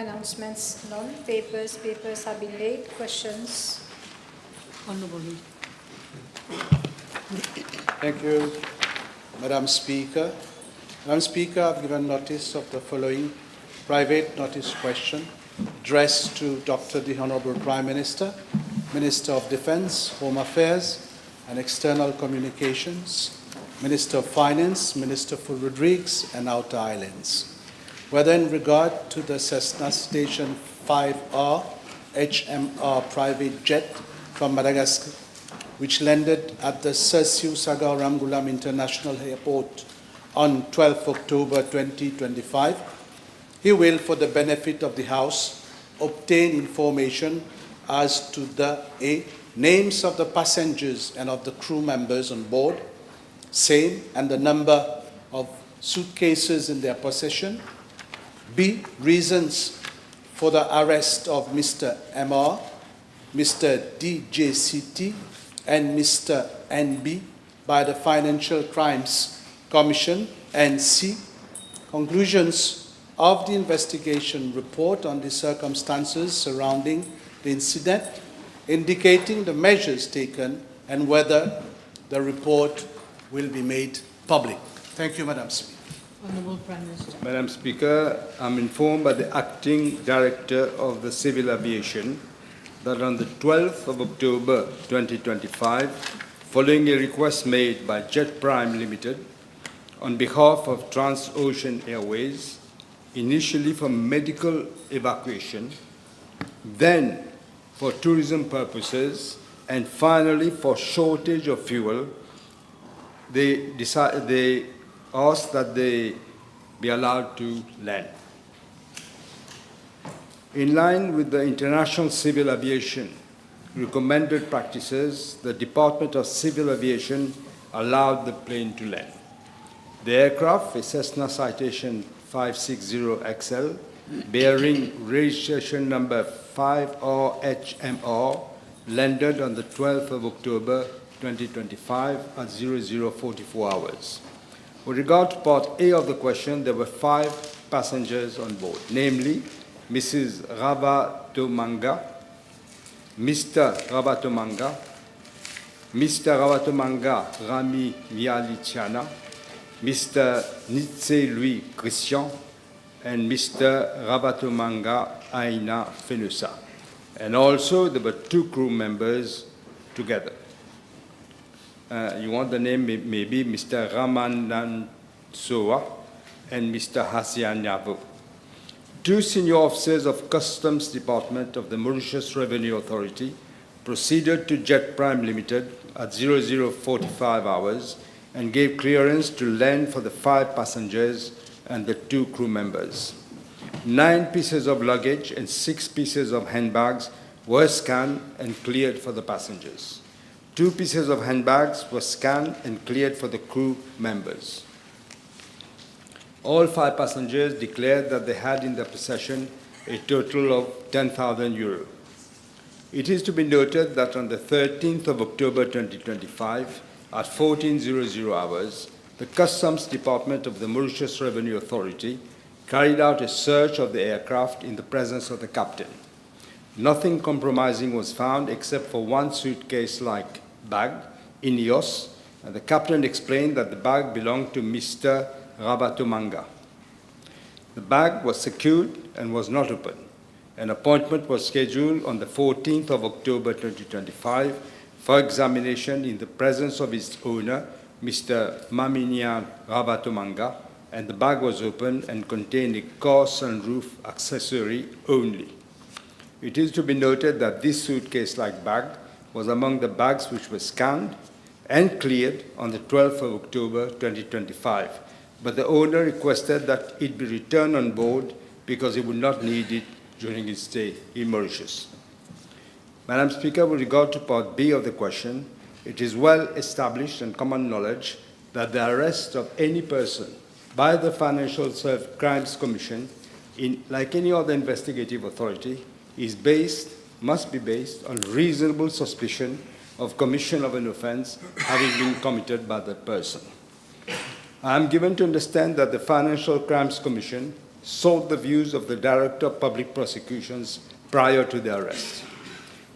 Announcements, none. Papers have been laid. Questions. Honourable. Thank you, Madam Speaker. Madam Speaker, I've given notice of the following private notice question addressed to the Honourable Prime Minister, Minister of Defence, Home Affairs and External Communications, Minister of Finance, Minister for Rodrigues and Outer Islands. Whether in regard to the Cessna Station 5R HMR private jet from Madagascar, which landed at the Sersiu Sagar Ramgulam International Airport on 12 October 2025, he will, for the benefit of the House, obtain information as to the A. Names of the passengers and of the crew members on board, same, and the number of suitcases in their possession. B. Reasons for the arrest of Mr. MR, Mr. DJCT, and Mr. NB by the Financial Crimes Commission. And C. Conclusions of the investigation report on the circumstances surrounding the incident, indicating the measures taken and whether the report will be made public. Thank you, Madam Speaker. Honourable Prime Minister. Madam Speaker, I'm informed by the Acting Director of the Civil Aviation that on the 12th of October 2025, following a request made by Jet Prime Limited on behalf of Transocean Airways, initially for medical evacuation, then for tourism purposes, and finally for shortage of fuel, they asked that they be allowed to land. In line with the International Civil Aviation recommended practices, the Department of Civil Aviation allowed the plane to land. The aircraft, a Cessna Citation 560XL, bearing registration number 5RHMR, landed on the 12th of October 2025 at 0044 hours. With regard to Part A of the question, there were 5 passengers on board, namely Mrs. Ravatomanga, Mr. Ravatomanga, Mr. Ravatomanga Rami Mialitiana, Mr. Nitse Louis Christian, and Mr. Ravatomanga Aina Fenusa. And also there were 2 crew members together. You want the name, maybe Mr. Ramanand Soa and Mr. Hasian Yavo. 2 senior officers of Customs Department of the Mauritius Revenue Authority proceeded to Jet Prime Limited at 0045 hours and gave clearance to land for the 5 passengers and the 2 crew members. 9 pieces of luggage and 6 pieces of handbags were scanned and cleared for the passengers. 2 pieces of handbags were scanned and cleared for the crew members. All 5 passengers declared that they had in their possession a total of 10,000 euro. It is to be noted that on the 13th of October 2025, at 14:00 hours, the Customs Department of the Mauritius Revenue Authority carried out a search of the aircraft in the presence of the captain. Nothing compromising was found except for 1 suitcase-like bag, Ineos, and the captain explained that the bag belonged to Mr. Ravatomanga. The bag was secured and was not open. An appointment was scheduled on the 14th of October 2025 for examination in the presence of its owner, Mr. Maminian Ravatomanga, and the bag was opened and contained a car sunroof accessory only. It is to be noted that this suitcase-like bag was among the bags which were scanned and cleared on the 12th of October 2025, but the owner requested that it be returned on board because he would not need it during his stay in Mauritius. Madam Speaker, with regard to Part B of the question, it is well established and common knowledge that the arrest of any person by the Financial Crimes Commission, like any other investigative authority, must be based on reasonable suspicion of commission of an offense having been committed by the person. I am given to understand that the Financial Crimes Commission sought the views of the Director of Public Prosecutions prior to their arrest.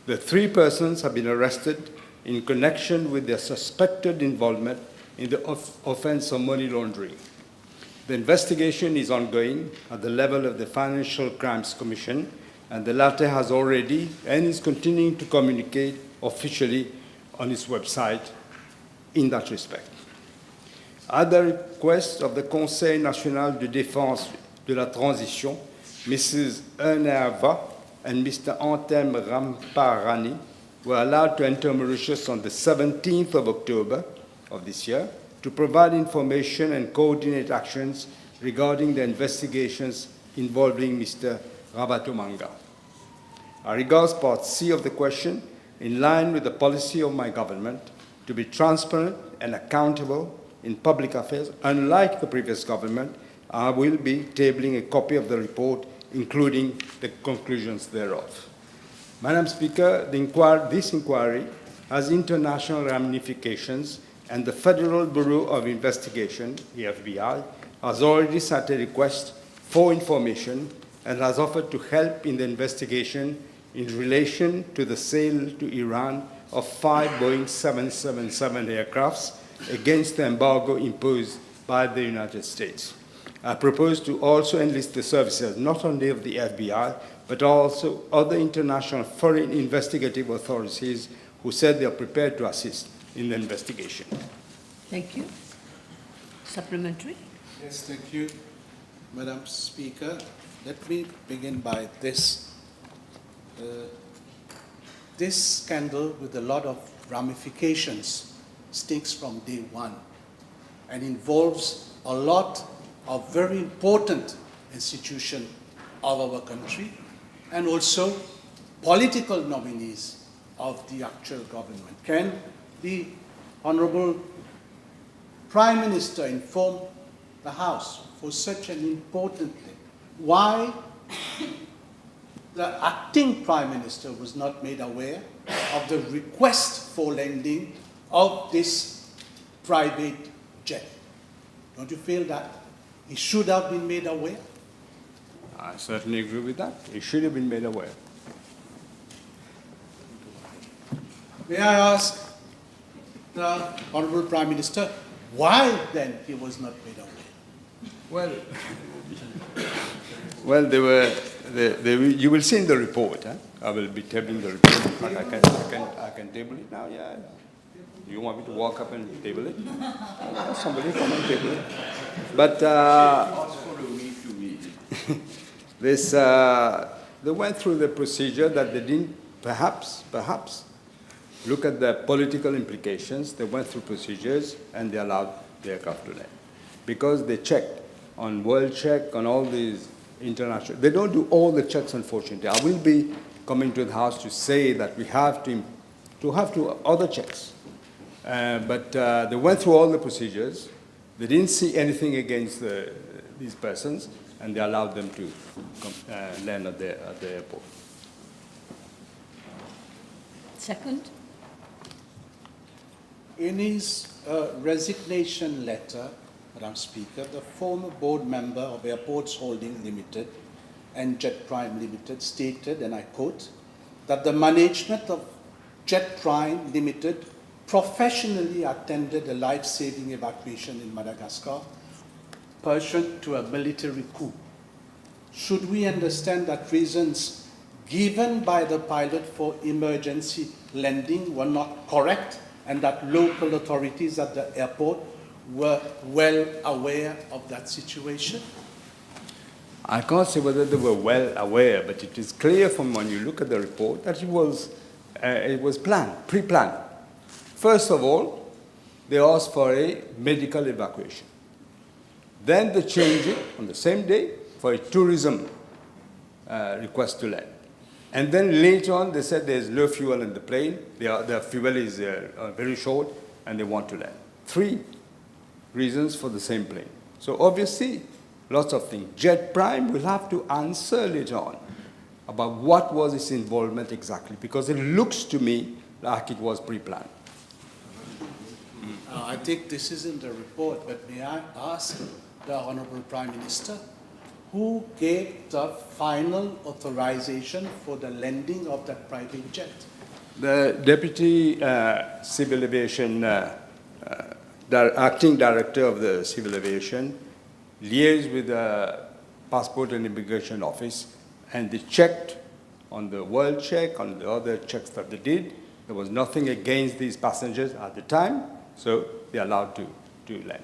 The 3 persons have been arrested in connection with their suspected involvement in the offense of money laundering. The investigation is ongoing at the level of the Financial Crimes Commission, and the latter has already and is continuing to communicate officially on its website in that respect. At the request of the Conseil national de défense de la transition, Mrs. Ernerva and Mr. Antem Ramparani were allowed to enter Mauritius on the 17th of October of this year to provide information and coordinate actions regarding the investigations involving Mr. Rabatomanga. I regard Part C of the question in line with the policy of my government to be transparent and accountable in public affairs. Unlike the previous government, I will be tabling a copy of the report, including the conclusions thereof. Madam Speaker, this inquiry has international ramifications, and the Federal Bureau of Investigation, the FBI, has already sent a request for information and has offered to help in the investigation in relation to the sale to Iran of 5 Boeing 777 aircrafts against the embargo imposed by the United States. I propose to also enlist the services not only of the FBI, but also other international foreign investigative authorities who said they are prepared to assist in the investigation. Thank you. Supplementary? Yes, thank you, Madam Speaker. Let me begin by this. This scandal, with a lot of ramifications, stinks from day one and involves a lot of very important institutions of our country and also political nominees of the actual government. Can the Honourable Prime Minister inform the House for such an important thing why the acting Prime Minister was not made aware of the request for lending of this private jet? Don't you feel that he should have been made aware? I certainly agree with that. He should have been made aware. May I ask the Honourable Prime Minister why then he was not made aware? Well, you will see in the report. I will be tabling the report. In fact, I can table it now. Yeah. You want me to walk up and table it? Somebody come and table it. But they went through the procedure that they didn't perhaps look at the political implications. They went through procedures and they allowed the aircraft to land because they checked on World Check, on all these international. They don't do all the checks, unfortunately. I will be coming to the House to say that we have to have other checks. But they went through all the procedures. They didn't see anything against these persons, and they allowed them to land at the airport. Second? In his resignation letter, Madam Speaker, the former board member of Airports Holding Limited and Jet Prime Limited stated, and I quote, that the management of Jet Prime Limited professionally attended a life-saving evacuation in Madagascar pursuant to a military coup. Should we understand that reasons given by the pilot for emergency landing were not correct and that local authorities at the airport were well aware of that situation? I can't say whether they were well aware, but it is clear from when you look at the report that it was planned, pre-planned. First of all, they asked for a medical evacuation. Then they changed it on the same day for a tourism request to land. And then later on, they said there's low fuel in the plane, their fuel is very short, and they want to land. 3 reasons for the same plane. So obviously, lots of things. Jet Prime will have to answer later on about what was its involvement exactly, because it looks to me like it was pre-planned. I think this is in the report, but may I ask the Honourable Prime Minister, who gave the final authorization for the landing of that private jet? The Deputy Civil Aviation, Acting Director of the Civil Aviation, liaised with the Passport and Immigration Office, and they checked on the world check, on the other checks that they did. There was nothing against these passengers at the time, so they're allowed to land.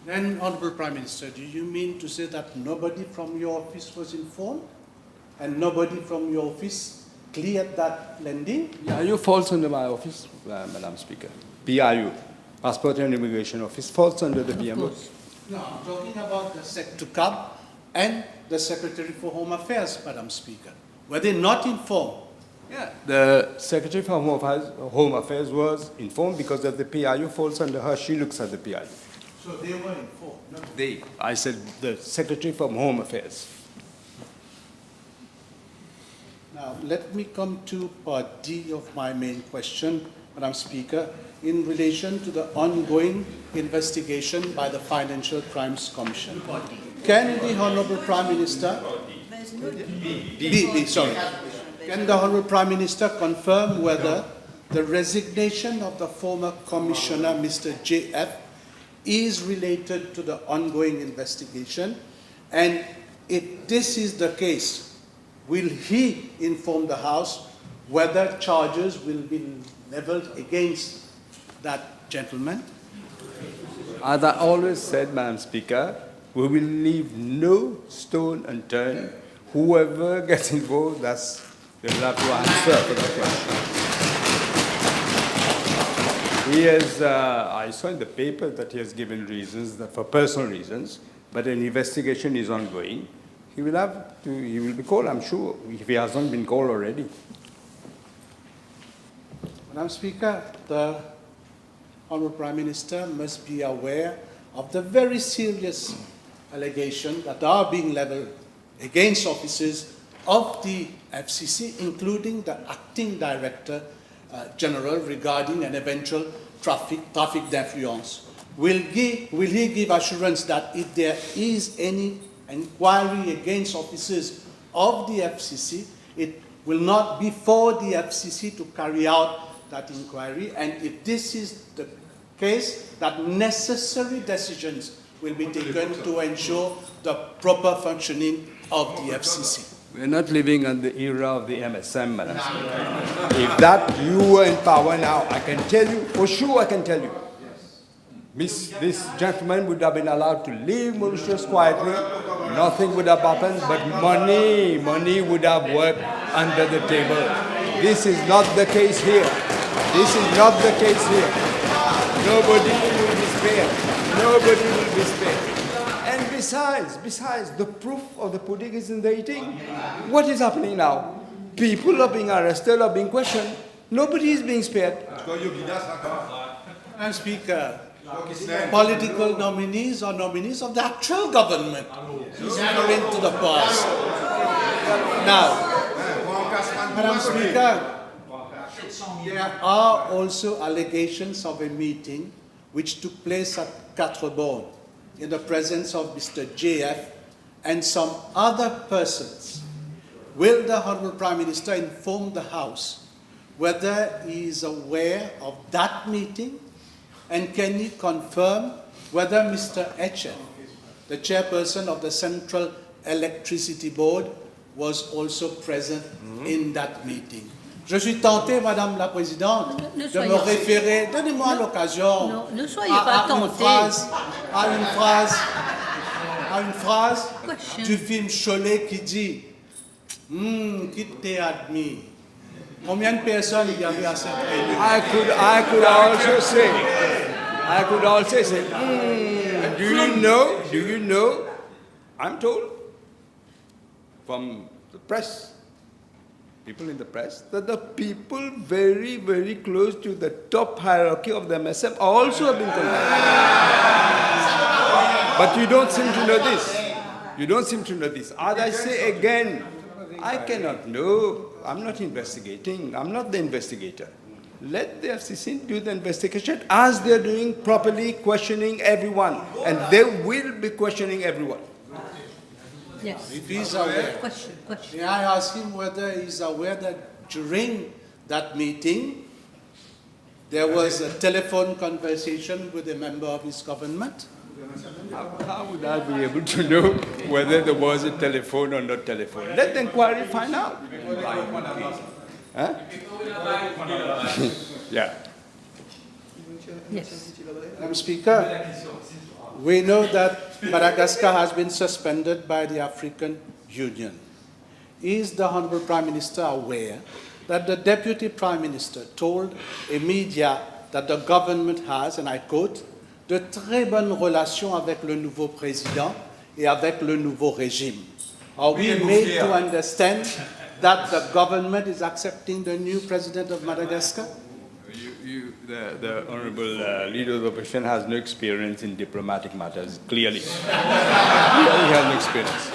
Then, Honourable Prime Minister, do you mean to say that nobody from your office was informed and nobody from your office cleared that landing? PIU falls under my office, Madam Speaker. PIU, Passport and Immigration Office, falls under the PMO. No, I'm talking about the SecTuCab and the Secretary for Home Affairs, Madam Speaker. Were they not informed? Yeah, the Secretary for Home Affairs was informed because of the PIU falls under her. She looks at the PIU. So they were informed, not They. I said the Secretary for Home Affairs. Now, let me come to part D of my main question, Madam Speaker, in relation to the ongoing investigation by the Financial Crimes Commission. Can the Honourable Prime Minister... sorry. Can the Honourable Prime Minister confirm whether the resignation of the former Commissioner, Mr. J.F., is related to the ongoing investigation? And if this is the case, will he inform the House whether charges will be leveled against that gentleman? As I always said, Madam Speaker, we will leave no stone unturned. Whoever gets involved, they will have to answer for the question. He has, I saw in the paper that he has given reasons for personal reasons, but an investigation is ongoing. He will be called, I'm sure, if he hasn't been called already. Madam Speaker, the Honourable Prime Minister must be aware of the very serious allegations that are being levelled against officers of the FCC, including the Acting Director General, regarding an eventual traffic d'influence. Will he give assurance that if there is any inquiry against officers of the FCC, it will not be for the FCC to carry out that inquiry, and if this is the case, that necessary decisions will be taken to ensure the proper functioning of the FCC? We're not living in the era of the MSM, Madam Speaker. If that you were in power now, I can tell you, for sure I can tell you, this gentleman would have been allowed to leave Mauritius quietly, nothing would have happened, but money would have worked under the table. This is not the case here. This is not the case here. Nobody will be spared. Nobody will be spared. And besides, the proof of the pudding is in the eating. What is happening now? People are being arrested, are being questioned. Nobody is being spared. Madam Speaker, political nominees or nominees of the actual government is referring to the past. Now, Madam Speaker, there are also allegations of a meeting which took place at Quatre-Bornes in the presence of Mr. J.F. and some other persons. Will the Honourable Prime Minister inform the House whether he is aware of that meeting, and can he confirm whether Mr. Etchen, the chairperson of the Central Electricity Board, was also present in that meeting? Je suis tenté, Madame la Présidente, de me référer, donnez-moi l'occasion à une phrase du film Cholet qui dit qui t'est admis. Combien de personnes il y avait à cette réunion? I could also say, do you know, I'm told from the press, people in the press, that the people very, very close to the top hierarchy of the MSM also have been contacted. But you don't seem to know this. You don't seem to know this. As I say again, I cannot know. I'm not investigating. I'm not the investigator. Let the FCC do the investigation as they're doing, properly questioning everyone. And they will be questioning everyone. Yes. If he's aware, Question. may I ask him whether he's aware that during that meeting, there was a telephone conversation with a member of his government? How would I be able to know whether there was a telephone or not telephone? Let the inquiry find out. Huh? Yeah. Yes. Madam Speaker, we know that Madagascar has been suspended by the African Union. Is the Honourable Prime Minister aware that the Deputy Prime Minister told a media that the government has, and I quote, de très bonnes relations avec le nouveau président et avec le nouveau régime? Are we made to understand that the government is accepting the new president of Madagascar? The Honourable Leader of the Opposition has no experience in diplomatic matters, clearly. He has no experience.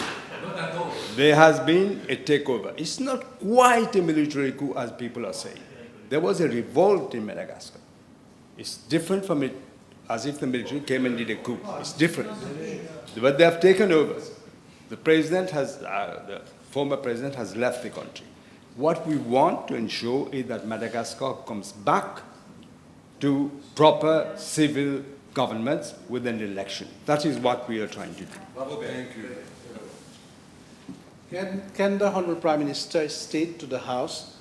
There has been a takeover. It's not quite a military coup, as people are saying. There was a revolt in Madagascar. It's different from it, as if the military came and did a coup. It's different. But they have taken over. The president has, the former president has left the country. What we want to ensure is that Madagascar comes back to proper civil governments with an election. That is what we are trying to do. Thank you. Can the Honourable Prime Minister state to the House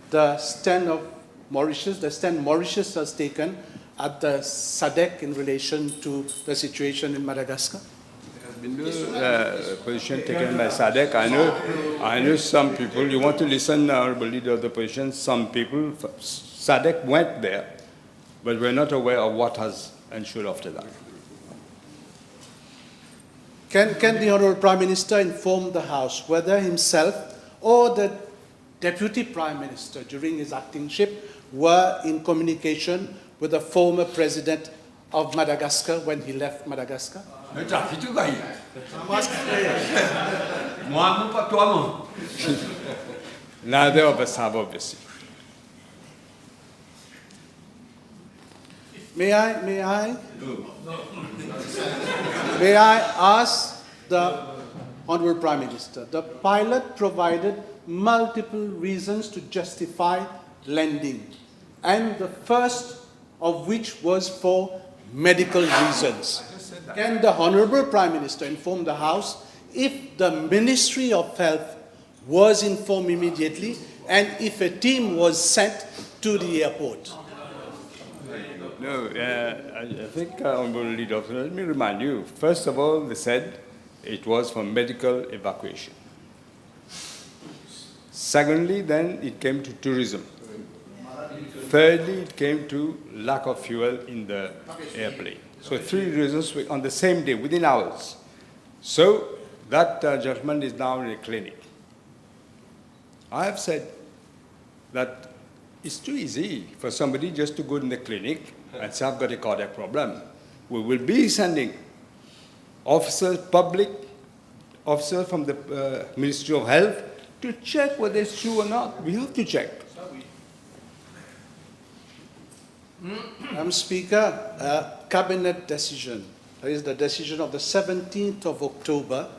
the stand of Mauritius, the stand Mauritius has taken at the SADC in relation to the situation in Madagascar? Position taken by SADC. I know some people, you want to listen, Honourable Leader of the Opposition, some people, SADC went there, but we're not aware of what has ensued after that. Can the Honourable Prime Minister inform the House whether himself or the Deputy Prime Minister during his actingship were in communication with the former President of Madagascar when he left Madagascar? Neither of us have, obviously. May I ask the Honourable Prime Minister, the pilot provided multiple reasons to justify lending, and the first of which was for medical reasons. Can the Honourable Prime Minister inform the House if the Ministry of Health was informed immediately and if a team was sent to the airport? No, I think, Honourable Leader, let me remind you. First of all, they said it was for medical evacuation. Secondly, then it came to tourism. Thirdly, it came to lack of fuel in the airplane. So 3 reasons on the same day, within hours. So that gentleman is now in a clinic. I have said that it's too easy for somebody just to go in the clinic and say, I've got a cardiac problem. We will be sending officers, public officers from the Ministry of Health to check whether it's true or not. We have to check. Madam Speaker, a cabinet decision, that is the decision of the 17th of October,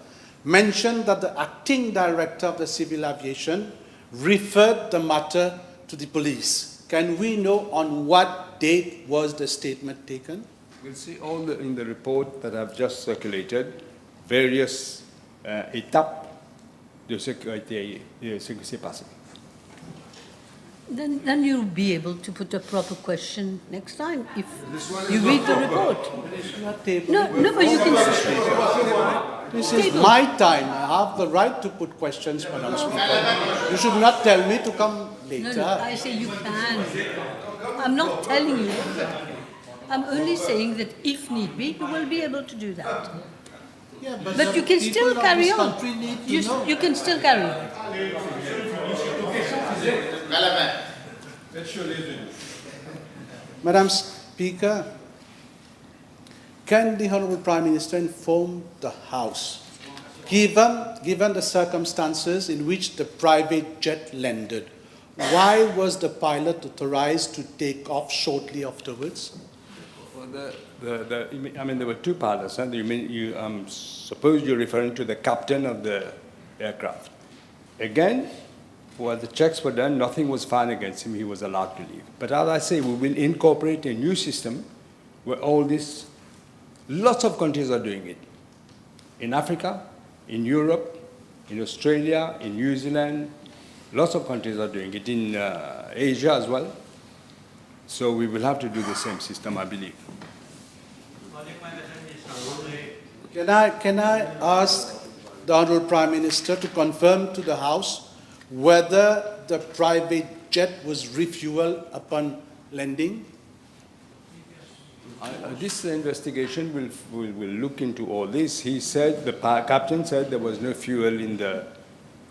mentioned that the acting director of the civil aviation referred the matter to the police. Can we know on what date was the statement taken? We'll see all in the report that I've just circulated, various étapes de ce qui s'est passé. Then you'll be able to put a proper question next time if you read the report. No, but you can. This is my time. I have the right to put questions, Madam Speaker. You should not tell me to come later. No, I say you can. I'm not telling you. I'm only saying that if need be, you will be able to do that. Yeah, But you can still carry on. You can still carry on. Madam Speaker, can the Honourable Prime Minister inform the House, given the circumstances in which the private jet landed, why was the pilot authorized to take off shortly afterwards? For I mean, there were two pilots. Huh? Suppose you're referring to the captain of the aircraft. Again, while the checks were done, nothing was found against him. He was allowed to leave. But as I say, we will incorporate a new system where all this, lots of countries are doing it. In Africa, in Europe, in Australia, in New Zealand, lots of countries are doing it. In Asia as well. So we will have to do the same system, I believe. Can I ask the Honourable Prime Minister to confirm to the House whether the private jet was refueled upon landing? This investigation will look into all this. He said, the captain said there was no fuel in the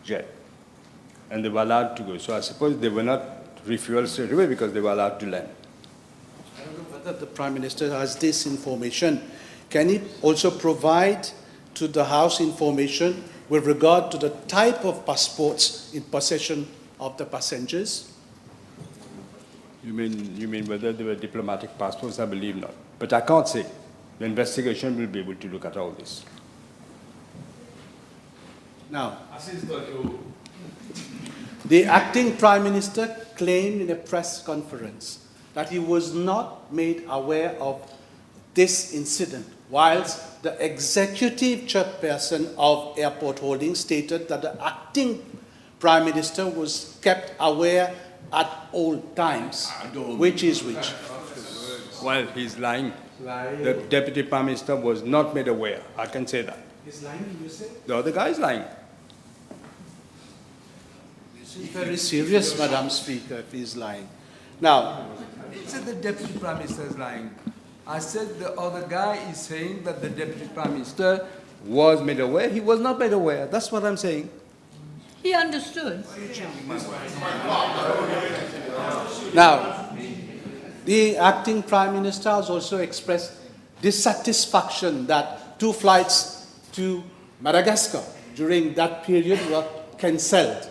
jet and they were allowed to go. So I suppose they were not refueled straight away because they were allowed to land. I don't know whether the Prime Minister has this information. Can he also provide to the House information with regard to the type of passports in possession of the passengers? You mean whether they were diplomatic passports? I believe not. But I can't say. The investigation will be able to look at all this. Now, the acting Prime Minister claimed in a press conference that he was not made aware of this incident, whilst the executive chairperson of Airport Holdings stated that the acting Prime Minister was kept aware at all times. Which is which? Well, he's lying. The Deputy Prime Minister was not made aware. I can say that. He's lying, you say? The other guy is lying. It's very serious, Madam Speaker, if he's lying. Now, He said the Deputy Prime Minister is lying. I said the other guy is saying that the Deputy Prime Minister Was made aware. He was not made aware. That's what I'm saying. He understood. Now, the acting Prime Minister has also expressed dissatisfaction that 2 flights to Madagascar during that period were cancelled.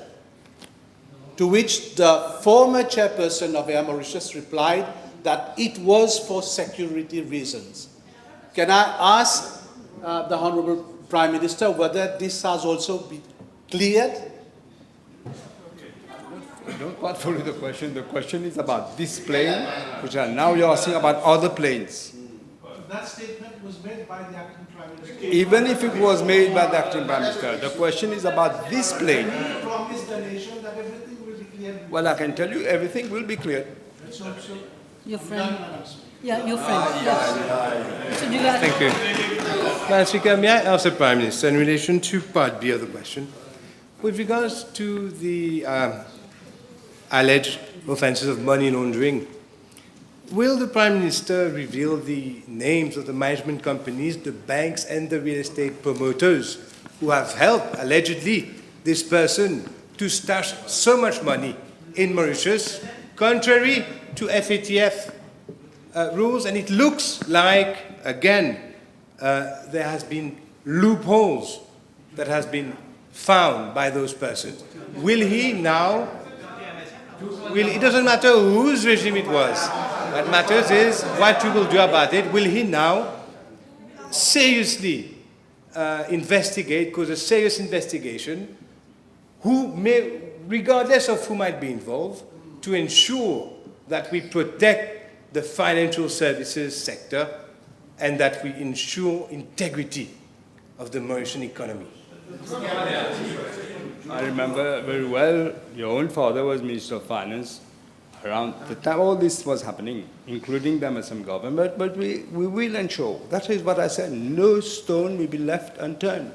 To which the former chairperson of Air Mauritius replied that it was for security reasons. Can I ask the Honourable Prime Minister whether this has also been cleared? I don't quite follow the question. The question is about this plane, which now you're asking about other planes. That statement was made by the acting Prime Minister. Even if it was made by the acting Prime Minister, the question is about this plane. He promised the nation that everything will be cleared. Well, I can tell you everything will be cleared. Your friend. Yeah, your friend. Yes. So do you have Thank you. Madam Speaker, may I ask the Prime Minister in relation to Part B of the question, with regards to the alleged offences of money laundering, will the Prime Minister reveal the names of the management companies, the banks and the real estate promoters who have helped, allegedly, this person to stash so much money in Mauritius, contrary to FATF rules? And it looks like, again, there has been loopholes that has been found by those persons. Will he now, it doesn't matter whose regime it was, what matters is what you will do about it. Will he now seriously investigate, cause a serious investigation, who may, regardless of who might be involved, to ensure that we protect the financial services sector and that we ensure integrity of the Mauritian economy? I remember very well, your own father was Minister of Finance around the time all this was happening, including the MSM government, but we will ensure. That is what I said, no stone will be left unturned.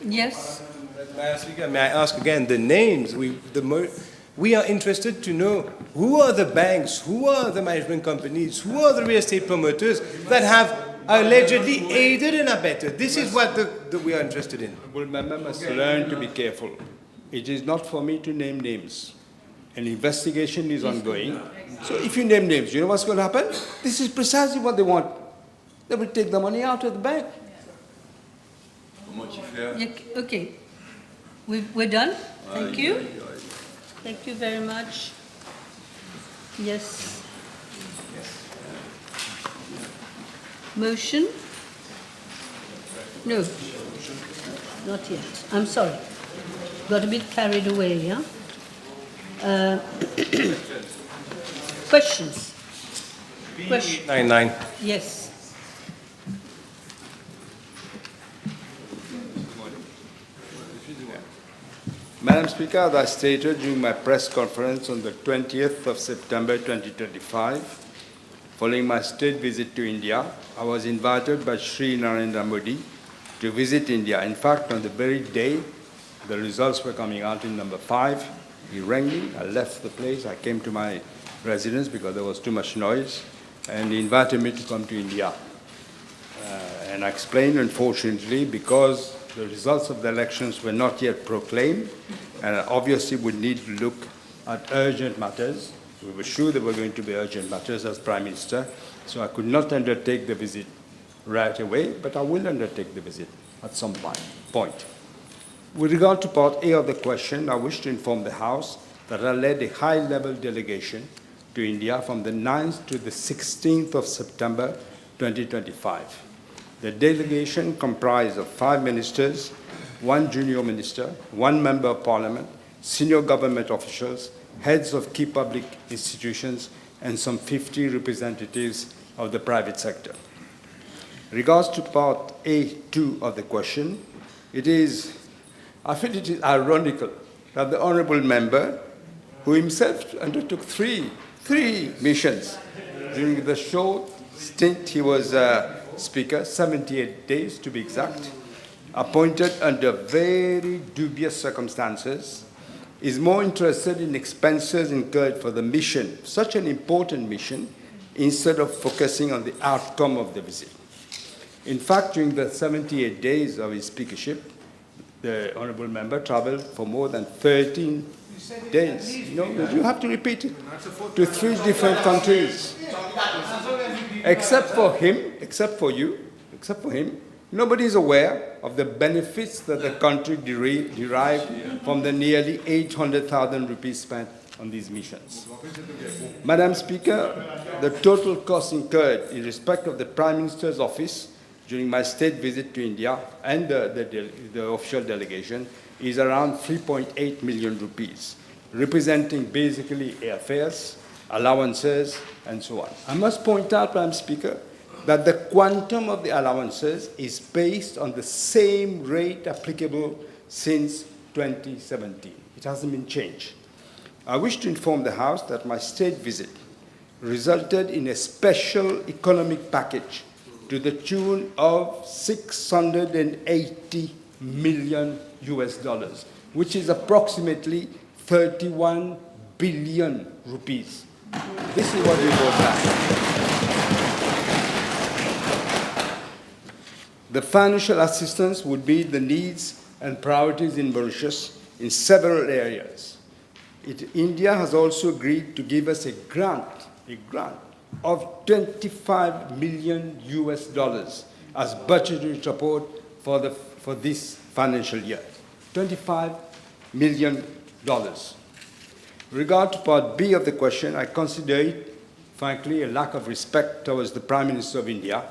Yes. Madam Speaker, may I ask again the names? We are interested to know who are the banks, who are the management companies, who are the real estate promoters that have allegedly aided and abetted. This is what we are interested in. Well, member must learn to be careful. It is not for me to name names. An investigation is ongoing. So if you name names, you know what's going to happen? This is precisely what they want. They will take the money out of the bank. Yeah, okay. We're done? Thank you. Thank you very much. Yes. Motion? No, not yet. I'm sorry. Got a bit carried away, yeah? Questions? Question? 99. Yes. Madam Speaker, as I stated during my press conference on the 20th of September 2025, following my state visit to India, I was invited by Sri Narendra Modi to visit India. In fact, on the very day the results were coming out in number 5, he rang me, I left the place, I came to my residence because there was too much noise, and he invited me to come to India. And I explained, unfortunately, because the results of the elections were not yet proclaimed, and obviously would need to look at urgent matters. We were sure there were going to be urgent matters as Prime Minister, so I could not undertake the visit right away, but I will undertake the visit at some point. With regard to Part A of the question, I wish to inform the House that I led a high-level delegation to India from the 9th to the 16th of September 2025. The delegation comprised of 5 ministers, 1 junior minister, 1 member of parliament, senior government officials, heads of key public institutions, and some 50 representatives of the private sector. Regards to Part A2 of the question, I feel it is ironical that the honourable member, who himself undertook three missions during the short stint he was Speaker, 78 days to be exact, appointed under very dubious circumstances, is more interested in expenses incurred for the mission, such an important mission, instead of focusing on the outcome of the visit. In fact, during the 78 days of his speakership, the honourable member travelled for more than 13 days. No, you have to repeat it, to 3 different countries. Except for him, nobody is aware of the benefits that the country derived from the nearly 800,000 rupees spent on these missions. Madam Speaker, the total cost incurred in respect of the Prime Minister's office during my state visit to India and the official delegation is around 3.8 million rupees, representing basically airfares, allowances, and so on. I must point out, Madam Speaker, that the quantum of the allowances is based on the same rate applicable since 2017. It hasn't been changed. I wish to inform the House that my state visit resulted in a special economic package to the tune of $680 million, which is approximately 31 billion rupees. This is what we brought back. The financial assistance would meet the needs and priorities in Mauritius in several areas. India has also agreed to give us a grant of $25 million as budgetary support for this financial year. $25 million. Regard to Part B of the question, I consider it, frankly, a lack of respect towards the Prime Minister of India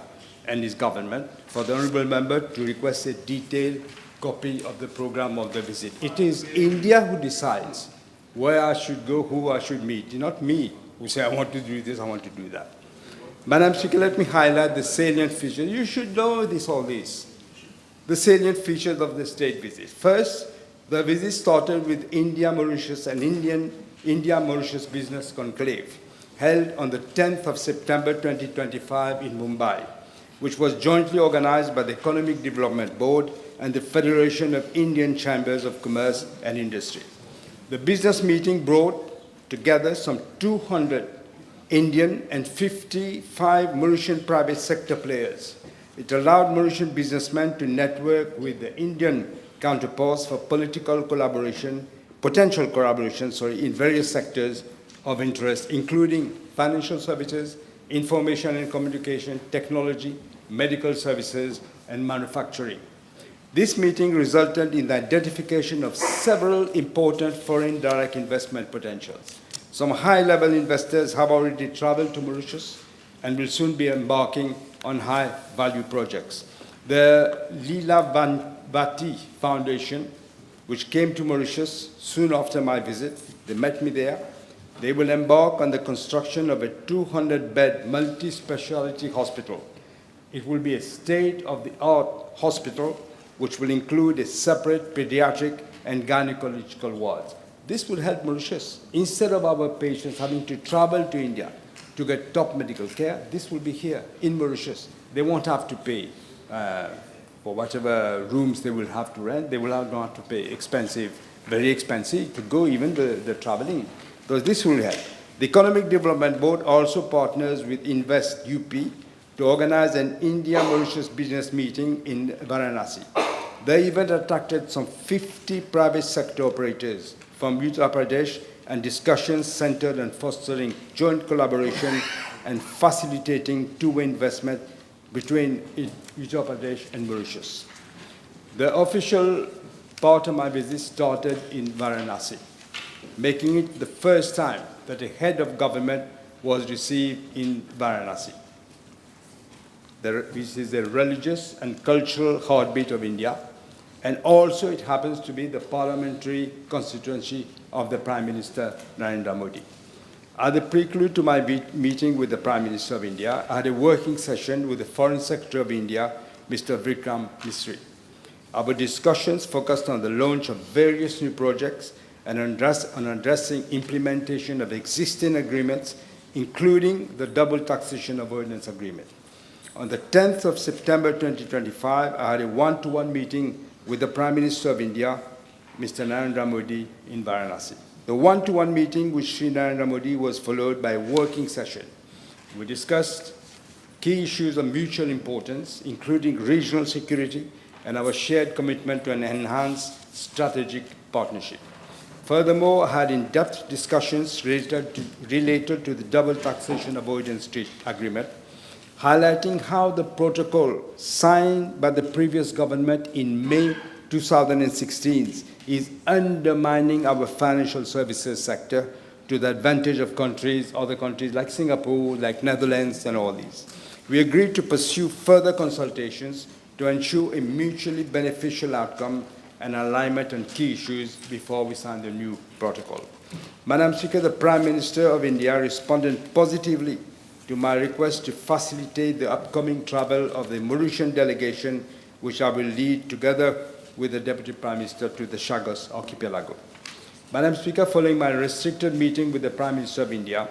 and his government for the honourable member to request a detailed copy of the programme of the visit. It is India who decides where I should go, who I should meet, not me who say, I want to do this, I want to do that. Madam Speaker, let me highlight the salient features. You should know all this. The salient features of the state visit. First, the visit started with India-Mauritius and India-Mauritius Business Conclave, held on the 10th of September 2025 in Mumbai, which was jointly organized by the Economic Development Board and the Federation of Indian Chambers of Commerce and Industry. The business meeting brought together some 200 Indian and 55 Mauritian private sector players. It allowed Mauritian businessmen to network with the Indian counterparts for potential collaboration, in various sectors of interest, including financial services, information and communication, technology, medical services, and manufacturing. This meeting resulted in the identification of several important foreign direct investment potentials. Some high-level investors have already traveled to Mauritius and will soon be embarking on high-value projects. The Leela Bhatti Foundation, which came to Mauritius soon after my visit, they met me there. They will embark on the construction of a 200-bed multi-speciality hospital. It will be a state-of-the-art hospital which will include a separate pediatric and gynecological wards. This will help Mauritius. Instead of our patients having to travel to India to get top medical care, this will be here in Mauritius. They won't have to pay for whatever rooms they will have to rent. They will not have to pay expensive, very expensive to go even the traveling. So this will help. The Economic Development Board also partners with Invest UP to organize an India-Mauritius business meeting in Varanasi. The event attracted some 50 private sector operators from Uttar Pradesh, and discussions centered on fostering joint collaboration and facilitating two-way investment between Uttar Pradesh and Mauritius. The official part of my visit started in Varanasi, making it the first time that a head of government was received in Varanasi. This is the religious and cultural heartbeat of India, and also it happens to be the parliamentary constituency of the Prime Minister Narendra Modi. As a prelude to my meeting with the Prime Minister of India, I had a working session with the Foreign Secretary of India, Mr. Vikram Misri. Our discussions focused on the launch of various new projects and on addressing implementation of existing agreements, including the double taxation avoidance agreement. On the 10th of September 2025, I had a one-to-one meeting with the Prime Minister of India, Mr. Narendra Modi, in Varanasi. The one-to-one meeting with Sri Narendra Modi was followed by a working session. We discussed key issues of mutual importance, including regional security and our shared commitment to an enhanced strategic partnership. Furthermore, I had in-depth discussions related to the double taxation avoidance agreement, highlighting how the protocol signed by the previous government in May 2016 is undermining our financial services sector to the advantage of other countries like Singapore, like Netherlands, and all these. We agreed to pursue further consultations to ensure a mutually beneficial outcome and alignment on key issues before we sign the new protocol. Madam Speaker, the Prime Minister of India responded positively to my request to facilitate the upcoming travel of the Mauritian delegation, which I will lead together with the Deputy Prime Minister to the Chagos Archipelago. Madam Speaker, following my restricted meeting with the Prime Minister of India,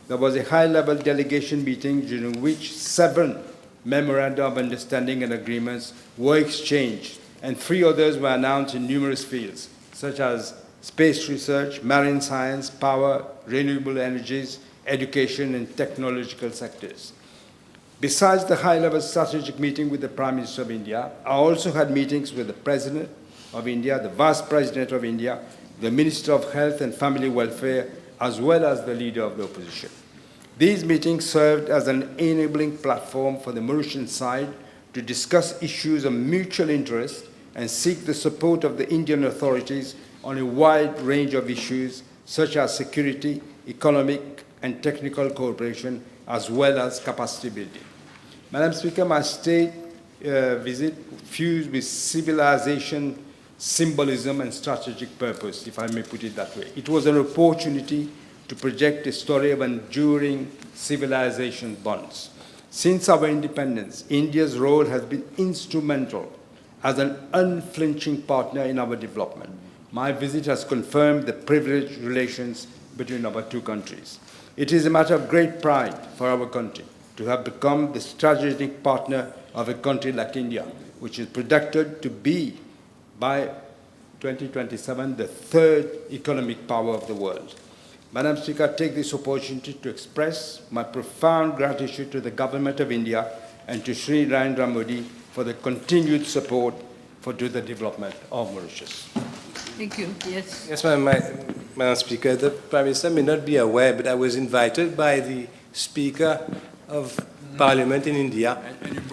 there was a high-level delegation meeting during which 7 memoranda of understanding and agreements were exchanged, and 3 others were announced in numerous fields, such as space research, marine science, power, renewable energies, education, and technological sectors. Besides the high-level strategic meeting with the Prime Minister of India, I also had meetings with the President of India, the Vice President of India, the Minister of Health and Family Welfare, as well as the Leader of the Opposition. These meetings served as an enabling platform for the Mauritian side to discuss issues of mutual interest and seek the support of the Indian authorities on a wide range of issues such as security, economic and technical cooperation, as well as capacity building. Madam Speaker, my state visit fused with civilization, symbolism, and strategic purpose, if I may put it that way. It was an opportunity to project a story of enduring civilization bonds. Since our independence, India's role has been instrumental as an unflinching partner in our development. My visit has confirmed the privileged relations between our two countries. It is a matter of great pride for our country to have become the strategic partner of a country like India, which is projected to be, by 2027, the 3rd economic power of the world. Madam Speaker, I take this opportunity to express my profound gratitude to the Government of India and to Sri Narendra Modi for the continued support to the development of Mauritius. Thank you. Yes. Yes, Madam Speaker. The Prime Minister may not be aware, but I was invited by the Speaker of Parliament in India.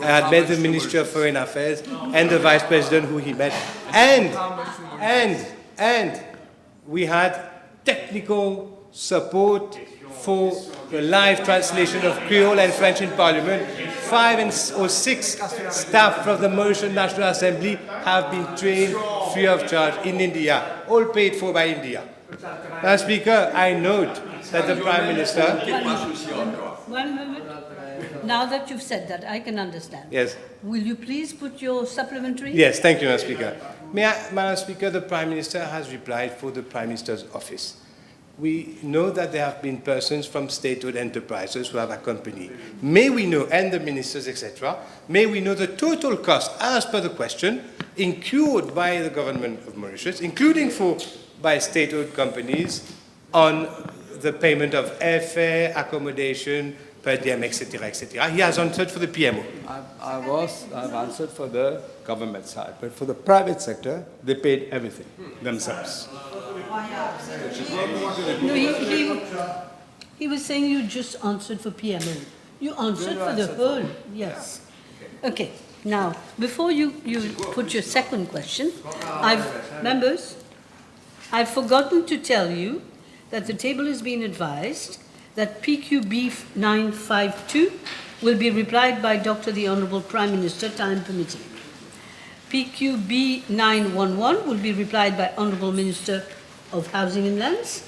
I had met the Minister of Foreign Affairs and the Vice President who he met. And we had technical support for the live translation of Creole and French in Parliament or six staff from the Mauritius National Assembly have been trained free of charge in India, all paid for by India. Madam Speaker, I note that the Prime Minister... One moment. Now that you've said that, I can understand. Yes. Will you please put your supplementary? Yes, thank you, Madam Speaker. Madam Speaker, the Prime Minister has replied for the Prime Minister's office. We know that there have been persons from state-owned enterprises who have accompanied. May we know, and the ministers, etc., may we know the total cost, as per the question, incurred by the government of Mauritius, including by state-owned companies, on the payment of airfare, accommodation, per diem, etc., etc. He has answered for the PMO. I've answered for the government side, but for the private sector, they paid everything themselves. No, he was saying you just answered for PMO. You answered for the whole, yes. Okay, now, before you put your second question, members, I've forgotten to tell you that the table has been advised that PQB 952 will be replied by Dr. the Honourable Prime Minister, time permitting. PQB 911 will be replied by Honourable Minister of Housing and Lands.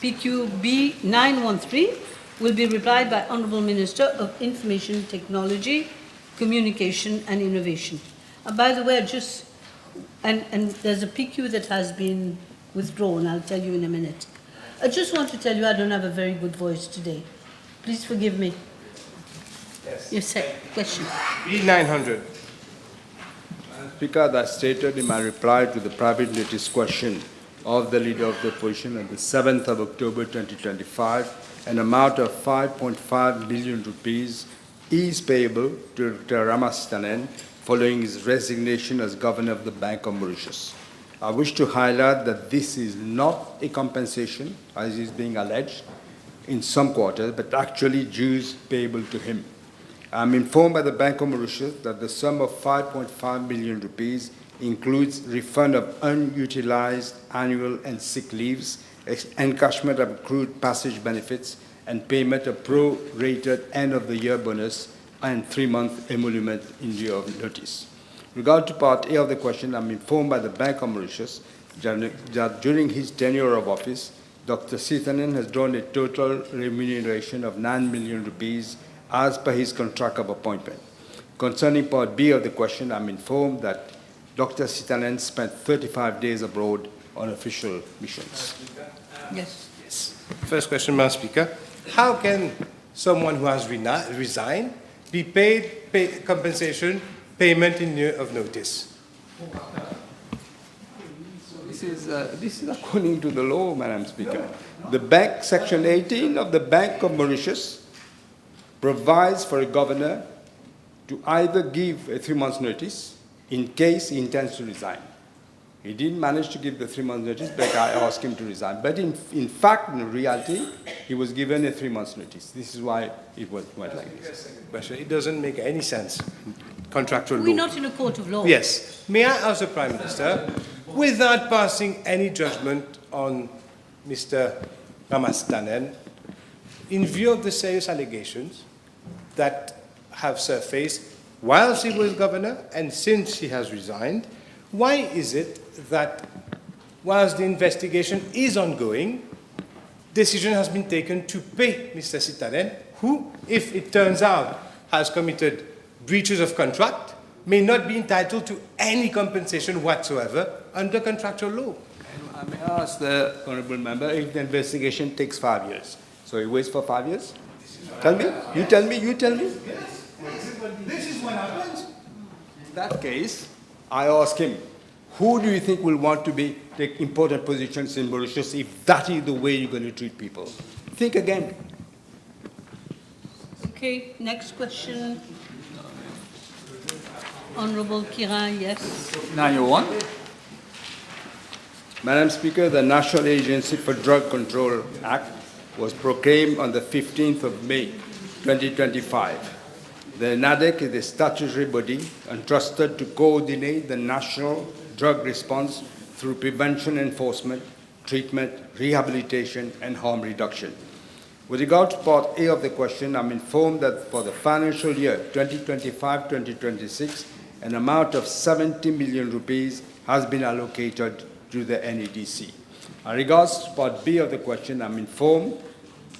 PQB 913 will be replied by Honourable Minister of Information Technology, Communication and Innovation. By the way, and there's a PQ that has been withdrawn, I'll tell you in a minute. I just want to tell you I don't have a very good voice today. Please forgive me. Yes. Your second question. B900. Speaker, as I stated in my reply to the private notice question of the Leader of the Opposition on the 7th of October 2025, an amount of 5.5 million rupees is payable to Dr. Ramasitanen following his resignation as Governor of the Bank of Mauritius. I wish to highlight that this is not a compensation, as is being alleged in some quarters, but actually dues payable to him. I am informed by the Bank of Mauritius that the sum of 5.5 million rupees includes refund of unutilized annual and sick leaves, encashment of accrued passage benefits, and payment of pro-rated end-of-the-year bonus and 3-month emolument in lieu of notice. Regard to Part A of the question, I am informed by the Bank of Mauritius that during his tenure of office, Dr. Sitanen has drawn a total remuneration of 9 million rupees as per his contract of appointment. Concerning Part B of the question, I am informed that Dr. Sitanen spent 35 days abroad on official missions. Yes. First question, Madam Speaker. How can someone who has resigned be paid compensation payment in lieu of notice? This is according to the law, Madam Speaker. The Bank, Section 18 of the Bank of Mauritius provides for a governor to either give a 3-month notice in case he intends to resign. He didn't manage to give the 3-month notice, but I asked him to resign. But in fact, in reality, he was given a 3-month notice. This is why it went like this. It doesn't make any sense. Contractual law. We're not in a court of law. Yes. May I ask the Prime Minister, without passing any judgment on Mr. Ramasitanen, in view of the serious allegations that have surfaced whilst he was governor and since he has resigned, why is it that whilst the investigation is ongoing, decision has been taken to pay Mr. Sitanen, who, if it turns out, has committed breaches of contract, may not be entitled to any compensation whatsoever under contractual law? I may ask the honourable member if the investigation takes 5 years. So he waits for 5 years? Tell me. You tell me. You tell me. Yes. This is what happens. In that case, I ask him, who do you think will want to take important positions in Mauritius if that is the way you're going to treat people? Think again. Okay, next question. Honourable Kiran, yes. 901. Madam Speaker, the National Agency for Drug Control Act was proclaimed on the 15th of May, 2025. The NADEC is a statutory body entrusted to coordinate the national drug response through prevention, enforcement, treatment, rehabilitation, and harm reduction. With regard to Part A of the question, I'm informed that for the financial year 2025-2026, an amount of 70 million rupees has been allocated to the NEDC. As regards to Part B of the question, I'm informed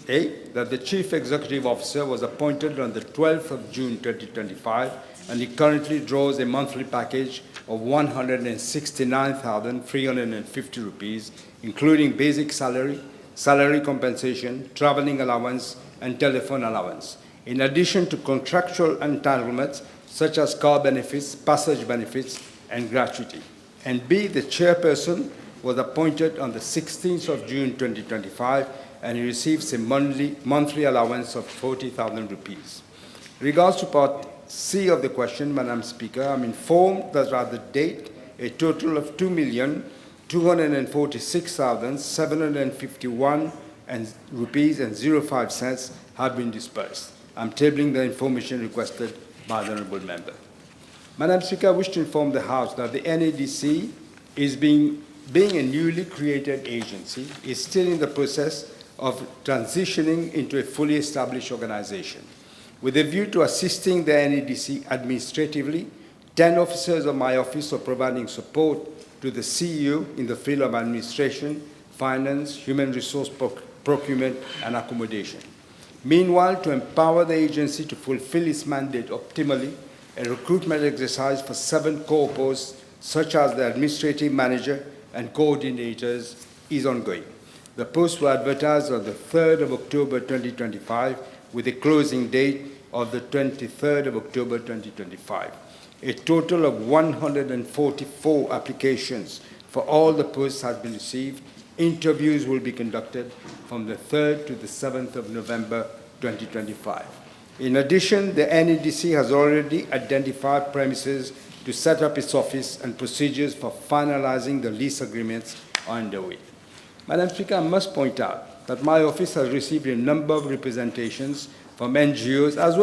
A, that the Chief Executive Officer was appointed on the 12th of June 2025, and he currently draws a monthly package of 169,350 rupees, including basic salary, salary compensation, traveling allowance, and telephone allowance, in addition to contractual entitlements such as car benefits, passage benefits, and gratuity. And B, the chairperson was appointed on the 16th of June 2025, and he receives a monthly allowance of 40,000 rupees. Regards to Part C of the question, Madam Speaker, I'm informed that at the date, a total of 2,246,751 rupees and 05 cents have been disbursed. I'm tabling the information requested by the Honourable Member. Madam Speaker, I wish to inform the House that the NADC is being a newly created agency, is still in the process of transitioning into a fully established organization. With a view to assisting the NEDC administratively, 10 officers of my office are providing support to the CEO in the field of administration, finance, human resource procurement, and accommodation. Meanwhile, to empower the agency to fulfill its mandate optimally, a recruitment exercise for 7 core posts, such as the administrative manager and coordinators, is ongoing. The posts were advertised on the 3rd of October 2025 with a closing date of the 23rd of October 2025. A total of 144 applications for all the posts has been received. Interviews will be conducted from the 3rd to the 7th of November 2025. In addition, the NEDC has already identified premises to set up its office, and procedures for finalizing the lease agreements are underway. Madam Speaker, I must point out that my office has received a number of representations from NGOs as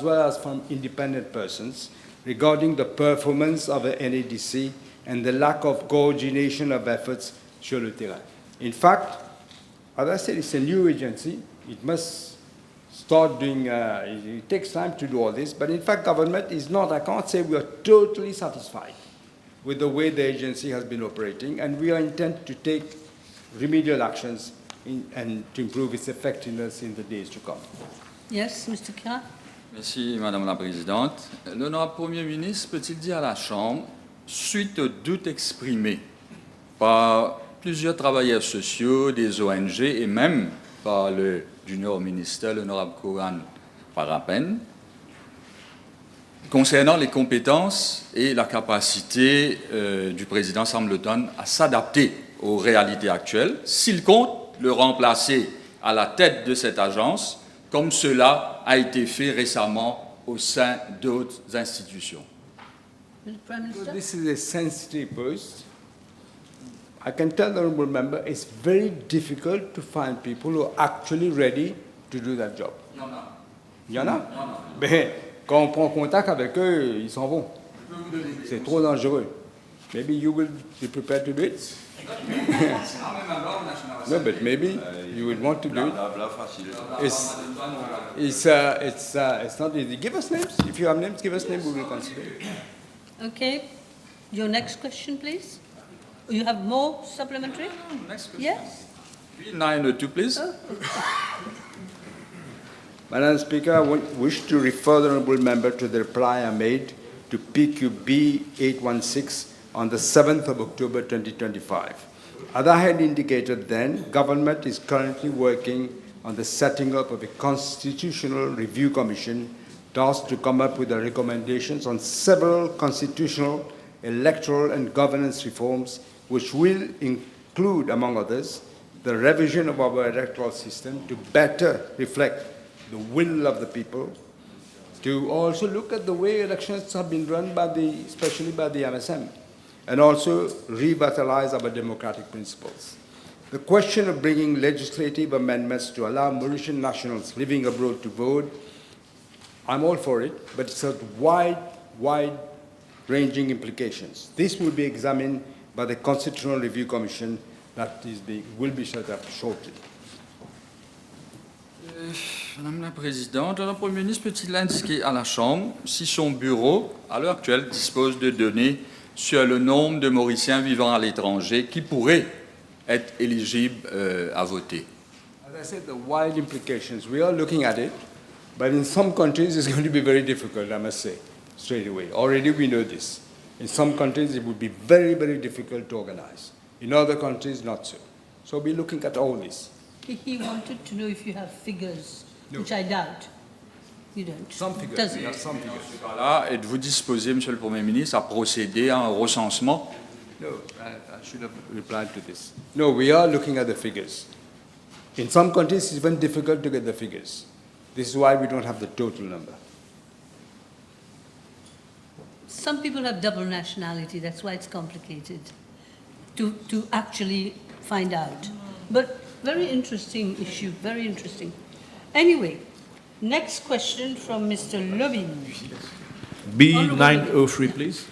well as from independent persons regarding the performance of the NADC and the lack of coordination of efforts sur le terrain. In fact, as I said, it's a new agency. It must start doing, it takes time to do all this, but in fact, government is not, I can't say we are totally satisfied with the way the agency has been operating, and we are intent to take remedial actions and to improve its effectiveness in the days to come. Yes, Mr. Kira? Merci, Madame la Présidente. L'honorable Premier ministre peut-il dire à la Chambre, suite aux doutes exprimés par plusieurs travailleurs sociaux, des ONG et même par le Junior Minister, l'honorable Koran Parapen, concernant les compétences et la capacité du président Sambleton à s'adapter aux réalités actuelles, s'il compte le remplacer à la tête de cette agence, comme cela a été fait récemment au sein d'autres institutions. Mr. Prime Minister? This is a sensitive post. I can tell the honourable member it's very difficult to find people who are actually ready to do that job. Il y en a? Mais quand on prend contact avec eux, ils s'en vont. C'est trop dangereux. Maybe you will be prepared to do it? No, but maybe you would want to do it. It's not easy. Give us names. If you have names, give us names, we will consider it. Okay. Your next question, please. You have more supplementary? Next question. Yes. 902, please. Madam Speaker, I wish to refer the honourable member to the reply I made to PQB 816 on the 7th of October 2025. As I had indicated then, government is currently working on the setting up of a constitutional review commission tasked to come up with the recommendations on several constitutional, electoral and governance reforms, which will include, among others, the revision of our electoral system to better reflect the will of the people, to also look at the way elections have been run especially by the MSM, and also revitalize our democratic principles. The question of bringing legislative amendments to allow Mauritian nationals living abroad to vote, I'm all for it, but it's a wide-ranging implications. This will be examined by the Constitutional Review Commission that will be set up shortly. Madame la Présidente, le Premier ministre peut-il indiquer à la Chambre si son bureau, à l'heure actuelle, dispose de données sur le nombre de Mauriciens vivant à l'étranger qui pourraient être éligibles à voter? As I said, the wide implications, we are looking at it, but in some countries it's going to be very difficult, I must say, straight away. Already we know this. In some countries it would be very, very difficult to organize. In other countries, not so. So we're looking at all this. He wanted to know if you have figures, No. which I doubt. You don't. Some figures, Does we it? have some Dans figures. ce cas-là, êtes-vous disposé, Monsieur le Premier ministre, à procéder à un recensement? No, I should have replied to this. No, we are looking at the figures. In some countries, it's even difficult to get the figures. This is why we don't have the total number. Some people have double nationality, that's why it's complicated to actually find out. But very interesting issue, very interesting. Anyway, next question from Mr. Lobin. B903, please.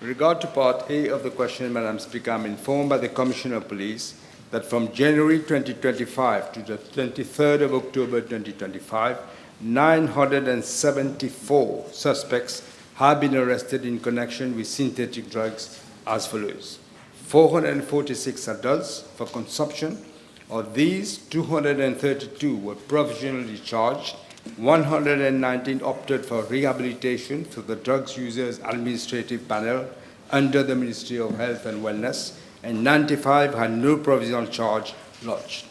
With regard to Part A of the question, Madam Speaker, I'm informed by the Commissioner of Police that from January 2025 to the 23rd of October 2025, 974 suspects have been arrested in connection with synthetic drugs as follows. 446 adults for consumption. Of these, 232 were provisionally charged, 119 opted for rehabilitation through the Drugs Users Administrative Panel under the Ministry of Health and Wellness, and 95 had no provisional charge lodged.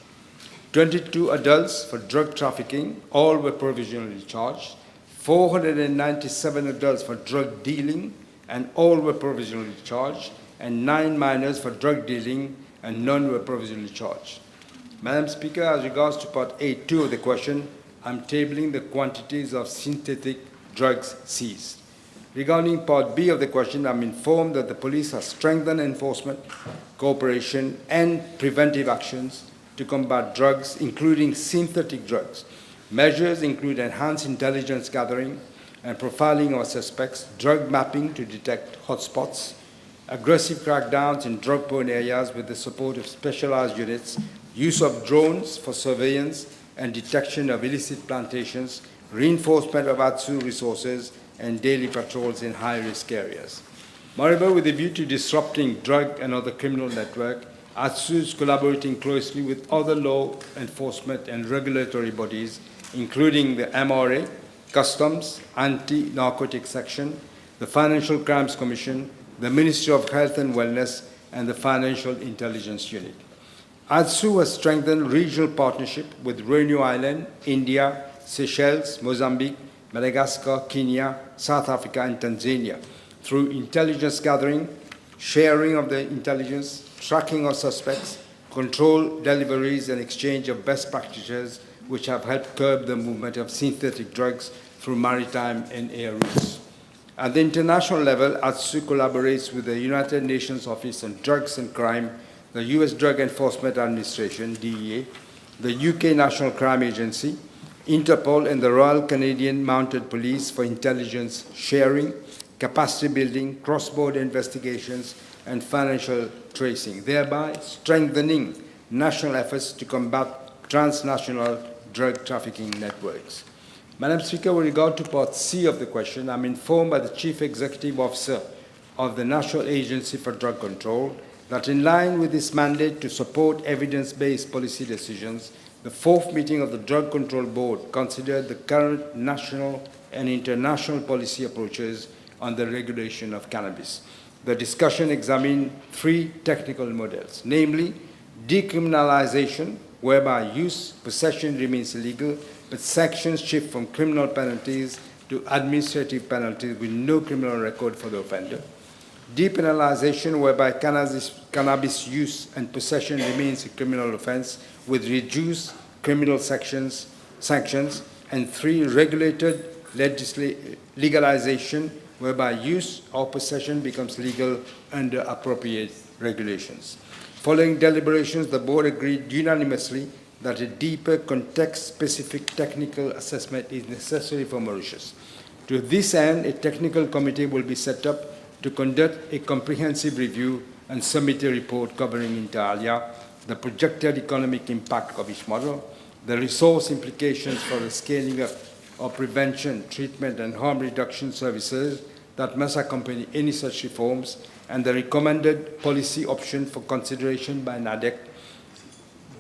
22 adults for drug trafficking, all were provisionally charged. 497 adults for drug dealing, and all were provisionally charged, and 9 minors for drug dealing, and none were provisionally charged. Madam Speaker, as regards to Part A2 of the question, I'm tabling the quantities of synthetic drugs seized. Regarding Part B of the question, I'm informed that the police has strengthened enforcement, cooperation, and preventive actions to combat drugs, including synthetic drugs. Measures include enhanced intelligence gathering and profiling of suspects, drug mapping to detect hotspots, aggressive crackdowns in drug-prone areas with the support of specialized units, use of drones for surveillance and detection of illicit plantations, reinforcement of ATSU resources, and daily patrols in high-risk areas. Moreover, with a view to disrupting drug and other criminal networks, ATSU is collaborating closely with other law enforcement and regulatory bodies, including the MRA, Customs, Anti-Narcotics Section, the Financial Crimes Commission, the Ministry of Health and Wellness, and the Financial Intelligence Unit. ATSU has strengthened regional partnership with Reunion Island, India, Seychelles, Mozambique, Madagascar, Kenya, South Africa, and Tanzania through intelligence gathering, sharing of the intelligence, tracking of suspects, control deliveries, and exchange of best practices which have helped curb the movement of synthetic drugs through maritime and air routes. At the international level, ATSU collaborates with the United Nations Office on Drugs and Crime, the U.S. Drug Enforcement Administration, DEA, the UK National Crime Agency, Interpol, and the Royal Canadian Mounted Police for intelligence sharing, capacity building, cross-border investigations, and financial tracing, thereby strengthening national efforts to combat transnational drug trafficking networks. Madam Speaker, with regard to Part C of the question, I'm informed by the Chief Executive Officer of the National Agency for Drug Control that in line with its mandate to support evidence-based policy decisions, the fourth meeting of the Drug Control Board considered the current national and international policy approaches on the regulation of cannabis. The discussion examined 3 technical models, namely decriminalization, whereby use, possession remains illegal, but sanctions shift from criminal penalties to administrative penalties with no criminal record for the offender. Depenalization, whereby cannabis use and possession remains a criminal offense with reduced criminal sanctions. And 3, regulated legalization, whereby use or possession becomes legal under appropriate regulations. Following deliberations, the board agreed unanimously that a deeper context-specific technical assessment is necessary for Mauritius. To this end, a technical committee will be set up to conduct a comprehensive review and submit a report covering inter alia the projected economic impact of each model, the resource implications for the scaling up of prevention, treatment, and harm reduction services that must accompany any such reforms, and the recommended policy option for consideration by NADEC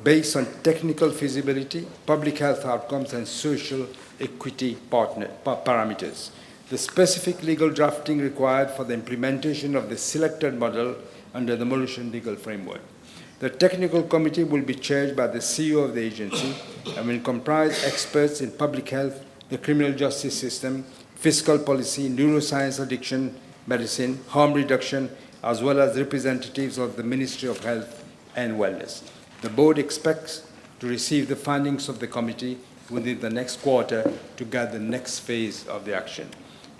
based on technical feasibility, public health outcomes, and social equity parameters. The specific legal drafting required for the implementation of the selected model under the Mauritian legal framework. The technical committee will be chaired by the CEO of the agency and will comprise experts in public health, the criminal justice system, fiscal policy, neuroscience, addiction, medicine, harm reduction, as well as representatives of the Ministry of Health and Wellness. The board expects to receive the findings of the committee within the next quarter to guide the next phase of the action.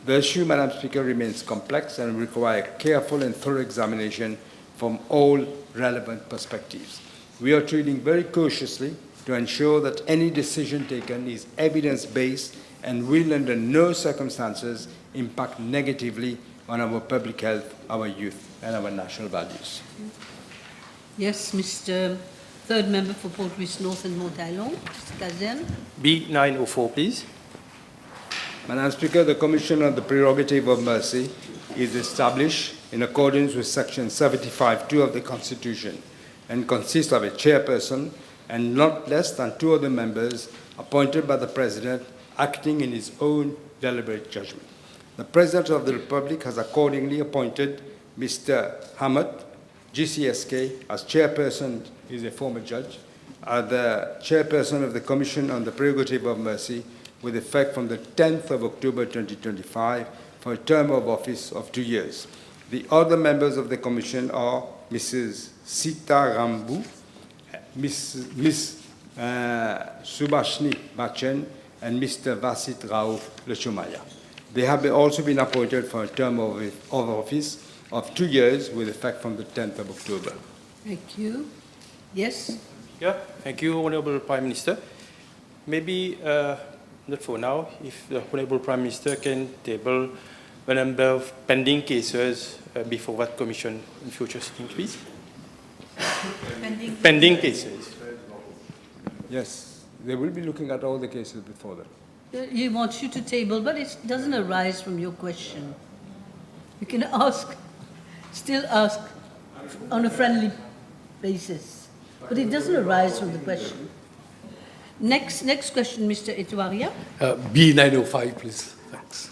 The issue, Madam Speaker, remains complex and will require careful and thorough examination from all relevant perspectives. We are treating very cautiously to ensure that any decision taken is evidence-based and will under no circumstances impact negatively on our public health, our youth, and our national values. Yes, Mr. Third member for Port Louis North and Mont Island, Mr. Kazen. B904, please. Madam Speaker, the Commission on the Prerogative of Mercy is established in accordance with Section 75(2) of the Constitution and consists of a chairperson and not less than 2 other members appointed by the President acting in his own deliberate judgment. The President of the Republic has accordingly appointed Mr. Hamad, GCSK, as chairperson. He's a former judge, the chairperson of the Commission on the Prerogative of Mercy with effect from the 10th of October 2025 for a term of office of 2 years. The other members of the Commission are Mrs. Sita Rambu, Ms. Subhashni Bachen, and Mr. Vasit Rao Lechumaya. They have also been appointed for a term of office of 2 years with effect from the 10th of October. Thank you. Yes? Yeah, thank you, Honourable Prime Minister. Maybe, not for now, if the Honourable Prime Minister can table the number of pending cases before that commission in future sittings, please. Pending cases. Yes, they will be looking at all the cases before that. He wants you to table, but it doesn't arise from your question. You can ask, still ask on a friendly basis, but it doesn't arise from the question. Next question, Mr. Ituaria. B905, please. Thanks.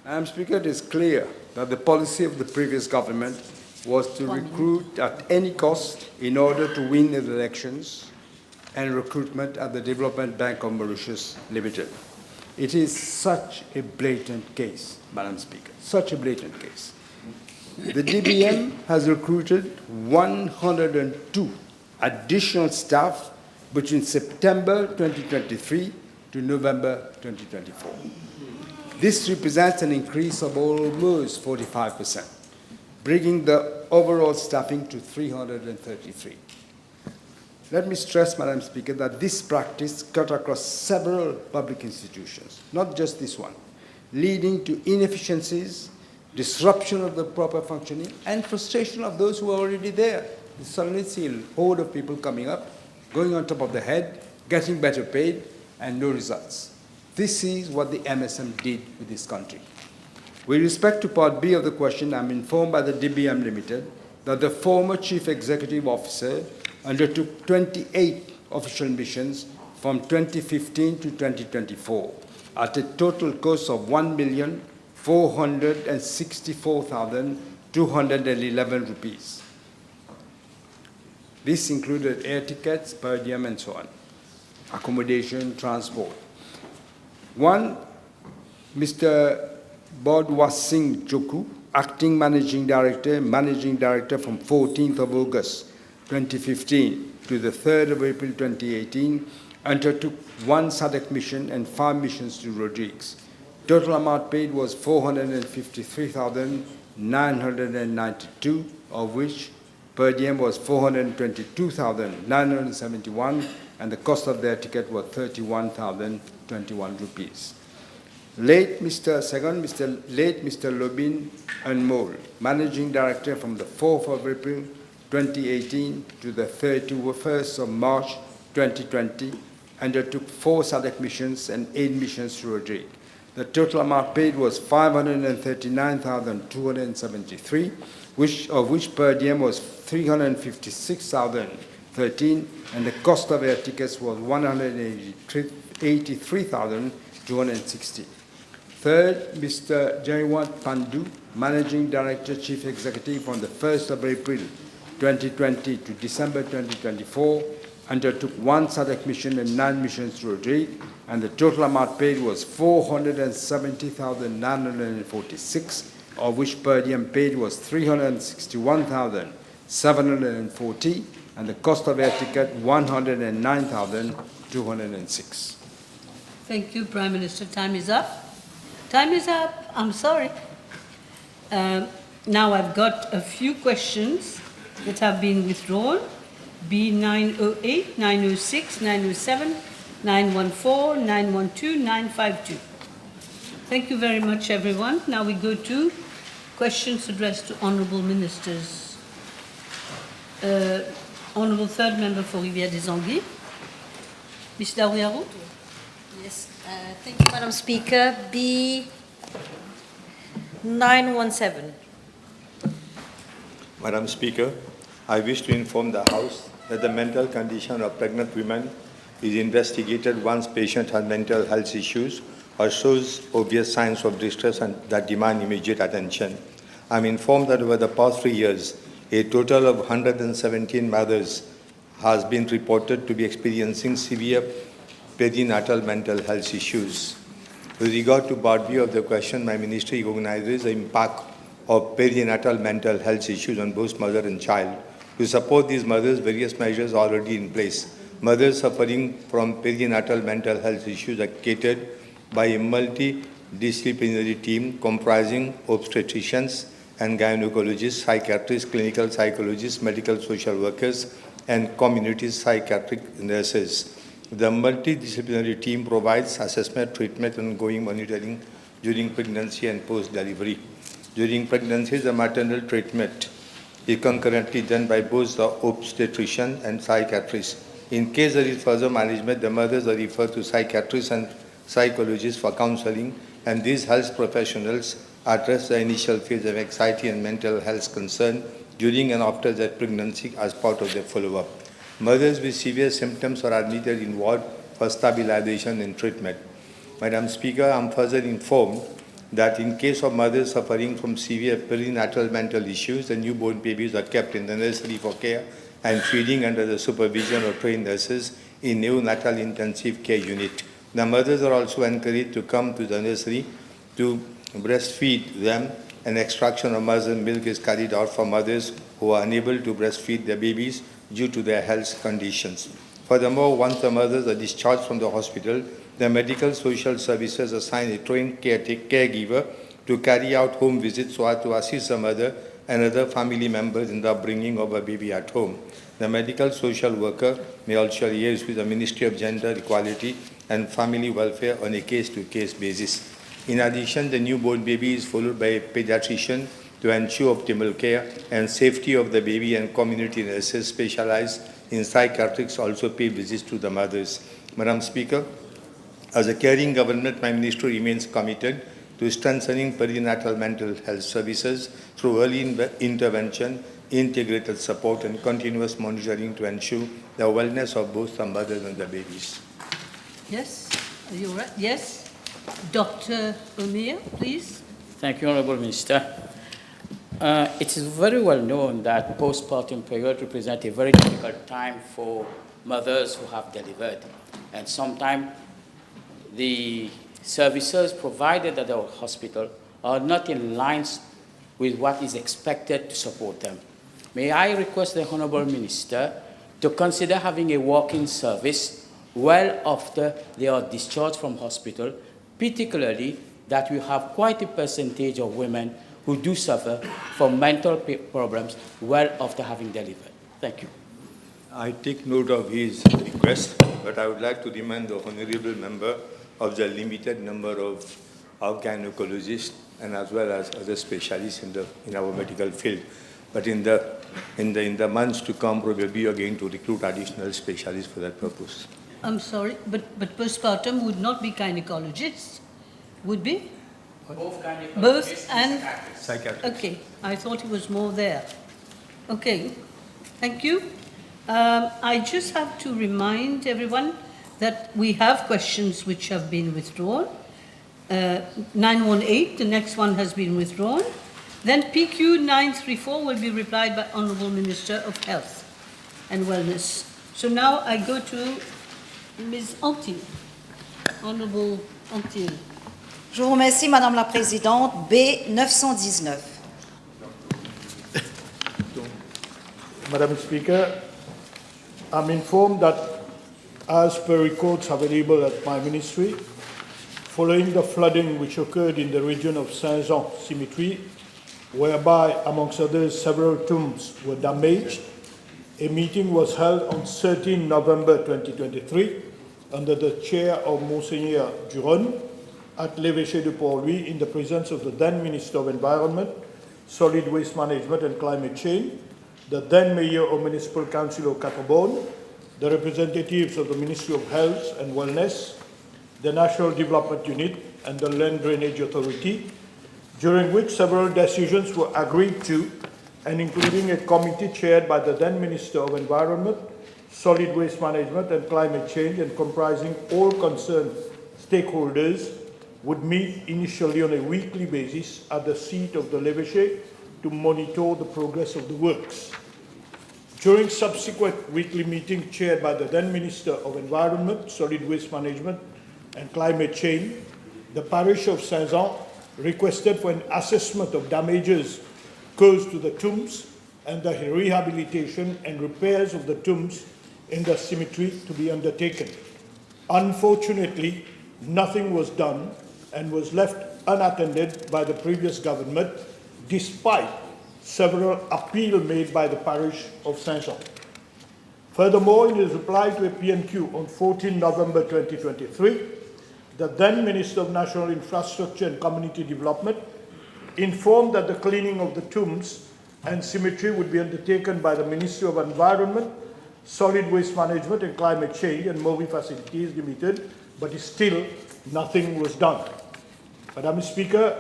Madam Speaker, it is clear that the policy of the previous government was to recruit at any cost in order to win the elections and recruitment at the Development Bank of Mauritius Limited. It is such a blatant case, Madam Speaker, such a blatant case. The DBM has recruited 102 additional staff between September 2023 to November 2024. This represents an increase of almost 45%, bringing the overall staffing to 333. Let me stress, Madam Speaker, that this practice cut across several public institutions, not just this one, leading to inefficiencies, disruption of the proper functioning, and frustration of those who are already there. You suddenly see a horde of people coming up, going on top of the head, getting better paid, and no results. This is what the MSM did with this country. With respect to Part B of the question, I'm informed by the DBM Limited that the former Chief Executive Officer undertook 28 official missions from 2015 to 2024 at a total cost of 1,464,211 rupees. This included air tickets, per diem, and so on, accommodation, transport. One, Mr. Bodwa Singh Joku, Acting Managing Director from 14th of August 2015 to the 3rd of April 2018, undertook 1 SADC mission and 5 missions to Rodrigues. Total amount paid was 453,992, of which per diem was 422,971, and the cost of their ticket was 31,021 rupees. Late Mr. Lobin Anmol, Managing Director from the 4th of April 2018 to the 31st of March 2020, undertook 4 SADC missions and 8 missions to Rodrigues. The total amount paid was 539,273, of which per diem was 356,013, and the cost of air tickets was 183,260. Third, Mr. Jaiwant Pandu, Managing Director, Chief Executive, from the 1st of April 2020 to December 2024, undertook 1 SADC mission and 9 missions to Rodrigues, and the total amount paid was 470,946, of which per diem paid was 361,740, and the cost of air ticket 109,206. Thank you, Prime Minister. Time is up. Time is up. I'm sorry. Now I've got a few questions that have been withdrawn. B908, 906, 907, 914, 912, 952. Thank you very much, everyone. Now we go to questions addressed to honourable ministers. Honourable Third Member for Rivière-des-Anguilles. Ms. Daouyaru. Yes, thank you, Madam Speaker. B917. Madam Speaker, I wish to inform the House that the mental condition of pregnant women is investigated once patient has mental health issues or shows obvious signs of distress and that demand immediate attention. I am informed that over the past 3 years, a total of 117 mothers has been reported to be experiencing severe perinatal mental health issues. With regard to Part B of the question, my ministry recognizes the impact of perinatal mental health issues on both mother and child. To support these mothers, various measures are already in place. Mothers suffering from perinatal mental health issues are catered by a multidisciplinary team comprising obstetricians and gynecologists, psychiatrists, clinical psychologists, medical social workers, and community psychiatric nurses. The multidisciplinary team provides assessment, treatment, and ongoing monitoring during pregnancy and post-delivery. During pregnancy, the maternal treatment is concurrently done by both the obstetrician and psychiatrist. In case there is further management, the mothers are referred to psychiatrists and psychologists for counseling, and these health professionals address the initial phase of anxiety and mental health concern during and after their pregnancy as part of their follow-up. Mothers with severe symptoms are admitted in ward for stabilization and treatment. Madam Speaker, I am further informed that in case of mothers suffering from severe perinatal mental issues, the newborn babies are kept in the nursery for care and feeding under the supervision of trained nurses in neonatal intensive care unit. The mothers are also encouraged to come to the nursery to breastfeed them. An extraction of mother's milk is carried out for mothers who are unable to breastfeed their babies due to their health conditions. Furthermore, once the mothers are discharged from the hospital, the medical social services assign a trained caregiver to carry out home visits so as to assist the mother and other family members in the upbringing of a baby at home. The medical social worker may also liaise with the Ministry of Gender Equality and Family Welfare on a case-to-case basis. In addition, the newborn baby is followed by a pediatrician to ensure optimal care and safety of the baby, and community nurses specialized in psychiatrics also pay visits to the mothers. Madam Speaker, as a caring government, my ministry remains committed to strengthening perinatal mental health services through early intervention, integrated support, and continuous monitoring to ensure the wellness of both the mothers and the babies. Yes? Are you right? Yes? Dr. O'Neill, please. Thank you, Honourable Minister. It is very well known that postpartum period represents a very difficult time for mothers who have delivered. And sometimes the services provided at the hospital are not in line with what is expected to support them. May I request the Honourable Minister to consider having a walk-in service well after they are discharged from hospital, particularly that we have quite a percentage of women who do suffer from mental problems well after having delivered. Thank you. I take note of his request, but I would like to remind the honourable member of the limited number of gynecologists and as well as other specialists in our medical field. But in the months to come, probably we are going to recruit additional specialists for that purpose. I'm sorry, but postpartum would not be gynecologists, would be? Both gynecologists Both and Psychiatrists. Okay, I thought it was more there. Okay, thank you. I just have to remind everyone that we have questions which have been withdrawn. 918, the next one has been withdrawn. Then PQ 934 will be replied by Honourable Minister of Health and Wellness. So now I go to Ms. Antil. Honourable Antil. Je vous remercie, Madame la Présidente. B 919. Madam Speaker, I'm informed that as per records available at my ministry, following the flooding which occurred in the region of Saint-Jean Cemetery, whereby, amongst others, several tombs were damaged, a meeting was held on 13 November 2023 under the chair of Monseigneur Duron at l'Évêché de Port-Louis in the presence of the then Minister of Environment, Solid Waste Management and Climate Change, the then Mayor of Municipal Council of Catabon, the representatives of the Ministry of Health and Wellness, the National Development Unit and the Land Drainage Authority, during which several decisions were agreed to, and including a committee chaired by the then Minister of Environment, Solid Waste Management and Climate Change and comprising all concerned stakeholders, would meet initially on a weekly basis at the seat of the l'Évêché to monitor the progress of the works. During subsequent weekly meetings chaired by the then Minister of Environment, Solid Waste Management and Climate Change, the parish of Saint-Jean requested for an assessment of damages caused to the tombs and the rehabilitation and repairs of the tombs in the cemetery to be undertaken. Unfortunately, nothing was done and was left unattended by the previous government, despite several appeals made by the parish of Saint-Jean. Furthermore, in his reply to a PNQ on 14 November 2023, the then Minister of National Infrastructure and Community Development informed that the cleaning of the tombs and cemetery would be undertaken by the Ministry of Environment, Solid Waste Management and Climate Change and Movie Facilities Limited, but still nothing was done. Madam Speaker,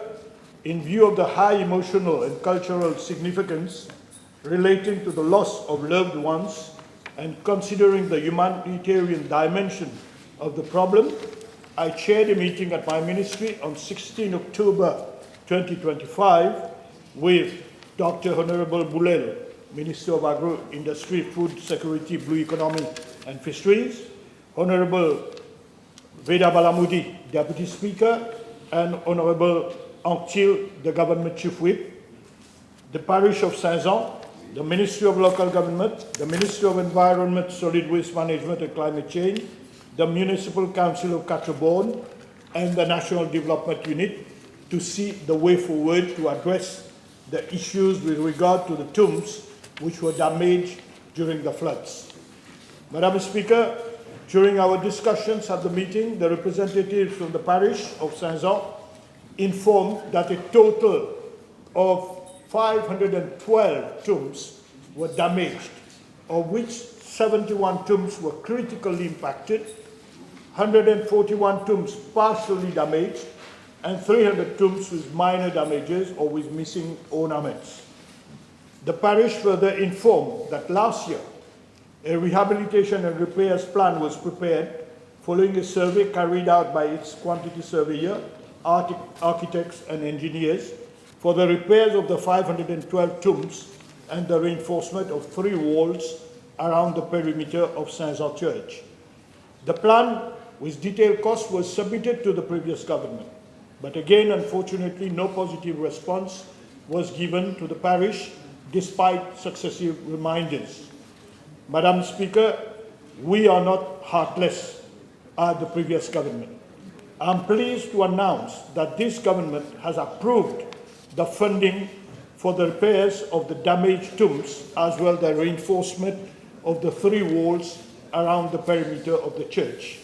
in view of the high emotional and cultural significance relating to the loss of loved ones and considering the humanitarian dimension of the problem, I chaired a meeting at my ministry on 16 October 2025 with Dr. Honourable Boulel, Minister of Agro-Industry, Food Security, Blue Economy and Fisheries, Honourable Veda Balamoudi, Deputy Speaker, and Honourable Antil, the Government Chief Whip, the Parish of Saint-Jean, the Ministry of Local Government, the Ministry of Environment, Solid Waste Management and Climate Change, the Municipal Council of Catabon, and the National Development Unit to see the way forward to address the issues with regard to the tombs which were damaged during the floods. Madam Speaker, during our discussions at the meeting, the representatives from the parish of Saint-Jean informed that a total of 512 tombs were damaged, of which 71 tombs were critically impacted, 141 tombs partially damaged, and 300 tombs with minor damages or with missing ornaments. The parish further informed that last year, a rehabilitation and repairs plan was prepared following a survey carried out by its quantity surveyor, architects and engineers for the repairs of the 512 tombs and the reinforcement of 3 walls around the perimeter of Saint-Jean Church. The plan with detailed costs was submitted to the previous government, but again, unfortunately, no positive response was given to the parish despite successive reminders. Madam Speaker, we are not heartless at the previous government. I'm pleased to announce that this government has approved the funding for the repairs of the damaged tombs as well as the reinforcement of the 3 walls around the perimeter of the church.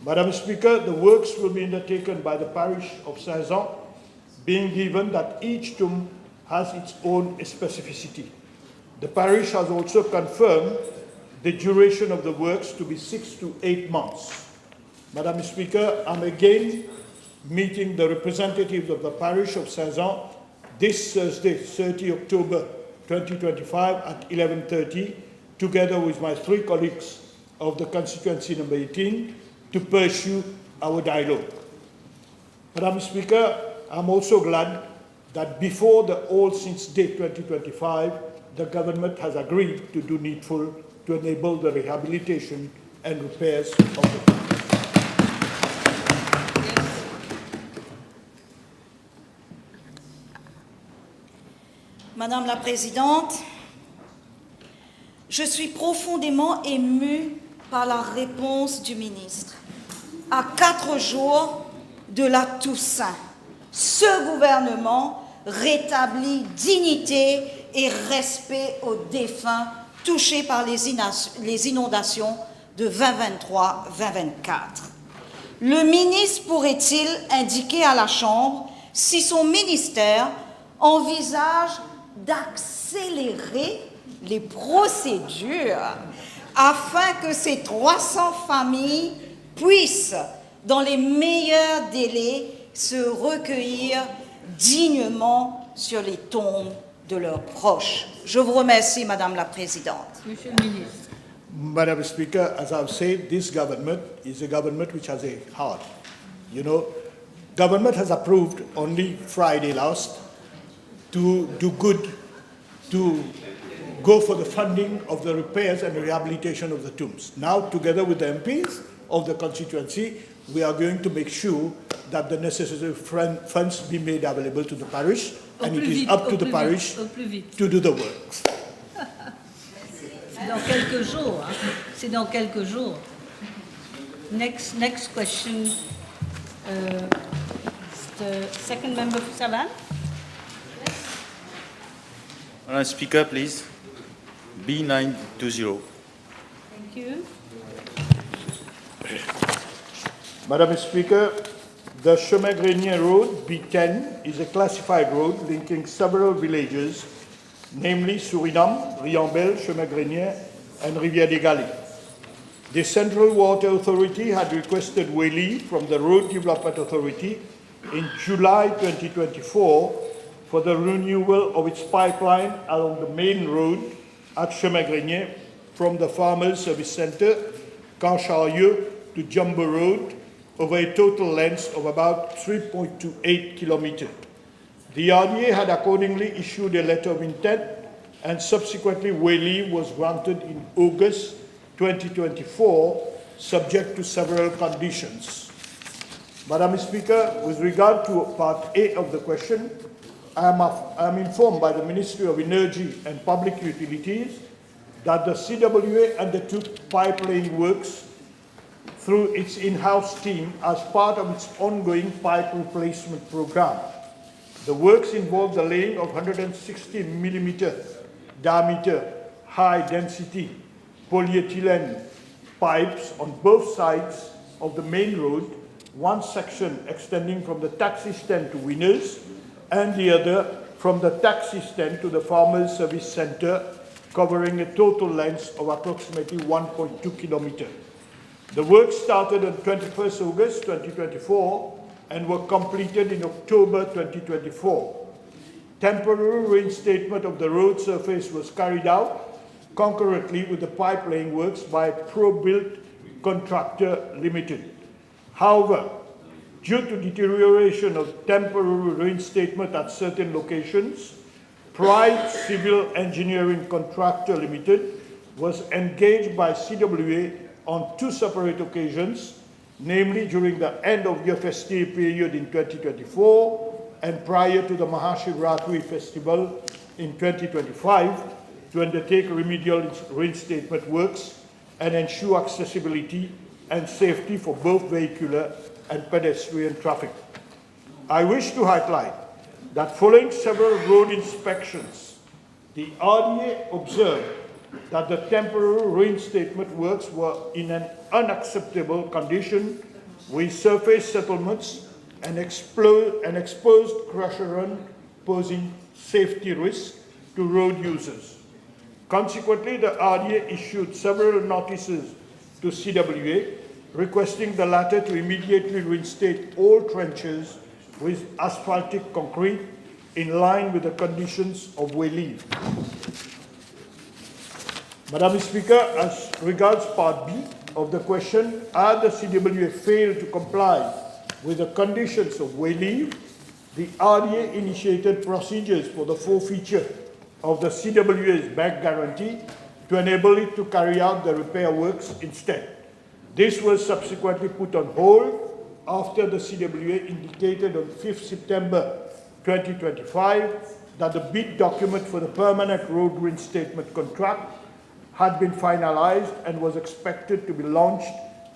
Madam Speaker, the works will be undertaken by the parish of Saint-Jean, being given that each tomb has its own specificity. The parish has also confirmed the duration of the works to be 6 to 8 months. Madam Speaker, I'm again meeting the representatives of the parish of Saint-Jean this Thursday, 30 October 2025 at 11:30, together with my 3 colleagues of the constituency number 18, to pursue our dialogue. Madam Speaker, I'm also glad that before the All Saints' Day 2025, the government has agreed to do needful to enable the rehabilitation and repairs of the Madame la Présidente, je suis profondément émue par la réponse du ministre. À 4 jours de la Toussaint, ce gouvernement rétablit dignité et respect aux défunts touchés par les inondations de 2023-2024. Le ministre pourrait-il indiquer à la Chambre si son ministère envisage d'accélérer les procédures afin que ces 300 familles puissent, dans les meilleurs délais, se recueillir dignement sur les tombes de leurs proches. Je vous remercie, Madame la Présidente. Monsieur le ministre. Madam Speaker, as I've said, this government is a government which has a heart. You know, government has approved only Friday last to do good, to go for the funding of the repairs and rehabilitation of the tombs. Now, together with the MPs of the constituency, we are going to make sure that the necessary funds be made available to the parish, and it is up to the parish to do the works. C'est dans quelques jours. Hein? C'est dans quelques jours. Next question. The second member for Savane. Madam Speaker, please. B920. Thank you. Madam Speaker, the Chemin-Grenier Road, B10, is a classified road linking several villages, namely Suriname, Riambel, Chemin-Grenier, and Rivière-des-Galets. The Central Water Authority had requested Whaley from the Road Development Authority in July 2024 for the renewal of its pipeline along the main road at Chemin-Grenier from the Farmers Service Centre, Cancharieux, to Jumbo Road, over a total length of about 3.28 kilometers. The RDA had accordingly issued a letter of intent, and subsequently Whaley was granted in August 2024, subject to several conditions. Madam Speaker, with regard to Part A of the question, I am informed by the Ministry of Energy and Public Utilities that the CWA undertook pipe-laying works through its in-house team as part of its ongoing pipe replacement program. The works involve the laying of 160 millimeter diameter high-density polyethylene pipes on both sides of the main road, one section extending from the taxi stand to Winners, and the other from the taxi stand to the Farmers Service Centre, covering a total length of approximately 1.2 kilometers. The work started on 21st August 2024 and were completed in October 2024. Temporary reinstatement of the road surface was carried out concurrently with the pipe laying works by Pro-Built Contractor Limited. However, due to deterioration of temporary reinstatement at certain locations, Pride Civil Engineering Contractor Limited was engaged by CWA on 2 separate occasions, namely during the end of year festive period in 2024 and prior to the Mahashivratri festival in 2025, to undertake remedial reinstatement works and ensure accessibility and safety for both vehicular and pedestrian traffic. I wish to highlight that following several road inspections, the RDA observed that the temporary reinstatement works were in an unacceptable condition, with surface settlements and exposed crusher run posing safety risk to road users. Consequently, the RDA issued several notices to CWA requesting the latter to immediately reinstate all trenches with asphaltic concrete in line with the conditions of way leave. Madam Speaker, as regards Part B of the question, had the CWA failed to comply with the conditions of way leave, the RDA initiated procedures for the forfeiture of the CWA's bank guarantee to enable it to carry out the repair works instead. This was subsequently put on hold after the CWA indicated on 5th September 2025 that the bid document for the permanent road reinstatement contract had been finalized and was expected to be launched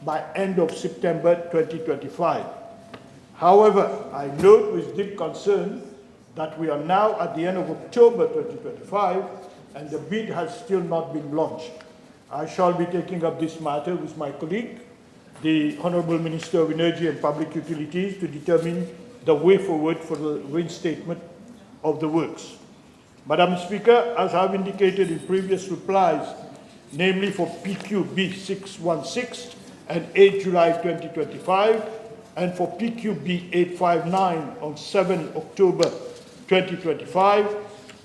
by end of September 2025. However, I note with deep concern that we are now at the end of October 2025 and the bid has still not been launched. I shall be taking up this matter with my colleague, the Honourable Minister of Energy and Public Utilities, to determine the way forward for the reinstatement of the works. Madam Speaker, as I have indicated in previous replies, namely for PQB 616 and 8 July 2025, and for PQB 859 on 7 October 2025,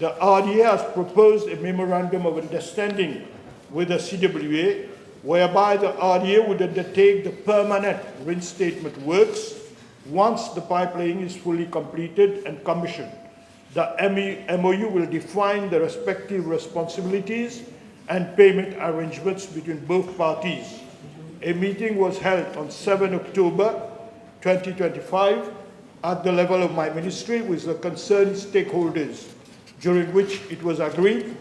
the RDA has proposed a memorandum of understanding with the CWA, whereby the RDA would undertake the permanent reinstatement works once the pipeline is fully completed and commissioned. The MOU will define the respective responsibilities and payment arrangements between both parties. A meeting was held on 7 October 2025 at the level of my ministry with the concerned stakeholders, during which it was agreed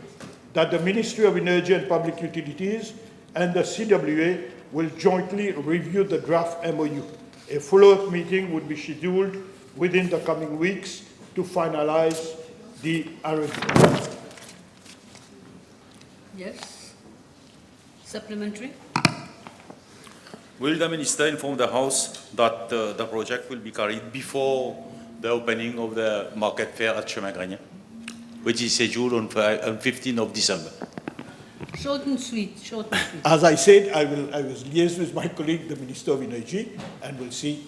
that the Ministry of Energy and Public Utilities and the CWA will jointly review the draft MOU. A follow-up meeting would be scheduled within the coming weeks to finalize the arrangement. Yes. Supplementary. Will the Minister inform the House that the project will be carried before the opening of the market fair at Chemin-Grenier, which is scheduled on 15th of December? Short and sweet, short and sweet. As I said, I will liaise with my colleague, the Minister of Energy, and we'll see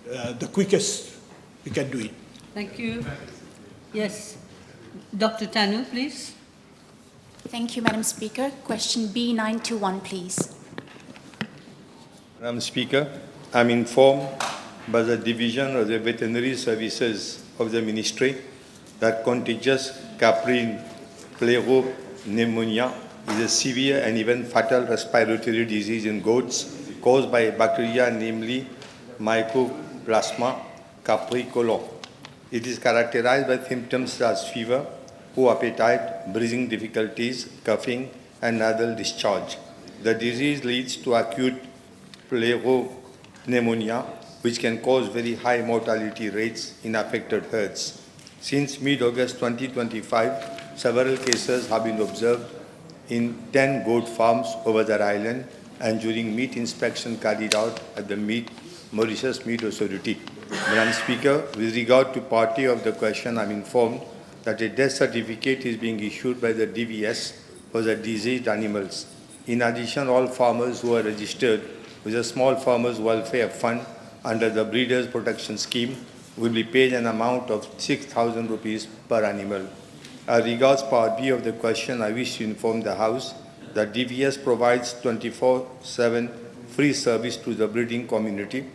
the quickest we can do it. Thank you. Yes. Dr. Tanu, please. Thank you, Madam Speaker. Question B921, please. Madam Speaker, I'm informed by the Division of the Veterinary Services of the Ministry that contagious caprine pneumonia is a severe and even fatal respiratory disease in goats caused by a bacteria, namely Mycoplasma capricolor. It is characterized by symptoms such as fever, poor appetite, breathing difficulties, coughing, and nasal discharge. The disease leads to acute pneumonia, which can cause very high mortality rates in affected herds. Since mid-August 2025, several cases have been observed in 10 goat farms over the island and during meat inspection carried out at the Mauritius Meat Authority. Madam Speaker, with regard to part A of the question, I'm informed that a death certificate is being issued by the DVS for the diseased animals. In addition, all farmers who are registered with the Small Farmers Welfare Fund under the Breeders Protection Scheme will be paid an amount of 6,000 rupees per animal. As regards part B of the question, I wish to inform the House that DVS provides 24/7 free service to the breeding community.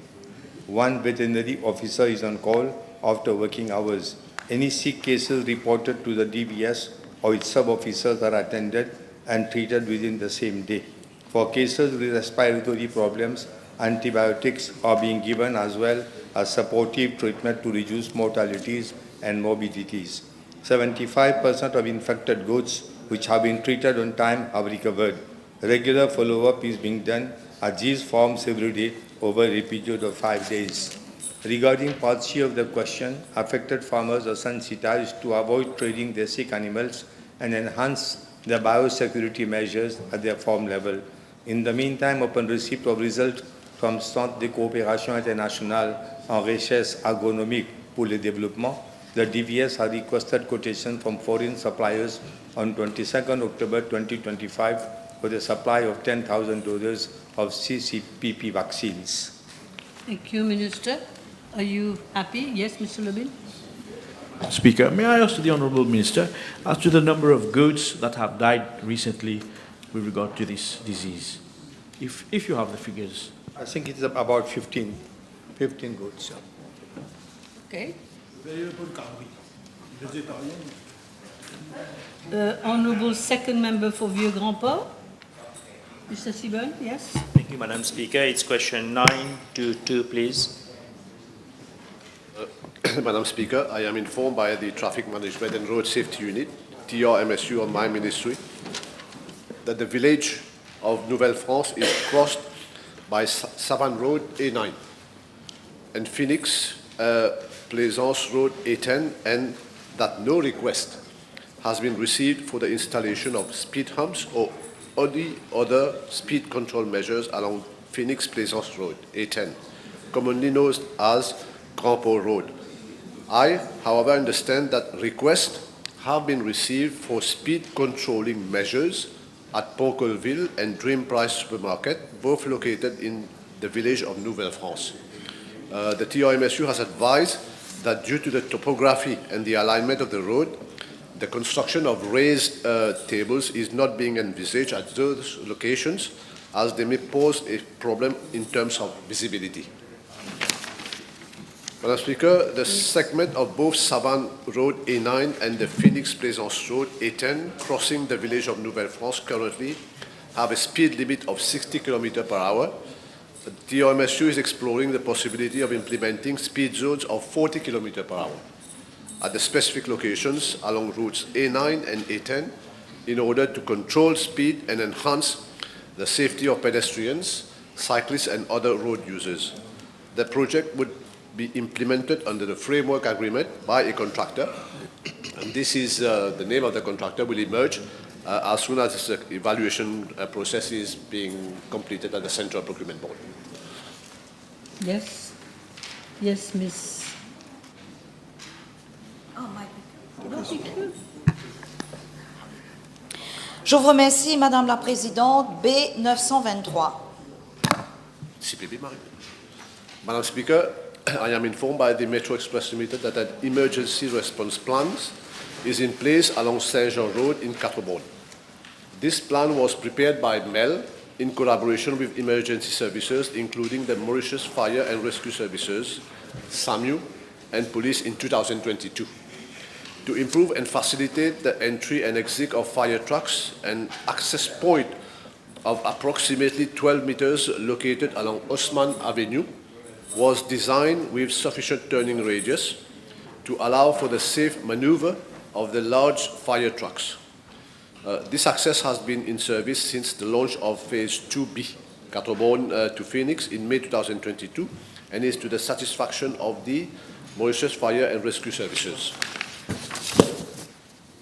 One veterinary officer is on call after working hours. Any sick cases reported to the DVS or its sub-officers are attended and treated within the same day. For cases with respiratory problems, antibiotics are being given as well as supportive treatment to reduce mortalities and morbidities. 75% of infected goats which have been treated on time have recovered. Regular follow-up is being done at these farms every day over a period of 5 days. Regarding part C of the question, affected farmers are sensitized to avoid trading their sick animals and enhance the biosecurity measures at their farm level. In the meantime, upon receipt of results from Centre de coopération internationale en recherche agronomique pour le développement, the the DVS has requested quotation from foreign suppliers on 22nd October 2025 for the supply of 10,000 doses of CCPP vaccines. Thank you, Minister. Are you happy? Yes, Mr. Lubin? Speaker, may I ask the Honourable Minister as to the number of goats that have died recently with regard to this disease? If you have the figures. I think it is about 15 goats. Okay. Honourable second member for Vieux-Grand-Port, Mr. Seaburn, yes? Thank you, Madam Speaker. It's question 922, please. Madam Speaker, I am informed by the Traffic Management and Road Safety Unit, TRMSU, of my ministry, that the village of Nouvelle-France is crossed by Savane Road A9 and Phoenix Plaisance Road A10, and that no request has been received for the installation of speed humps or any other speed control measures along Phoenix Plaisance Road A10, commonly known as Grand Port Road. I, however, understand that requests have been received for speed controlling measures at Pont-Colville and Dream Price Supermarket, both located in the village of Nouvelle-France. The TRMSU has advised that due to the topography and the alignment of the road, the construction of raised tables is not being envisaged at those locations, as they may pose a problem in terms of visibility. Madam Speaker, the segment of both Savane Road A9 and the Phoenix Plaisance Road A10 crossing the village of Nouvelle-France currently have a speed limit of 60 km per hour. The TRMSU is exploring the possibility of implementing speed zones of 40 km per hour at the specific locations along routes A9 and A10 in order to control speed and enhance the safety of pedestrians, cyclists and other road users. The project would be implemented under the framework agreement by a contractor, and this is the name of the contractor will emerge as soon as the evaluation process is being completed at the Central Procurement Board. Yes. Yes, Miss. Je vous remercie, Madame la Présidente. B 923. Madam Speaker, I am informed by the Metro Express Limited that an emergency response plan is in place along Saint-Jean Road in Quatre-Bornes. This plan was prepared by MEL in collaboration with emergency services, including the Mauritius Fire and Rescue Services, SAMU, and police in 2022, to improve and facilitate the entry and exit of fire trucks. An access point of approximately 12 meters located along Osman Avenue was designed with sufficient turning radius to allow for the safe maneuver of the large fire trucks. This access has been in service since the launch of Phase 2B, Quatre-Bornes to Phoenix, in May 2022, and is to the satisfaction of the Mauritius Fire and Rescue Services.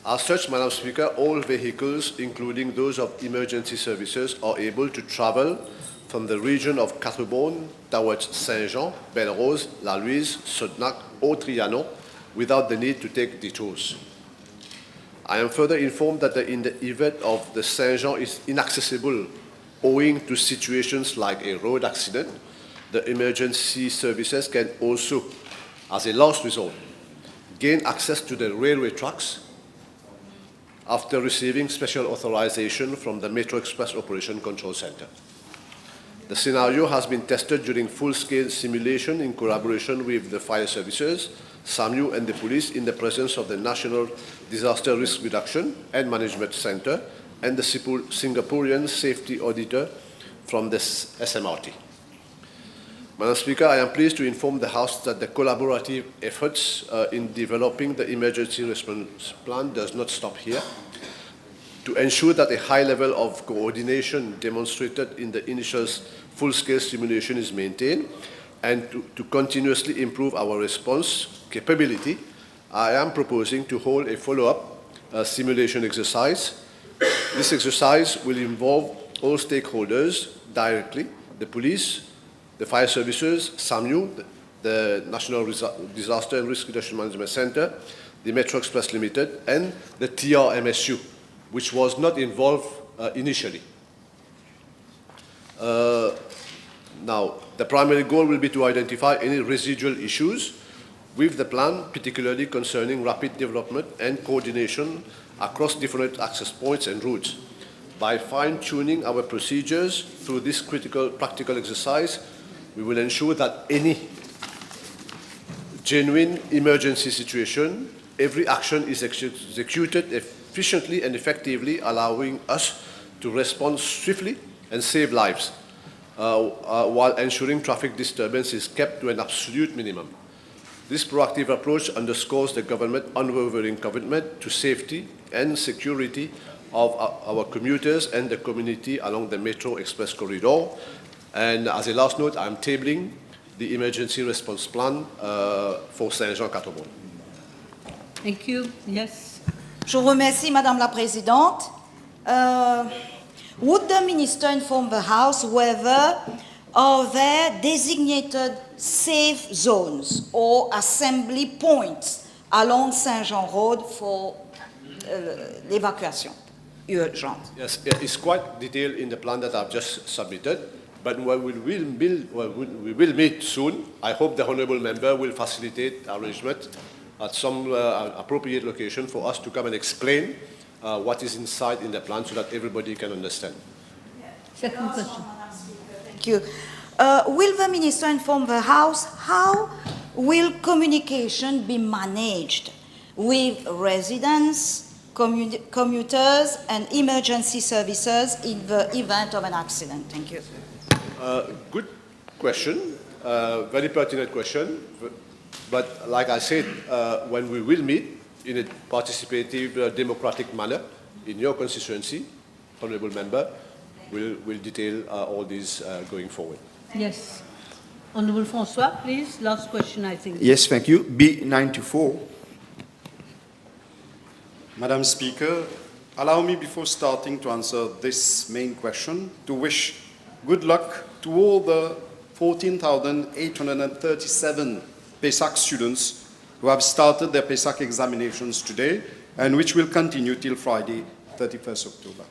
As such, Madam Speaker, all vehicles, including those of emergency services, are able to travel from the region of Quatre-Bornes towards Saint-Jean, Belle-Rose, La Louise, Sodnac, or Trianon without the need to take detours. I am further informed that in the event of the Saint-Jean is inaccessible owing to situations like a road accident, the emergency services can also, as a last resort, gain access to the railway tracks after receiving special authorization from the Metro Express Operation Control Center. The scenario has been tested during full-scale simulation in collaboration with the fire services, SAMU and the police in the presence of the National Disaster Risk Reduction and Management Center and the Singaporean safety auditor from the SMRT. Madam Speaker, I am pleased to inform the House that the collaborative efforts in developing the emergency response plan does not stop here. To ensure that a high level of coordination demonstrated in the initial full-scale simulation is maintained, and to continuously improve our response capability, I am proposing to hold a follow-up simulation exercise. This exercise will involve all stakeholders directly, the police, the fire services, SAMU, the National Disaster and Risk Reduction Management Center, the Metro Express Limited, and the TRMSU, which was not involved initially. Now, the primary goal will be to identify any residual issues with the plan, particularly concerning rapid development and coordination across different access points and routes. By fine-tuning our procedures through this critical practical exercise, we will ensure that any genuine emergency situation, every action is executed efficiently and effectively, allowing us to respond swiftly and save lives, while ensuring traffic disturbance is kept to an absolute minimum. This proactive approach underscores the government's unwavering commitment to safety and security of our commuters and the community along the Metro Express corridor. And as a last note, I'm tabling the emergency response plan for Saint-Jean-Catobon. Thank you. Yes. Je vous remercie, Madame la Présidente. Would the Minister inform the House whether are there designated safe zones or assembly points along Saint-Jean Road for l'évacuation urgente? Yes, it's quite detailed in the plan that I've just submitted, but we will meet soon. I hope the Honourable Member will facilitate arrangement at some appropriate location for us to come and explain what is inside in the plan so that everybody can understand. Second question. Thank you. Will the Minister inform the House how will communication be managed with residents, commuters and emergency services in the event of an accident? Thank you. Good question, very pertinent question. But like I said, when we will meet in a participative, democratic manner in your constituency, Honourable Member, we'll detail all these going forward. Yes. Honourable François, please. Last question, I think. Yes, thank you. B94. Madam Speaker, allow me before starting to answer this main question to wish good luck to all the 14,837 PESAC students who have started their PESAC examinations today and which will continue till Friday, 31st October.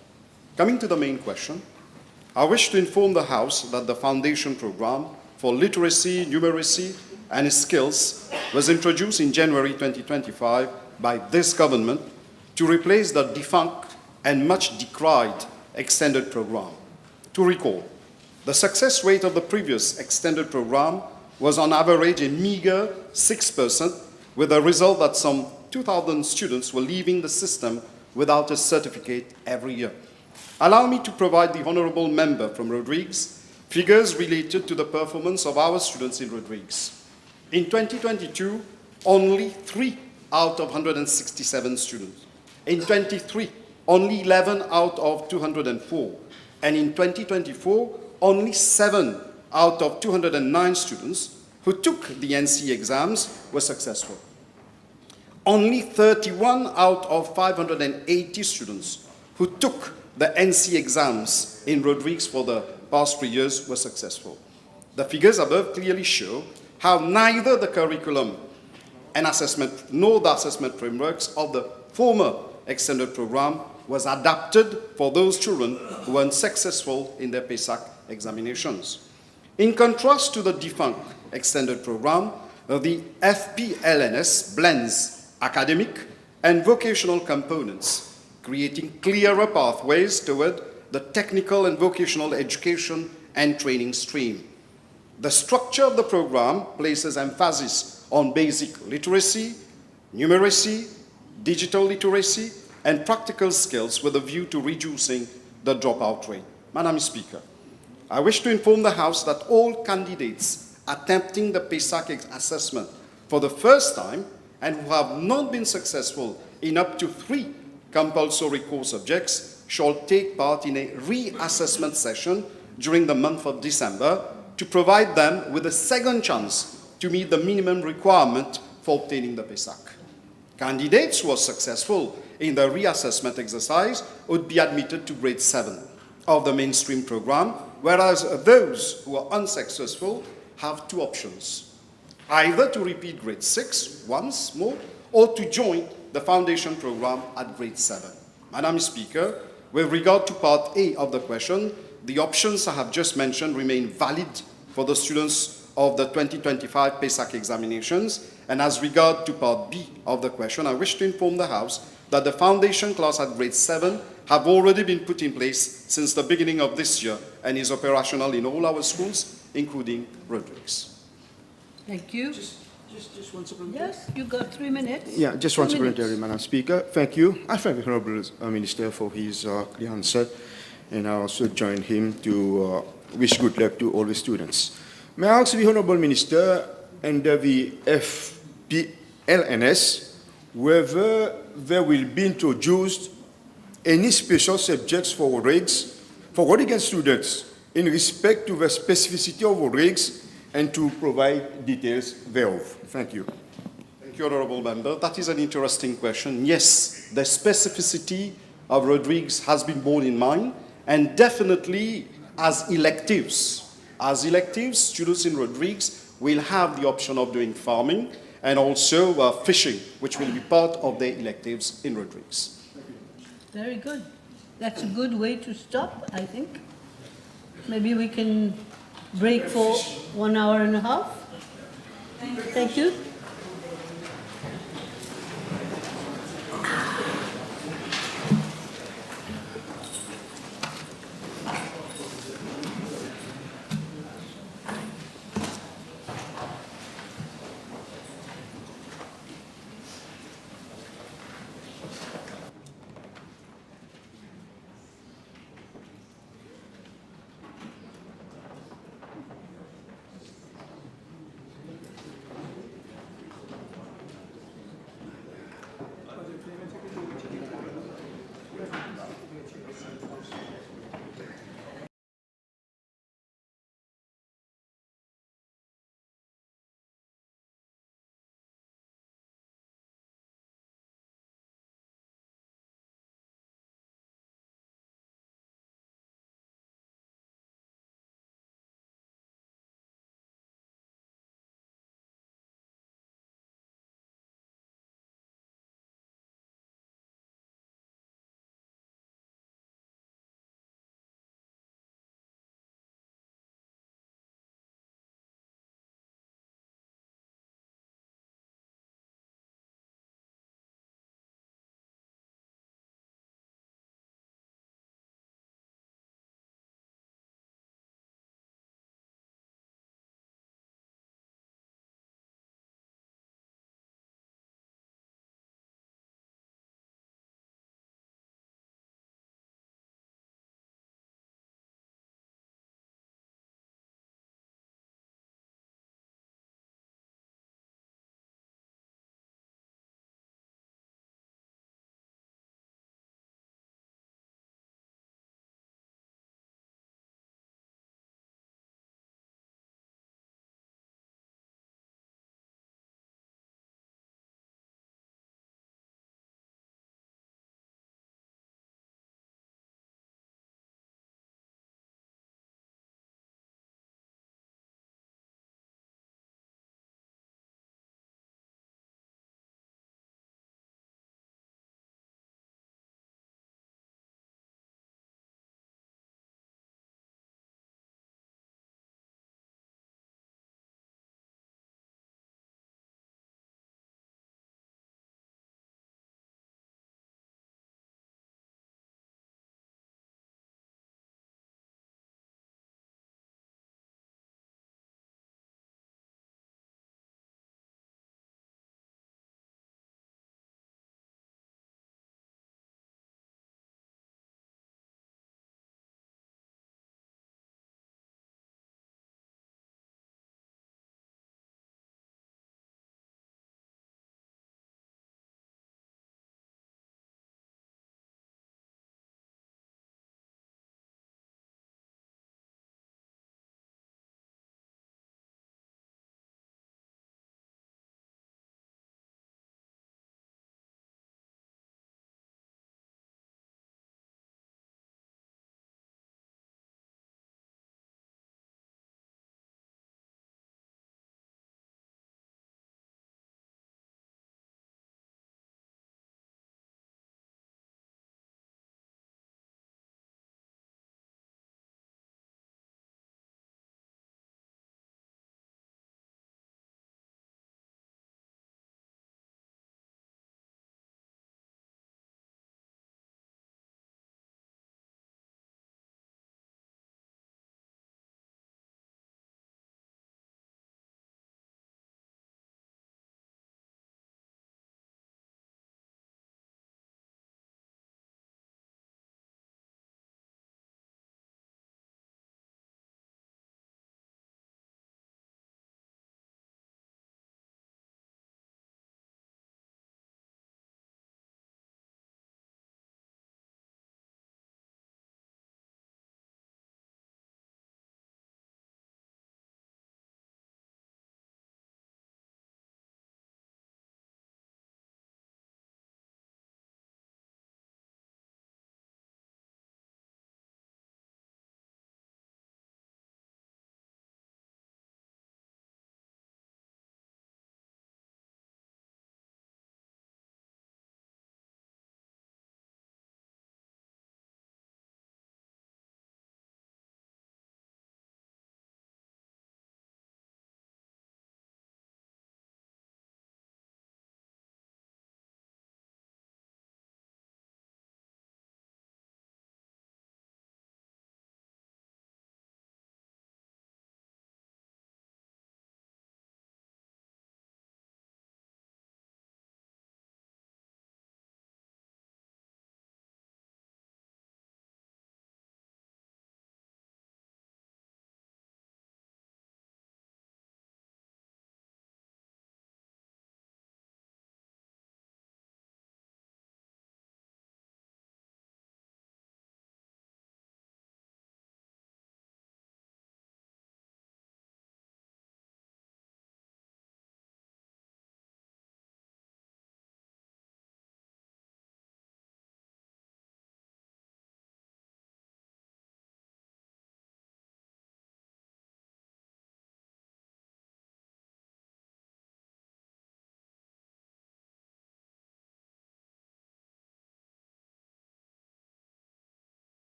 Coming to the main question, I wish to inform the House that the Foundation Programme for Literacy, Numeracy and Skills was introduced in January 2025 by this government to replace the defunct and much decried extended programme. To recall, the success rate of the previous extended programme was on average a meager 6%, with the result that some 2,000 students were leaving the system without a certificate every year. Allow me to provide the Honourable Member from Rodrigues figures related to the performance of our students in Rodrigues. In 2022, only 3 out of 167 students. In 23, only 11 out of 204. And in 2024, only 7 out of 209 students who took the NC exams were successful. Only 31 out of 580 students who took the NC exams in Rodrigues for the past 3 years were successful. The figures above clearly show how neither the curriculum and assessment nor the assessment frameworks of the former extended program was adapted for those children who were unsuccessful in their PESAC examinations. In contrast to the defunct extended program, the FPLNS blends academic and vocational components, creating clearer pathways toward the technical and vocational education and training stream. The structure of the program places emphasis on basic literacy, numeracy, digital literacy, and practical skills with a view to reducing the dropout rate. Madam Speaker, I wish to inform the House that all candidates attempting the PESAC assessment for the first time and who have not been successful in up to 3 compulsory core subjects shall take part in a reassessment session during the month of December to provide them with a second chance to meet the minimum requirement for obtaining the PESAC. Candidates who are successful in the reassessment exercise would be admitted to grade 7 of the mainstream program, whereas those who are unsuccessful have 2 options. either to repeat grade 6 once more or to join the foundation program at grade 7. Madam Speaker, with regard to part A of the question, the options I have just mentioned remain valid for the students of the 2025 PESAC examinations. And as regard to part B of the question, I wish to inform the House that the foundation class at grade 7 have already been put in place since the beginning of this year and is operational in all our schools, including Rodrigues. Thank you. Just one supplementary. Yes, you got 3 minutes. Yeah, just one 2 minutes. supplementary, Madam Speaker. Thank you. I thank the Honourable Minister for his clear answer, and I also join him to wish good luck to all the students. May I ask the Honourable Minister, under the FPLNS, whether there will be introduced any special subjects for Rodrigues students in respect to the specificity of Rodrigues and to provide details thereof. Thank you. Thank you, Honourable Member. That is an interesting question. Yes, the specificity of Rodrigues has been borne in mind, and definitely as electives, students in Rodrigues will have the option of doing farming and also fishing, which will be part of their electives in Rodrigues. Very good. That's a good way to stop, I think. Maybe we can break for 1 hour and a half. Thank you.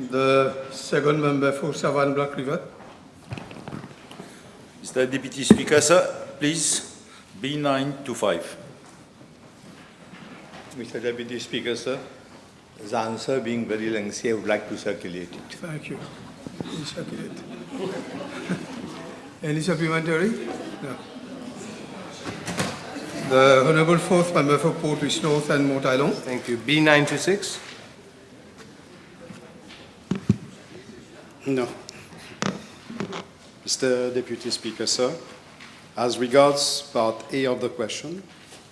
The second member for Savannah Black River. Mr. Deputy Speaker, sir, please, B925. Mr. Deputy Speaker, sir, the answer being very lengthy, I would like to circulate it. Thank you. Please circulate. Any supplementary? No. The Honourable Fourth Member for Portwich North and Mort Island. Thank you. B926. No. Mr. Deputy Speaker, sir, as regards Part A of the question,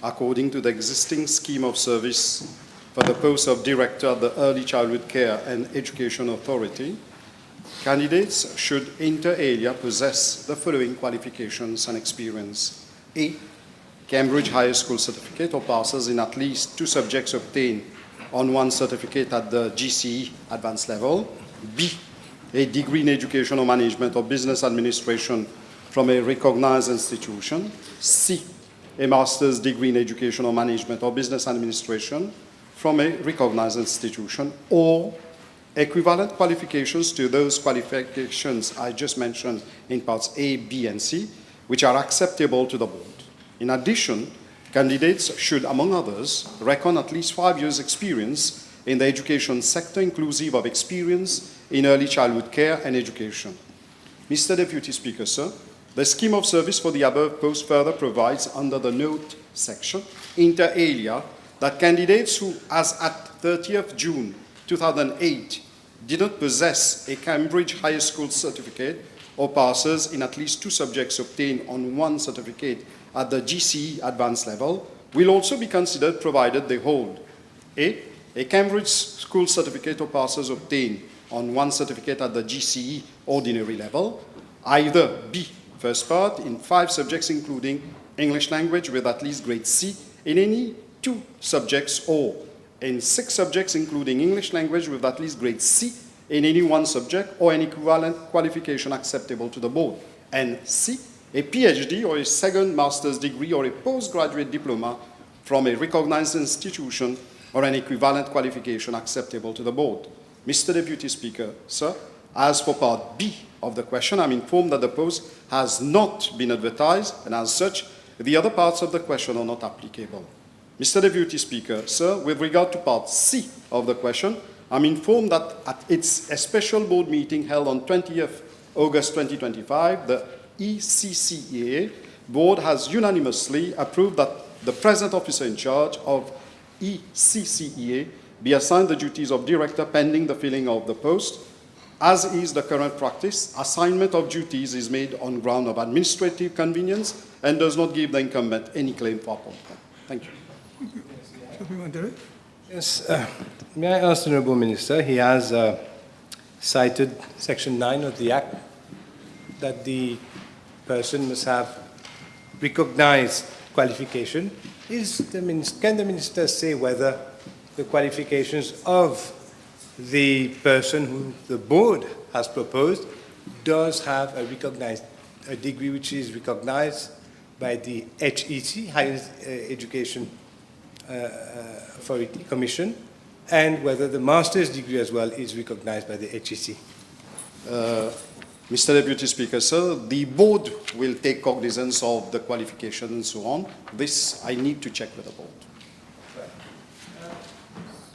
according to the existing scheme of service for the post of Director at the Early Childhood Care and Education Authority, candidates should inter alia possess the following qualifications and experience. A. Cambridge Higher School certificate or passes in at least 2 subjects obtained on 1 certificate at the GCE advanced level. B. A degree in education or management or business administration from a recognized institution. C. A master's degree in education or management or business administration from a recognized institution, or equivalent qualifications to those qualifications I just mentioned in parts A, B, and C, which are acceptable to the board. In addition, candidates should, among others, reckon at least 5 years' experience in the education sector, inclusive of experience in early childhood care and education. Mr. Deputy Speaker, sir, the scheme of service for the above post further provides under the note section, inter alia, that candidates who, as at 30th June 2008, did not possess a Cambridge Higher School certificate or passes in at least 2 subjects obtained on 1 certificate at the GCE advanced level will also be considered provided they hold A Cambridge School certificate or passes obtained on 1 certificate at the GCE ordinary level, either B, first part, in 5 subjects including English language with at least grade C in any 2 subjects, or in 6 subjects including English language with at least grade C in any 1 subject, or an equivalent qualification acceptable to the board. And C, a PhD or a second master's degree or a postgraduate diploma from a recognized institution or an equivalent qualification acceptable to the board. Mr. Deputy Speaker, sir, as for Part B of the question, I'm informed that the post has not been advertised, and as such, the other parts of the question are not applicable. Mr. Deputy Speaker, sir, with regard to Part C of the question, I'm informed that at a special board meeting held on 20th August 2025, the ECCEA board has unanimously approved that the present officer in charge of ECCEA be assigned the duties of director pending the filling of the post. As is the current practice, assignment of duties is made on ground of administrative convenience and does not give the incumbent any claim for appointment. Thank you. Supplementary? Yes. May I ask the Honourable Minister, he has cited Section 9 of the Act that the person must have recognized qualification. Can the Minister say whether the qualifications of the person who the board has proposed does have a degree which is recognized by the HEC, Higher Education Authority Commission, and whether the master's degree as well is recognized by the HEC? Mr. Deputy Speaker, sir, the board will take cognizance of the qualification and so on. This I need to check with the board.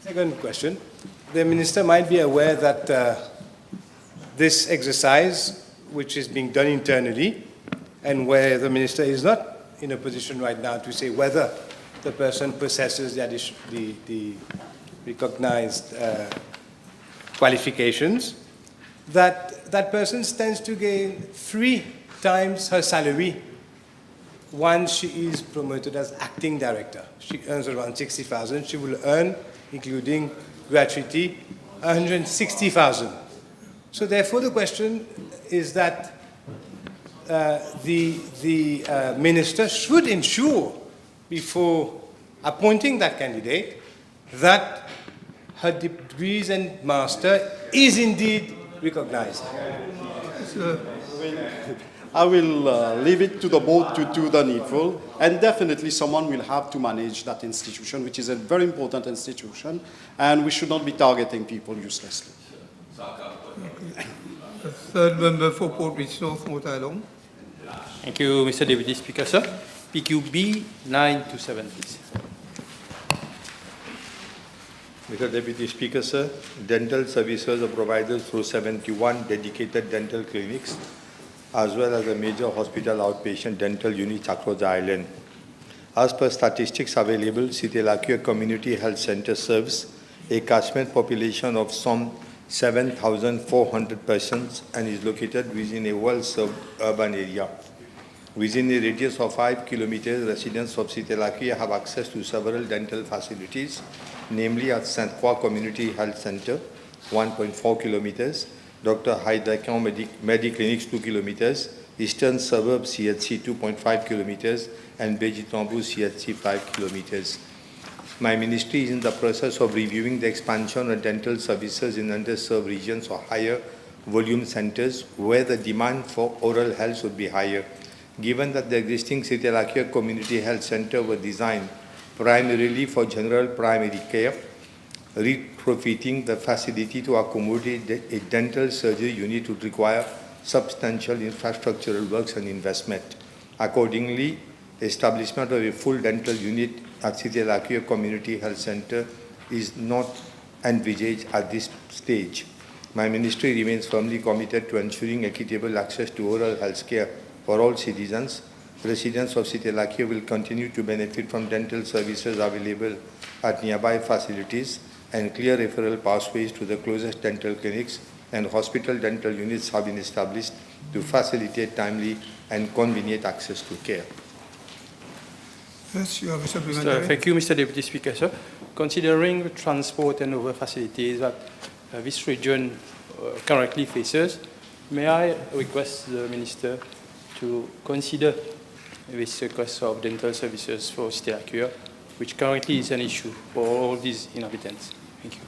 Second question. The Minister might be aware that this exercise, which is being done internally, and where the Minister is not in a position right now to say whether the person possesses the recognized qualifications, that person stands to gain 3 times her salary once she is promoted as acting director. She earns around 60,000. She will earn, including gratuity, 160,000. So therefore the question is that the minister should ensure, before appointing that candidate, that her degrees and master is indeed recognized. I will leave it to the board to do the needful, and definitely someone will have to manage that institution, which is a very important institution, and we should not be targeting people uselessly. The third member for Port Reach North, Mort Island. Thank you, Mr. Deputy Speaker, sir. PQB 927, please. Mr. Deputy Speaker, sir, dental services are provided through 71 dedicated dental clinics, as well as a major hospital outpatient dental unit across the island. As per statistics available, Sitilakio Community Health Center serves a catchment population of some 7,400 persons and is located within a well-served urban area. Within a radius of 5 kilometers, residents of Sitilakio have access to several dental facilities, namely at St. Croix Community Health Center, 1.4 kilometers, Dr. Haidakan Mediclinics, 2 kilometers, Eastern Suburb CHC, 2.5 kilometers, and Bejitambu CHC, 5 kilometers. My ministry is in the process of reviewing the expansion of dental services in underserved regions or higher volume centers where the demand for oral health would be higher. Given that the existing Sitilakio Community Health Center were designed primarily for general primary care, retrofitting the facility to accommodate a dental surgery unit would require substantial infrastructural works and investment. Accordingly, establishment of a full dental unit at Sitilakio Community Health Center is not envisaged at this stage. My ministry remains firmly committed to ensuring equitable access to oral health care for all citizens. Residents of Sitilakio will continue to benefit from dental services available at nearby facilities, and clear referral pathways to the closest dental clinics and hospital dental units have been established to facilitate timely and convenient access to care. Yes, you have a supplementary. Thank you, Mr. Deputy Speaker, sir. Considering the transport and other facilities that this region currently faces, may I request the Minister to consider this request of dental services for Sitilakio, which currently is an issue for all these inhabitants? Thank you.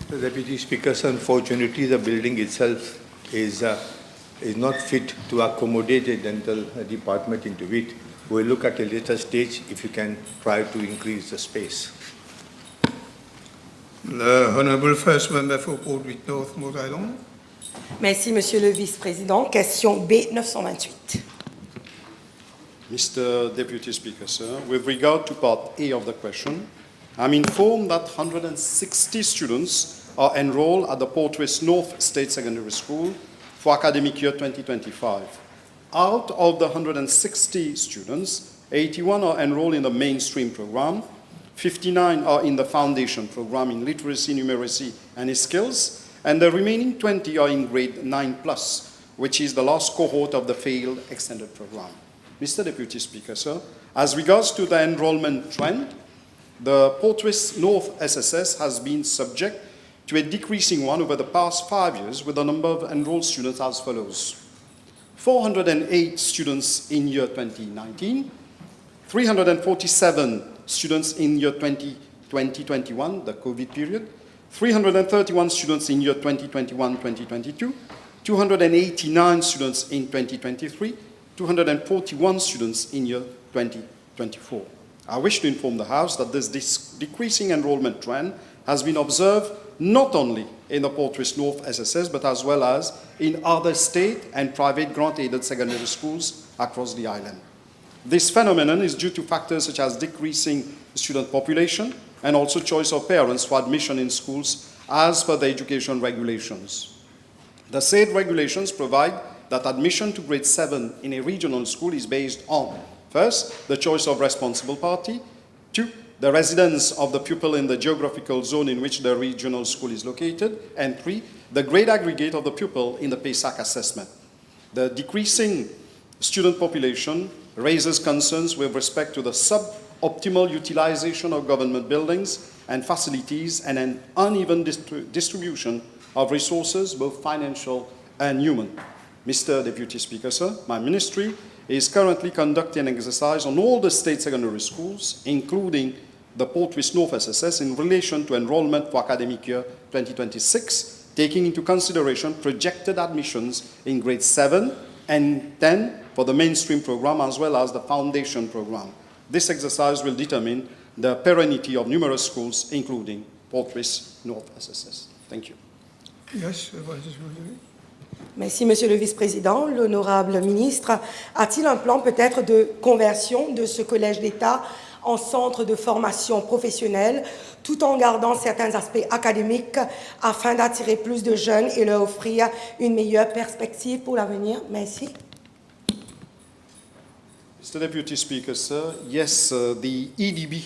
The Deputy Speaker, unfortunately, the building itself is not fit to accommodate a dental department into it. We'll look at a later stage if you can try to increase the space. The Honourable First Member for Port Reach North, Mort Island. Merci, Monsieur le Vice-président. Question B 928. Mr. Deputy Speaker, sir, with regard to part A of the question, I'm informed that 160 students are enrolled at the Port West North State Secondary School for academic year 2025. Out of the 160 students, 81 are enrolled in the mainstream program, 59 are in the foundation program in literacy, numeracy, and skills, and the remaining 20 are in grade 9+, which is the last cohort of the failed extended program. Mr. Deputy Speaker, sir, as regards to the enrollment trend, the Port West North SSS has been subject to a decreasing one over the past 5 years, with the number of enrolled students as follows: 408 students in year 2019, 347 students in year 2021, the COVID period, 331 students in year 2021-2022, 289 students in 2023, 241 students in year 2024. I wish to inform the House that this decreasing enrollment trend has been observed not only in the Port West North SSS, but as well as in other state and private grant-aided secondary schools across the island. This phenomenon is due to factors such as decreasing student population and also choice of parents for admission in schools as per the education regulations. The said regulations provide that admission to grade 7 in a regional school is based on, first, the choice of responsible party, 2, the residence of the pupil in the geographical zone in which the regional school is located, and 3, the grade aggregate of the pupil in the PESAC assessment. The decreasing student population raises concerns with respect to the suboptimal utilization of government buildings and facilities and an uneven distribution of resources, both financial and human. Mr. Deputy Speaker, sir, my ministry is currently conducting an exercise on all the state secondary schools, including the Port Louis North SSS, in relation to enrollment for academic year 2026, taking into consideration projected admissions in grade 7 and 10 for the mainstream program as well as the foundation program. This exercise will determine the perennity of numerous schools, including Port Louis North SSS. Thank you. Yes, what is it? Merci, Monsieur le Vice-président. L'honorable ministre a-t-il un plan peut-être de conversion de ce collège d'État en centre de formation professionnelle, tout en gardant certains aspects académiques afin d'attirer plus de jeunes et leur offrir une meilleure perspective pour l'avenir? Merci. Mr. Deputy Speaker, sir, yes, the EDB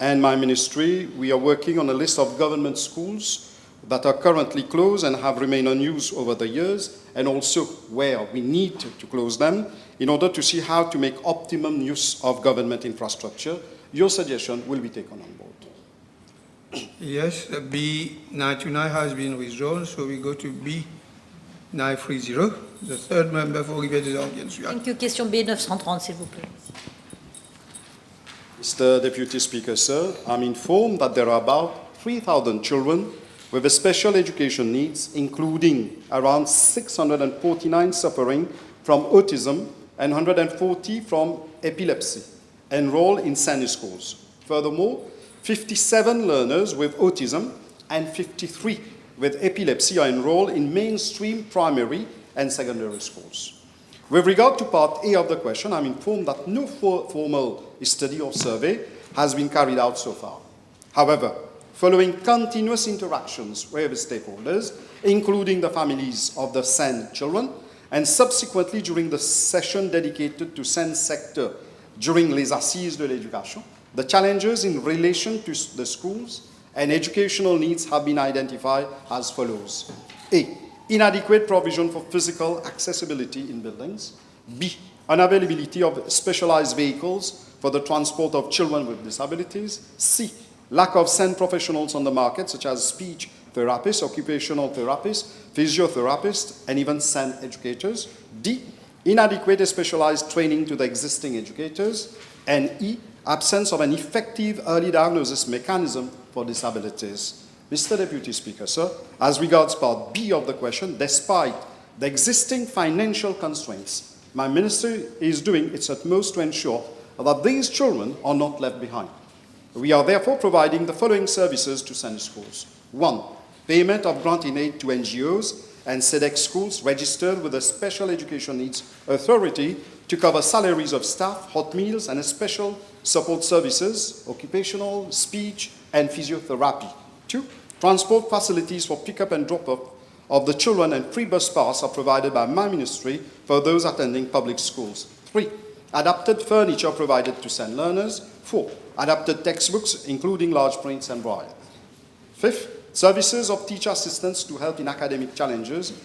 and my ministry, we are working on a list of government schools that are currently closed and have remained unused over the years, and also where we need to close them in order to see how to make optimum use of government infrastructure. Your suggestion will be taken on board. Yes, B929 has been withdrawn, so we go to B930. The third member for repeated audience. Thank you. Question B930, s'il vous plaît. Mr. Deputy Speaker, sir, I'm informed that there are about 3,000 children with special education needs, including around 649 suffering from autism and 140 from epilepsy, enrolled in SANI schools. Furthermore, 57 learners with autism and 53 with epilepsy are enrolled in mainstream primary and secondary schools. With regard to part A of the question, I'm informed that no formal study or survey has been carried out so far. However, following continuous interactions with stakeholders, including the families of the SEN children, and subsequently during the session dedicated to SEN sector during les Assises de l'Éducation, the challenges in relation to the schools and educational needs have been identified as follows. A, inadequate provision for physical accessibility in buildings. B, unavailability of specialized vehicles for the transport of children with disabilities. C, lack of SEN professionals on the market, such as speech therapists, occupational therapists, physiotherapists, and even SEN educators. D, inadequate specialized training to the existing educators. And E, absence of an effective early diagnosis mechanism for disabilities. Mr. Deputy Speaker, sir, as regards part B of the question, despite the existing financial constraints, my ministry is doing its utmost to ensure that these children are not left behind. We are therefore providing the following services to SEN schools. 1. Payment of grant in aid to NGOs and SEDEC schools registered with the Special Education Needs Authority to cover salaries of staff, hot meals, and special support services, occupational, speech, and physiotherapy. 2. Transport facilities for pickup and drop-off of the children and free bus pass are provided by my ministry for those attending public schools. 3. Adapted furniture provided to SEN learners. 4. Adapted textbooks, including large prints and braille. 5th, services of teacher assistants to help in academic challenges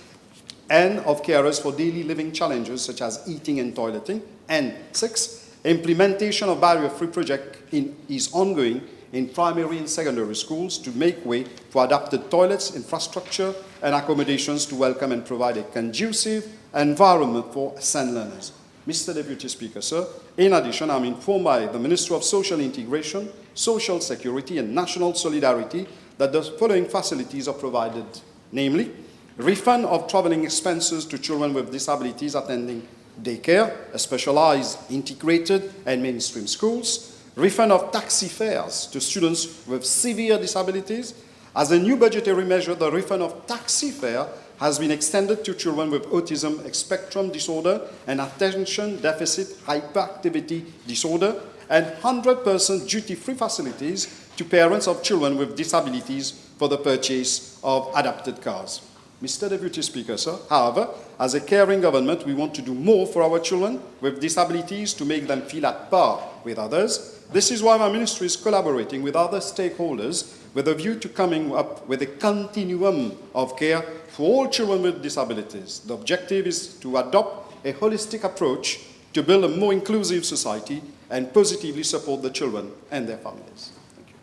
and of carers for daily living challenges such as eating and toileting. And 6th, implementation of barrier-free project is ongoing in primary and secondary schools to make way for adapted toilets, infrastructure, and accommodations to welcome and provide a conducive environment for SEN learners. Mr. Deputy Speaker, sir, in addition, I'm informed by the Minister of Social Integration, Social Security, and National Solidarity that the following facilities are provided, namely, refund of traveling expenses to children with disabilities attending daycare, specialized, integrated, and mainstream schools, refund of taxi fares to students with severe disabilities. As a new budgetary measure, the refund of taxi fare has been extended to children with autism spectrum disorder and attention deficit hyperactivity disorder, and 100% duty-free facilities to parents of children with disabilities for the purchase of adapted cars. Mr. Deputy Speaker, sir, however, as a caring government, we want to do more for our children with disabilities to make them feel at par with others. This is why my ministry is collaborating with other stakeholders with a view to coming up with a continuum of care for all children with disabilities. The objective is to adopt a holistic approach to build a more inclusive society and positively support the children and their families. Thank you.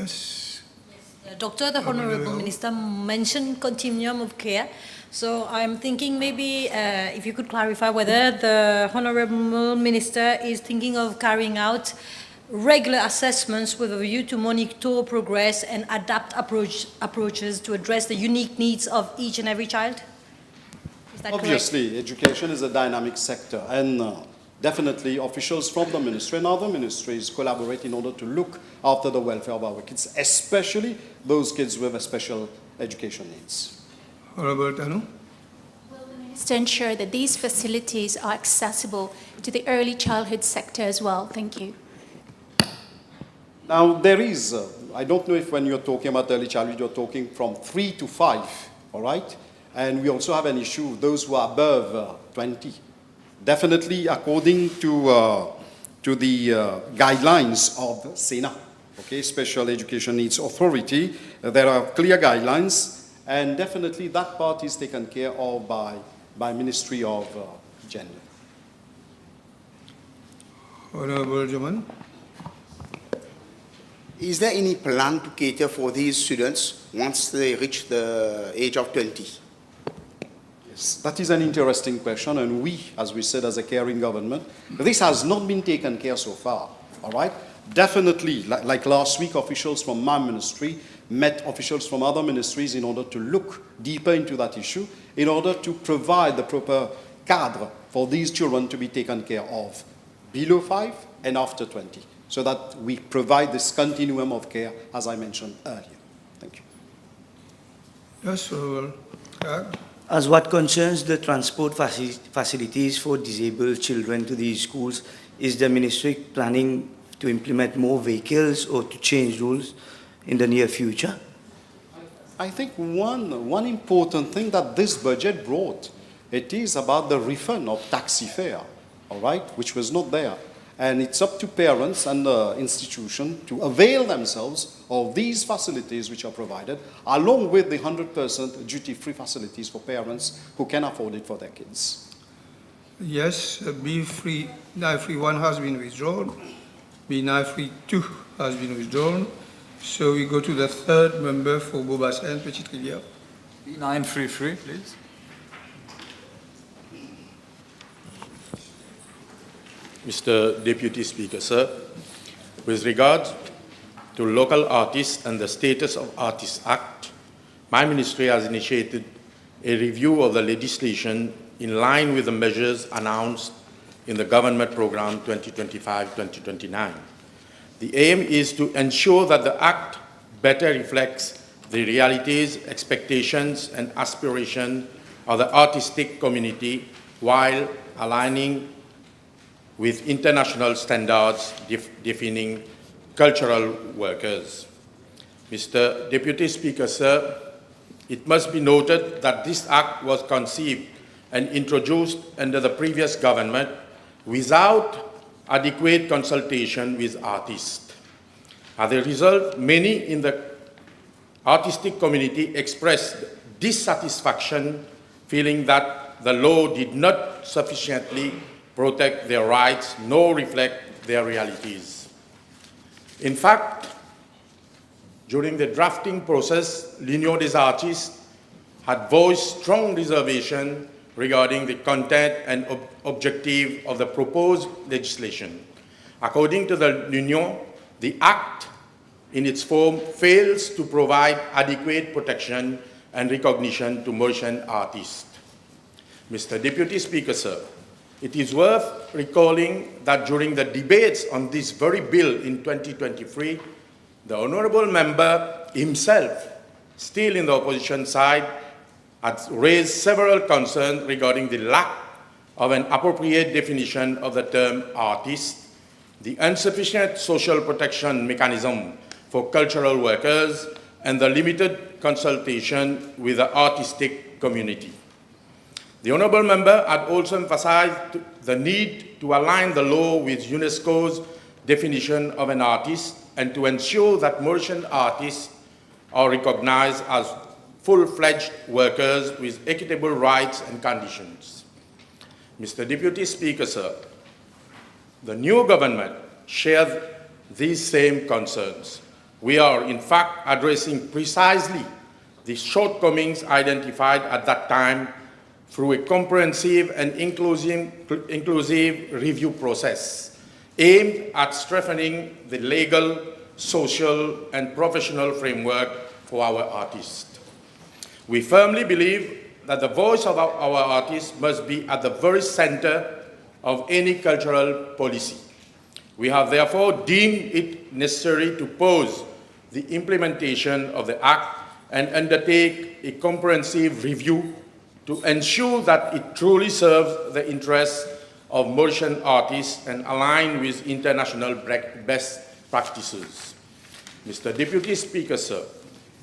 Yes. Doctor, the Honourable Minister mentioned continuum of care. So I'm thinking maybe if you could clarify whether the Honourable Minister is thinking of carrying out regular assessments with a view to monitor progress and adapt approaches to address the unique needs of each and every child? Is that Obviously, education is a dynamic sector, and definitely officials from the ministry and other ministries collaborate in order to look after the welfare of our kids, especially those kids with special education needs. Honourable Tanu. To ensure that these facilities are accessible to the early childhood sector as well. Thank you. Now, there is, I don't know if when you're talking about early childhood, you're talking from 3 to 5, all right? And we also have an issue with those who are above 20. Definitely, according to the guidelines of SENA, okay, Special Education Needs Authority, there are clear guidelines, and definitely that part is taken care of by Ministry of Gender. Honourable Jaman. Is there any plan to cater for these students once they reach the age of 20? Yes, that is an interesting question, and we, as we said, as a caring government, this has not been taken care so far, all right? Definitely, like last week, officials from my ministry met officials from other ministries in order to look deeper into that issue, in order to provide the proper cadre for these children to be taken care of below 5 and after 20, so that we provide this continuum of care, as I mentioned earlier. Thank you. Yes, Honourable. As what concerns the transport facilities for disabled children to these schools, is the ministry planning to implement more vehicles or to change rules in the near future? I think one important thing that this budget brought, it is about the refund of taxi fare, all right, which was not there. And it's up to parents and the institution to avail themselves of these facilities which are provided, along with the 100% duty-free facilities for parents who can afford it for their kids. Yes, B3, 931 has been withdrawn. B932 has been withdrawn. So we go to the third member for Beaubassin and Petite Rivière. B933, please. Mr. Deputy Speaker, sir, with regard to local artists and the Status of Artists Act, my ministry has initiated a review of the legislation in line with the measures announced in the government program 2025-2029. The aim is to ensure that the Act better reflects the realities, expectations, and aspirations of the artistic community while aligning with international standards defining cultural workers. Mr. Deputy Speaker, sir, it must be noted that this Act was conceived and introduced under the previous government without adequate consultation with artists. As a result, many in the artistic community expressed dissatisfaction, feeling that the law did not sufficiently protect their rights nor reflect their realities. In fact, during the drafting process, l'Union des Artistes had voiced strong reservation regarding the content and objective of the proposed legislation. According to the L'Union, the Act in its form fails to provide adequate protection and recognition to merchant artists. Mr. Deputy Speaker, sir, it is worth recalling that during the debates on this very bill in 2023, the Honourable Member himself, still in the opposition side, had raised several concerns regarding the lack of an appropriate definition of the term artist, the insufficient social protection mechanism for cultural workers, and the limited consultation with the artistic community. The Honourable Member had also emphasized the need to align the law with UNESCO's definition of an artist and to ensure that merchant artists are recognized as full-fledged workers with equitable rights and conditions. Mr. Deputy Speaker, sir, the new government shares these same concerns. We are, in fact, addressing precisely the shortcomings identified at that time through a comprehensive and inclusive review process aimed at strengthening the legal, social, and professional framework for our artists. We firmly believe that the voice of our artists must be at the very center of any cultural policy. We have therefore deemed it necessary to pause the implementation of the Act and undertake a comprehensive review to ensure that it truly serves the interests of Mauritian artists and align with international best practices. Mr. Deputy Speaker, sir,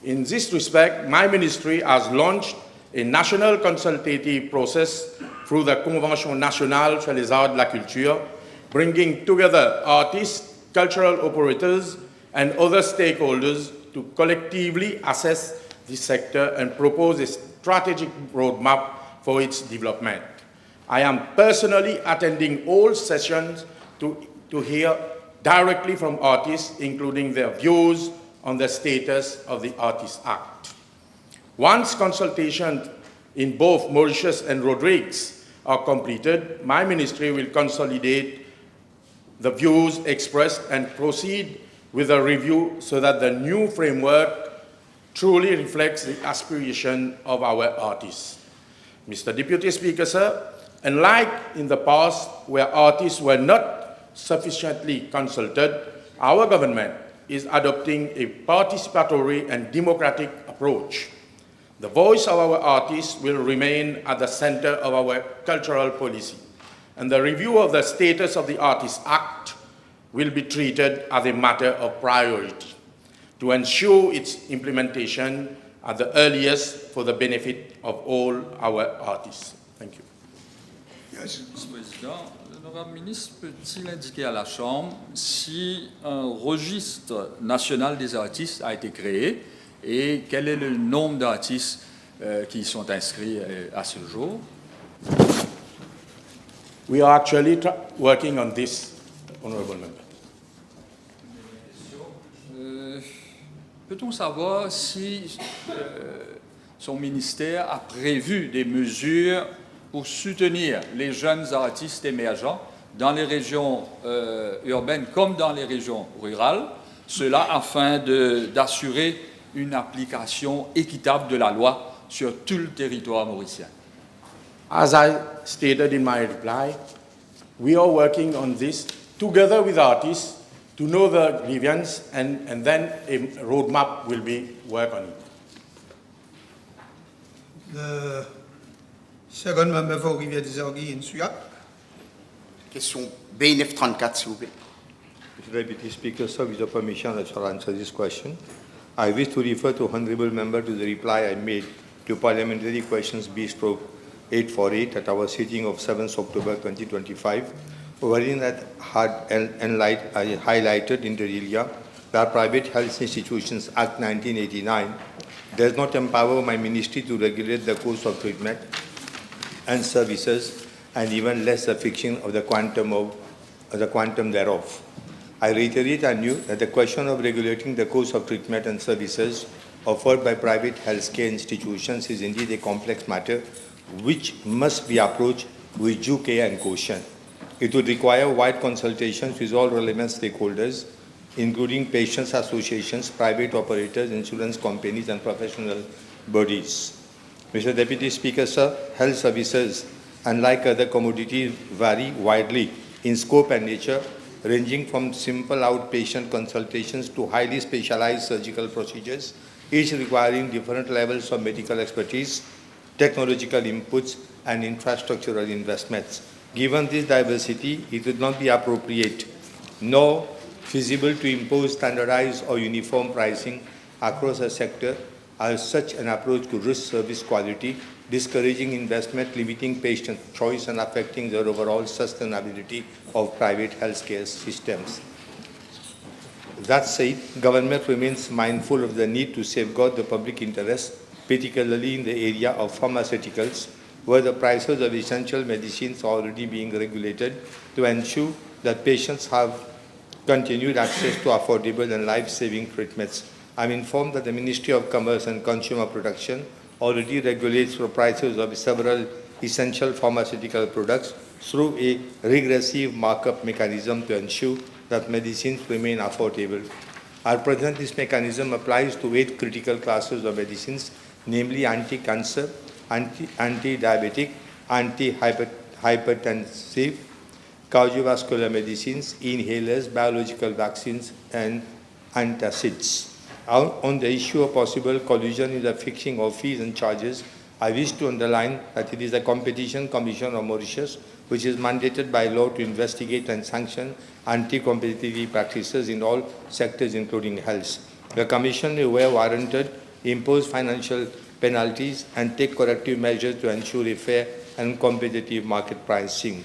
in this respect, my ministry has launched a national consultative process through the Convention nationale sur les arts de la culture, bringing together artists, cultural operators, and other stakeholders to collectively assess the sector and propose a strategic roadmap for its development. I am personally attending all sessions to hear directly from artists, including their views on the status of the Artists Act. Once consultations in both Mauritius and Rodrigues are completed, my ministry will consolidate the views expressed and proceed with a review so that the new framework truly reflects the aspiration of our artists. Mr. Deputy Speaker, sir, unlike in the past where artists were not sufficiently consulted, our government is adopting a participatory and democratic approach. The voice of our artists will remain at the center of our cultural policy, and the review of the status of the Artists Act will be treated as a matter of priority to ensure its implementation at the earliest for the benefit of all our artists. Thank you. Monsieur le Président, l'honorable ministre peut-il indiquer à la Chambre si un registre national des artistes a été créé et quel est le nombre d'artistes qui sont inscrits à ce jour? We are actually working on this, Honourable Member. Peut-on savoir si son ministère a prévu des mesures pour soutenir les jeunes artistes émergents dans les régions urbaines comme dans les régions rurales, cela afin d'assurer une application équitable de la loi sur tout le territoire mauricien? As I stated in my reply, we are working on this together with artists to know the grievance and then a roadmap will be worked on it. The second member for Rivière-des-Orgues in Suyac. Question B934, s'il vous plaît. Mr. Deputy Speaker, sir, with your permission, I shall answer this question. I wish to refer to Honourable Member to the reply I made to Parliamentary Questions B/848 at our sitting of 7th October 2025, wherein I highlighted inter alia that Private Health Institutions Act 1989 does not empower my ministry to regulate the course of treatment and services, and even less the fixing of the quantum thereof. I reiterate anew that the question of regulating the course of treatment and services offered by private healthcare institutions is indeed a complex matter which must be approached with due care and caution. It would require wide consultations with all relevant stakeholders, including patients' associations, private operators, insurance companies, and professional bodies. Mr. Deputy Speaker, sir, health services, unlike other commodities, vary widely in scope and nature, ranging from simple outpatient consultations to highly specialized surgical procedures, each requiring different levels of medical expertise, technological inputs, and infrastructural investments. Given this diversity, it would not be appropriate nor feasible to impose standardized or uniform pricing across a sector, as such an approach could risk service quality, discouraging investment, limiting patient choice, and affecting the overall sustainability of private healthcare systems. That said, government remains mindful of the need to safeguard the public interest, particularly in the area of pharmaceuticals, where the prices of essential medicines are already being regulated to ensure that patients have continued access to affordable and life-saving treatments. I'm informed that the Ministry of Commerce and Consumer Protection already regulates the prices of several essential pharmaceutical products through a regressive markup mechanism to ensure that medicines remain affordable. At present, this mechanism applies to 8 critical classes of medicines, namely anti-cancer, anti-diabetic, anti-hypertensive, cardiovascular medicines, inhalers, biological vaccines, and antacids. On the issue of possible collusion in the fixing of fees and charges, I wish to underline that it is the Competition Commission of Mauritius which is mandated by law to investigate and sanction anti-competitive practices in all sectors, including health. The Commission may, where warranted, impose financial penalties and take corrective measures to ensure a fair and competitive market pricing.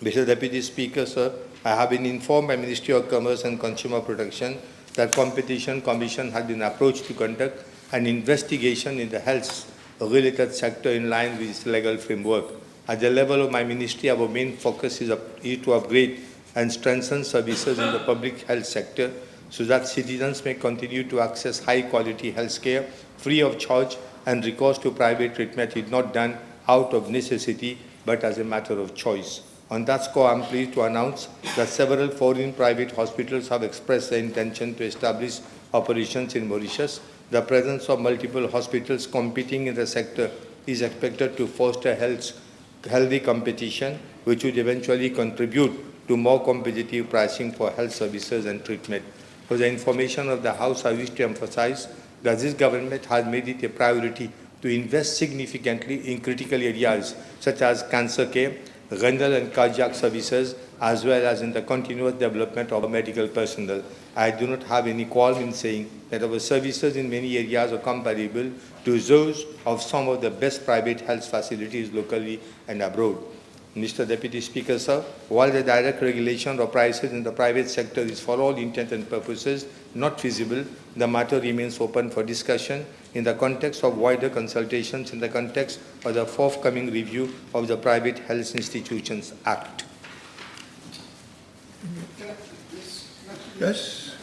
Mr. Deputy Speaker, sir, I have been informed by Ministry of Commerce and Consumer Protection that Competition Commission has been approached to conduct an investigation in the health-related sector in line with its legal framework. At the level of my ministry, our main focus is to upgrade and strengthen services in the public health sector so that citizens may continue to access high-quality health care free of charge, and recourse to private treatment is not done out of necessity but as a matter of choice. On that score, I am pleased to announce that several foreign private hospitals have expressed their intention to establish operations in Mauritius. The presence of multiple hospitals competing in the sector is expected to foster healthy competition, which would eventually contribute to more competitive pricing for health services and treatment. For the information of the House, I wish to emphasize that this government has made it a priority to invest significantly in critical areas such as cancer care, renal and cardiac services, as well as in the continuous development of medical personnel. I do not have any qualm in saying that our services in many areas are comparable to those of some of the best private health facilities locally and abroad. Mr. Deputy Speaker, sir, while the direct regulation of prices in the private sector is for all intent and purposes not feasible, the matter remains open for discussion in the context of wider consultations in the context of the forthcoming review of the Private Health Institutions Act. Yes.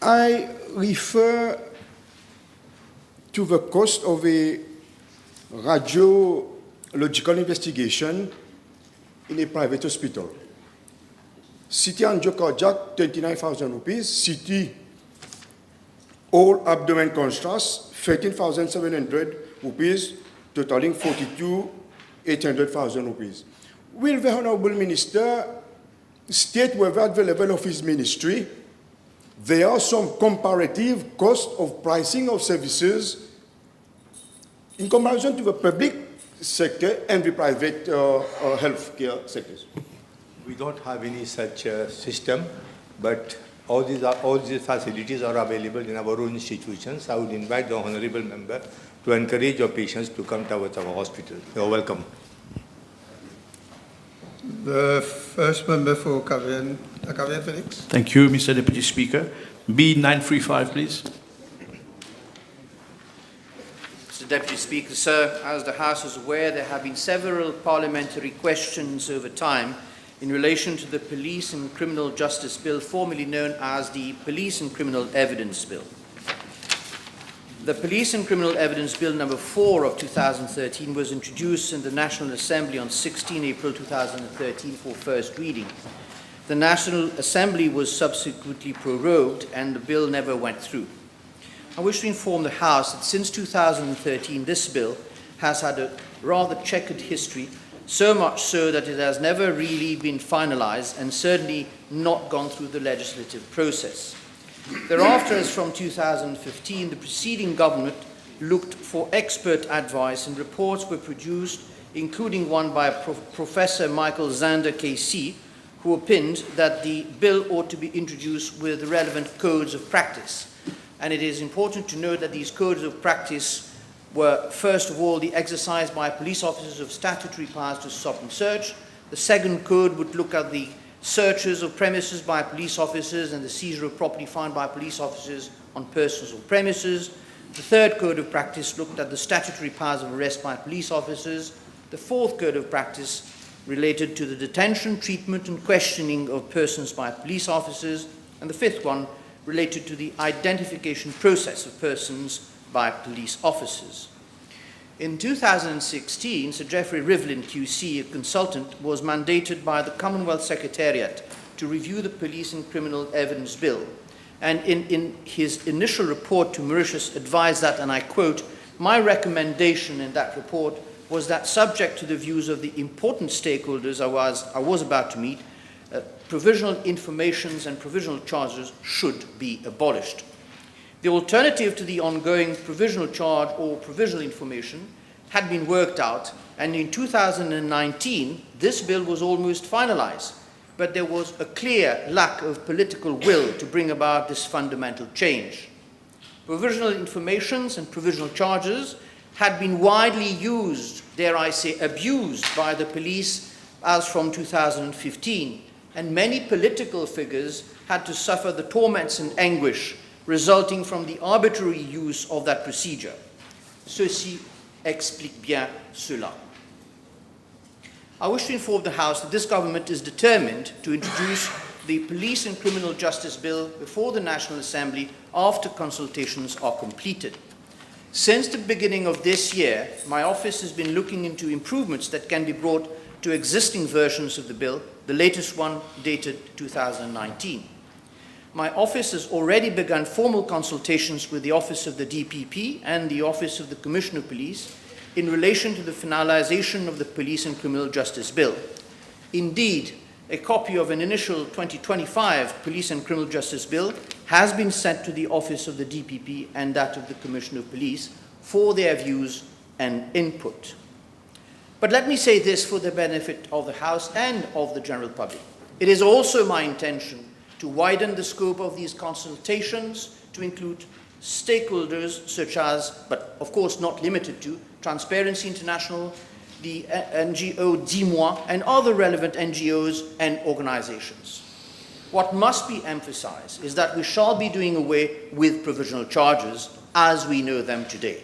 I refer to the cost of a radiological investigation in a private hospital. CT angiocardiac, 29,000 rupees. CT all abdomen contrast, 13,700 rupees, totaling 42,800 rupees. Will the Honourable Minister state whether at the level of his ministry there are some comparative cost of pricing of services in comparison to the public sector and the private healthcare sectors? We don't have any such system, but all these facilities are available in our own institutions. I would invite the Honourable Member to encourage your patients to come towards our hospital. You are welcome. The first member for Cavian Felix. Thank you, Mr. Deputy Speaker. B935, please. Mr. Deputy Speaker, sir, as the House is aware, there have been several parliamentary questions over time in relation to the Police and Criminal Justice Bill, formerly known as the Police and Criminal Evidence Bill. The Police and Criminal Evidence Bill number 4 of 2013 was introduced in the National Assembly on 16 April 2013 for first reading. The National Assembly was subsequently prorogued and the bill never went through. I wish to inform the House that since 2013 this bill has had a rather checkered history, so much so that it has never really been finalized and certainly not gone through the legislative process. Thereafter, as from 2015, the preceding government looked for expert advice and reports were produced, including one by Professor Michael Zander KC, who opined that the bill ought to be introduced with the relevant codes of practice. And it is important to note that these codes of practice were, first of all, the exercise by police officers of statutory powers to stop and search. The second code would look at the searches of premises by police officers and the seizure of property found by police officers on persons or premises. The third code of practice looked at the statutory powers of arrest by police officers. The fourth code of practice related to the detention, treatment and questioning of persons by police officers, and the fifth one related to the identification process of persons by police officers. In 2016, Sir Geoffrey Rivlin, QC, a consultant, was mandated by the Commonwealth Secretariat to review the Police and Criminal Evidence Bill, and in his initial report to Mauritius advised that, and I quote, "My recommendation in that report was that, subject to the views of the important stakeholders I was about to meet, provisional informations and provisional charges should be abolished. The alternative to the ongoing provisional charge or provisional information had been worked out, and in 2019 this bill was almost finalized, but there was a clear lack of political will to bring about this fundamental change. Provisional informations and provisional charges had been widely used, dare I say abused, by the police as from 2015, and many political figures had to suffer the torments and anguish resulting from the arbitrary use of that procedure. Ceci explique bien cela. I wish to inform the House that this government is determined to introduce the Police and Criminal Justice Bill before the National Assembly after consultations are completed. Since the beginning of this year, my office has been looking into improvements that can be brought to existing versions of the bill, the latest one dated 2019. My office has already begun formal consultations with the Office of the DPP and the Office of the Commissioner of Police in relation to the finalization of the Police and Criminal Justice Bill. Indeed, a copy of an initial 2025 Police and Criminal Justice Bill has been sent to the Office of the DPP and that of the Commissioner of Police for their views and input. But let me say this for the benefit of the House and of the general public. It is also my intention to widen the scope of these consultations to include stakeholders such as, but of course not limited to, Transparency International, the NGO Dis-moi, and other relevant NGOs and organizations. What must be emphasized is that we shall be doing away with provisional charges as we know them today.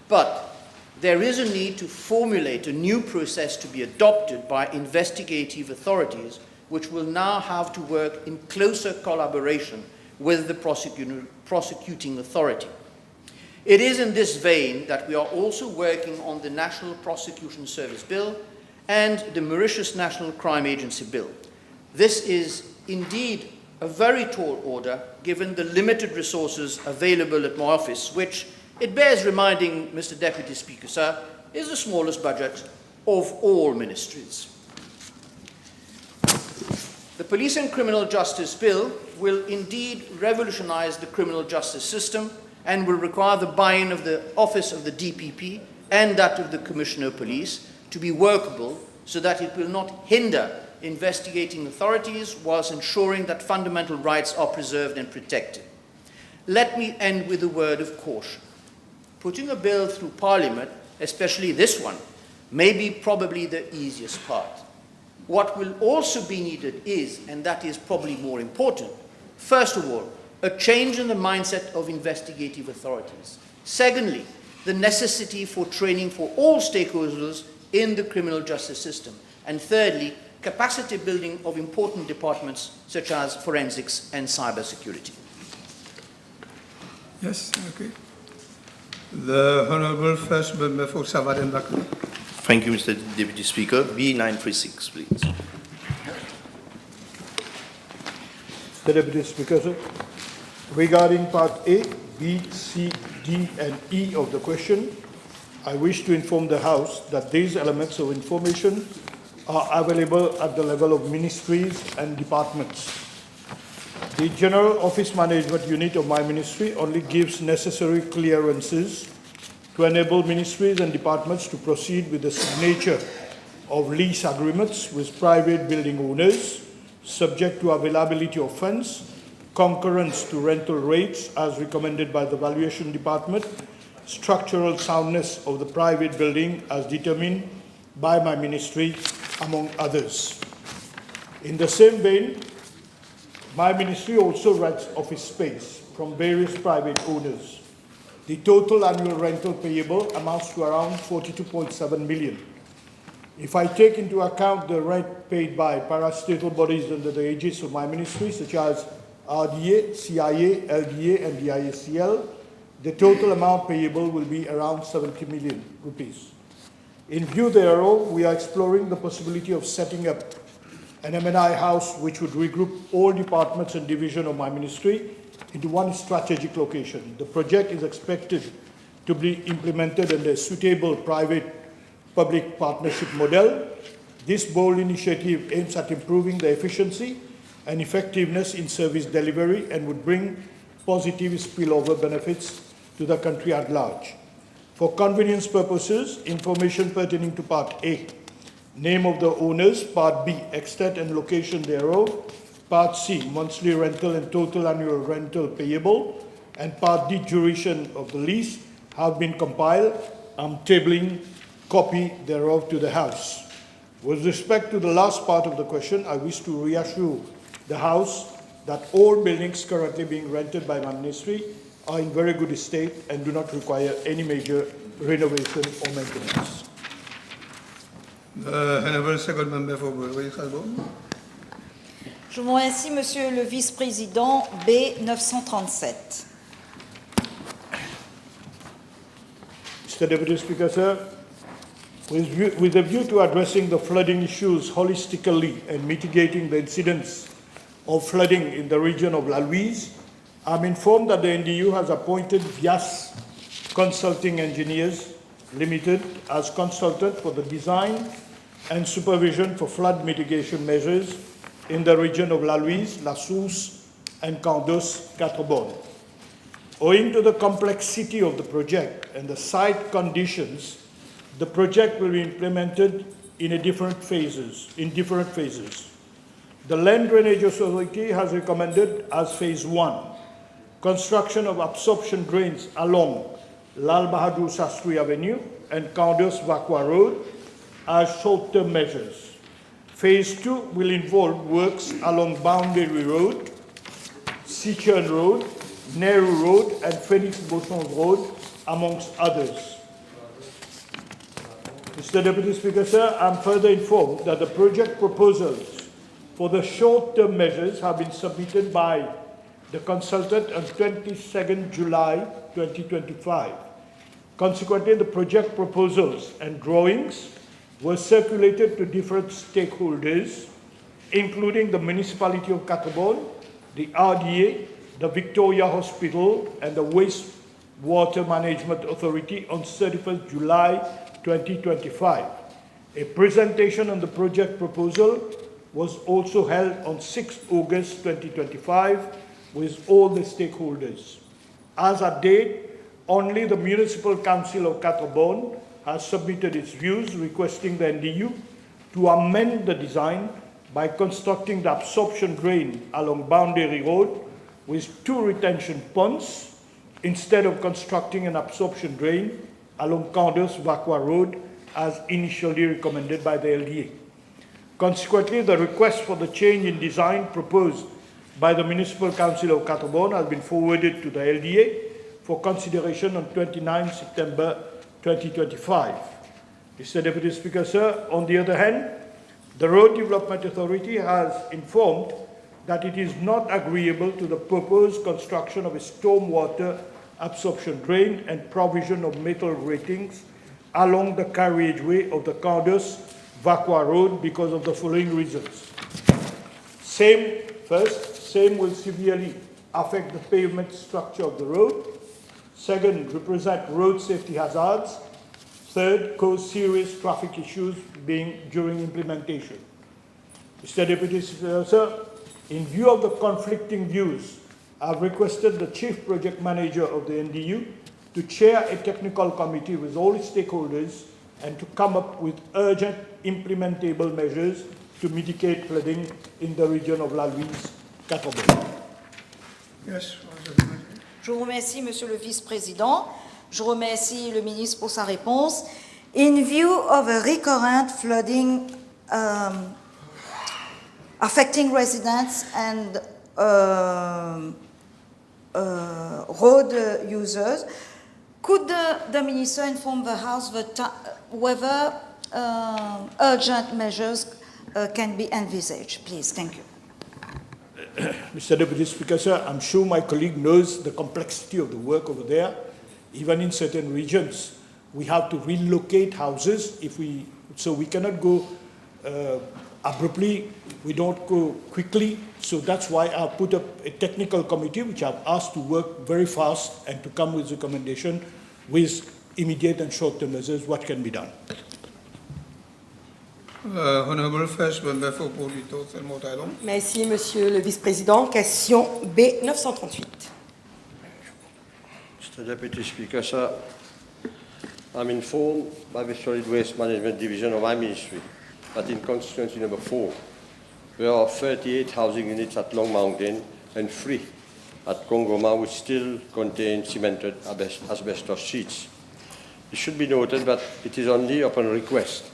But there is a need to formulate a new process to be adopted by investigative authorities, which will now have to work in closer collaboration with the prosecuting authority. It is in this vein that we are also working on the National Prosecution Service Bill and the Mauritius National Crime Agency Bill. This is indeed a very tall order given the limited resources available at my office, which, it bears reminding Mr. Deputy Speaker, sir, is the smallest budget of all ministries. The Police and Criminal Justice Bill will indeed revolutionize the criminal justice system and will require the buy-in of the Office of the DPP and that of the Commissioner of Police to be workable so that it will not hinder investigating authorities whilst ensuring that fundamental rights are preserved and protected. Let me end with a word of caution. Putting a bill through Parliament, especially this one, may be probably the easiest part. What will also be needed is, and that is probably more important, first of all, a change in the mindset of investigative authorities. Secondly, the necessity for training for all stakeholders in the criminal justice system. And thirdly, capacity building of important departments such as forensics and cybersecurity. Yes, okay. The Honourable First Member for Savaden Bakri. Thank you, Mr. Deputy Speaker. B936, please. Mr. Deputy Speaker, sir. Regarding Part A, B, C, D, and E of the question, I wish to inform the House that these elements of information are available at the level of ministries and departments. The General Office Management Unit of my ministry only gives necessary clearances to enable ministries and departments to proceed with the signature of lease agreements with private building owners, subject to availability of funds, concurrence to rental rates as recommended by the Valuation Department, structural soundness of the private building as determined by my ministry, among others. In the same vein, my ministry also rents office space from various private owners. The total annual rental payable amounts to around 42.7 million. If I take into account the rent paid by parastatal bodies under the aegis of my ministry, such as RDA, CIA, LDA, and the IACL, the total amount payable will be around 70 million rupees. In view thereof, we are exploring the possibility of setting up an M&I house which would regroup all departments and divisions of my ministry into one strategic location. The project is expected to be implemented under a suitable private-public partnership model. This bold initiative aims at improving the efficiency and effectiveness in service delivery and would bring positive spillover benefits to the country at large. For convenience purposes, information pertaining to Part A, name of the owners, Part B, extent and location thereof, Part C, monthly rental and total annual rental payable, and Part D, duration of the lease, have been compiled. I'm tabling copy thereof to the House. With respect to the last part of the question, I wish to reassure the House that all buildings currently being rented by my ministry are in very good state and do not require any major renovation or maintenance. The Honourable Second Member for Rodrigues. Je vous remercie, Monsieur le Vice-président. B 937. Mr. Deputy Speaker, sir, with a view to addressing the flooding issues holistically and mitigating the incidents of flooding in the region of La Louise, I'm informed that the NDU has appointed Vyas Consulting Engineers Limited as consultant for the design and supervision for flood mitigation measures in the region of La Louise, La Source, and Candos, Quatre-Bornes. Owing to the complexity of the project and the site conditions, the project will be implemented in different phases. The Land Drainage Authority has recommended as phase 1, construction of absorption drains along Lal Bahadur Sastri Avenue and Candos Vakwa Road as short-term measures. Phase 2 will involve works along Boundary Road, Sichern Road, Nehru Road, and Phoenix Boson Road, amongst others. Mr. Deputy Speaker, sir, I'm further informed that the project proposals for the short-term measures have been submitted by the consultant on 22nd July 2025. Consequently, the project proposals and drawings were circulated to different stakeholders, including the municipality of Quatre-Bornes, the RDA, the Victoria Hospital, and the Wastewater Management Authority on 31st July 2025. A presentation on the project proposal was also held on 6th August 2025 with all the stakeholders. As at date, only the Municipal Council of Quatre-Bornes has submitted its views requesting the NDU to amend the design by constructing the absorption drain along Boundary Road with 2 retention ponds instead of constructing an absorption drain along Candos Vakwa Road as initially recommended by the LDA. Consequently, the request for the change in design proposed by the Municipal Council of Quatre-Bornes has been forwarded to the LDA for consideration on 29 September 2025. Mr. Deputy Speaker, sir, on the other hand, the Road Development Authority has informed that it is not agreeable to the proposed construction of a stormwater absorption drain and provision of metal ratings along the carriageway of the Candos Vakwa Road because of the following reasons. Same will severely affect the pavement structure of the road. Second, represent road safety hazards. Third, cause serious traffic issues during implementation. Mr. Deputy Speaker, sir, in view of the conflicting views, I've requested the Chief Project Manager of the NDU to chair a technical committee with all stakeholders and to come up with urgent implementable measures to mitigate flooding in the region of La Louise, Quatre-Bornes. Yes. Je vous remercie, Monsieur le Vice-président. Je remercie le ministre pour sa réponse. In view of a recurrent flooding affecting residents and road users, could the Minister inform the House whether urgent measures can be envisaged, please? Thank you. Mr. Deputy Speaker, sir, I'm sure my colleague knows the complexity of the work over there. Even in certain regions, we have to relocate houses so we cannot go abruptly, we don't go quickly. So that's why I put up a technical committee which I've asked to work very fast and to come with recommendation with immediate and short-term measures, what can be done. Honourable First Member for Port Vito, Thelmont Island. Merci, Monsieur le Vice-président. Question B 938. Mr. Deputy Speaker, sir, I'm informed by the Solid Waste Management Division of my ministry that in constituency number 4, there are 38 housing units at Long Mountain and 3 at Kongoma which still contain cemented asbestos sheets. It should be noted that it is only upon request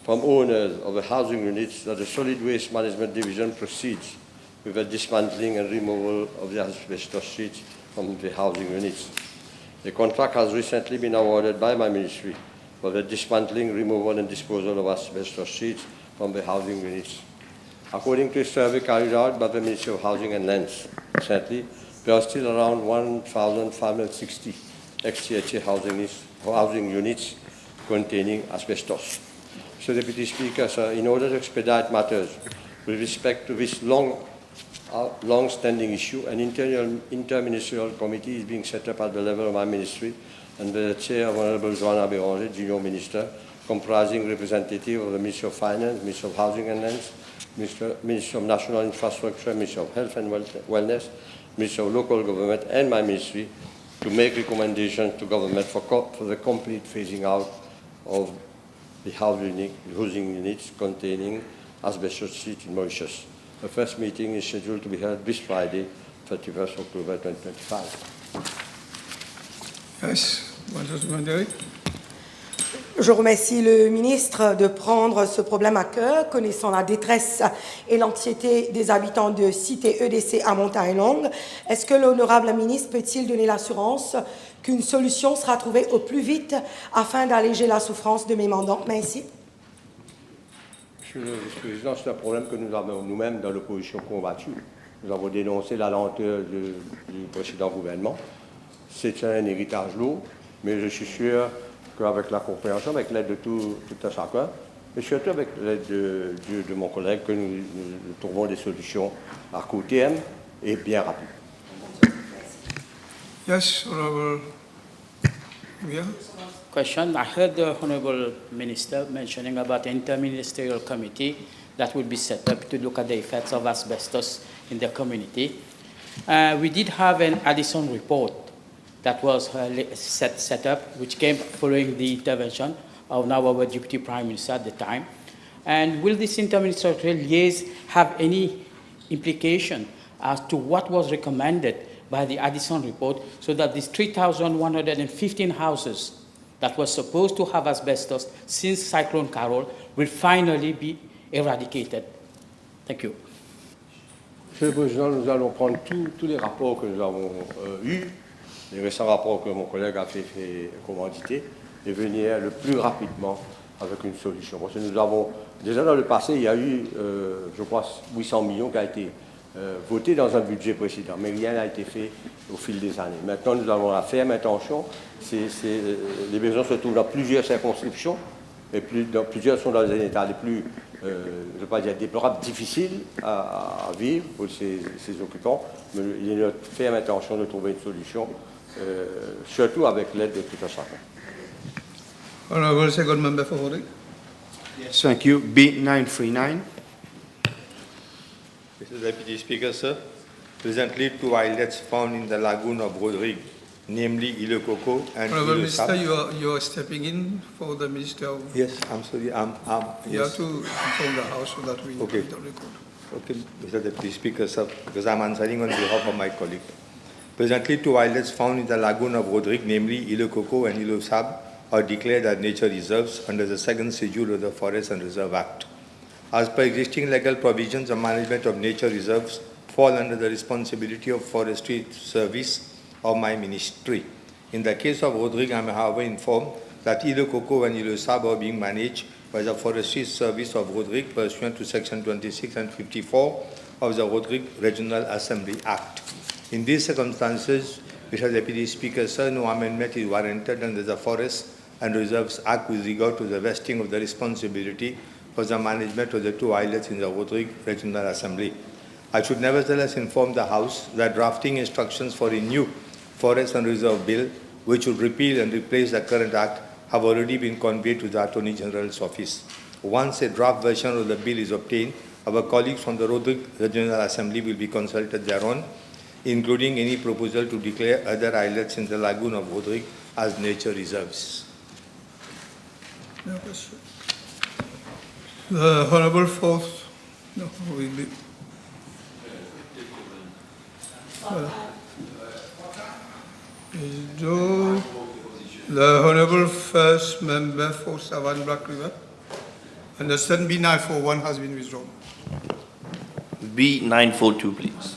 from owners of the housing units that the Solid Waste Management Division proceeds with the dismantling and removal of the asbestos sheets from the housing units. The contract has recently been awarded by my ministry for the dismantling, removal and disposal of asbestos sheets from the housing units. According to a survey carried out by the Ministry of Housing and Lands recently, there are still around 1,560 XTHA housing units containing asbestos. So, Deputy Speaker, sir, in order to expedite matters with respect to this long-standing issue, an interministerial committee is being set up at the level of my ministry under the chair of Honourable Joanna Béranger, Junior Minister, comprising representatives of the Ministry of Finance, Ministry of Housing and Lands, Ministry of National Infrastructure, Ministry of Health and Wellness, Ministry of Local Government, and my ministry to make recommendations to government for the complete phasing out of the housing units containing asbestos sheets in Mauritius. The first meeting is scheduled to be held this Friday, 31st October 2025. Yes, Derek. Je remercie le ministre de prendre ce problème à cœur, connaissant la détresse et l'anxiété des habitants de Cité EDC à Montagne Longue. Est-ce que l'honorable ministre peut-il donner l'assurance qu'une solution sera trouvée au plus vite afin d'alléger la souffrance de mes mandants? Merci. Monsieur le Vice-président, c'est un problème que nous avons nous-mêmes dans l'opposition combattue. Nous avons dénoncé la lenteur du précédent gouvernement. C'est un héritage lourd, mais je suis sûr qu'avec la compréhension, avec l'aide de tout un chacun, et surtout avec l'aide de mon collègue, que nous trouvons des solutions à court terme et bien rapides. Yes, Honourable. Yeah. Question. I heard the Honourable Minister mentioning about an interministerial committee that will be set up to look at the effects of asbestos in the community. We did have an Addison report that was set up, which came following the intervention of now our Deputy Prime Minister at the time. And will this interministerial liaison have any implication as to what was recommended by the Addison report, so that these 3,115 houses that were supposed to have asbestos since Cyclone Carol will finally be eradicated? Thank you. Monsieur le Président, nous allons prendre tous les rapports que nous avons eus, les récents rapports que mon collègue a fait commanditer, et venir le plus rapidement avec une solution. Parce que nous avons, déjà dans le passé, il y a eu, je crois, 800 millions qui a été voté dans un budget précédent, mais rien n'a été fait au fil des années. Maintenant, nous avons la ferme intention, les besoins se trouvent dans plusieurs circonscriptions, et plusieurs sont dans des états les plus, je ne veux pas dire déplorables, difficiles à vivre pour ces occupants, mais il est notre ferme intention de trouver une solution, surtout avec l'aide de tout un chacun. Honourable Second Member for Rodrigues. Yes, thank you. B939. Mr. Deputy Speaker, sir, presently 2 islets found in the lagoon of Rodrigues, namely Ile Coco and Honourable Ile Minister, Sab. you are stepping in for the Minister of... Yes, I'm sorry. You yes. have to inform the House so that we Okay. don't record. Okay, Mr. Deputy Speaker, sir, because I'm answering on behalf of my colleague. Presently, 2 islets found in the lagoon of Rodrigues, namely Ile Coco and Ile Sab, are declared as nature reserves under the 2nd Schedule of the Forest and Reserve Act. As per existing legal provisions, the management of nature reserves fall under the responsibility of Forestry Service of my ministry. In the case of Rodrigues, I am however informed that Ile Coco and Ile Sab are being managed by the Forestry Service of Rodrigues pursuant to Section 26 and 54 of the Rodrigues Regional Assembly Act. In these circumstances, Mr. Deputy Speaker, sir, no amendment is warranted under the Forests and Reserves Act with regard to the vesting of the responsibility for the management of the two islets in the Rodrigues Regional Assembly. I should nevertheless inform the House that drafting instructions for a new Forest and Reserve Bill, which would repeal and replace the current Act, have already been conveyed to the Attorney-General's office. Once a draft version of the bill is obtained, our colleagues from the Rodrigues Regional Assembly will be consulted thereon, including any proposal to declare other islets in the lagoon of Rodrigues as nature reserves. No question. The Honourable Fourth. No, will be. The Honourable First Member for Savannah Black River. Understand B941 has been withdrawn. B942, please.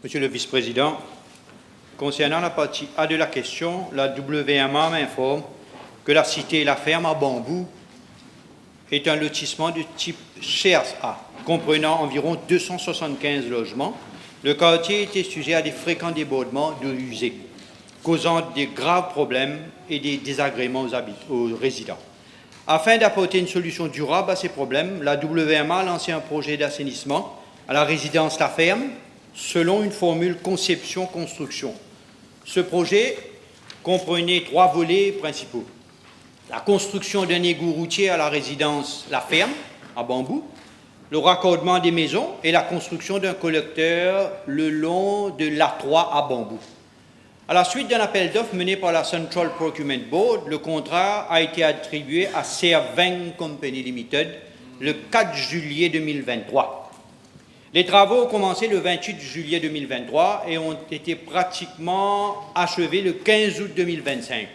Monsieur le Vice-président, concernant la partie A de la question, la WMA m'informe que la cité La Ferme à Bambou est un lotissement de type CSA, comprenant environ 275 logements. Le quartier était sujet à des fréquents débordements d'eau usée, causant des graves problèmes et des désagréments aux résidents. Afin d'apporter une solution durable à ces problèmes, la WMA a lancé un projet d'assainissement à la résidence La Ferme, selon une formule conception-construction. Ce projet comprenait 3 volets principaux. La construction d'un égout routier à la résidence La Ferme, à Bambou, le raccordement des maisons et la construction d'un collecteur le long de l'A3 à Bambou. À la suite d'un appel d'offres mené par la Central Procurement Board, le contrat a été attribué à Serveng Company Limited le 4 juillet 2023. Les travaux ont commencé le 28 juillet 2023 et ont été pratiquement achevés le 15 août 2025.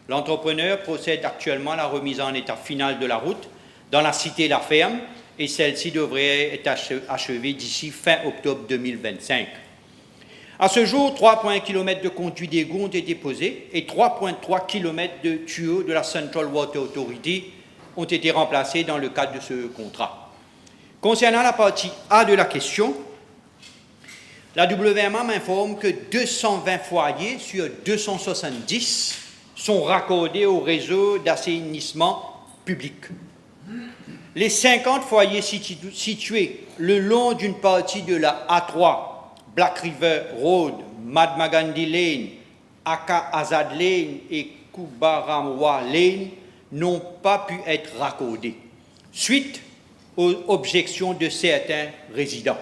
L'entrepreneur procède actuellement à la remise en état final de la route dans la cité La Ferme et celle-ci devrait être achevée d'ici fin octobre 2025. À ce jour, 3,1 km de conduits d'égout ont été posés et 3,3 km de tuyaux de la Central Water Authority ont été remplacés dans le cadre de ce contrat. Concernant la partie A de la question, la WMA m'informe que 220 foyers sur 270 sont raccordés au réseau d'assainissement public. Les 50 foyers situés le long d'une partie de la A3, Black River Road, Madmagandi Lane, Aka Azad Lane et Kubaramwa Lane n'ont pas pu être raccordés, suite aux objections de certains résidents.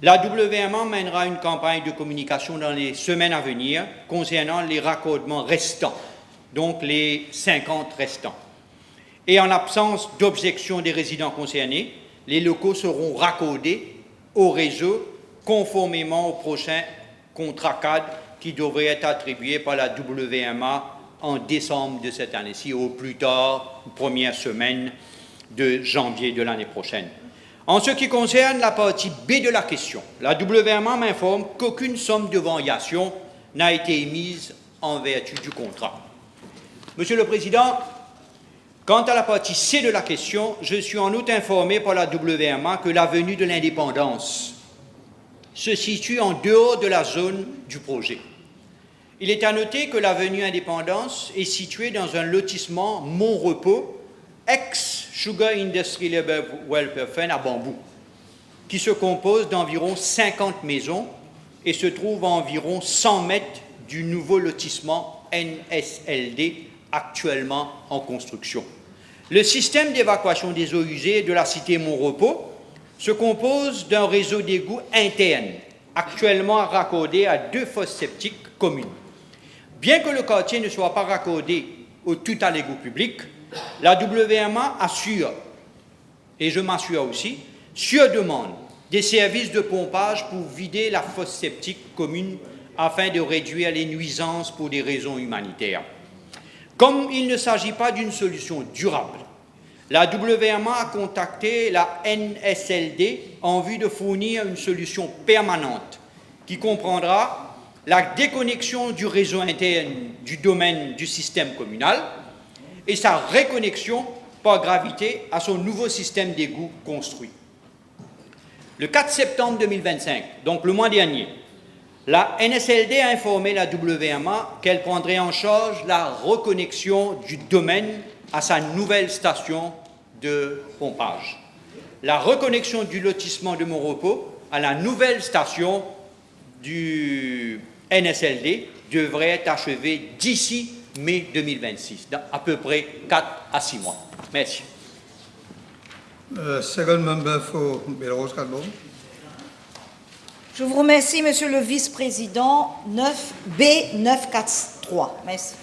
La WMA mènera une campagne de communication dans les semaines à venir concernant les raccordements restants, donc les 50 restants. Et en absence d'objection des résidents concernés, les locaux seront raccordés au réseau conformément au prochain contrat cadre qui devrait être attribué par la WMA en décembre de cette année-ci, au plus tard, première semaine de janvier de l'année prochaine. En ce qui concerne la partie B de la question, la WMA m'informe qu'aucune somme de variation n'a été émise en vertu du contrat. Monsieur le Président, quant à la partie C de la question, je suis en outre informé par la WMA que l'avenue de l'Indépendance se situe en dehors de la zone du projet. Il est à noter que l'avenue Indépendance est située dans un lotissement Mont-Repos, ex-Sugar Industry Labour Welfare Fund à Bambou, qui se compose d'environ 50 maisons et se trouve à environ 100 mètres du nouveau lotissement NSLD actuellement en construction. Le système d'évacuation des eaux usées de la cité Mont-Repos se compose d'un réseau d'égouts interne, actuellement raccordé à 2 fosses septiques communes. Bien que le quartier ne soit pas raccordé au tout à l'égout public, la WMA assure, et je m'assure aussi, sur demande, des services de pompage pour vider la fosse septique commune afin de réduire les nuisances pour des raisons humanitaires. Comme il ne s'agit pas d'une solution durable, la WMA a contacté la NSLD en vue de fournir une solution permanente qui comprendra la déconnexion du réseau interne du domaine du système communal, et sa reconnexion par gravité à son nouveau système d'égout construit. Le 4 septembre 2025, donc le mois dernier, la NSLD a informé la WMA qu'elle prendrait en charge la reconnexion du domaine à sa nouvelle station de pompage. La reconnexion du lotissement de Montrepos à la nouvelle station du NSLD devrait être achevée d'ici mai 2026, dans à peu près 4 à 6 mois. Merci. Second member for Belrose Calbon. Je vous remercie, Monsieur le Vice-président. 9B943. Merci.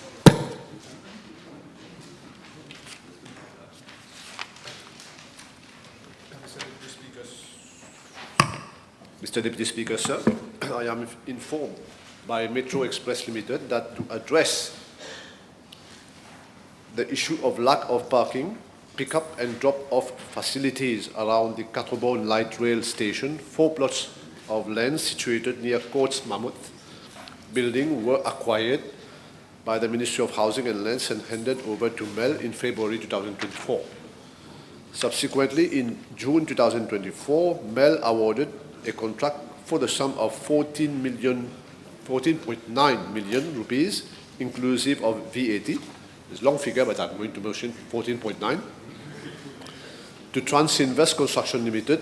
Mr. Deputy Speaker, sir, I am informed by Metro Express Limited that to address the issue of lack of parking, pick-up and drop-off facilities around the Catrobon Light Rail Station, 4 plots of land situated near Courts Mammoth building were acquired by the Ministry of Housing and Lands and handed over to MEL in February 2024. Subsequently, in June 2024, MEL awarded a contract for the sum of 14.9 million rupees, inclusive of VAT. It's a long figure, but I'm going to mention 14.9, to Transinvest Construction Limited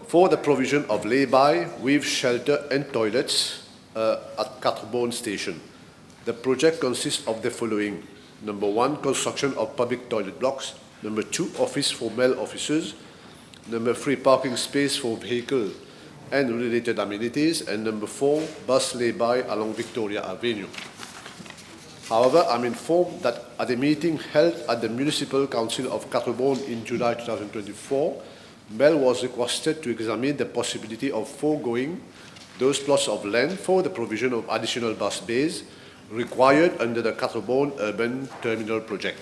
for the provision of lay-by with shelter and toilets at Catrobon Station. The project consists of the following. Number 1, construction of public toilet blocks. Number 2, office for male officers. Number 3, parking space for vehicle and related amenities. And number 4, bus lay-by along Victoria Avenue. However, I'm informed that at a meeting held at the Municipal Council of Catrobon in July 2024, MEL was requested to examine the possibility of foregoing those plots of land for the provision of additional bus bays required under the Catrobon Urban Terminal project.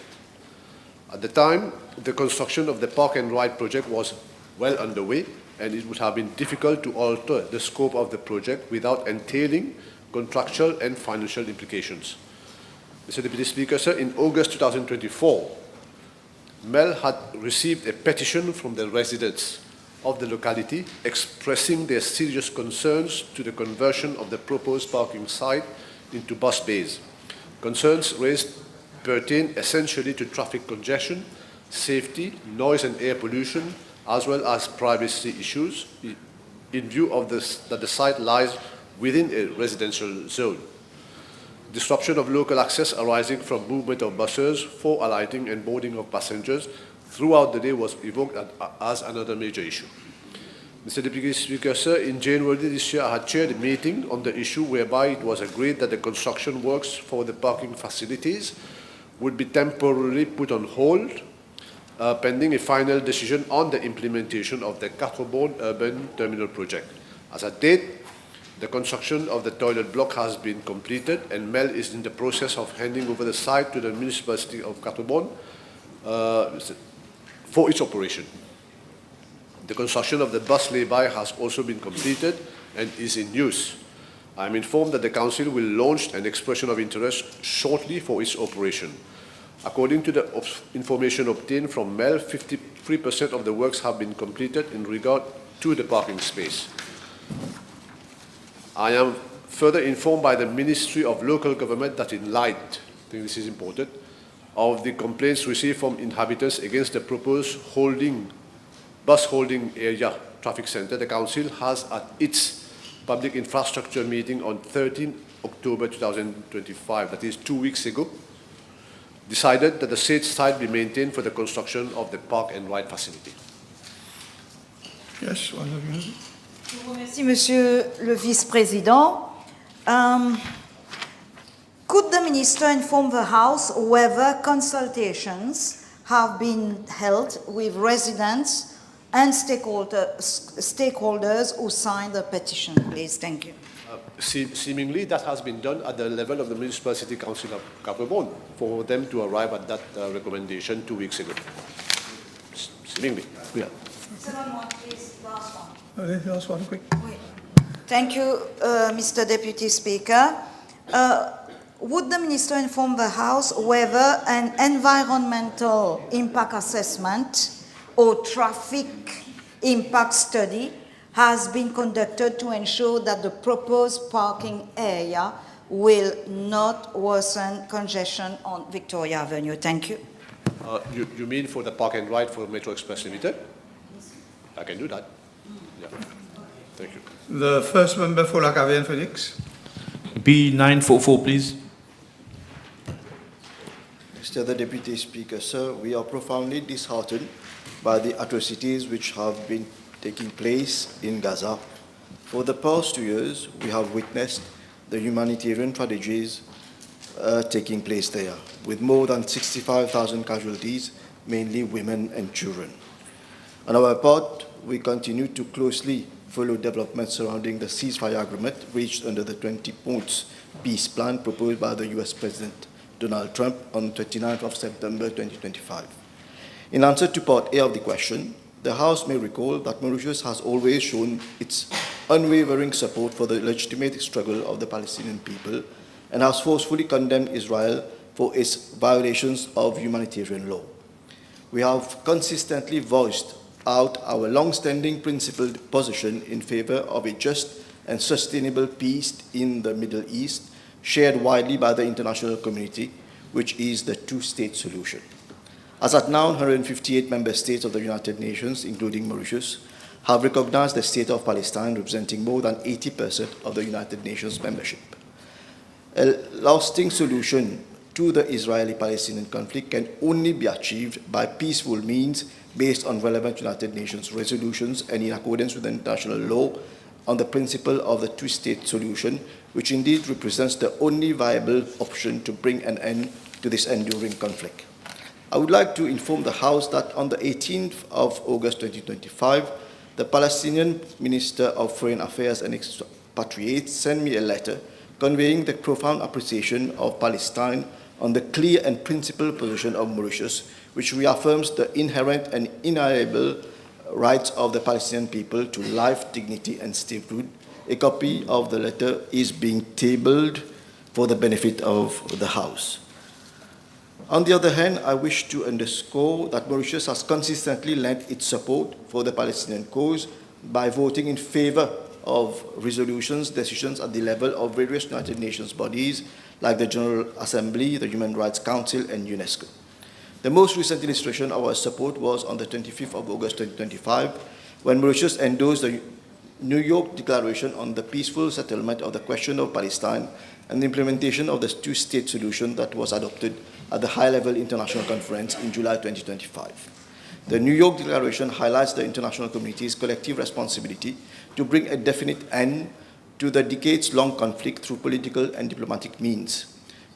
At the time, the construction of the Park and Ride project was well underway, and it would have been difficult to alter the scope of the project without entailing contractual and financial implications. Mr. Deputy Speaker, sir, in August 2024, MEL had received a petition from the residents of the locality expressing their serious concerns to the conversion of the proposed parking site into bus bays. Concerns raised pertain essentially to traffic congestion, safety, noise and air pollution, as well as privacy issues, in view of that the site lies within a residential zone. Disruption of local access arising from movement of buses for alighting and boarding of passengers throughout the day was evoked as another major issue. Mr. Deputy Speaker, sir, in January this year, I had chaired a meeting on the issue whereby it was agreed that the construction works for the parking facilities would be temporarily put on hold pending a final decision on the implementation of the Catrobon Urban Terminal project. As at date, the construction of the toilet block has been completed, and MEL is in the process of handing over the site to the Municipality of Catrobon for its operation. The construction of the bus lay-by has also been completed and is in use. I am informed that the Council will launch an expression of interest shortly for its operation. According to the information obtained from MEL, 53% of the works have been completed in regard to the parking space. I am further informed by the Ministry of Local Government that in light, I think this is important, of the complaints received from inhabitants against the proposed bus holding area traffic center, the Council has at its public infrastructure meeting on 13 October 2025, that is 2 weeks ago, decided that the said site be maintained for the construction of the park and ride facility. Yes, one of you. Je vous remercie, Monsieur le Vice-président. Could the Minister inform the House whether consultations have been held with residents and stakeholders who signed the petition, please? Thank you. Seemingly, that has been done at the level of the Municipal City Council of Catrobon for them to arrive at that recommendation 2 weeks ago. Seemingly, yeah. Second one, please, last one. Okay, last one, quick. Thank you, Mr. Deputy Speaker. would the Minister inform the House whether an environmental impact assessment or traffic impact study has been conducted to ensure that the proposed parking area will not worsen congestion on Victoria Avenue? Thank you. You mean for the park and ride for Metro Express Limited? I can do that. Yeah. Thank you. The first member for La Caverne Phoenix. B944, please. Mr. the Deputy Speaker, sir, we are profoundly disheartened by the atrocities which have been taking place in Gaza. For the past 2 years, we have witnessed the humanitarian tragedies taking place there, with more than 65,000 casualties, mainly women and children. On our part, we continue to closely follow developments surrounding the ceasefire agreement reached under the 20 points peace plan proposed by the US President Donald Trump on 29th of September 2025. In answer to part A of the question, the House may recall that Mauritius has always shown its unwavering support for the legitimate struggle of the Palestinian people and has forcefully condemned Israel for its violations of humanitarian law. We have consistently voiced out our long-standing principled position in favor of a just and sustainable peace in the Middle East, shared widely by the international community, which is the two-state solution. As at now, 158 member states of the United Nations, including Mauritius, have recognized the state of Palestine, representing more than 80% of the United Nations membership. A lasting solution to the Israeli-Palestinian conflict can only be achieved by peaceful means based on relevant United Nations resolutions and in accordance with international law on the principle of the two-state solution, which indeed represents the only viable option to bring an end to this enduring conflict. I would like to inform the House that on the 18th of August 2025, the Palestinian Minister of Foreign Affairs and Expatriates sent me a letter conveying the profound appreciation of Palestine on the clear and principled position of Mauritius, which reaffirms the inherent and inalienable rights of the Palestinian people to life, dignity, and statehood. A copy of the letter is being tabled for the benefit of the House. On the other hand, I wish to underscore that Mauritius has consistently lent its support for the Palestinian cause by voting in favor of resolutions, decisions at the level of various United Nations bodies like the General Assembly, the Human Rights Council, and UNESCO. The most recent illustration of our support was on the 25th of August 2025, when Mauritius endorsed the New York Declaration on the peaceful settlement of the question of Palestine and the implementation of the two-state solution that was adopted at the high-level international conference in July 2025. The New York Declaration highlights the international community's collective responsibility to bring a definite end to the decades-long conflict through political and diplomatic means.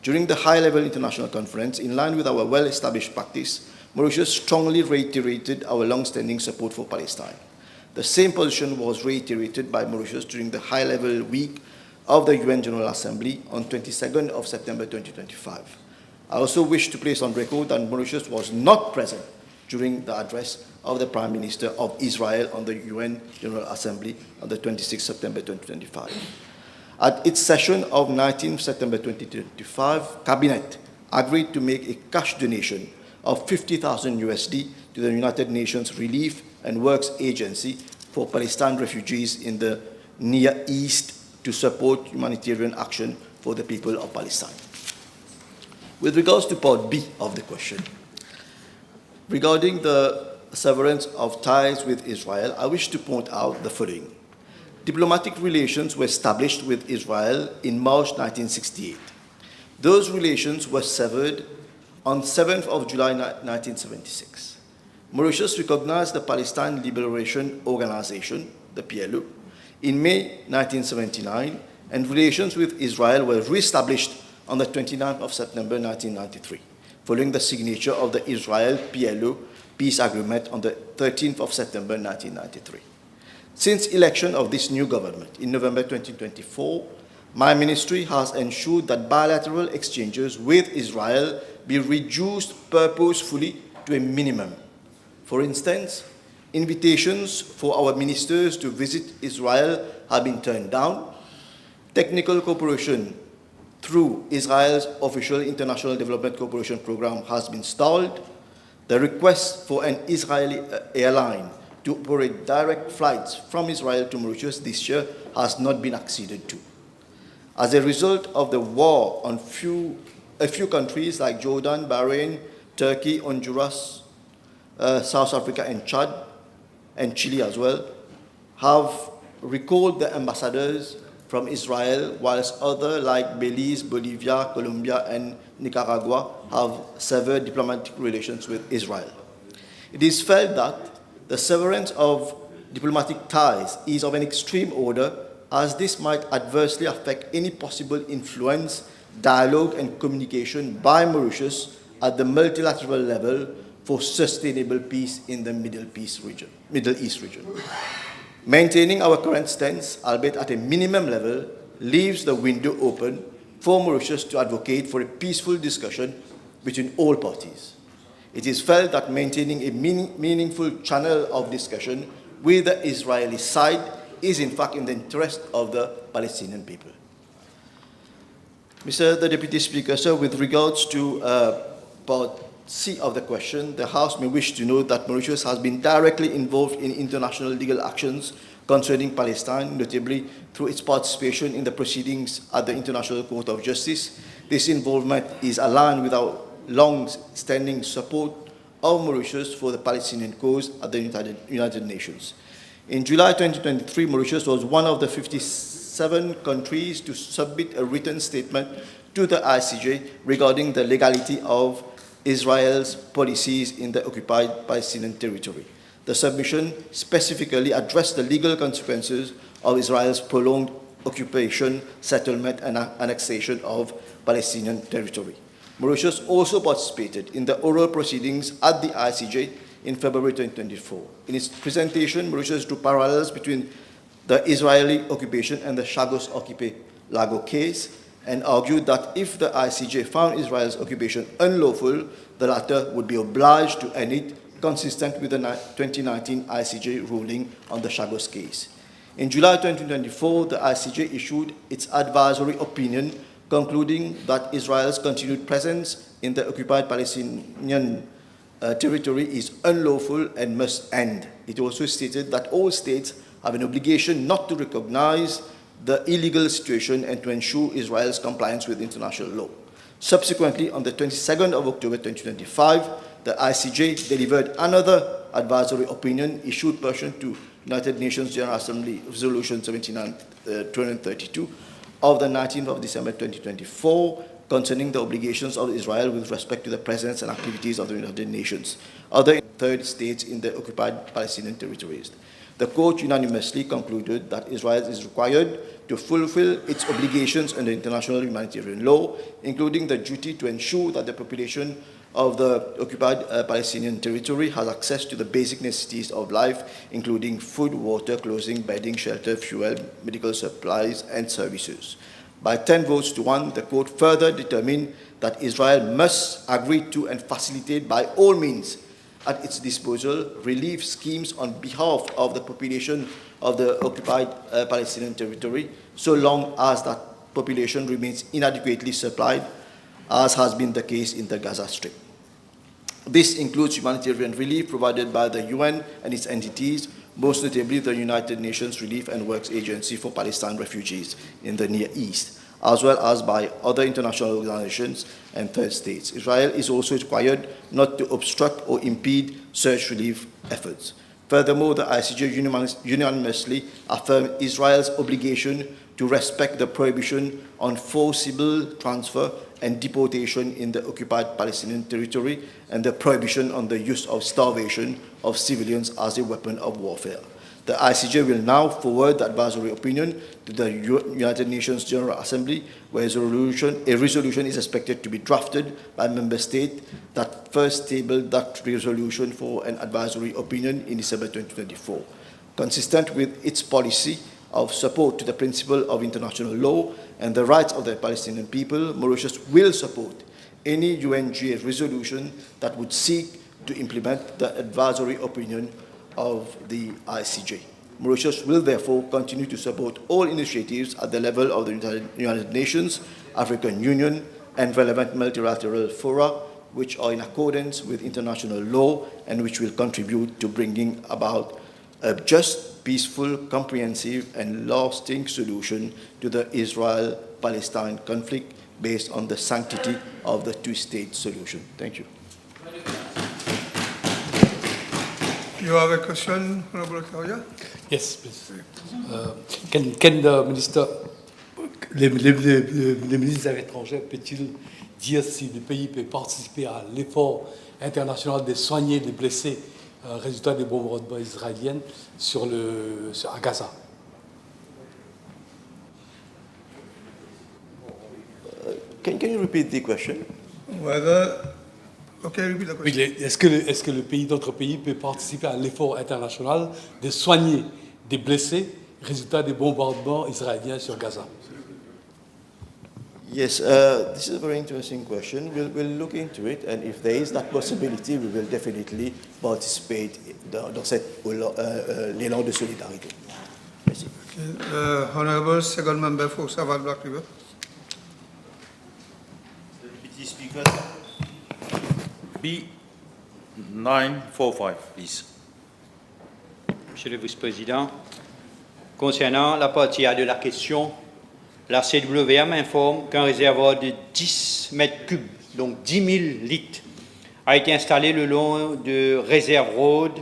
During the high-level international conference, in line with our well-established practice, Mauritius strongly reiterated our long-standing support for Palestine. The same position was reiterated by Mauritius during the high-level week of the UN General Assembly on 22nd of September 2025. I also wish to place on record that Mauritius was not present during the address of the Prime Minister of Israel on the UN General Assembly on the 26th September 2025. At its session of 19th September 2025, Cabinet agreed to make a cash donation of 50,000 USD to the United Nations Relief and Works Agency for Palestine refugees in the Near East to support humanitarian action for the people of Palestine. With regards to part B of the question, regarding the severance of ties with Israel, I wish to point out the following. Diplomatic relations were established with Israel in March 1968. Those relations were severed on 7th of July 1976. Mauritius recognized the Palestine Liberation Organization, the PLO, in May 1979, and relations with Israel were re-established on the 29th of September 1993, following the signature of the Israel-PLO peace agreement on the 13th of September 1993. Since election of this new government in November 2024, my ministry has ensured that bilateral exchanges with Israel be reduced purposefully to a minimum. For instance, invitations for our ministers to visit Israel have been turned down. Technical cooperation through Israel's official International Development Cooperation Program has been stalled, the request for an Israeli airline to operate direct flights from Israel to Mauritius this year has not been acceded to. As a result of the war on a few countries like Jordan, Bahrain, Turkey, Honduras, South Africa, and Chad, and Chile as well, have recalled the ambassadors from Israel, whilst others like Belize, Bolivia, Colombia, and Nicaragua have severed diplomatic relations with Israel. It is felt that the severance of diplomatic ties is of an extreme order, as this might adversely affect any possible influence, dialogue, and communication by Mauritius at the multilateral level for sustainable peace in the Middle East region. Maintaining our current stance, albeit at a minimum level, leaves the window open for Mauritius to advocate for a peaceful discussion between all parties. It is felt that maintaining a meaningful channel of discussion with the Israeli side is in fact in the interest of the Palestinian people. Mr. the Deputy Speaker, sir, with regards to part C of the question, the House may wish to note that Mauritius has been directly involved in international legal actions concerning Palestine, notably through its participation in the proceedings at the International Court of Justice. This involvement is aligned with our long-standing support of Mauritius for the Palestinian cause at the United Nations. In July 2023, Mauritius was one of the 57 countries to submit a written statement to the ICJ regarding the legality of Israel's policies in the occupied Palestinian territory. The submission specifically addressed the legal consequences of Israel's prolonged occupation, settlement, and annexation of Palestinian territory. Mauritius also participated in the oral proceedings at the ICJ in February 2024. In its presentation, Mauritius drew parallels between the Israeli occupation and the Chagos Archipelago case, and argued that if the ICJ found Israel's occupation unlawful, the latter would be obliged to end it, consistent with the 2019 ICJ ruling on the Chagos case. In July 2024, the ICJ issued its advisory opinion concluding that Israel's continued presence in the occupied Palestinian territory is unlawful and must end. It also stated that all states have an obligation not to recognize the illegal situation and to ensure Israel's compliance with international law. Subsequently, on the 22nd of October 2025, the ICJ delivered another advisory opinion issued pursuant to United Nations General Assembly Resolution 232 of the 19th of December 2024 concerning the obligations of Israel with respect to the presence and activities of the United Nations, other third states in the occupied Palestinian territories. The court unanimously concluded that Israel is required to fulfill its obligations under international humanitarian law, including the duty to ensure that the population of the occupied Palestinian territory has access to the basic necessities of life, including food, water, clothing, bedding, shelter, fuel, medical supplies, and services. By 10 votes to 1, the court further determined that Israel must agree to and facilitate by all means at its disposal relief schemes on behalf of the population of the occupied Palestinian territory, so long as that population remains inadequately supplied, as has been the case in the Gaza Strip. This includes humanitarian relief provided by the UN and its entities, most notably the United Nations Relief and Works Agency for Palestine Refugees in the Near East, as well as by other international organizations and third states. Israel is also required not to obstruct or impede search relief efforts. Furthermore, the ICJ unanimously affirmed Israel's obligation to respect the prohibition on forcible transfer and deportation in the occupied Palestinian territory and the prohibition on the use of starvation of civilians as a weapon of warfare. The ICJ will now forward the advisory opinion to the United Nations General Assembly, where a resolution is expected to be drafted by member state that first tabled that resolution for an advisory opinion in December 2024. Consistent with its policy of support to the principle of international law and the rights of the Palestinian people, Mauritius will support any UNGA resolution that would seek to implement the advisory opinion of the ICJ. Mauritius will therefore continue to support all initiatives at the level of the United Nations African Union, and relevant multilateral fora, which are in accordance with international law and which will contribute to bringing about a just, peaceful, comprehensive, and lasting solution to the Israel-Palestine conflict based on the sanctity of the two-state solution. Thank you. You have a question, Honourable Carrier? Yes, please. Can the minister, les ministres des Affaires étrangères, peut-il dire si le pays peut participer à l'effort international de soigner les blessés résultat des bombardements israéliens à Gaza? Can you repeat the question? Whether, okay, repeat the question. Oui, est-ce que notre pays peut participer à l'effort international de soigner des blessés résultat des bombardements israéliens sur Gaza? Yes, this is a very interesting question. We'll look into it, and if there is that possibility, we will definitely participate dans cet l'élan de solidarité. Merci. Okay. Honourable second member for Savannah Black River. Deputy Speaker, B945, please. Monsieur le Vice-président, concernant la partie A de la question, la CWA m'informe qu'un réservoir de 10 mètres cubes, donc 10 000 litres, a été installé le long de Reserve Road,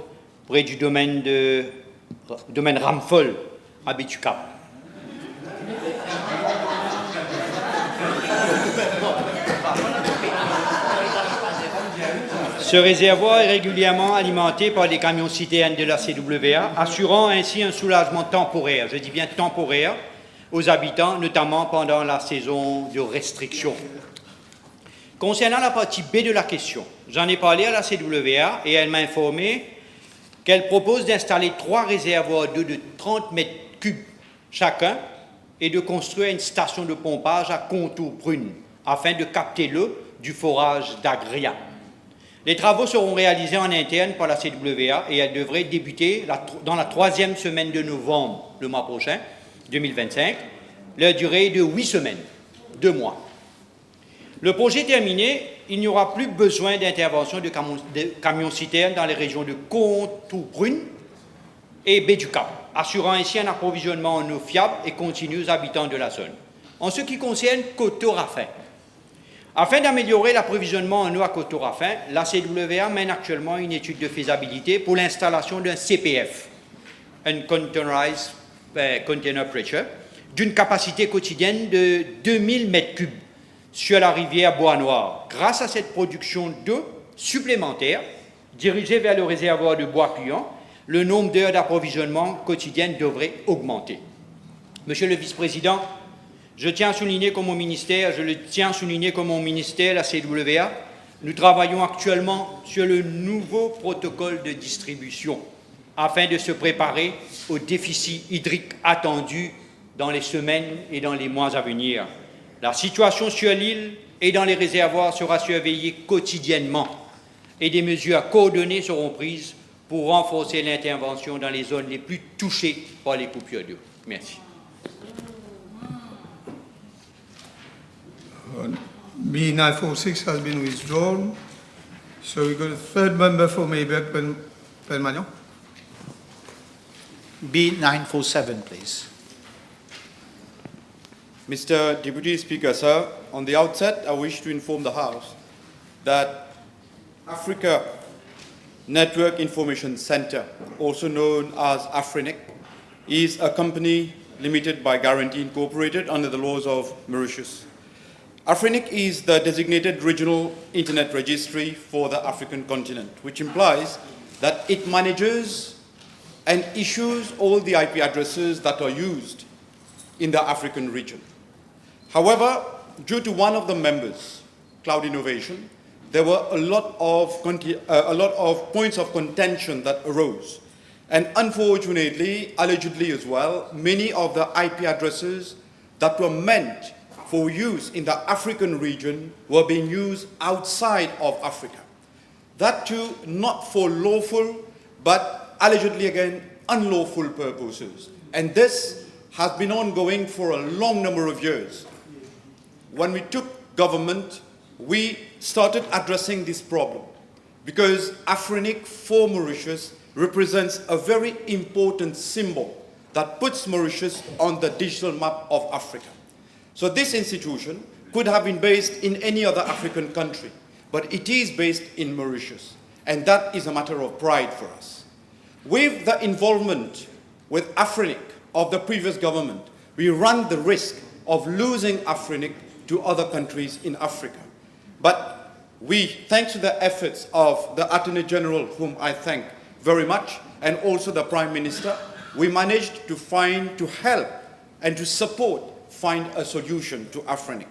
près du domaine Ramphol, à Bétucap. Ce réservoir est régulièrement alimenté par des camions citernes de la CWA, assurant ainsi un soulagement temporaire, je dis bien temporaire, aux habitants, notamment pendant la saison de restriction. Concernant la partie B de la question, j'en ai parlé à la CWA et elle m'a informé qu'elle propose d'installer 3 réservoirs d'eau de 30 mètres cubes chacun et de construire une station de pompage à contour prune afin de capter l'eau du forage d'Agria. Les travaux seront réalisés en interne par la CWA et elle devrait débuter dans la 3e semaine de novembre, le mois prochain, 2025. Leur durée est de 8 semaines, 2 mois. Le projet terminé, il n'y aura plus besoin d'intervention de camions-citernes dans les régions de Contour-Prune et Baie-du-Cap, assurant ainsi un approvisionnement en eau fiable et continu aux habitants de la zone. En ce qui concerne Coteau-Raffin, afin d'améliorer l'approvisionnement en eau à Coteau-Raffin, la CWA mène actuellement une étude de faisabilité pour l'installation d'un CPF, un Containerized Container Pressure, d'une capacité quotidienne de 2000 m3 sur la rivière Bois-Noir. Grâce à cette production d'eau supplémentaire dirigée vers le réservoir de Bois-Cuyon, le nombre d'heures d'approvisionnement quotidienne devrait augmenter. Monsieur le Vice-président, je le tiens à souligner comme mon ministère, la CWA, nous travaillons actuellement sur le nouveau protocole de distribution afin de se préparer au déficit hydrique attendu dans les semaines et dans les mois à venir. La situation sur l'île et dans les réservoirs sera surveillée quotidiennement et des mesures coordonnées seront prises pour renforcer l'intervention dans les zones les plus touchées par les coupures d'eau. Merci. B946 has been withdrawn. So we got a third member for Mayberg Pelmagnon. B947, please. Mr. Deputy Speaker, sir, on the outset, I wish to inform the House that Africa Network Information Center, also known as AFRINIC, is a company limited by guarantee incorporated under the laws of Mauritius. AFRINIC is the designated regional internet registry for the African continent, which implies that it manages and issues all the IP addresses that are used in the African region. However, due to one of the members, Cloud Innovation, there were a lot of points of contention that arose. And unfortunately, allegedly as well, many of the IP addresses that were meant for use in the African region were being used outside of Africa. That too, not for lawful, but allegedly again, unlawful purposes. And this has been ongoing for a long number of years. when we took government, we started addressing this problem because Afrinic for Mauritius represents a very important symbol that puts Mauritius on the digital map of Africa. So this institution could have been based in any other African country, but it is based in Mauritius, and that is a matter of pride for us. With the involvement with Afrinic of the previous government, we run the risk of losing Afrinic to other countries in Africa. But we, thanks to the efforts of the Attorney-General, whom I thank very much, and also the Prime Minister, we managed to help and to support find a solution to Afrinic.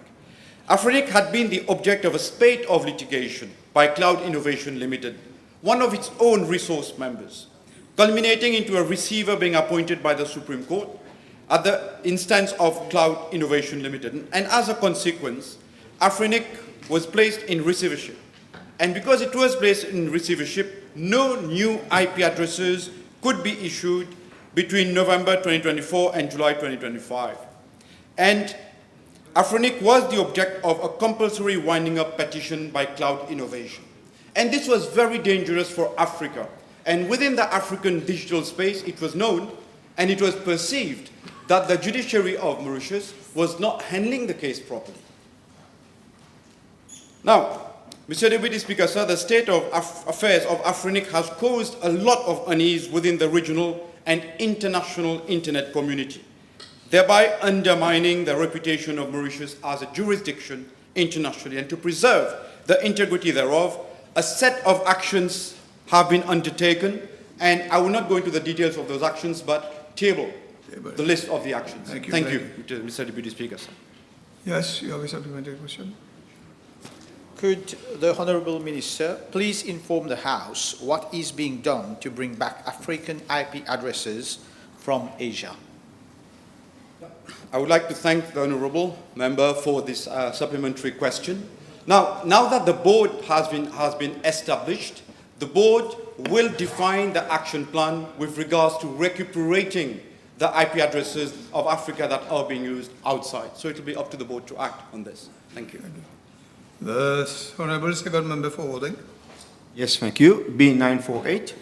Afrinic had been the object of a spate of litigation by Cloud Innovation Limited, one of its own resource members, culminating into a receiver being appointed by the Supreme Court at the instance of Cloud Innovation Limited. And as a consequence, Afrinic was placed in receivership. And because it was placed in receivership, no new IP addresses could be issued between November 2024 and July 2025. And Afrinic was the object of a compulsory winding up petition by Cloud Innovation. And this was very dangerous for Africa. And within the African digital space, it was known and it was perceived that the judiciary of Mauritius was not handling the case properly. Now, Mr. Deputy Speaker, sir, the state of affairs of Afrinic has caused a lot of unease within the regional and international internet community, thereby undermining the reputation of Mauritius as a jurisdiction internationally. And to preserve the integrity thereof, a set of actions have been undertaken, and I will not go into the details of those actions, but table the list of the actions. Thank you, Mr. Deputy Speaker, sir. Yes, you have a supplementary question. Could the Honourable Minister please inform the House what is being done to bring back African IP addresses from Asia? I would like to thank the Honourable Member for this supplementary question. Now that the board has been established, the board will define the action plan with regards to recuperating the IP addresses of Africa that are being used outside. So it will be up to the board to act on this. Thank you. The Honourable Second Member for Rodrigues. Yes, thank you. B948.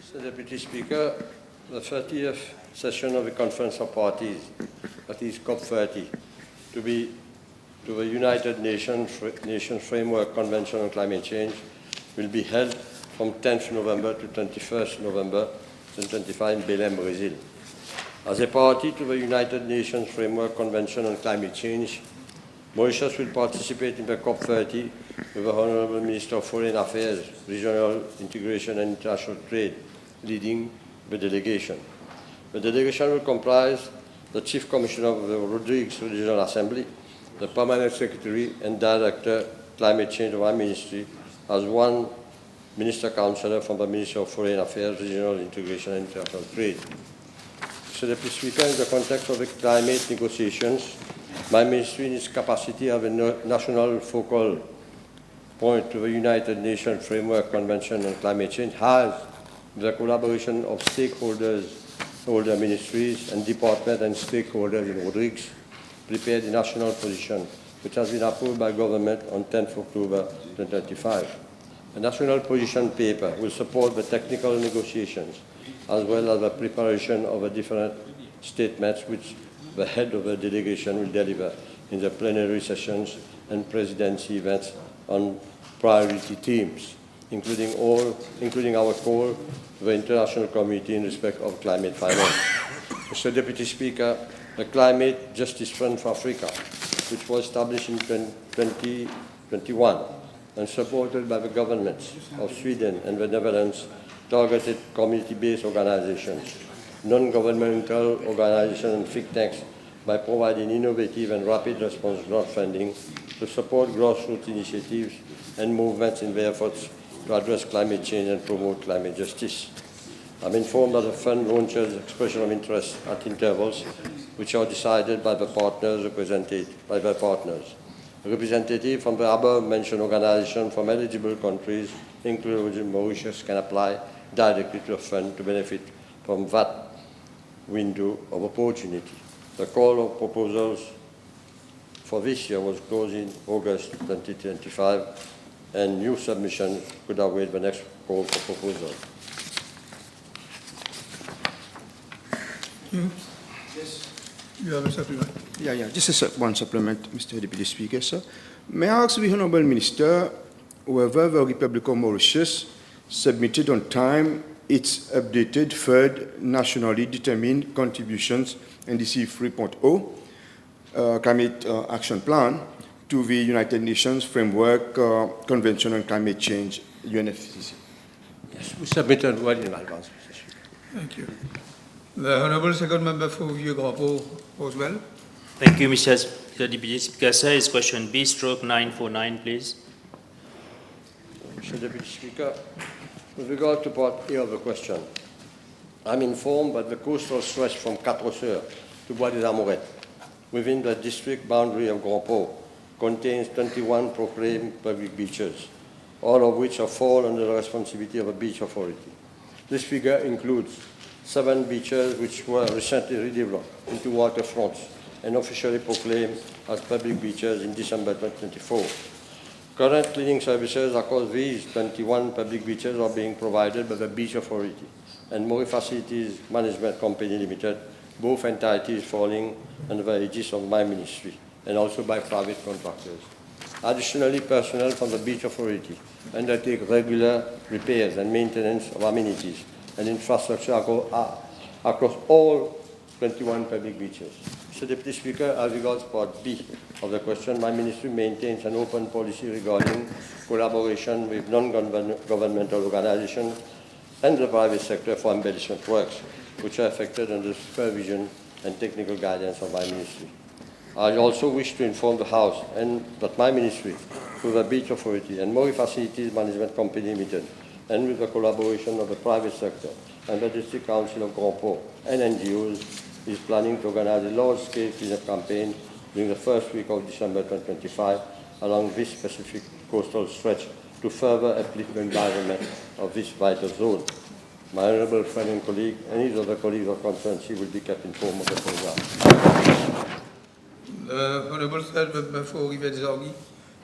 Mr. Deputy Speaker, the 30th session of the Conference of Parties, that is COP30, to the United Nations Framework Convention on Climate Change, will be held from 10th November to 21st November 2025 in Belém, Brazil. As a party to the United Nations Framework Convention on Climate Change, Mauritius will participate in the COP30 with the Honourable Minister of Foreign Affairs, Regional Integration and International Trade, leading the delegation. The delegation will comprise the Chief Commissioner of the Rodrigues Regional Assembly, the Permanent Secretary and Director Climate Change of our Ministry, as one Minister Councillor from the Ministry of Foreign Affairs, Regional Integration and International Trade. Mr. Deputy Speaker, in the context of the climate negotiations, my ministry in its capacity of a national focal point to the United Nations Framework Convention on Climate Change has, with the collaboration of stakeholders, older ministries and departments and stakeholders in Rodrigues, prepared a national position which has been approved by government on 10th October 2025. A national position paper will support the technical negotiations as well as the preparation of the different statements which the head of the delegation will deliver in the plenary sessions and presidency events on priority themes, including our call to the international community in respect of climate finance. Mr. Deputy Speaker, the Climate Justice Fund for Africa, which was established in 2021 and supported by the governments of Sweden and the Netherlands, targeted community-based organizations, non-governmental organizations and think tanks by providing innovative and rapid response grant funding to support grassroots initiatives and movements in their efforts to address climate change and promote climate justice. I'm informed that the fund launches expression of interest at intervals which are decided by the partners represented by their partners. A representative from the above-mentioned organization from eligible countries, including Mauritius, can apply directly to the fund to benefit from that window of opportunity. The call of proposals for this year was closed in August 2025, and new submissions could await the next call for proposal. Yes. You have a supplement. Yeah, just one supplement, Mr. Deputy Speaker, sir. May I ask the Honourable Minister whether the Republic of Mauritius submitted on time its updated third nationally determined contributions NDC 3.0 climate action plan to the United Nations Framework Convention on Climate Change, UNFCCC? Yes, we submitted well in advance. Thank you. The Honourable Second Member for Vieux-Grand-Port as well. Thank you, Mr. Deputy Speaker. Sir, is question B/949, please. Mr. Deputy Speaker, with regard to part A of the question, I'm informed that the coastal stretch from Quatre-Sœurs to Bois des Amorettes within the district boundary of Grand-Port contains 21 proclaimed public beaches, all of which fall under the responsibility of a beach authority. This figure includes 7 beaches which were recently redeveloped into waterfronts and officially proclaimed as public beaches in December 2024. Current cleaning services across these 21 public beaches are being provided by the Beach Authority and Mauritius Facilities Management Company Limited, both entities falling under the aegis of my ministry, and also by private contractors. Additionally, personnel from the Beach Authority undertake regular repairs and maintenance of amenities and infrastructure across all 21 public beaches. Mr. Deputy Speaker, as regards part B of the question, my ministry maintains an open policy regarding collaboration with non-governmental organizations and the private sector for embellishment works, which are affected under the supervision and technical guidance of my ministry. I also wish to inform the House and that my ministry, through the Beach Authority and Mauritius Facilities Management Company Limited, and with the collaboration of the private sector and the District Council of Grand-Port and NGOs, is planning to organize a large-scale cleanup campaign during the first week of December 2025 along this specific coastal stretch to further uplift the environment of this vital zone. My honourable friend and colleague, and his other colleagues of constituency will be kept informed of the programme. The Honourable Third Member for Rivet-Zorgi,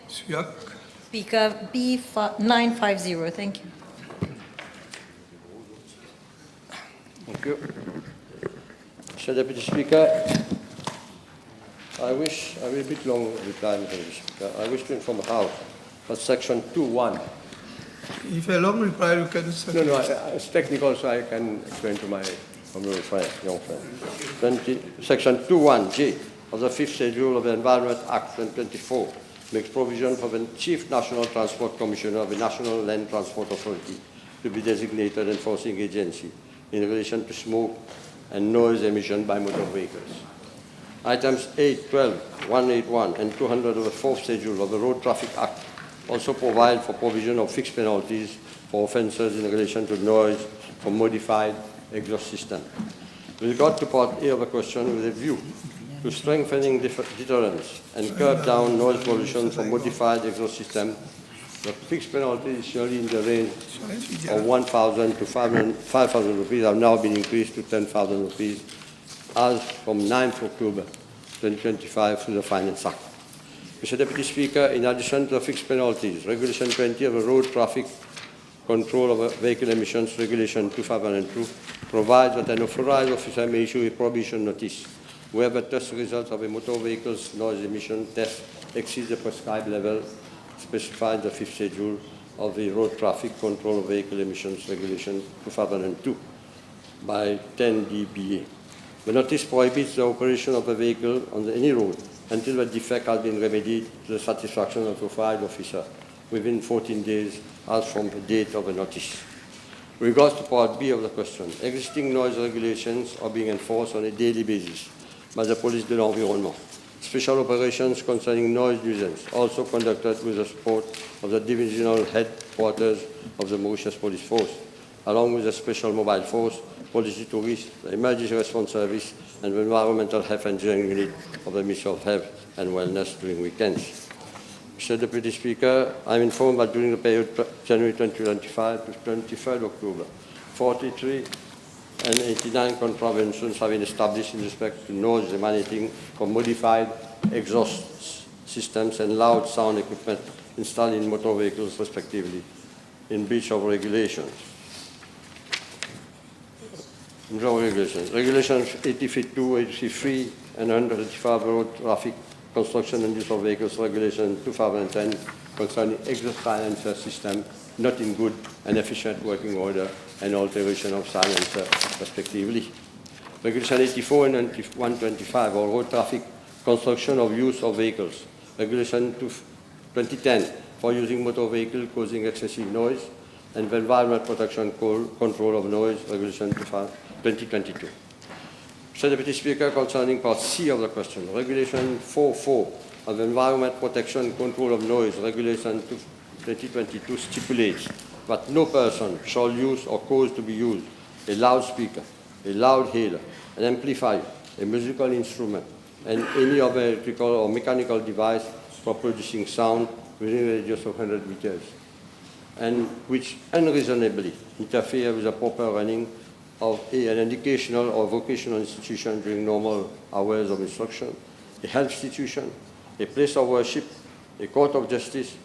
Suyak. Speaker, B950, thank you. Thank you. Mr. Deputy Speaker, I will a bit long reply, Mr. Deputy Speaker. I wish to inform the House that Section 2.1. If a long reply, you can... No, it's technical, so I can explain to my honourable friend, young friend. Section 2.1J of the 5th Schedule of the Environment Act 2024 makes provision for the Chief National Transport Commissioner of the National Land Transport Authority to be designated enforcing agency in relation to smoke and noise emission by motor vehicles. Items 8, 12, 181, and 200 of the 4th Schedule of the Road Traffic Act also provide for provision of fixed penalties for offences in relation to noise from modified exhaust system. With regard to Part A of the question, with a view to strengthening deterrence and curb down noise pollution from modified exhaust system, the fixed penalty is surely in the range of 1,000 to 5,000 rupees have now been increased to 10,000 rupees as from 9th October 2025 through the Finance Act. Mr. Deputy Speaker, in addition to the fixed penalties, Regulation 20 of the Road Traffic Control of Vehicle Emissions Regulation 2002 provides that an authorized officer may issue a prohibition notice wherever test results of a motor vehicle's noise emission test exceeds the prescribed level specified in the 5th Schedule of the Road Traffic Control of Vehicle Emissions Regulation 2002 by 10 dBA. The notice prohibits the operation of a vehicle on any road until the defect has been remedied to the satisfaction of the authorized officer within 14 days as from the date of the notice. With regards to Part B of the question, existing noise regulations are being enforced on a daily basis by the Police de l'Environnement. Special operations concerning noise nuisance also conducted with the support of the divisional headquarters of the Mauritius Police Force, along with the Special Mobile Force, Police Tourist, the Emergency Response Service, and the Environmental Health Engineering Unit of the Ministry of Health and Wellness during weekends. Mr. Deputy Speaker, I am informed that during the period January 2025 to 23rd October, 43 and 89 contraventions have been established in respect to noise emanating from modified exhaust systems and loud sound equipment installed in motor vehicles, respectively, in breach of regulations. Regulations 83.2, 83.3, and 135 road traffic construction and use of vehicles, regulation 2010 concerning exhaust silencer system not in good and efficient working order and alteration of silencer, respectively. Regulation 84 and 125, or road traffic construction of use of vehicles. Regulation 2010, for using motor vehicle causing excessive noise, and environment protection control of noise, Regulation 2022. Mr. Deputy Speaker, concerning Part C of the question, Regulation 4.4 of Environment Protection Control of Noise, Regulation 2022 stipulates that no person shall use or cause to be used a loudspeaker, a loudhailer, an amplifier, a musical instrument, and any other electrical or mechanical device for producing sound within a radius of 100 meters, and which unreasonably interfere with the proper running of an educational or vocational institution during normal hours of instruction, a health institution, a place of worship, a court of justice,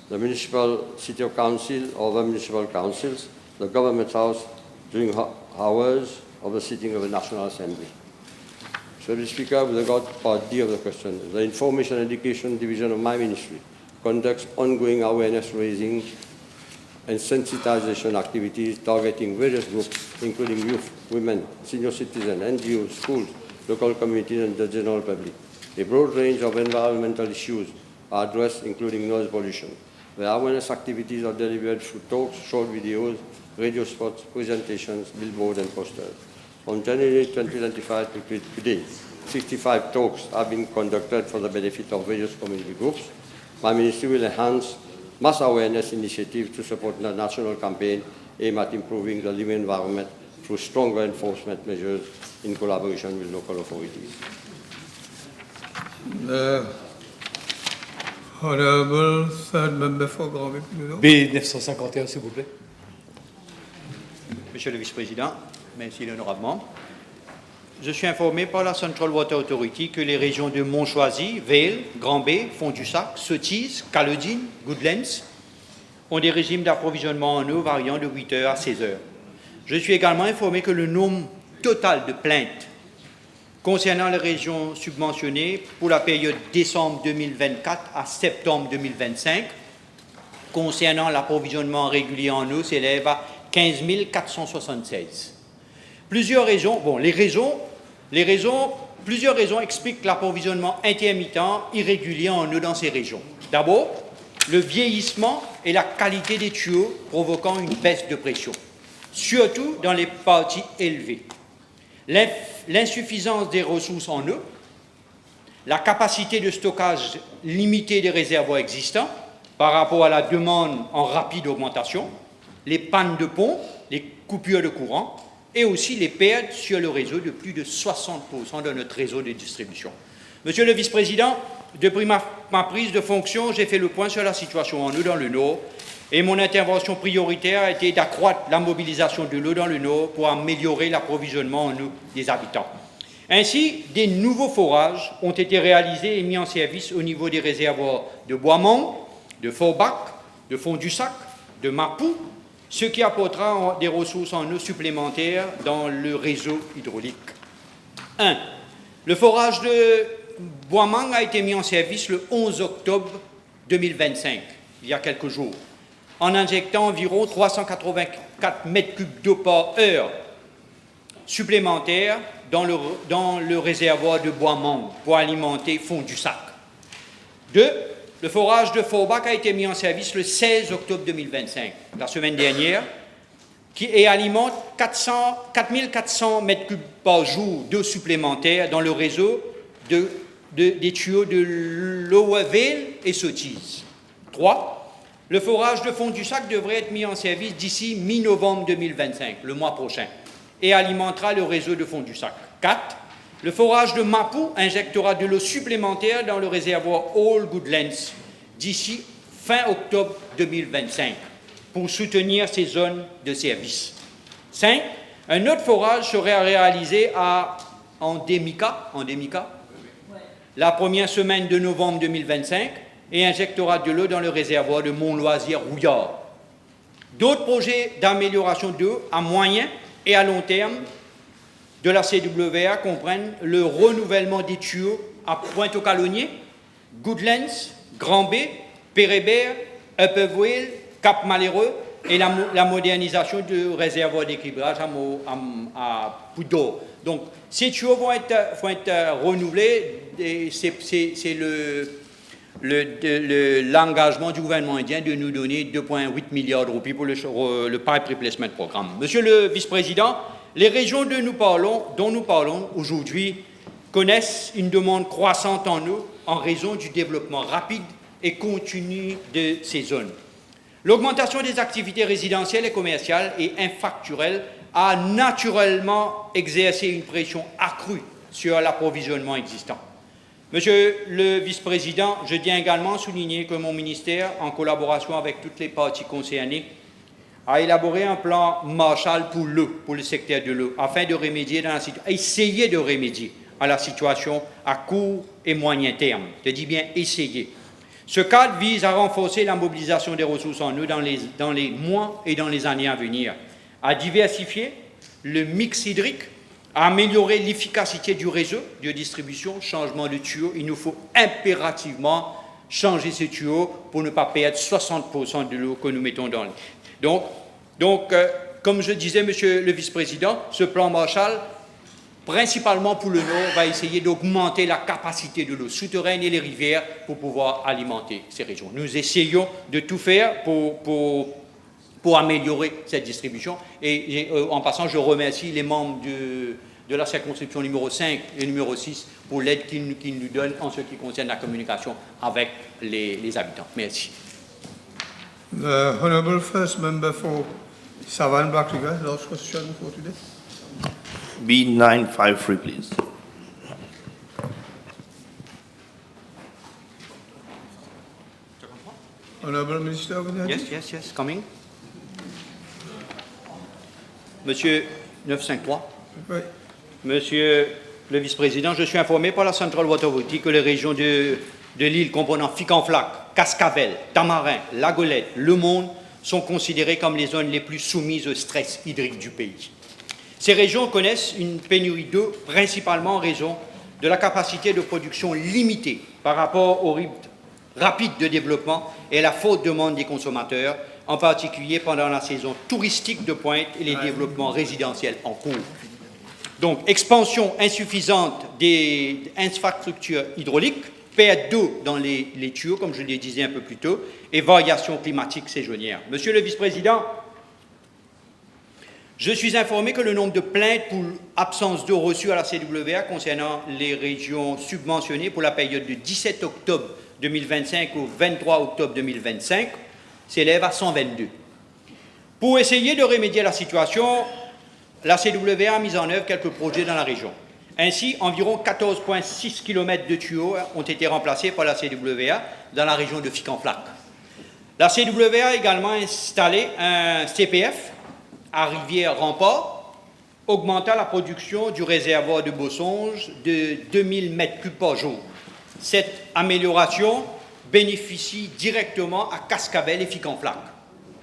the municipal city of council or the municipal councils, the government house during hours of the sitting of the National Assembly. Mr. Speaker, with regard to Part D of the question, the Information and Education Division of my ministry conducts ongoing awareness raising and sensitization activities targeting various groups, including youth, women, senior citizens, NGOs, schools, local communities, and the general public. A broad range of environmental issues are addressed, including noise pollution. The awareness activities are delivered through talks, short videos, radio spots, presentations, billboards, and posters. From January 2025 to today, 65 talks have been conducted for the benefit of various community groups. My ministry will enhance mass awareness initiatives to support the national campaign aimed at improving the living environment through stronger enforcement measures in collaboration with local authorities. Honourable third member for Grand-Bay. B 951, s'il vous plaît. Monsieur le Vice-président, merci l'honorable. Je suis informé par la Central Water Authority que les régions de Montchoisy, Vale, Grand-Bay, Fond-du-Sac, Sottise, Caledine, Goodlands ont des régimes d'approvisionnement en eau variant de 8 heures à 16 heures. Je suis également informé que le nombre total de plaintes concernant les régions subventionnées pour la période décembre 2024 à septembre 2025, concernant l'approvisionnement régulier en eau, s'élève à 15 476. Plusieurs raisons expliquent l'approvisionnement intermittent irrégulier en eau dans ces régions. D'abord, le vieillissement et la qualité des tuyaux provoquant une baisse de pression, surtout dans les parties élevées. L'insuffisance des ressources en eau, la capacité de stockage limitée des réservoirs existants par rapport à la demande en rapide augmentation, les pannes de pompe, les coupures de courant et aussi les pertes sur le réseau de plus de 60% de notre réseau de distribution. Monsieur le Vice-président, depuis ma prise de fonction, j'ai fait le point sur la situation en eau dans le Nord et mon intervention prioritaire a été d'accroître la mobilisation de l'eau dans le Nord pour améliorer l'approvisionnement en eau des habitants. Ainsi, des nouveaux forages ont été réalisés et mis en service au niveau des réservoirs de Boismont, de Fourbac, de Fond-du-Sac, de Mapou, ce qui apportera des ressources en eau supplémentaires dans le réseau hydraulique. 1. Le forage de Boismont a été mis en service le 11 octobre 2025, il y a quelques jours, en injectant environ 384 mètres cubes d'eau par heure supplémentaires dans le réservoir de Boismont pour alimenter Fond-du-Sac. 2. Le forage de Fourbac a été mis en service le 16 octobre 2025, la semaine dernière, et alimente 4400 mètres cubes par jour d'eau supplémentaire dans le réseau des tuyaux de Lower Vale et Sottise. 3. Le forage de Fond-du-Sac devrait être mis en service d'ici mi-novembre 2025, le mois prochain, et alimentera le réseau de Fond-du-Sac. 4. Le forage de Mapou injectera de l'eau supplémentaire dans le réservoir All Goodlands d'ici fin octobre 2025 pour soutenir ces zones de service. 5. Un autre forage serait réalisé en Démica, la première semaine de novembre 2025 et injectera de l'eau dans le réservoir de Mont-Loisir-Rouillard. D'autres projets d'amélioration d'eau à moyen et à long terme de la CWA comprennent le renouvellement des tuyaux à Pointe-aux-Calonniers, Goodlands, Grand-B, Pérébert, Upper Vale, Cap-Malheureux et la modernisation du réservoir d'équilibrage à Poudor. Donc, ces tuyaux vont être renouvelés et c'est l'engagement du gouvernement indien de nous donner 2,8 milliards de roupies pour le Pipe Replacement Programme. Monsieur le vice-président, les régions dont nous parlons aujourd'hui connaissent une demande croissante en eau en raison du développement rapide et continu de ces zones. L'augmentation des activités résidentielles et commerciales et infrastructurelles a naturellement exercé une pression accrue sur l'approvisionnement existant. Monsieur le vice-président, je tiens également à souligner que mon ministère, en collaboration avec toutes les parties concernées, a élaboré un plan Marshall pour l'eau, pour le secteur de l'eau, afin de essayer de remédier à la situation à court et moyen terme. Je dis bien essayer. Ce cadre vise à renforcer la mobilisation des ressources en eau dans les mois et dans les années à venir, à diversifier le mix hydrique, à améliorer l'efficacité du réseau de distribution, changement de tuyaux. Il nous faut impérativement changer ces tuyaux pour ne pas perdre 60% de l'eau que nous mettons dans l'eau. Donc, comme je disais, Monsieur le Vice-président, ce plan Marshall, principalement pour le Nord, va essayer d'augmenter la capacité de l'eau souterraine et les rivières pour pouvoir alimenter ces régions. Nous essayons de tout faire pour améliorer cette distribution. Et en passant, je remercie les membres de la circonscription numéro 5 et numéro 6 pour l'aide qu'ils nous donnent en ce qui concerne la communication avec les habitants. Merci. The Honourable First Member for Savannah Black-River, last question for today. B953, please. Honourable Minister of Energy. Yes, coming. Monsieur 953. Oui. Monsieur le vice-président, je suis informé par la Central Water Authority que les régions de l'île comprenant Ficanflac, Cascavel, Tamarin, La Golette, Le Monde sont considérées comme les zones les plus soumises au stress hydrique du pays. Ces régions connaissent une pénurie d'eau principalement en raison de la capacité de production limitée par rapport au rythme rapide de développement et la forte demande des consommateurs, en particulier pendant la saison touristique de pointe et les développements résidentiels en cours. Donc, expansion insuffisante des infrastructures hydrauliques, perte d'eau dans les tuyaux, comme je le disais un peu plus tôt, et variations climatiques saisonnières. Monsieur le vice-président, je suis informé que le nombre de plaintes pour absence d'eau reçues à la CWA concernant les régions subventionnées pour la période du 17 octobre 2025 au 23 octobre 2025 s'élève à 122. Pour essayer de remédier à la situation, la CWA a mis en œuvre quelques projets dans la région. Ainsi, environ 14,6 km de tuyaux ont été remplacés par la CWA dans la région de Ficanflac. La CWA a également installé un CPF à Rivière-Rempart, augmentant la production du réservoir de Bossonge de 2000 m3 par jour. Cette amélioration bénéficie directement à Cascavel et Ficanflac.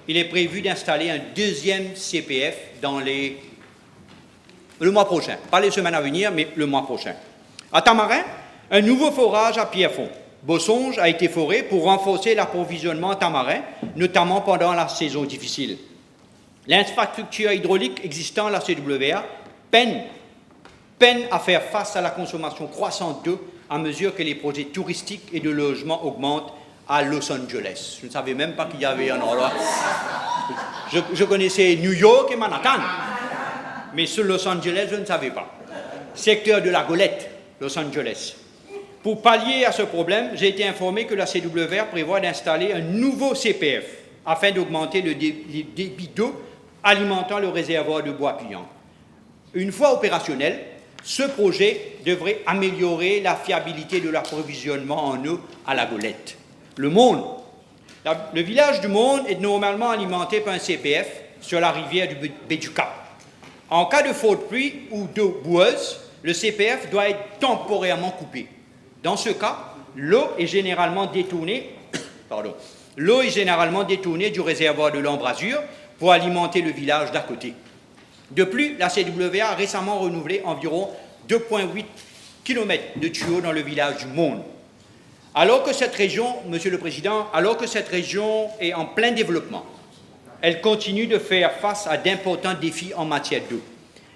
Il est prévu d'installer un deuxième CPF dans le mois prochain. Pas les semaines à venir, mais le mois prochain. À Tamarin, un nouveau forage à Pierrefonds. Bossonge a été foré pour renforcer l'approvisionnement à Tamarin, notamment pendant la saison difficile. L'infrastructure hydraulique existant à la CWA peine à faire face à la consommation croissante d'eau à mesure que les projets touristiques et de logement augmentent à Los Angeles. Je ne savais même pas qu'il y avait un endroit. Je connaissais New York et Manhattan, mais sur Los Angeles, je ne savais pas. Secteur de la Golette, Los Angeles. Pour pallier à ce problème, j'ai été informé que la CWR prévoit d'installer un nouveau CPF afin d'augmenter le débit d'eau alimentant le réservoir de bois pillant. Une fois opérationnel, ce projet devrait améliorer la fiabilité de l'approvisionnement en eau à la Golette. Le village du Monde est normalement alimenté par un CPF sur la rivière du Baie du Cap. En cas de faute pluie ou d'eau boueuse, le CPF doit être temporairement coupé. Dans ce cas, l'eau est généralement détournée du réservoir de l'embrasure pour alimenter le village d'à côté. De plus, la CWA a récemment renouvelé environ 2,8 km de tuyaux dans le village du Monde. Alors que cette région, Monsieur le Président, est en plein développement, elle continue de faire face à d'importants défis en matière d'eau.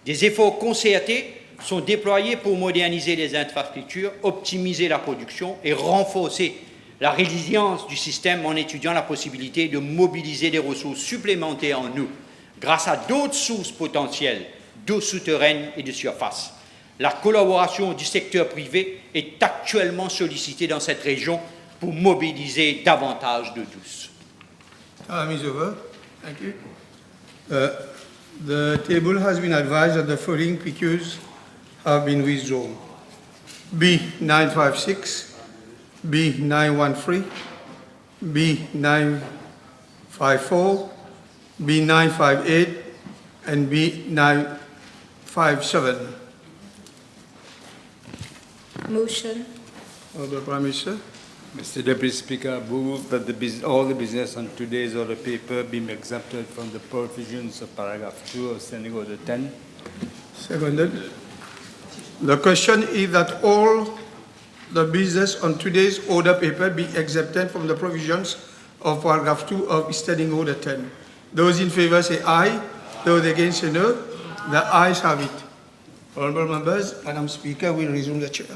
Des efforts concertés sont déployés pour moderniser les infrastructures, optimiser la production et renforcer la résilience du système en étudiant la possibilité de mobiliser des ressources supplémentaires en eau grâce à d'autres sources potentielles d'eau souterraine et de surface. La collaboration du secteur privé est actuellement sollicitée dans cette région pour mobiliser davantage d'eau douce. Time is over. Thank you. The table has been advised that the following PQs have been withdrawn. B956, B913, B954, B958, and B957. Motion. Honourable Prime Minister. Mr. Deputy Speaker, I move that all the business on today's order paper be exempted from the provisions of paragraph 2 of Standing Order 10. Seconded. The question is that all the business on today's order paper be exempted from the provisions of paragraph 2 of Standing Order 10. Those in favour say aye. Those against say no. The ayes have it. Honourable members, Madam Speaker will resume the chair.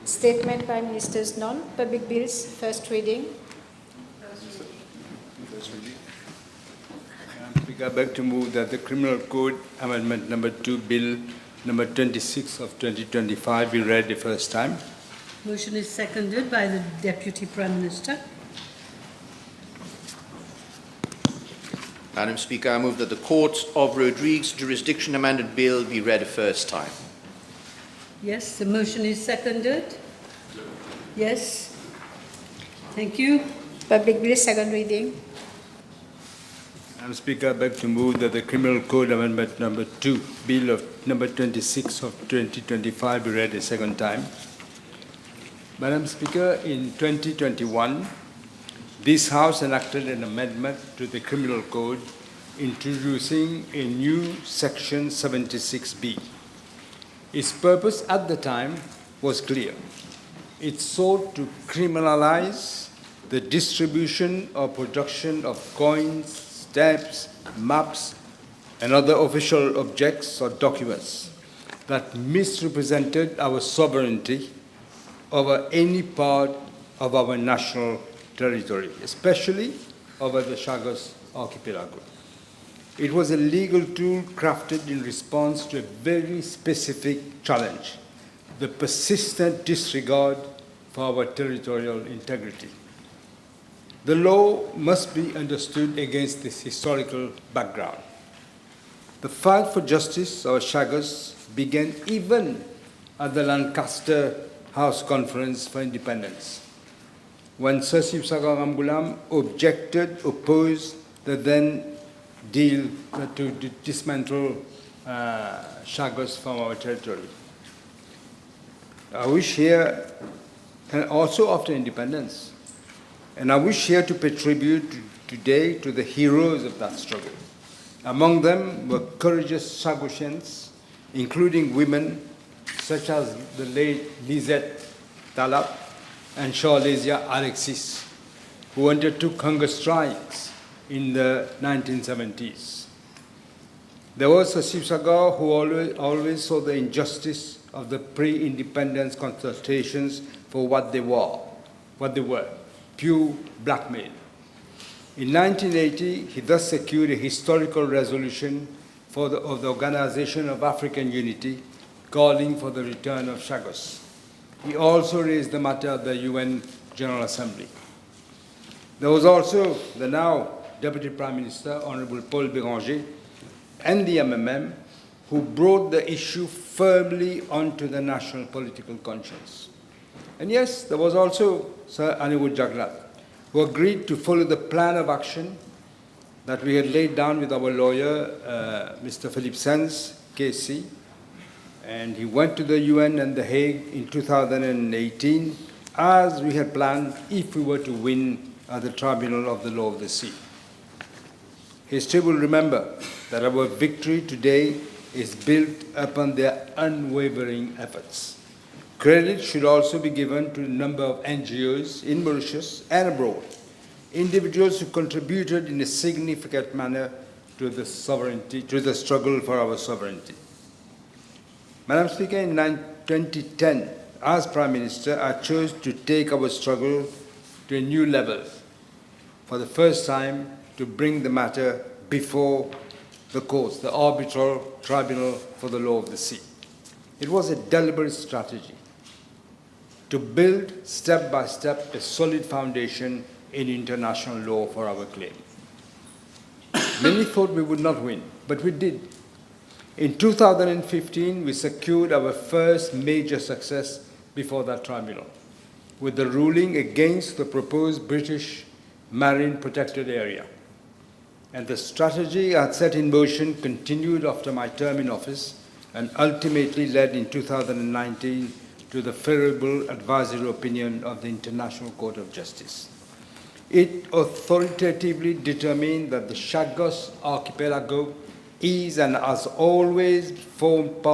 Statement by Ministers none. Public bills, first reading. Speaker, I beg to move that the Criminal Code Amendment number 2, Bill number 26 of 2025 be read the first time. Motion is seconded by the Deputy Prime Minister. Madam Speaker, I move that the Court of Rodrigues Jurisdiction Amended Bill be read a first time. Yes, the motion is seconded. Yes. Thank you. Public bill, second reading. Madam Speaker, I beg to move that the Criminal Code Amendment number 2, Bill of number 26 of 2025 be read a second time. Madam Speaker, in 2021, this House enacted an amendment to the Criminal Code introducing a new Section 76B. Its purpose at the time was clear. It sought to criminalize the distribution or production of coins, stamps, maps, and other official objects or documents that misrepresented our sovereignty over any part of our national territory, especially over the Chagos Archipelago. It was a legal tool crafted in response to a very specific challenge, the persistent disregard for our territorial integrity. The law must be understood against this historical background. The fight for justice or Chagos began even at the Lancaster House Conference for Independence, when Sir Sibsagar Ramgoolam opposed the then deal to dismantle Chagos from our territory. I wish here, and also after independence, and I wish here to pay tribute today to the heroes of that struggle. Among them were courageous Chagosians, including women such as the late Lisette Talap and Charlesia Alexis, who undertook hunger strikes in the 1970s. There was Sir Sibsagar, who always saw the injustice of the pre-independence consultations for what they were, pure blackmail. In 1980, he thus secured a historical resolution of the Organization of African Unity, calling for the return of Chagos. He also raised the matter at the UN General Assembly. There was also the now Deputy Prime Minister, Honourable Paul Béranger, and the MMM, who brought the issue firmly onto the national political conscience. And yes, there was also Sir Aniwood Jaglat, who agreed to follow the plan of action that we had laid down with our lawyer, Mr. Philip Sands, KC, and he went to the UN and The Hague in 2018, as we had planned if we were to win at the Tribunal of the Law of the Sea. History will remember that our victory today is built upon their unwavering efforts. Credit should also be given to a number of NGOs in Mauritius and abroad, individuals who contributed in a significant manner to the struggle for our sovereignty. Madam Speaker, in 2010, as Prime Minister, I chose to take our struggle to a new level, for the first time to bring the matter before the courts, the arbitral tribunal for the law of the sea. It was a deliberate strategy to build step by step a solid foundation in international law for our claim. Many thought we would not win, but we did. In 2015, we secured our first major success before that tribunal, with the ruling against the proposed British Marine Protected Area. And the strategy I had set in motion continued after my term in office and ultimately led in 2019 to the favorable advisory opinion of the International Court of Justice. It authoritatively determined that the Chagos Archipelago is and has always formed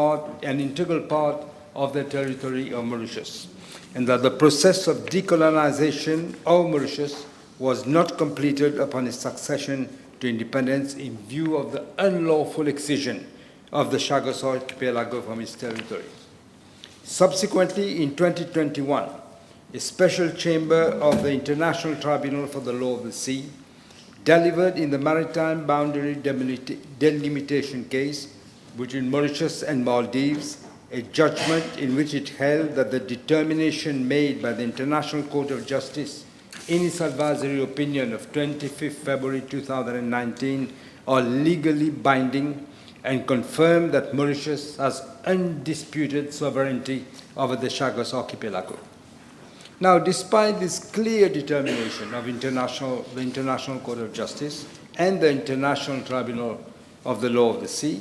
an integral part of the territory of Mauritius, and that the process of decolonization of Mauritius was not completed upon its succession to independence in view of the unlawful excision of the Chagos Archipelago from its territory. Subsequently, in 2021, a special chamber of the International Tribunal for the Law of the Sea delivered in the maritime boundary delimitation case between Mauritius and Maldives a judgment in which it held that the determination made by the International Court of Justice in its advisory opinion of 25 February 2019 are legally binding and confirmed that Mauritius has undisputed sovereignty over the Chagos Archipelago. Now, despite this clear determination of the International Court of Justice and the International Tribunal of the Law of the Sea,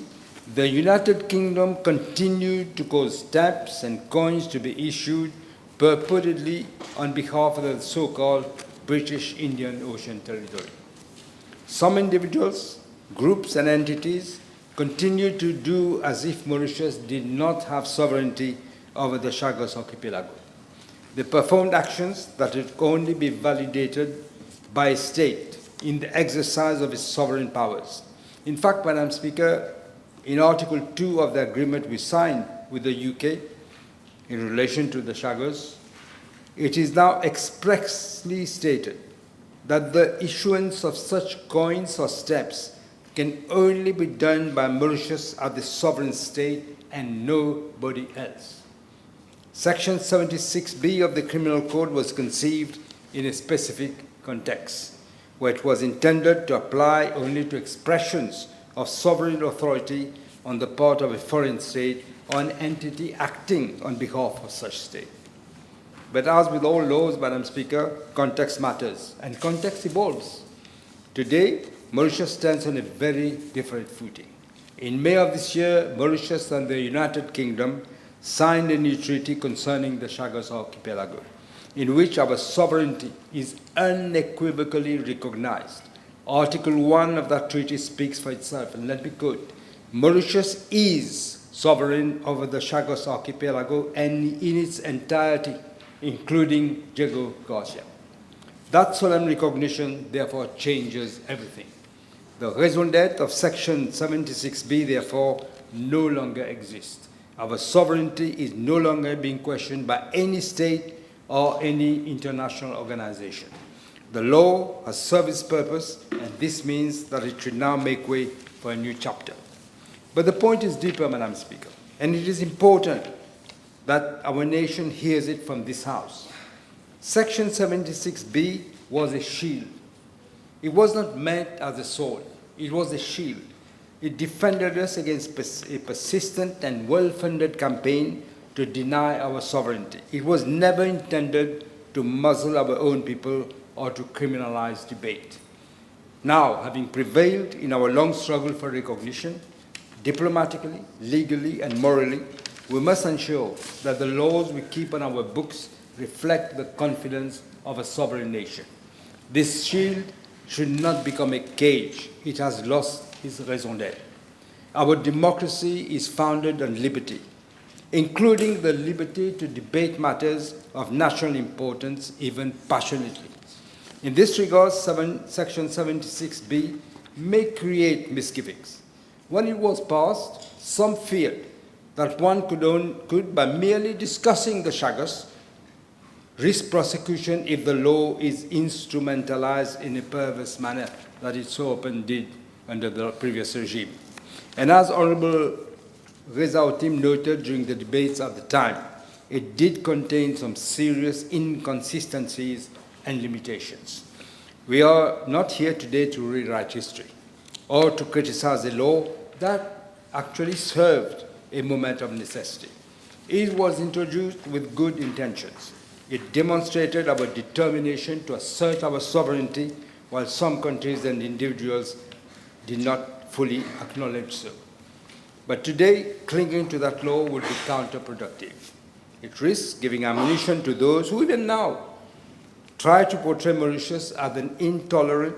the United Kingdom continued to cause stamps and coins to be issued purportedly on behalf of the so-called British Indian Ocean Territory. Some individuals, groups, and entities continued to do as if Mauritius did not have sovereignty over the Chagos Archipelago. They performed actions that could only be validated by a state in the exercise of its sovereign powers. In fact, Madam Speaker, in Article 2 of the agreement we signed with the UK in relation to the Chagos, it is now expressly stated that the issuance of such coins or stamps can only be done by Mauritius as the sovereign state and nobody else. Section 76B of the Criminal Code was conceived in a specific context, where it was intended to apply only to expressions of sovereign authority on the part of a foreign state or an entity acting on behalf of such state. But as with all laws, Madam Speaker, context matters, and context evolves. Today, Mauritius stands on a very different footing. In May of this year, Mauritius and the United Kingdom signed a new treaty concerning the Chagos Archipelago, in which our sovereignty is unequivocally recognized. Article 1 of that treaty speaks for itself, and let me quote, Mauritius is sovereign over the Chagos Archipelago and in its entirety, including Diego Garcia. That solemn recognition, therefore, changes everything. The raison d'etre of Section 76B, therefore, no longer exists. Our sovereignty is no longer being questioned by any state or any international organization. The law has served its purpose, and this means that it should now make way for a new chapter. But the point is deeper, Madam Speaker, and it is important that our nation hears it from this House. Section 76B was a shield. It was not meant as a sword. It was a shield. It defended us against a persistent and well-funded campaign to deny our sovereignty. It was never intended to muzzle our own people or to criminalize debate. Now, having prevailed in our long struggle for recognition, diplomatically, legally, and morally, we must ensure that the laws we keep on our books reflect the confidence of a sovereign nation. This shield should not become a cage. It has lost its raison d'etre. Our democracy is founded on liberty, including the liberty to debate matters of national importance, even passionately. In this regard, Section 76B may create misgivings. When it was passed, some feared that one could, by merely discussing the Chagos, risk prosecution if the law is instrumentalized in a perverse manner that it so often did under the previous regime. And as Honourable Reza Otim noted during the debates at the time, it did contain some serious inconsistencies and limitations. We are not here today to rewrite history or to criticize a law that actually served a moment of necessity. It was introduced with good intentions. It demonstrated our determination to assert our sovereignty, while some countries and individuals did not fully acknowledge so. But today, clinging to that law would be counterproductive. It risks giving ammunition to those who even now try to portray Mauritius as an intolerant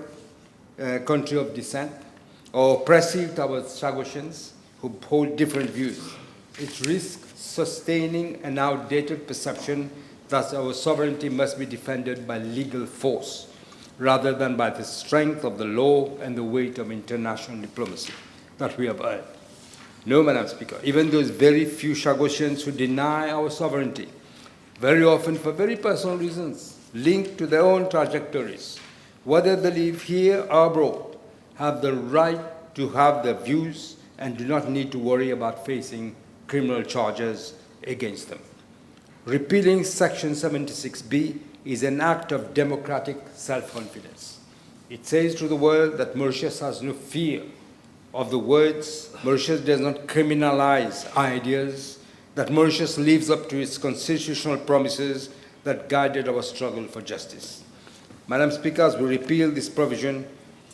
country of dissent or oppressive towards Chagosians who hold different views. It risks sustaining an outdated perception that our sovereignty must be defended by legal force rather than by the strength of the law and the weight of international diplomacy that we have earned. No, Madam Speaker, even those very few Chagosians who deny our sovereignty, very often for very personal reasons, linked to their own trajectories, whether they live here or abroad, have the right to have their views and do not need to worry about facing criminal charges against them. Repealing Section 76B is an act of democratic self-confidence. It says to the world that Mauritius has no fear of the words, Mauritius does not criminalize ideas, that Mauritius lives up to its constitutional promises that guided our struggle for justice. Madam Speaker, as we repeal this provision,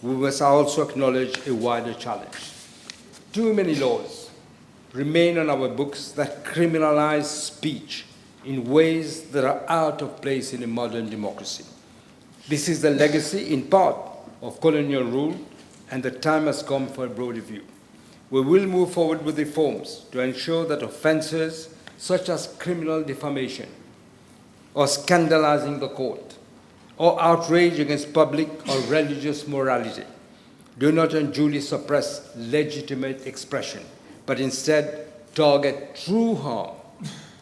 we must also acknowledge a wider challenge. Too many laws remain on our books that criminalize speech in ways that are out of place in a modern democracy. This is the legacy, in part, of colonial rule, and the time has come for a broader view. We will move forward with reforms to ensure that offenses such as criminal defamation, or scandalizing the court, or outrage against public or religious morality do not unduly suppress legitimate expression, but instead target true harm,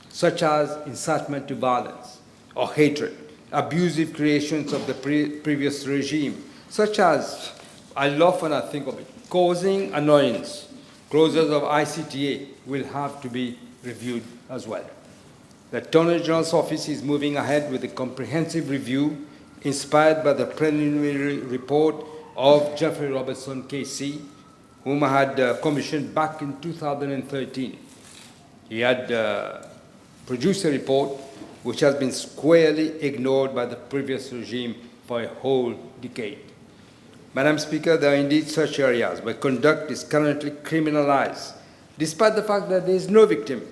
such as incitement to violence or hatred, abusive creations of the previous regime, such as, I love when I think of it, causing annoyance. Clauses of ICTA will have to be reviewed as well. The Attorney General's office is moving ahead with a comprehensive review inspired by the preliminary report of Jeffrey Robertson, KC, whom I had commissioned back in 2013. He had produced a report which has been squarely ignored by the previous regime for a whole decade. Madam Speaker, there are indeed such areas where conduct is currently criminalized, despite the fact that there is no victim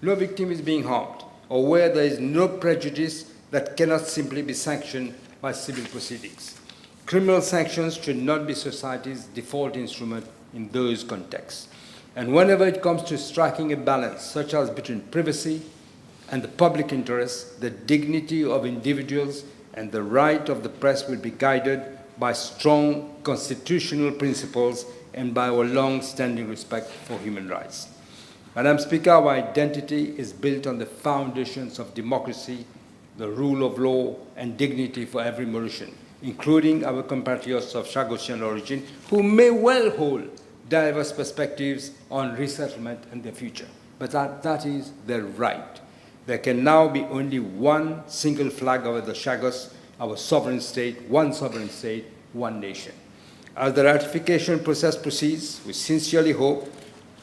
is being harmed, or where there is no prejudice that cannot simply be sanctioned by civil proceedings. Criminal sanctions should not be society's default instrument in those contexts. And whenever it comes to striking a balance, such as between privacy and the public interest, the dignity of individuals and the right of the press will be guided by strong constitutional principles and by our long-standing respect for human rights. Madam Speaker, our identity is built on the foundations of democracy, the rule of law, and dignity for every Mauritian, including our compatriots of Chagosian origin, who may well hold diverse perspectives on resettlement and their future. But that is their right. There can now be only one single flag over the Chagos, our sovereign state, one nation. As the ratification process proceeds, we sincerely hope,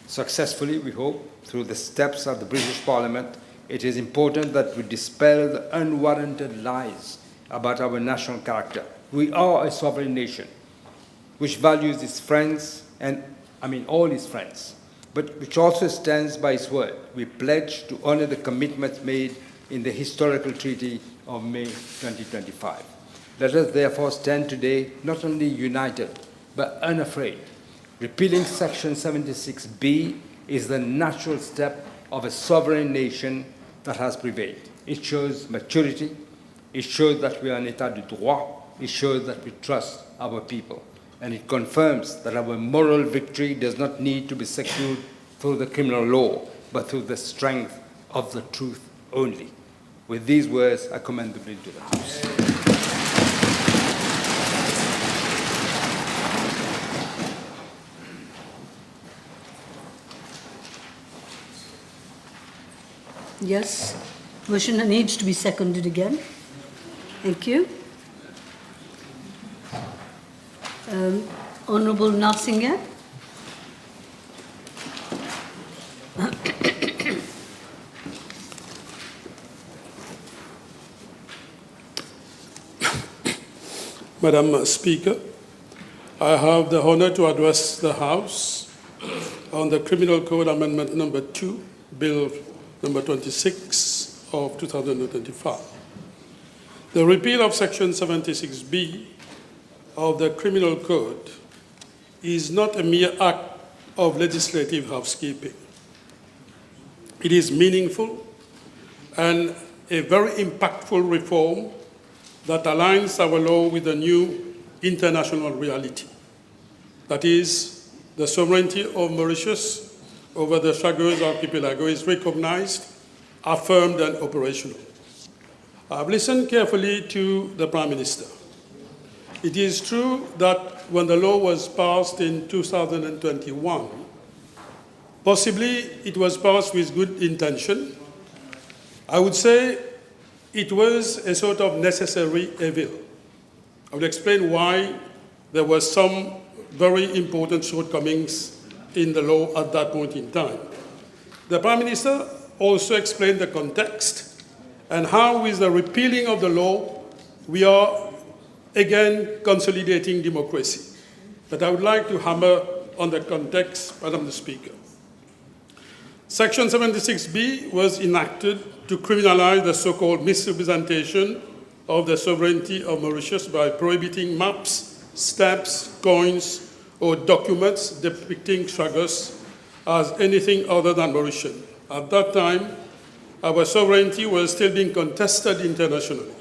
successfully we hope, through the steps of the British Parliament, it is important that we dispel the unwarranted lies about our national character. We are a sovereign nation which values its friends, all its friends, but which also stands by its word. We pledge to honor the commitments made in the historical Treaty of May 2025. Let us therefore stand today not only united, but unafraid. Repealing Section 76B is the natural step of a sovereign nation that has prevailed. It shows maturity, it shows that we are an état de droit, it shows that we trust our people. And it confirms that our moral victory does not need to be secured through the criminal law, but through the strength of the truth only. With these words, I commend the bill to the House. Yes, motion needs to be seconded again. Thank you. Honourable Narsingh. Madam Speaker, I have the honour to address the House on the Criminal Code Amendment number 2, Bill number 26 of 2025. The repeal of Section 76B of the Criminal Code is not a mere act of legislative housekeeping. It is meaningful and a very impactful reform that aligns our law with the new international reality. That is, the sovereignty of Mauritius over the Chagos archipelago is recognized, affirmed, and operational. I've listened carefully to the Prime Minister. It is true that when the law was passed in 2021, possibly it was passed with good intention. I would say it was a sort of necessary evil. I will explain why there were some very important shortcomings in the law at that point in time. The Prime Minister also explained the context and how with the repealing of the law, we are again consolidating democracy. But I would like to hammer on the context, Madam the Speaker. Section 76B was enacted to criminalize the so-called misrepresentation of the sovereignty of Mauritius by prohibiting maps, stamps, coins, or documents depicting Chagos as anything other than Mauritian. At that time, our sovereignty was still being contested internationally.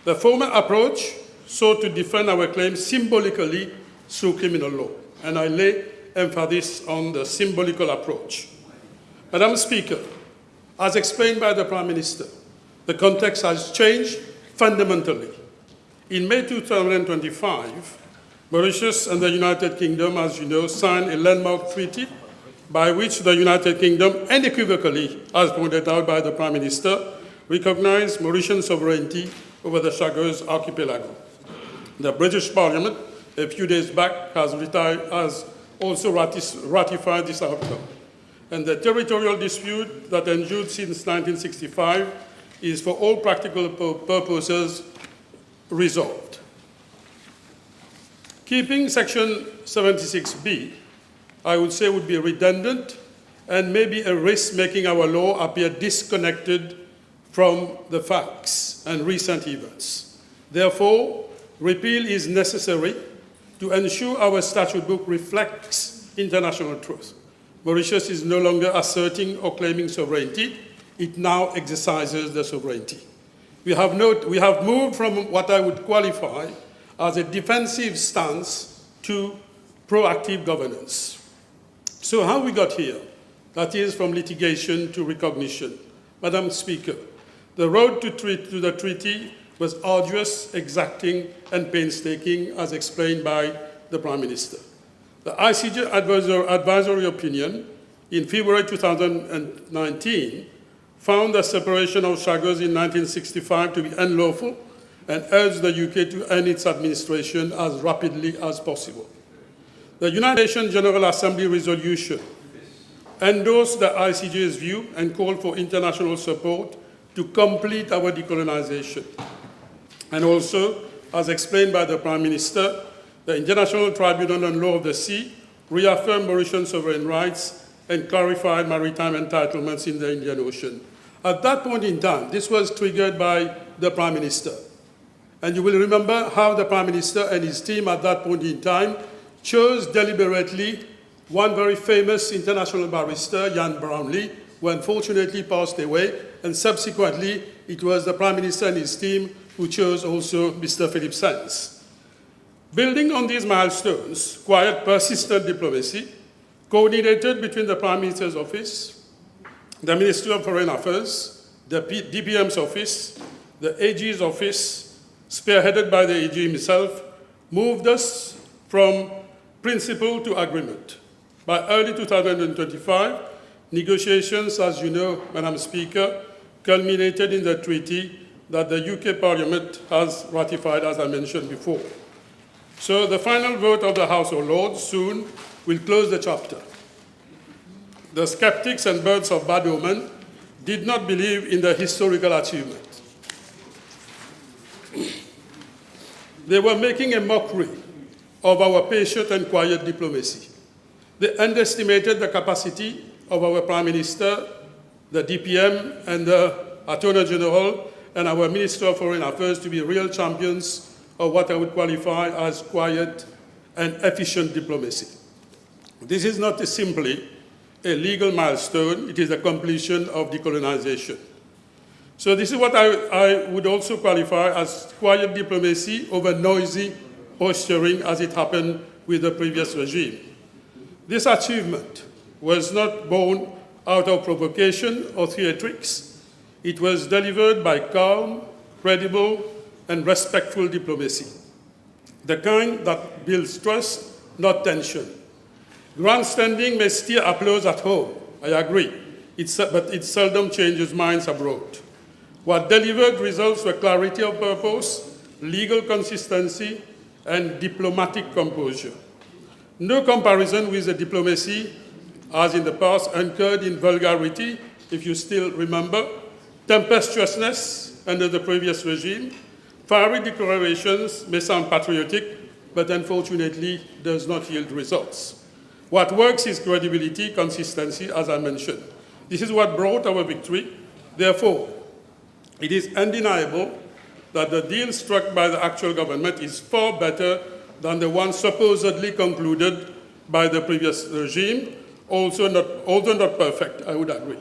The former approach sought to defend our claims symbolically through criminal law, and I lay emphasis on the symbolical approach. Madam Speaker, as explained by the Prime Minister, the context has changed fundamentally. In May 2025, Mauritius and the United Kingdom, as you know, signed a landmark treaty by which the United Kingdom unequivocally, as pointed out by the Prime Minister, recognized Mauritian sovereignty over the Chagos archipelago. The British Parliament, a few days back, has also ratified this outcome. And the territorial dispute that endured since 1965 is, for all practical purposes, resolved. Keeping Section 76B, I would say, would be redundant and maybe a risk making our law appear disconnected from the facts and recent events. Therefore, repeal is necessary to ensure our statute book reflects international truth. Mauritius is no longer asserting or claiming sovereignty. It now exercises the sovereignty. We have moved from what I would qualify as a defensive stance to proactive governance. So how we got here? That is, from litigation to recognition. Madam Speaker, the road to the treaty was arduous, exacting, and painstaking, as explained by the Prime Minister. The ICJ advisory opinion in February 2019 found the separation of Chagos in 1965 to be unlawful and urged the UK to end its administration as rapidly as possible. The United Nations General Assembly resolution endorsed the ICJ's view and called for international support to complete our decolonization. And also, as explained by the Prime Minister, the International Tribunal on Law of the Sea reaffirmed Mauritian sovereign rights and clarified maritime entitlements in the Indian Ocean. At that point in time, this was triggered by the Prime Minister. And you will remember how the Prime Minister and his team at that point in time chose deliberately one very famous international barrister, Jan Brownlee, who unfortunately passed away, and subsequently it was the Prime Minister and his team who chose also Mr. Philip Sands. Building on these milestones, quiet, persistent diplomacy, coordinated between the Prime Minister's office, the Ministry of Foreign Affairs, the DPM's office, the AG's office, spearheaded by the AG himself, moved us from principle to agreement. By early 2025, negotiations, as you know, Madam Speaker, culminated in the treaty that the UK Parliament has ratified, as I mentioned before. So the final vote of the House of Lords soon will close the chapter. The skeptics and birds of bad omen did not believe in the historical achievement. They were making a mockery of our patient and quiet diplomacy. They underestimated the capacity of our Prime Minister, the DPM, and the Attorney-General, and our Minister of Foreign Affairs to be real champions of what I would qualify as quiet and efficient diplomacy. This is not simply a legal milestone, it is the completion of decolonization. So this is what I would also qualify as quiet diplomacy over noisy posturing, as it happened with the previous regime. This achievement was not born out of provocation or theatrics. It was delivered by calm, credible, and respectful diplomacy, the kind that builds trust, not tension. Grandstanding may steer applause at home, I agree, but it seldom changes minds abroad. What delivered results were clarity of purpose, legal consistency, and diplomatic composure. No comparison with the diplomacy, as in the past, anchored in vulgarity, if you still remember, tempestuousness under the previous regime. Fiery declarations may sound patriotic, but unfortunately does not yield results. What works is credibility, consistency, as I mentioned. This is what brought our victory. Therefore, it is undeniable that the deal struck by the actual government is far better than the one supposedly concluded by the previous regime, although not perfect, I would agree.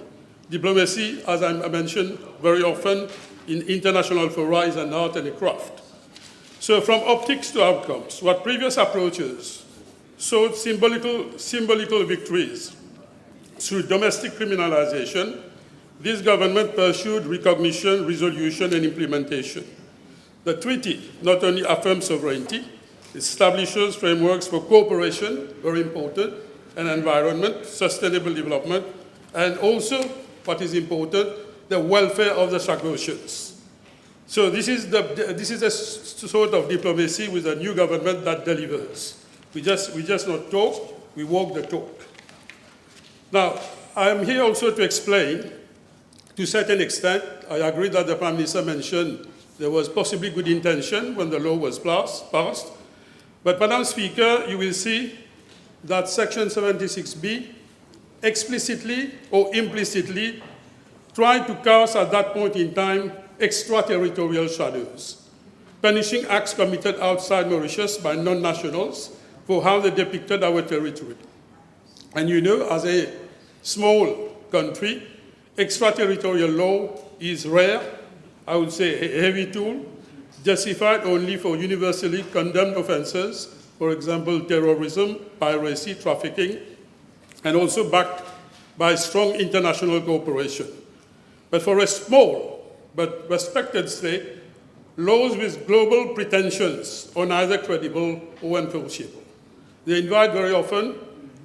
Diplomacy, as I mentioned very often, in international fora is an art and a craft. So from optics to outcomes, what previous approaches sought symbolical victories through domestic criminalization, this government pursued recognition, resolution, and implementation. The treaty not only affirms sovereignty, it establishes frameworks for cooperation, very important, and environment, sustainable development, and also, what is important, the welfare of the Chagosians. So this is a sort of diplomacy with a new government that delivers. We just not talk, we walk the talk. Now, I am here also to explain, to a certain extent, I agree that the Prime Minister mentioned there was possibly good intention when the law was passed. But, Madam Speaker, you will see that Section 76B explicitly or implicitly tried to cast at that point in time extraterritorial shadows, punishing acts committed outside Mauritius by non-nationals for how they depicted our territory. And you know, as a small country, extraterritorial law is rare, I would say a heavy tool, justified only for universally condemned offenses, for example, terrorism, piracy, trafficking, and also backed by strong international cooperation. But for a small but respected state, laws with global pretensions are neither credible or enforceable. They invite very often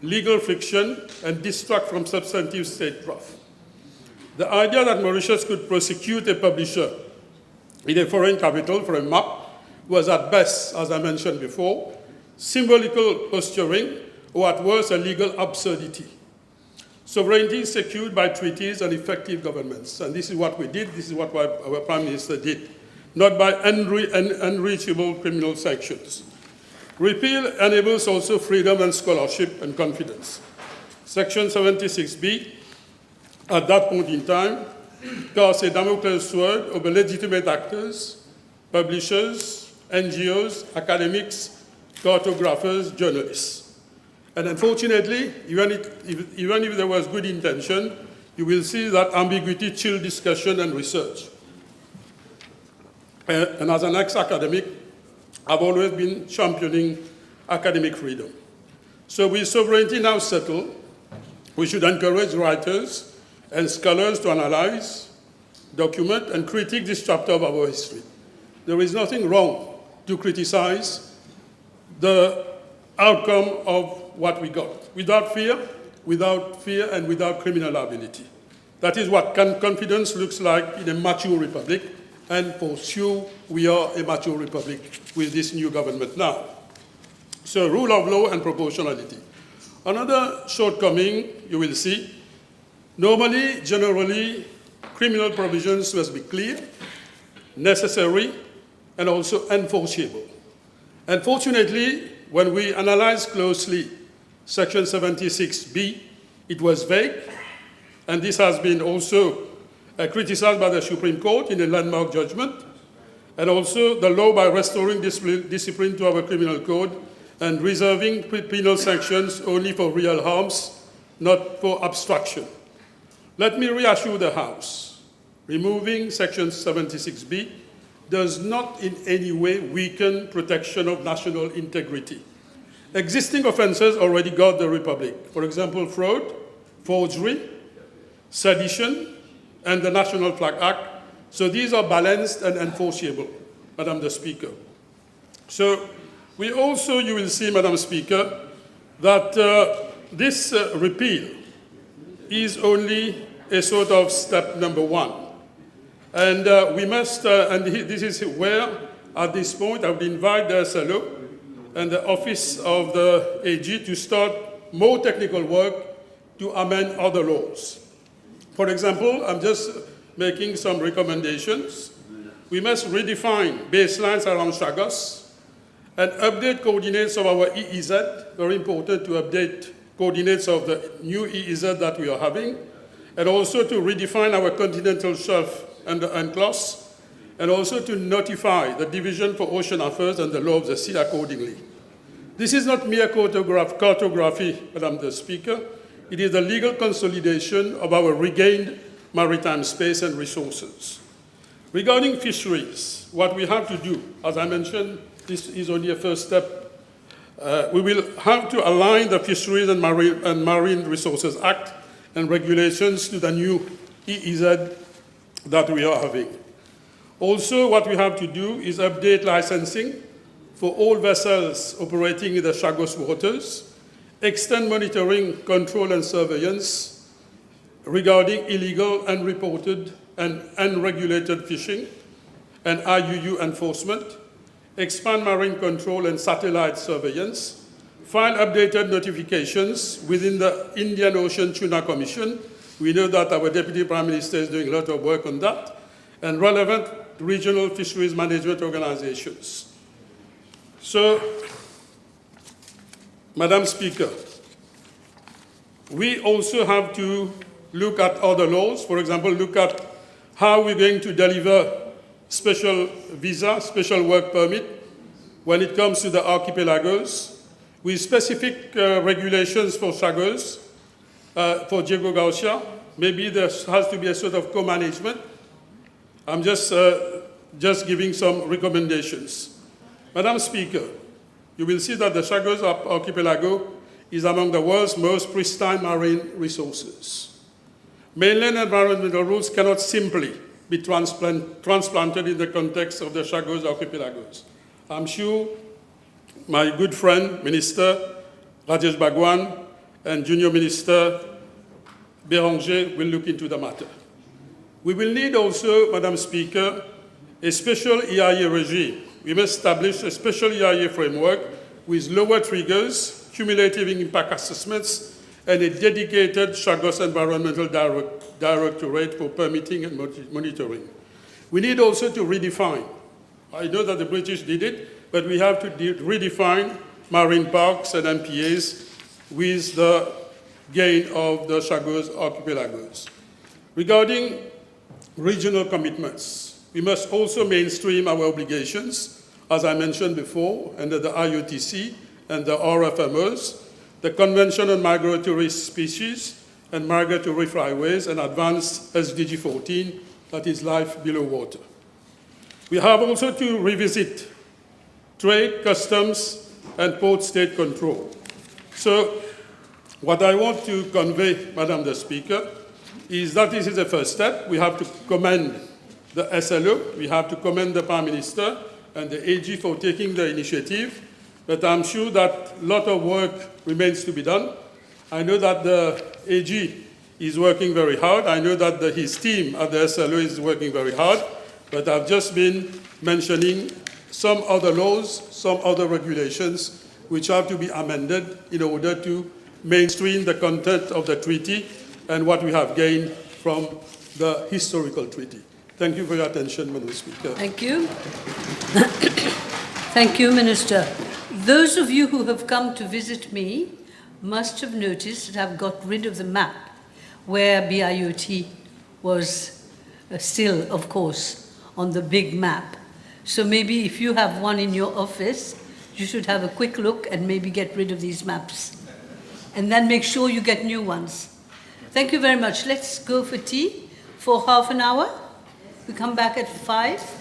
legal friction and distract from substantive statecraft. The idea that Mauritius could prosecute a publisher in a foreign capital for a map was at best, as I mentioned before, symbolical posturing, or at worst, a legal absurdity. Sovereignty is secured by treaties and effective governments, and this is what we did, this is what our Prime Minister did, not by unreachable criminal sanctions. Repeal enables also freedom and scholarship and confidence. Section 76B, at that point in time, cast a Damocles sword over legitimate actors, publishers, NGOs, academics, cartographers, journalists. And unfortunately, even if there was good intention, you will see that ambiguity chilled discussion and research. And as an ex-academic, I've always been championing academic freedom. So with sovereignty now settled, we should encourage writers and scholars to analyze, document, and critique this chapter of our history. There is nothing wrong to criticize the outcome of what we got, without fear, and without criminal liability. That is what confidence looks like in a mature republic, and for sure we are a mature republic with this new government now. So rule of law and proportionality. Another shortcoming you will see, normally, generally, criminal provisions must be clear, necessary, and also enforceable. Unfortunately, when we analyze closely Section 76B, it was vague, and this has been also criticized by the Supreme Court in a landmark judgment, and also the law by restoring discipline to our criminal code and reserving penal sanctions only for real harms, not for abstraction. Let me reassure the House, removing Section 76B does not in any way weaken protection of national integrity. Existing offenses already guard the Republic. For example, fraud, forgery, sedition, and the National Flag Act. So these are balanced and enforceable, Madam the Speaker. So we also, you will see, Madam Speaker, that this repeal is only a sort of step number one. And we must, and this is where, at this point, I would invite the SLO and the Office of the AG to start more technical work to amend other laws. For example, I'm just making some recommendations. We must redefine baselines around Chagos and update coordinates of our EEZ, very important to update coordinates of the new EEZ that we are having, and also to redefine our continental shelf and the UNCLOS, and also to notify the Division for Ocean Affairs and the Law of the Sea accordingly. This is not mere cartography, Madam the Speaker. It is the legal consolidation of our regained maritime space and resources. Regarding fisheries, what we have to do, as I mentioned, this is only a first step. We will have to align the Fisheries and Marine Resources Act and regulations to the new EEZ that we are having. Also, what we have to do is update licensing for all vessels operating in the Chagos waters, extend monitoring, control, and surveillance regarding illegal, unreported, and unregulated fishing, and IUU enforcement, expand marine control and satellite surveillance, file updated notifications within the Indian Ocean Tuna Commission. We know that our Deputy Prime Minister is doing a lot of work on that, and relevant regional fisheries management organizations. So, Madam Speaker, we also have to look at other laws. For example, look at how we're going to deliver special visa, special work permit when it comes to the archipelagos, with specific regulations for Chagos, for Diego Garcia. Maybe there has to be a sort of co-management. I'm just giving some recommendations. Madam Speaker, you will see that the Chagos archipelago is among the world's most pristine marine resources. Mainland environmental rules cannot simply be transplanted in the context of the Chagos archipelagos. I'm sure my good friend, Minister Rajesh Bhagwan, and Junior Minister Béranger will look into the matter. We will need also, Madam Speaker, a special EIA regime. We must establish a special EIA framework with lower triggers, cumulative impact assessments, and a dedicated Chagos Environmental Directorate for permitting and monitoring. We need also to redefine. I know that the British did it, but we have to redefine marine parks and MPAs with the gain of the Chagos archipelagos. Regarding regional commitments, we must also mainstream our obligations, as I mentioned before, under the IOTC and the RFMOs, the Convention on Migratory Species and Migratory Flyways, and advanced SDG 14, that is life below water. We have also to revisit trade, customs, and port state control. So what I want to convey, Madam the Speaker, is that this is the first step. We have to commend the SLO, we have to commend the Prime Minister and the AG for taking the initiative, but I'm sure that a lot of work remains to be done. I know that the AG is working very hard. I know that his team at the SLO is working very hard, but I've just been mentioning some other laws, some other regulations which have to be amended in order to mainstream the content of the treaty and what we have gained from the historical treaty. Thank you for your attention, Madam Speaker. Thank you. Thank you, Minister. Those of you who have come to visit me must have noticed that I've got rid of the map where BIOT was still, of course, on the big map. So maybe if you have one in your office, you should have a quick look and maybe get rid of these maps. And then make sure you get new ones. Thank you very much. Let's go for tea for half an hour. We come back at 5.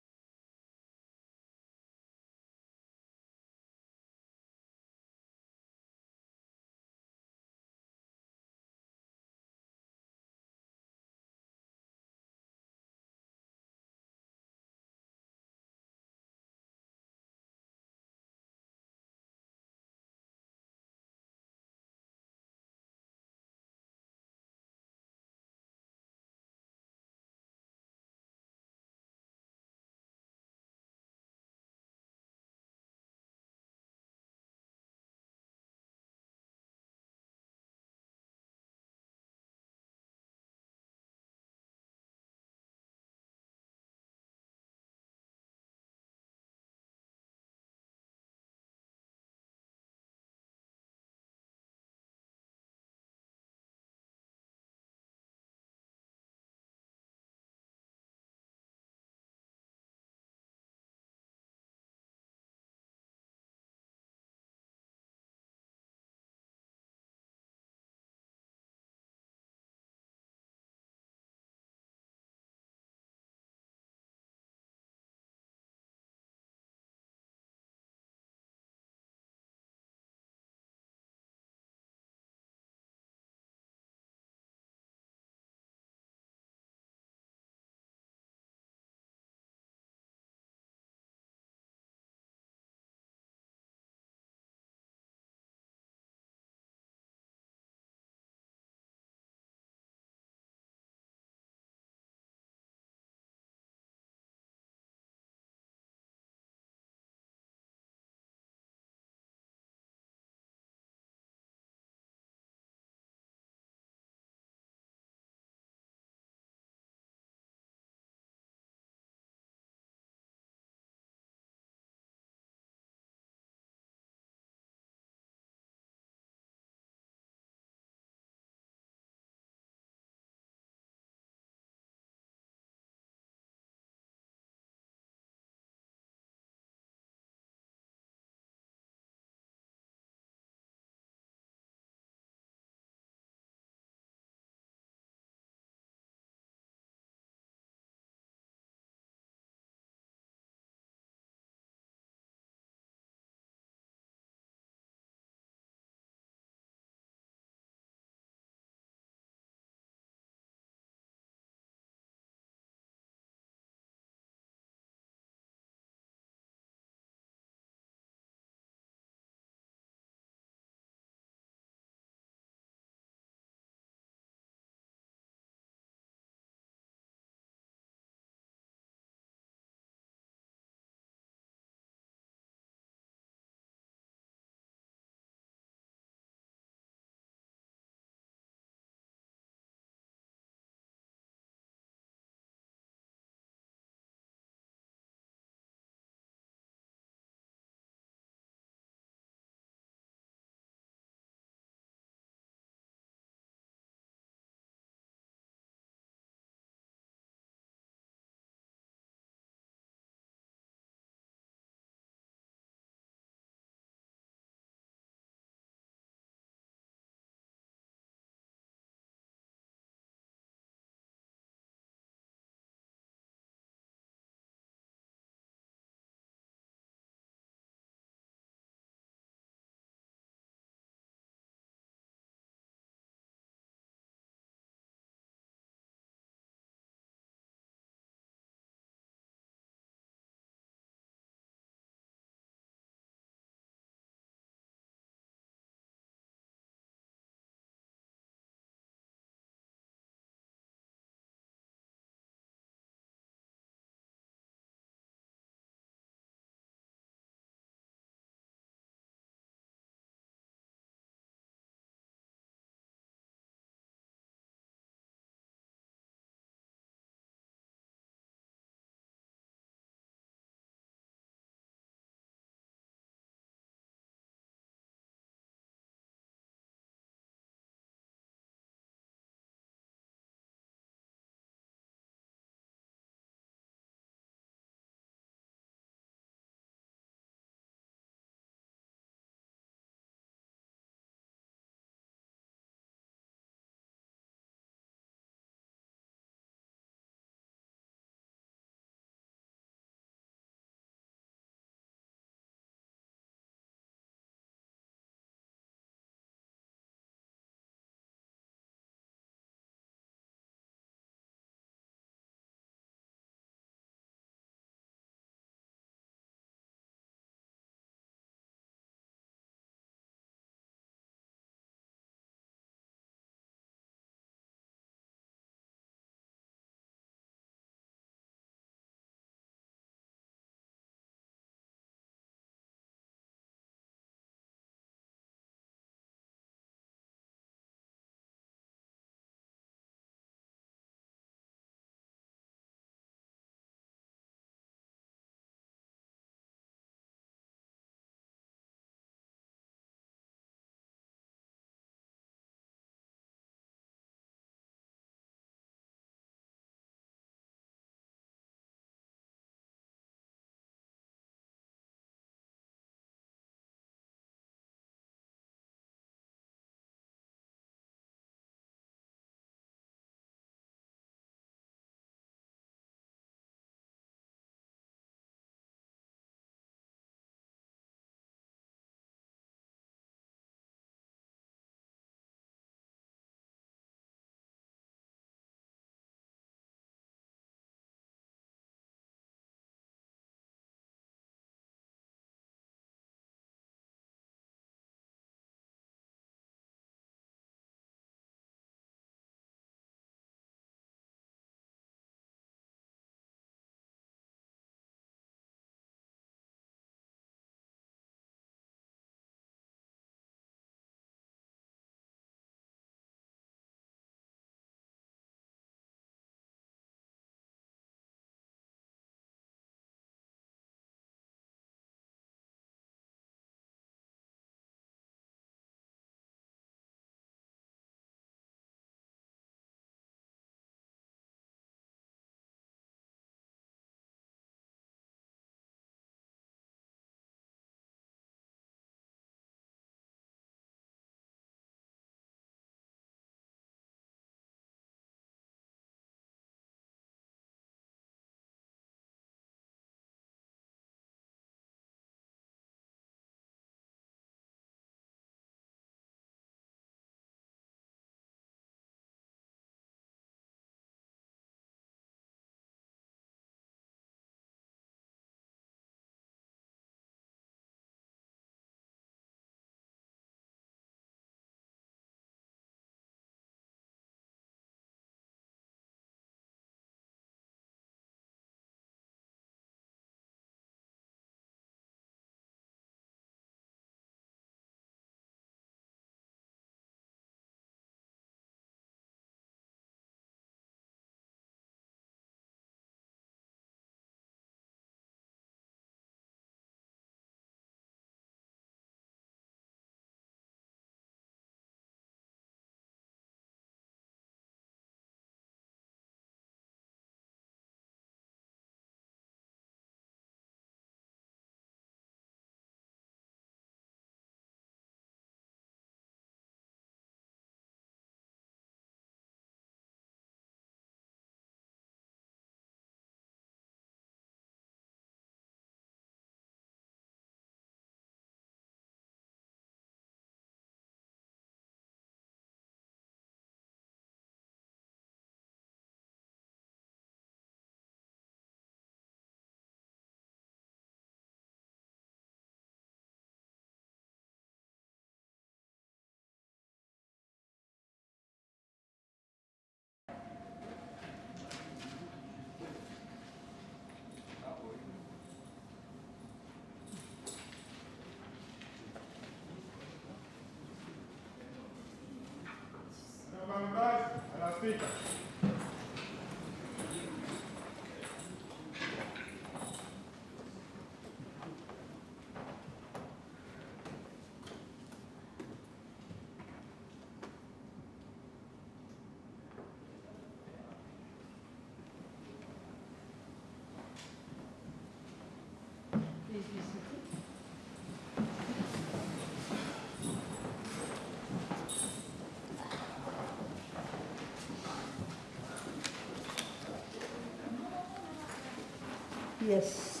Yes.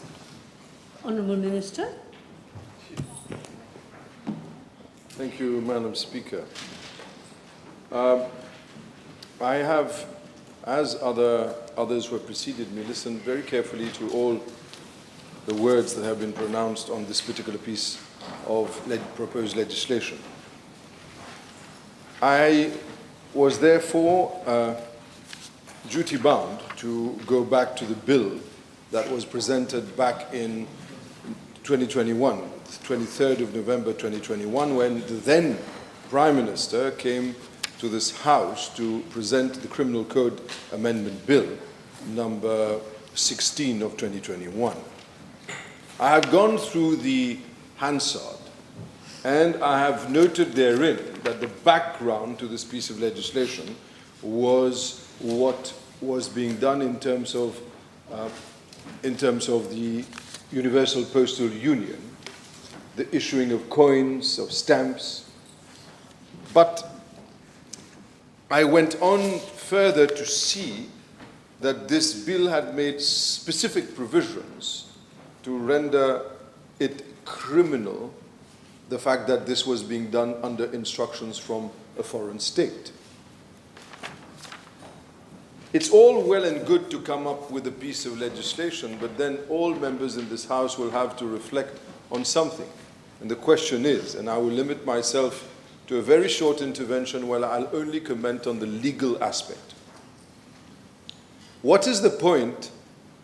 Honourable Minister. Thank you, Madam Speaker. I have, as others who have preceded me, listened very carefully to all the words that have been pronounced on this particular piece of proposed legislation. I was therefore duty-bound to go back to the bill that was presented back in 2021, 23rd of November 2021, when the then Prime Minister came to this House to present the Criminal Code Amendment Bill, number 16 of 2021. I have gone through the Hansard, and I have noted therein that the background to this piece of legislation was what was being done in terms of the Universal Postal Union, the issuing of coins, of stamps. But I went on further to see that this bill had made specific provisions to render it criminal, the fact that this was being done under instructions from a foreign state. It's all well and good to come up with a piece of legislation, but then all members in this House will have to reflect on something. And the question is, and I will limit myself to a very short intervention where I'll only comment on the legal aspect. What is the point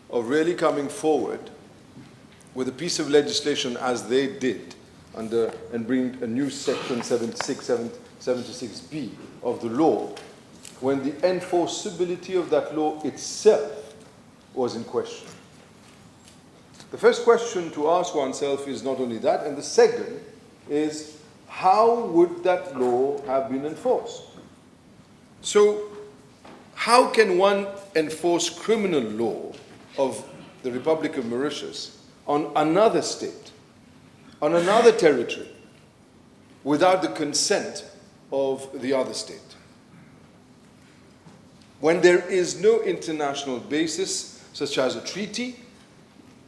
of really coming forward with a piece of legislation as they did and bring a new section 76B of the law, when the enforceability of that law itself was in question? The first question to ask oneself is not only that, and the second is, how would that law have been enforced? So, how can one enforce criminal law of the Republic of Mauritius on another state, on another territory, without the consent of the other state, when there is no international basis, such as a treaty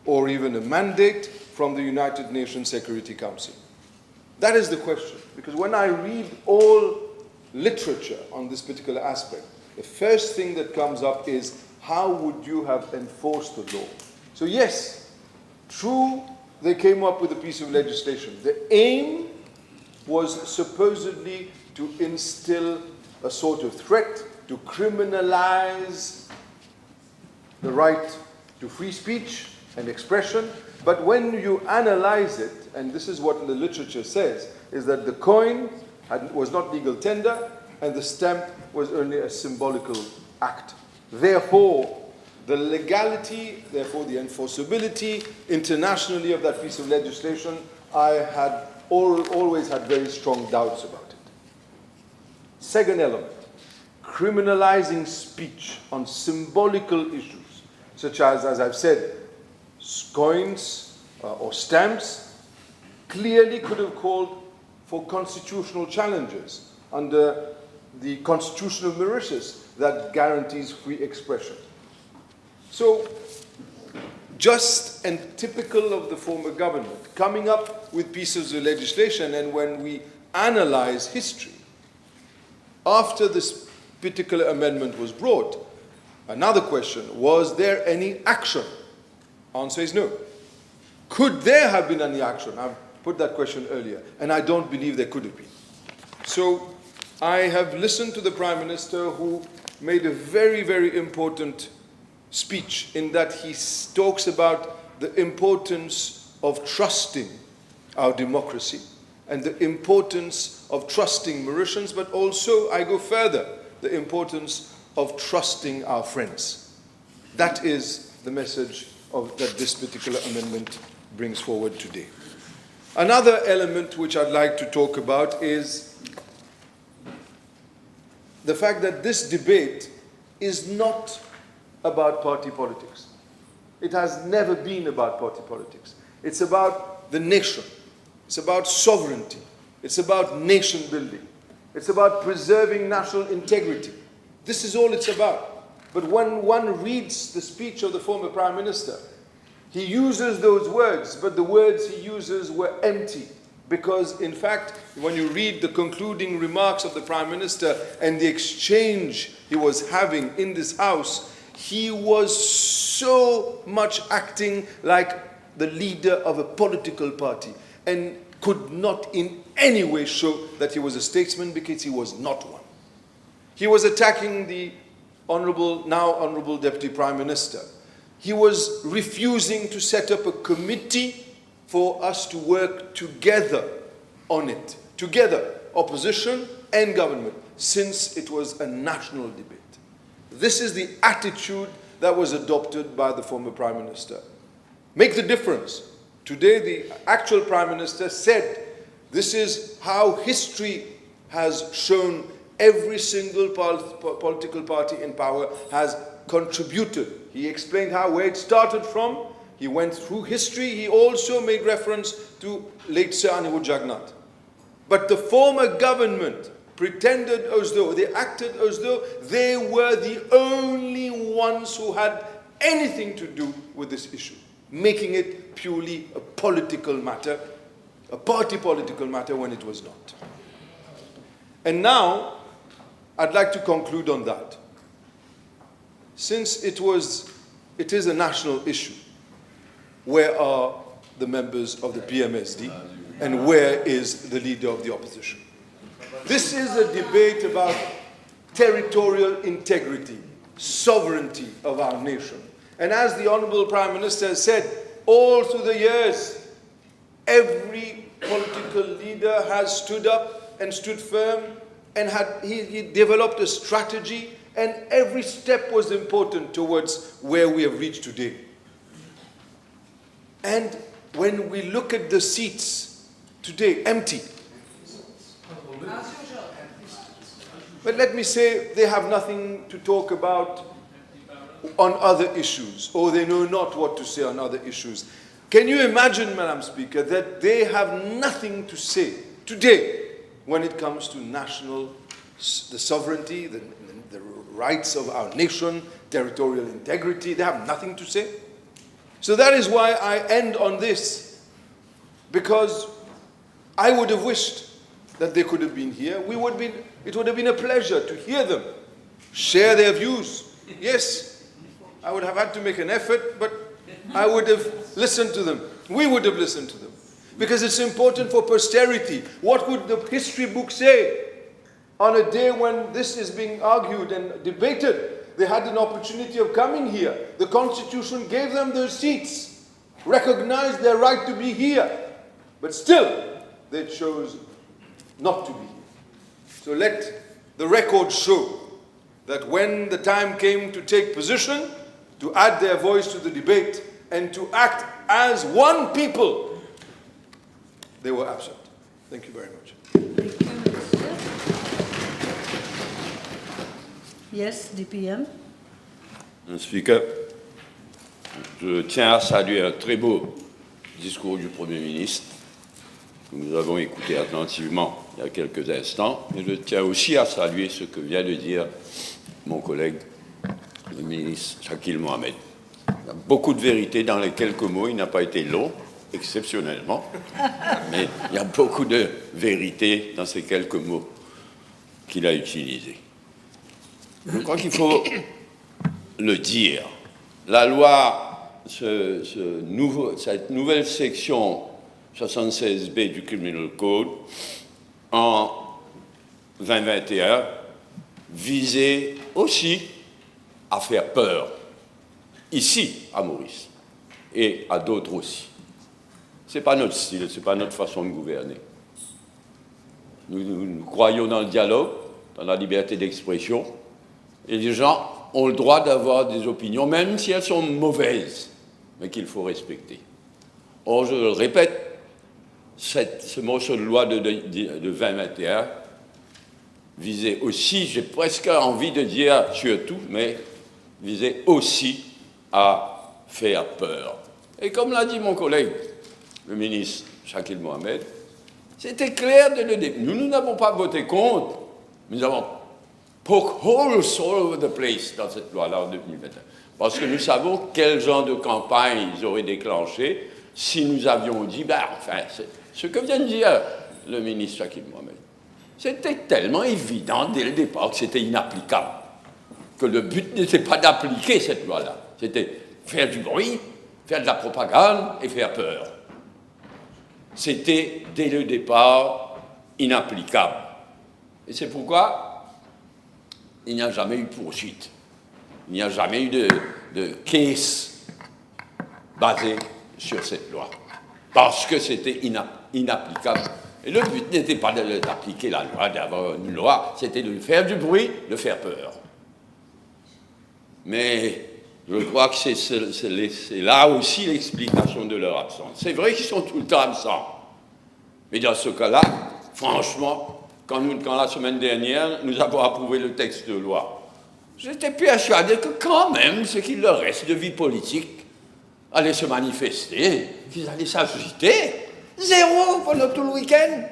or even a mandate from the United Nations Security Council? That is the question. Because when I read all literature on this particular aspect, the first thing that comes up is, how would you have enforced the law? So yes, true, they came up with a piece of legislation. The aim was supposedly to instill a sort of threat, to criminalize the right to free speech and expression. But when you analyze it, and this is what the literature says, is that the coin was not legal tender and the stamp was only a symbolical act. Therefore, the legality, therefore the enforceability internationally of that piece of legislation, I had always had very strong doubts about it. Second element, criminalizing speech on symbolical issues, such as I've said, coins or stamps, clearly could have called for constitutional challenges under the Constitution of Mauritius that guarantees free expression. So, just and typical of the former government, coming up with pieces of legislation, and when we analyze history, after this particular amendment was brought, another question, was there any action? Answer is no. Could there have been any action? I've put that question earlier, and I don't believe there could have been. So I have listened to the Prime Minister, who made a very, very important speech in that he talks about the importance of trusting our democracy and the importance of trusting Mauritians, but also, I go further, the importance of trusting our friends. That is the message that this particular amendment brings forward today. Another element which I'd like to talk about is the fact that this debate is not about party politics. it has never been about party politics. It's about the nation. It's about sovereignty. It's about nation building. It's about preserving national integrity. This is all it's about. But when one reads the speech of the former Prime Minister, he uses those words, but the words he uses were empty. Because, in fact, when you read the concluding remarks of the Prime Minister and the exchange he was having in this House, he was so much acting like the leader of a political party and could not in any way show that he was a statesman, because he was not one. He was attacking the now Honourable Deputy Prime Minister. He was refusing to set up a committee for us to work together on it. Together, opposition and government, since it was a national debate. This is the attitude that was adopted by the former Prime Minister. Make the difference. Today, the actual Prime Minister said, this is how history has shown every single political party in power has contributed. He explained where it started from. He went through history. He also made reference to late Sir Anirudh Jagannath. But the former government pretended as though, they acted as though they were the only ones who had anything to do with this issue, making it purely a political matter, a party political matter, when it was not. And now, I'd like to conclude on that. Since it is a national issue, where are the members of the PMSD and where is the leader of the opposition? This is a debate about territorial integrity, sovereignty of our nation. And as the Honourable Prime Minister said, all through the years, every political leader has stood up and stood firm, and he developed a strategy, and every step was important towards where we have reached today. And when we look at the seats today, empty. But let me say, they have nothing to talk about on other issues, or they know not what to say on other issues. Can you imagine, Madam Speaker, that they have nothing to say today when it comes to the sovereignty, the rights of our nation, territorial integrity? They have nothing to say. So that is why I end on this, because I would have wished that they could have been here. It would have been a pleasure to hear them, share their views. Yes, I would have had to make an effort, but I would have listened to them. We would have listened to them. Because it's important for posterity. What would the history book say on a day when this is being argued and debated? They had an opportunity of coming here. The Constitution gave them those seats, recognized their right to be here. But still, they chose not to be here. So let the record show that when the time came to take position, to add their voice to the debate, and to act as one people, they were absent. Thank you very much. Thank you, Minister. Yes, DPM. Speaker, je tiens à saluer un très beau discours du Premier ministre que nous avons écouté attentivement il y a quelques instants, et je tiens aussi à saluer ce que vient de dire mon collègue, le ministre Shakil Mohamed. Il y a beaucoup de vérité dans les quelques mots, il n'a pas été long, exceptionnellement, mais il y a beaucoup de vérité dans ces quelques mots qu'il a utilisés. Je crois qu'il faut le dire. La loi, cette nouvelle section 76B du Criminal Code, en 2021, visait aussi à faire peur, ici, à Maurice, et à d'autres aussi. Ce n'est pas notre style, ce n'est pas notre façon de gouverner. Nous croyons dans le dialogue, dans la liberté d'expression, et les gens ont le droit d'avoir des opinions, même si elles sont mauvaises, mais qu'il faut respecter. Or, je le répète, ce morceau de loi de 2021 visait aussi, j'ai presque envie de dire surtout, mais visait aussi à faire peur. Et comme l'a dit mon collègue, le ministre Shakil Mohamed, c'était clair dès le début. Nous n'avons pas voté contre, nous avons poke holes all over the place dans cette loi-là en 2021. Parce que nous savons quel genre de campagne ils auraient déclenché si nous avions dit, ce que vient de dire le ministre Shakil Mohamed. C'était tellement évident dès le départ que c'était inapplicable, que le but n'était pas d'appliquer cette loi-là, c'était faire du bruit, faire de la propagande et faire peur. C'était dès le départ inapplicable. Et c'est pourquoi il n'y a jamais eu de poursuite, il n'y a jamais eu de case basé sur cette loi, parce que c'était inapplicable. Et le but n'était pas d'appliquer la loi, d'avoir une loi, c'était de faire du bruit, de faire peur. Mais je crois que c'est là aussi l'explication de leur absence. C'est vrai qu'ils sont tout le temps absents. Mais dans ce cas-là, franchement, quand la semaine dernière, nous avons approuvé le texte de loi, j'étais persuadé que quand même, ce qu'il leur reste de vie politique allait se manifester, qu'ils allaient s'agiter. Zéro pendant tout le week-end.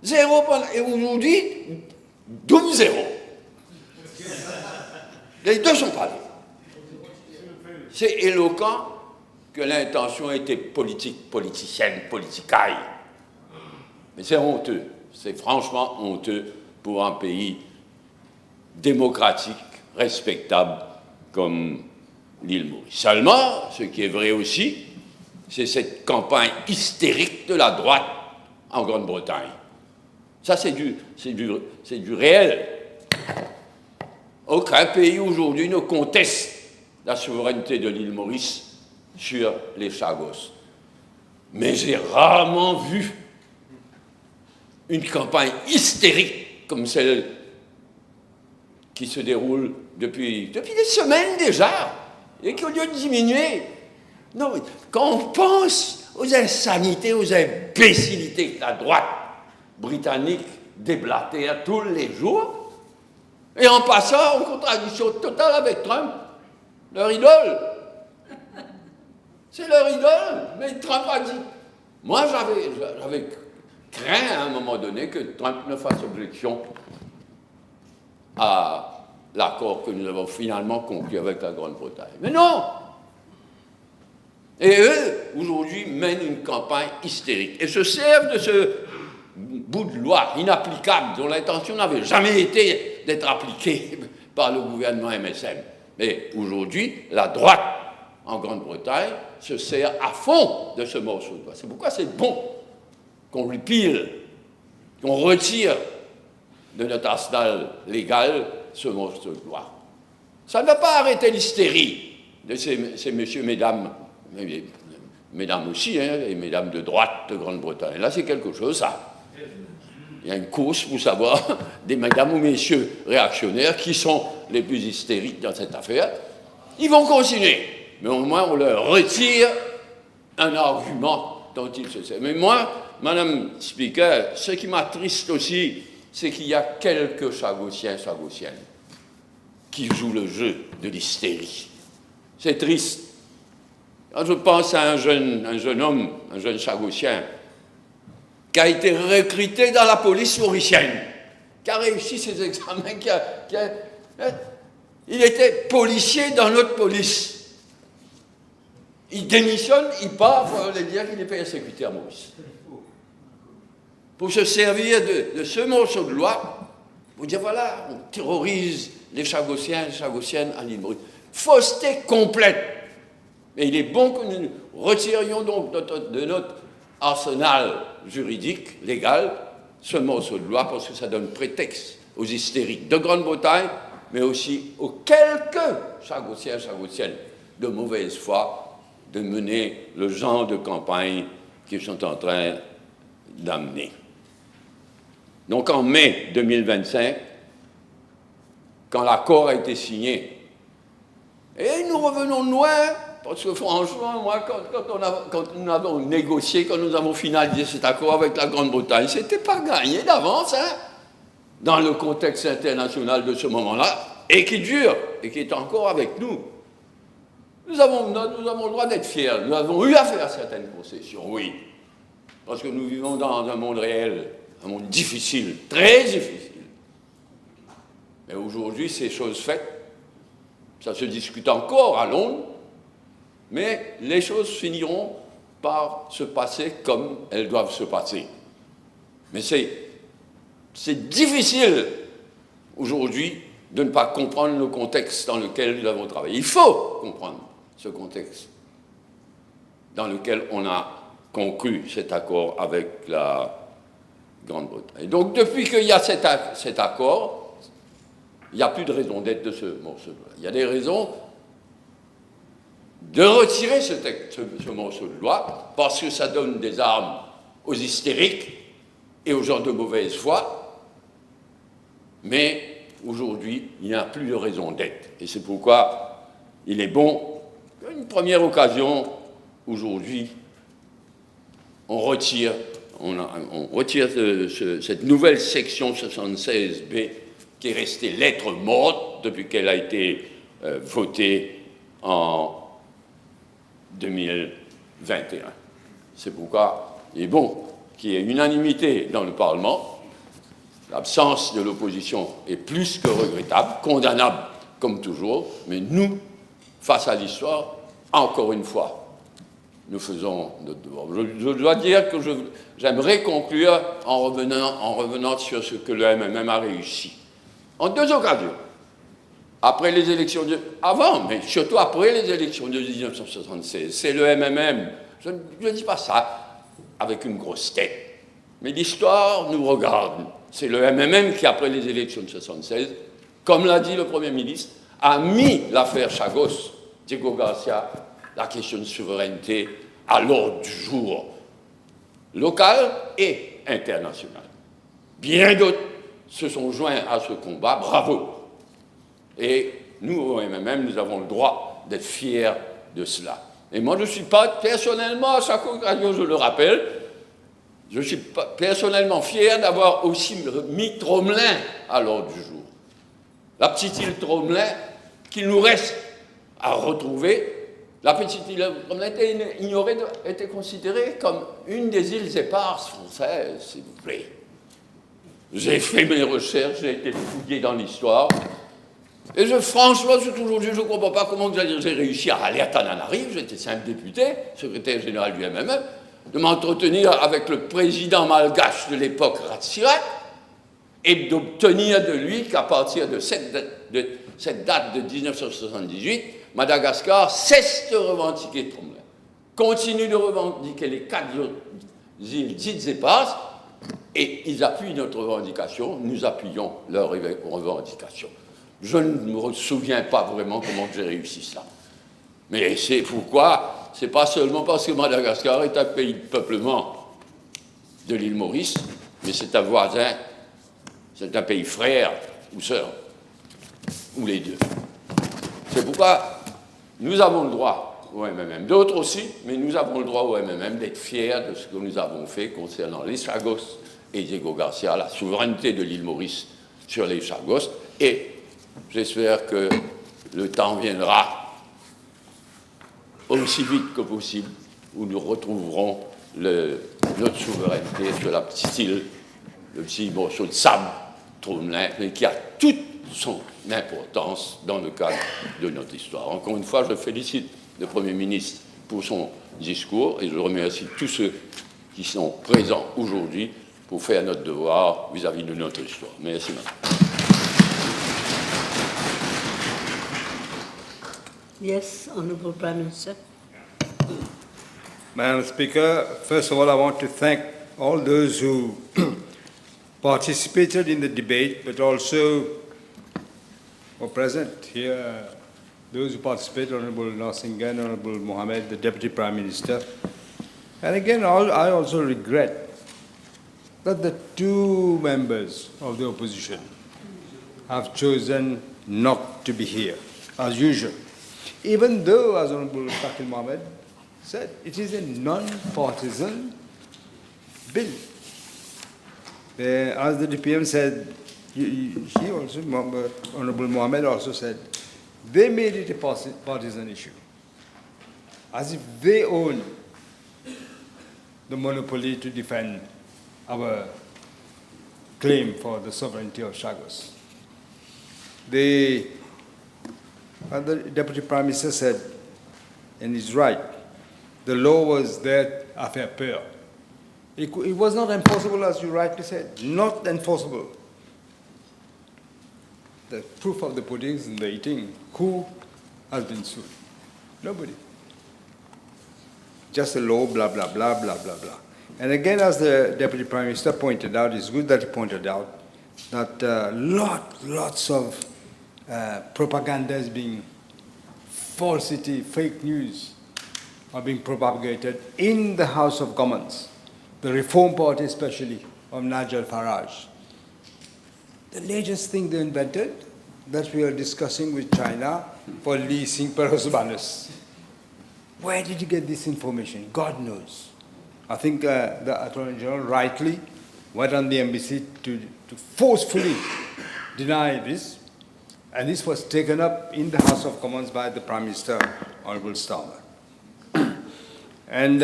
Zéro pendant... Et aujourd'hui, 12-0. Les deux sont pas là. C'est éloquent que l'intention était politique, politicienne, politicaille. Mais c'est honteux. C'est franchement honteux pour un pays démocratique, respectable comme l'île Maurice. Seulement, ce qui est vrai aussi, c'est cette campagne hystérique de la droite en Grande-Bretagne. Ça, c'est du réel. Aucun pays aujourd'hui ne conteste la souveraineté de l'île Maurice sur les Chagos. Mais j'ai rarement vu une campagne hystérique comme celle qui se déroule depuis des semaines déjà, et qui, au lieu de diminuer, non, quand on pense aux insanités, aux imbécilités que la droite britannique déblatère tous les jours, et en passant en contradiction totale avec Trump, leur idole. C'est leur idole. Mais Trump a dit... Moi, j'avais craint à un moment donné que Trump ne fasse objection à l'accord que nous avons finalement conclu avec la Grande-Bretagne. Mais non! Et eux, aujourd'hui, mènent une campagne hystérique et se servent de ce bout de loi inapplicable dont l'intention n'avait jamais été d'être appliquée par le gouvernement MSM. Mais aujourd'hui, la droite en Grande-Bretagne se sert à fond de ce morceau de loi. C'est pourquoi c'est bon qu'on repeal, qu'on retire de notre arsenal légal ce morceau de loi. Ça ne va pas arrêter l'hystérie de ces messieurs, mesdames, aussi, hein, et mesdames de droite de Grande-Bretagne. Là, c'est quelque chose, ça. Il y a une course pour savoir des mesdames ou messieurs réactionnaires qui sont les plus hystériques dans cette affaire. Ils vont continuer, mais au moins on leur retire un argument dont ils se servent. Mais moi, Madame Speaker, ce qui m'attriste aussi, c'est qu'il y a quelques Chagossiens, Chagossiennes qui jouent le jeu de l'hystérie. C'est triste. Quand je pense à un jeune homme, un jeune Chagossien, qui a été recruté dans la police mauricienne, qui a réussi ses examens, il était policier dans notre police. Il démissionne, il part, il faut dire qu'il est persécuté à Maurice. Pour se servir de ce morceau de loi, pour dire voilà, on terrorise les Chagossiens, les Chagossiennes à l'île Maurice. Fausseté complète. Mais il est bon que nous retirions donc de notre arsenal juridique, légal, ce morceau de loi, parce que ça donne prétexte aux hystériques de Grande-Bretagne, mais aussi aux quelques Chagossiens, Chagossiennes de mauvaise foi de mener le genre de campagne qu'ils sont en train d'amener. Donc en mai 2025, quand l'accord a été signé, et nous revenons de loin, parce que franchement, moi, quand nous avons négocié, quand nous avons finalisé cet accord avec la Grande-Bretagne, c'était pas gagné d'avance, hein, dans le contexte international de ce moment-là, et qui dure, et qui est encore avec nous. Nous avons le droit d'être fiers. Nous avons eu à faire certaines concessions, oui. Parce que nous vivons dans un monde réel, un monde difficile, très difficile. Mais aujourd'hui, c'est chose faite. Ça se discute encore à Londres, mais les choses finiront par se passer comme elles doivent se passer. Mais c'est difficile aujourd'hui de ne pas comprendre le contexte dans lequel nous avons travaillé. Il faut comprendre ce contexte dans lequel on a conclu cet accord avec la Grande-Bretagne. Donc depuis qu'il y a cet accord, il n'y a plus de raison d'être de ce morceau. Il y a des raisons de retirer ce morceau de loi parce que ça donne des armes aux hystériques et aux gens de mauvaise foi. Mais aujourd'hui, il n'y a plus de raison d'être. Et c'est pourquoi il est bon, une première occasion, aujourd'hui, on retire cette nouvelle section 76B qui est restée lettre morte depuis qu'elle a été votée en 2021. C'est pourquoi il est bon qu'il y ait unanimité dans le Parlement. L'absence de l'opposition est plus que regrettable, condamnable comme toujours, mais nous, face à l'histoire, encore une fois, nous faisons notre devoir. Je dois dire que j'aimerais conclure en revenant sur ce que le MMM a réussi. En deux occasions. Après les élections avant, mais surtout après les élections de 1976. C'est le MMM. Je ne dis pas ça avec une grosse tête. Mais l'histoire nous regarde. C'est le MMM qui, après les élections de 1976, comme l'a dit le Premier ministre, a mis l'affaire Chagos, Diego Garcia, la question de souveraineté, à l'ordre du jour local et international. Bien d'autres se sont joints à ce combat, bravo. Et nous, au MMM, nous avons le droit d'être fiers de cela. Et moi, je ne suis pas personnellement, à chaque occasion, je le rappelle, je suis personnellement fier d'avoir aussi mis Tromelin à l'ordre du jour. La petite île Tromelin, qu'il nous reste à retrouver. La petite île Tromelin était considérée comme une des îles éparses françaises, s'il vous plaît. J'ai fait mes recherches, j'ai été fouillé dans l'histoire. Et franchement, aujourd'hui, je ne comprends pas comment j'ai réussi à aller à Tananarive. J'étais simple député, secrétaire général du MMM, de m'entretenir avec le président malgache de l'époque, Ratsirat, et d'obtenir de lui qu'à partir de cette date de 1978, Madagascar cesse de revendiquer Tromelin, continue de revendiquer les 4 îles dites éparses, et ils appuient notre revendication, nous appuyons leur revendication. Je ne me souviens pas vraiment comment j'ai réussi cela. Mais c'est pourquoi, c'est pas seulement parce que Madagascar est un pays de peuplement de l'île Maurice, mais c'est un voisin, c'est un pays frère ou sœur, ou les deux. C'est pourquoi nous avons le droit au MMM, d'autres aussi, mais nous avons le droit au MMM d'être fiers de ce que nous avons fait concernant les Chagos et Diego Garcia, la souveraineté de l'île Maurice sur les Chagos, et j'espère que le temps viendra aussi vite que possible où nous retrouverons notre souveraineté sur la petite île, le petit morceau de sable, Tromelin, mais qui a toute son importance dans le cadre de notre histoire. Encore une fois, je félicite le Premier ministre pour son discours et je remercie tous ceux qui sont présents aujourd'hui pour faire notre devoir vis-à-vis de notre histoire. Merci, madame. Yes, Honourable Prime Minister. Madam Speaker, first of all, I want to thank all those who participated in the debate, but also were present here, those who participated, Honourable Narsinghan, Honourable Mohammed, the Deputy Prime Minister. And again, I also regret that the 2 members of the opposition have chosen not to be here, as usual. Even though, as Honourable Fakil Mohammed said, it is a non-partisan bill. As the DPM said, he also, Honourable Mohammed also said, they made it a partisan issue. as if they own the monopoly to defend our claim for the sovereignty of Chagos. The Deputy Prime Minister said, and he's right, the law was there à faire peur. It was not enforceable, as you rightly said, not enforceable. The proof of the pudding is in the eating. Who has been sued? Nobody. Just a law, blah, blah, blah, blah, blah, blah. And again, as the Deputy Prime Minister pointed out, it's good that he pointed out that lots of propaganda is being, falsity, fake news are being propagated in the House of Commons, the Reform Party especially, of Nigel Farage. The latest thing they invented that we are discussing with China for leasing Perosbanus. Where did you get this information? God knows. I think the Attorney-General rightly went on the embassy to forcefully deny this, and this was taken up in the House of Commons by the Prime Minister, Honourable Starmer. And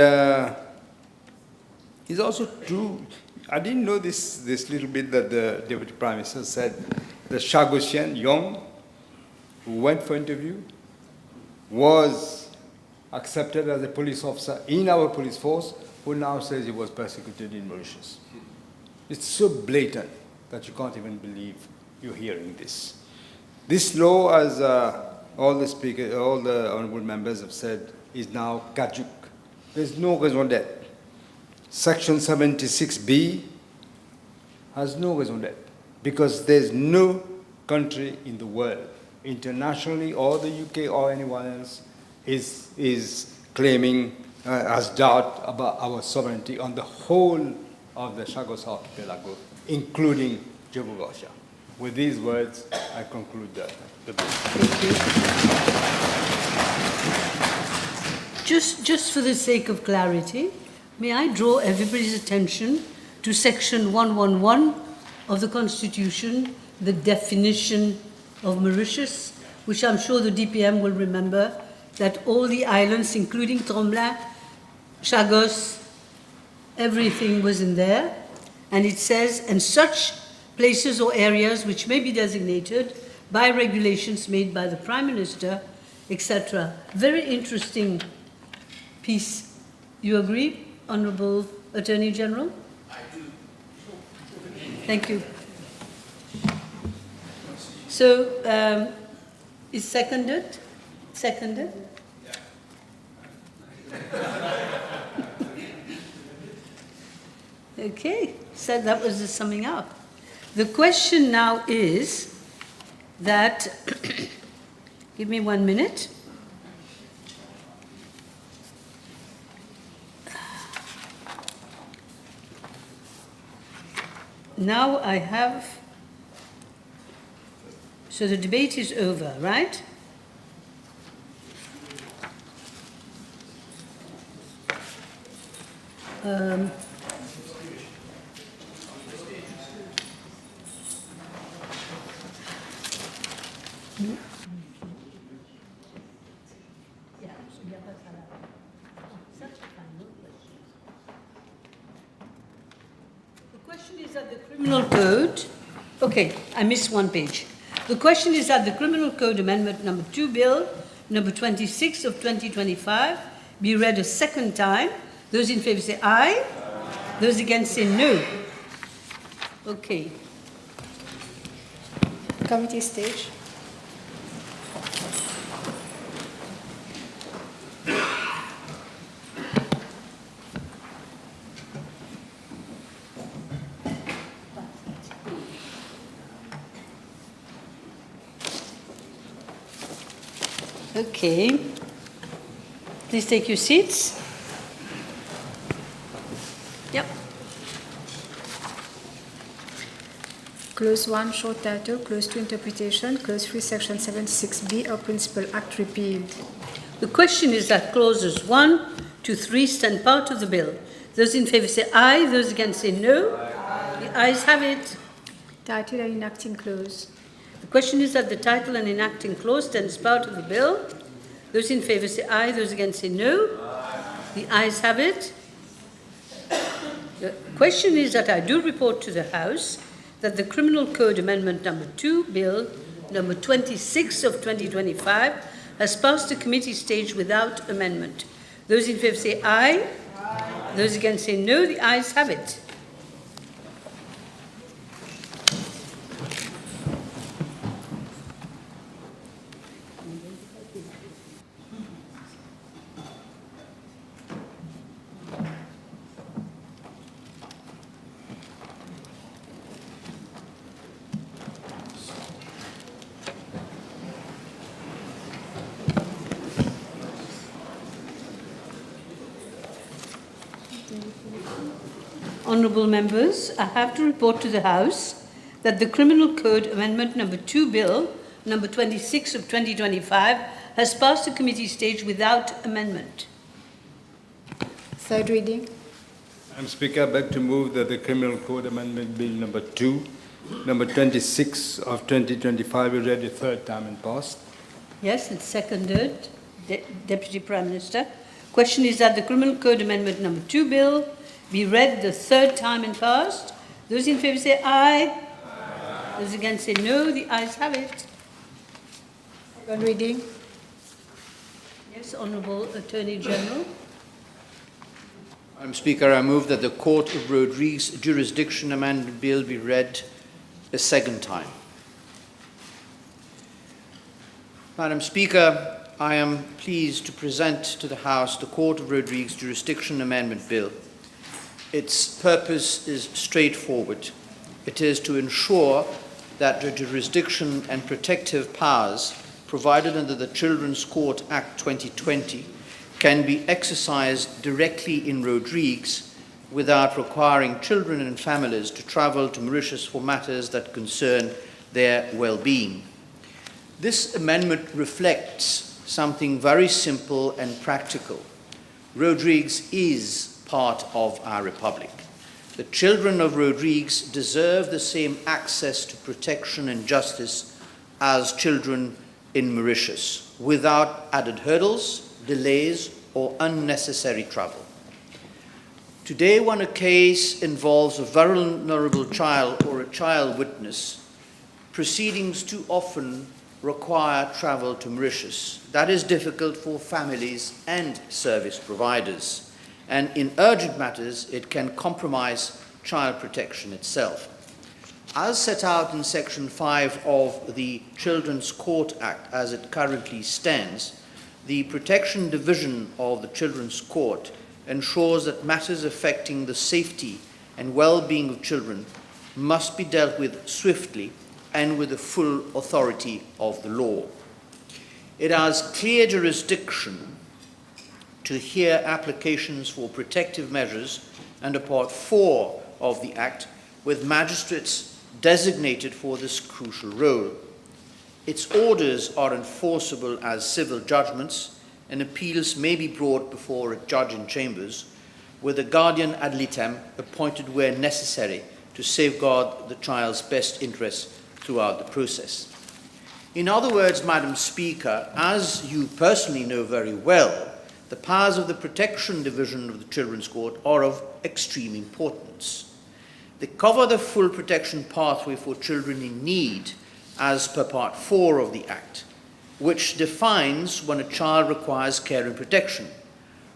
it's also true, I didn't know this little bit that the Deputy Prime Minister said, the Chagosian Yong, who went for interview, was accepted as a police officer in our police force, who now says he was persecuted in Mauritius. It's so blatant that you can't even believe you're hearing this. This law, as all the honourable members have said, is now caduc. There's no raison d'être. Section 76B has no raison d'être because there's no country in the world, internationally or the UK or anyone else, is claiming, has doubt about our sovereignty on the whole of the Chagos Archipelago, including Djibouti. With these words, I conclude the bill. Just for the sake of clarity, may I draw everybody's attention to Section 111 of the Constitution, the definition of Mauritius, which I'm sure the DPM will remember, that all the islands, including Tremblant, Chagos, everything was in there. And it says, and such places or areas which may be designated by regulations made by the Prime Minister, etc. Very interesting piece. You agree, Honourable Attorney-General? I do. Thank you. So, is seconded? Seconded? Okay, so that was the summing up. The question now is that, give me 1 minute. Now I have, so the debate is over, right? The question is that the Criminal Code, okay, I missed one page. The question is that the Criminal Code Amendment number 2 Bill, number 26 of 2025, be read a second time. Those in favour say aye. Those against say no. Okay. Committee stage. Okay. Please take your seats. Yep. Clause 1, short title. Clause 2, interpretation. Clause 3, section 76B of Principal Act repealed. The question is that clauses 1 to 3 stand part of the bill. Those in favour say aye. Those against say no. Aye. The ayes have it. Title and enacting clause. The question is that the title and enacting clause stands part of the bill. Those in favour say aye, those against say no. The ayes have it. The question is that I do report to the House that the Criminal Code Amendment number 2, Bill number 26 of 2025, has passed the committee stage without amendment. Those in favour say aye. Those against say no. The ayes have it. Honourable members, I have to report to the House that the Criminal Code Amendment number 2 Bill number 26 of 2025 has passed the committee stage without amendment. Third reading. Madam Speaker, I beg to move that the Criminal Code Amendment Bill number 2, number 26 of 2025 be read a third time and passed. Yes, it's seconded. Deputy Prime Minister. Question is that the Criminal Code Amendment number 2 Bill be read the third time and passed. Those in favour say aye. Those against say no. The ayes have it. Second reading. Yes, Honourable Attorney-General. Madam Speaker, I move that the Court of Rodrigues Jurisdiction Amendment Bill be read a second time. Madam Speaker, I am pleased to present to the House the Court of Rodrigues Jurisdiction Amendment Bill. Its purpose is straightforward. It is to ensure that the jurisdiction and protective powers provided under the Children's Court Act 2020 can be exercised directly in Rodrigues without requiring children and families to travel to Mauritius for matters that concern their well-being. This amendment reflects something very simple and practical. Rodrigues is part of our republic. The children of Rodrigues deserve the same access to protection and justice as children in Mauritius, without added hurdles, delays, or unnecessary travel. Today, when a case involves a vulnerable child or a child witness, proceedings too often require travel to Mauritius. That is difficult for families and service providers. And in urgent matters, it can compromise child protection itself. As set out in Section 5 of the Children's Court Act as it currently stands, the Protection Division of the Children's Court ensures that matters affecting the safety and well-being of children must be dealt with swiftly and with the full authority of the law. It has clear jurisdiction to hear applications for protective measures under Part 4 of the Act, with magistrates designated for this crucial role. Its orders are enforceable as civil judgments, and appeals may be brought before a judge in chambers, with a guardian ad litem appointed where necessary to safeguard the child's best interests throughout the process. In other words, Madam Speaker, as you personally know very well, the powers of the Protection Division of the Children's Court are of extreme importance. They cover the full protection pathway for children in need as per Part 4 of the Act, which defines when a child requires care and protection,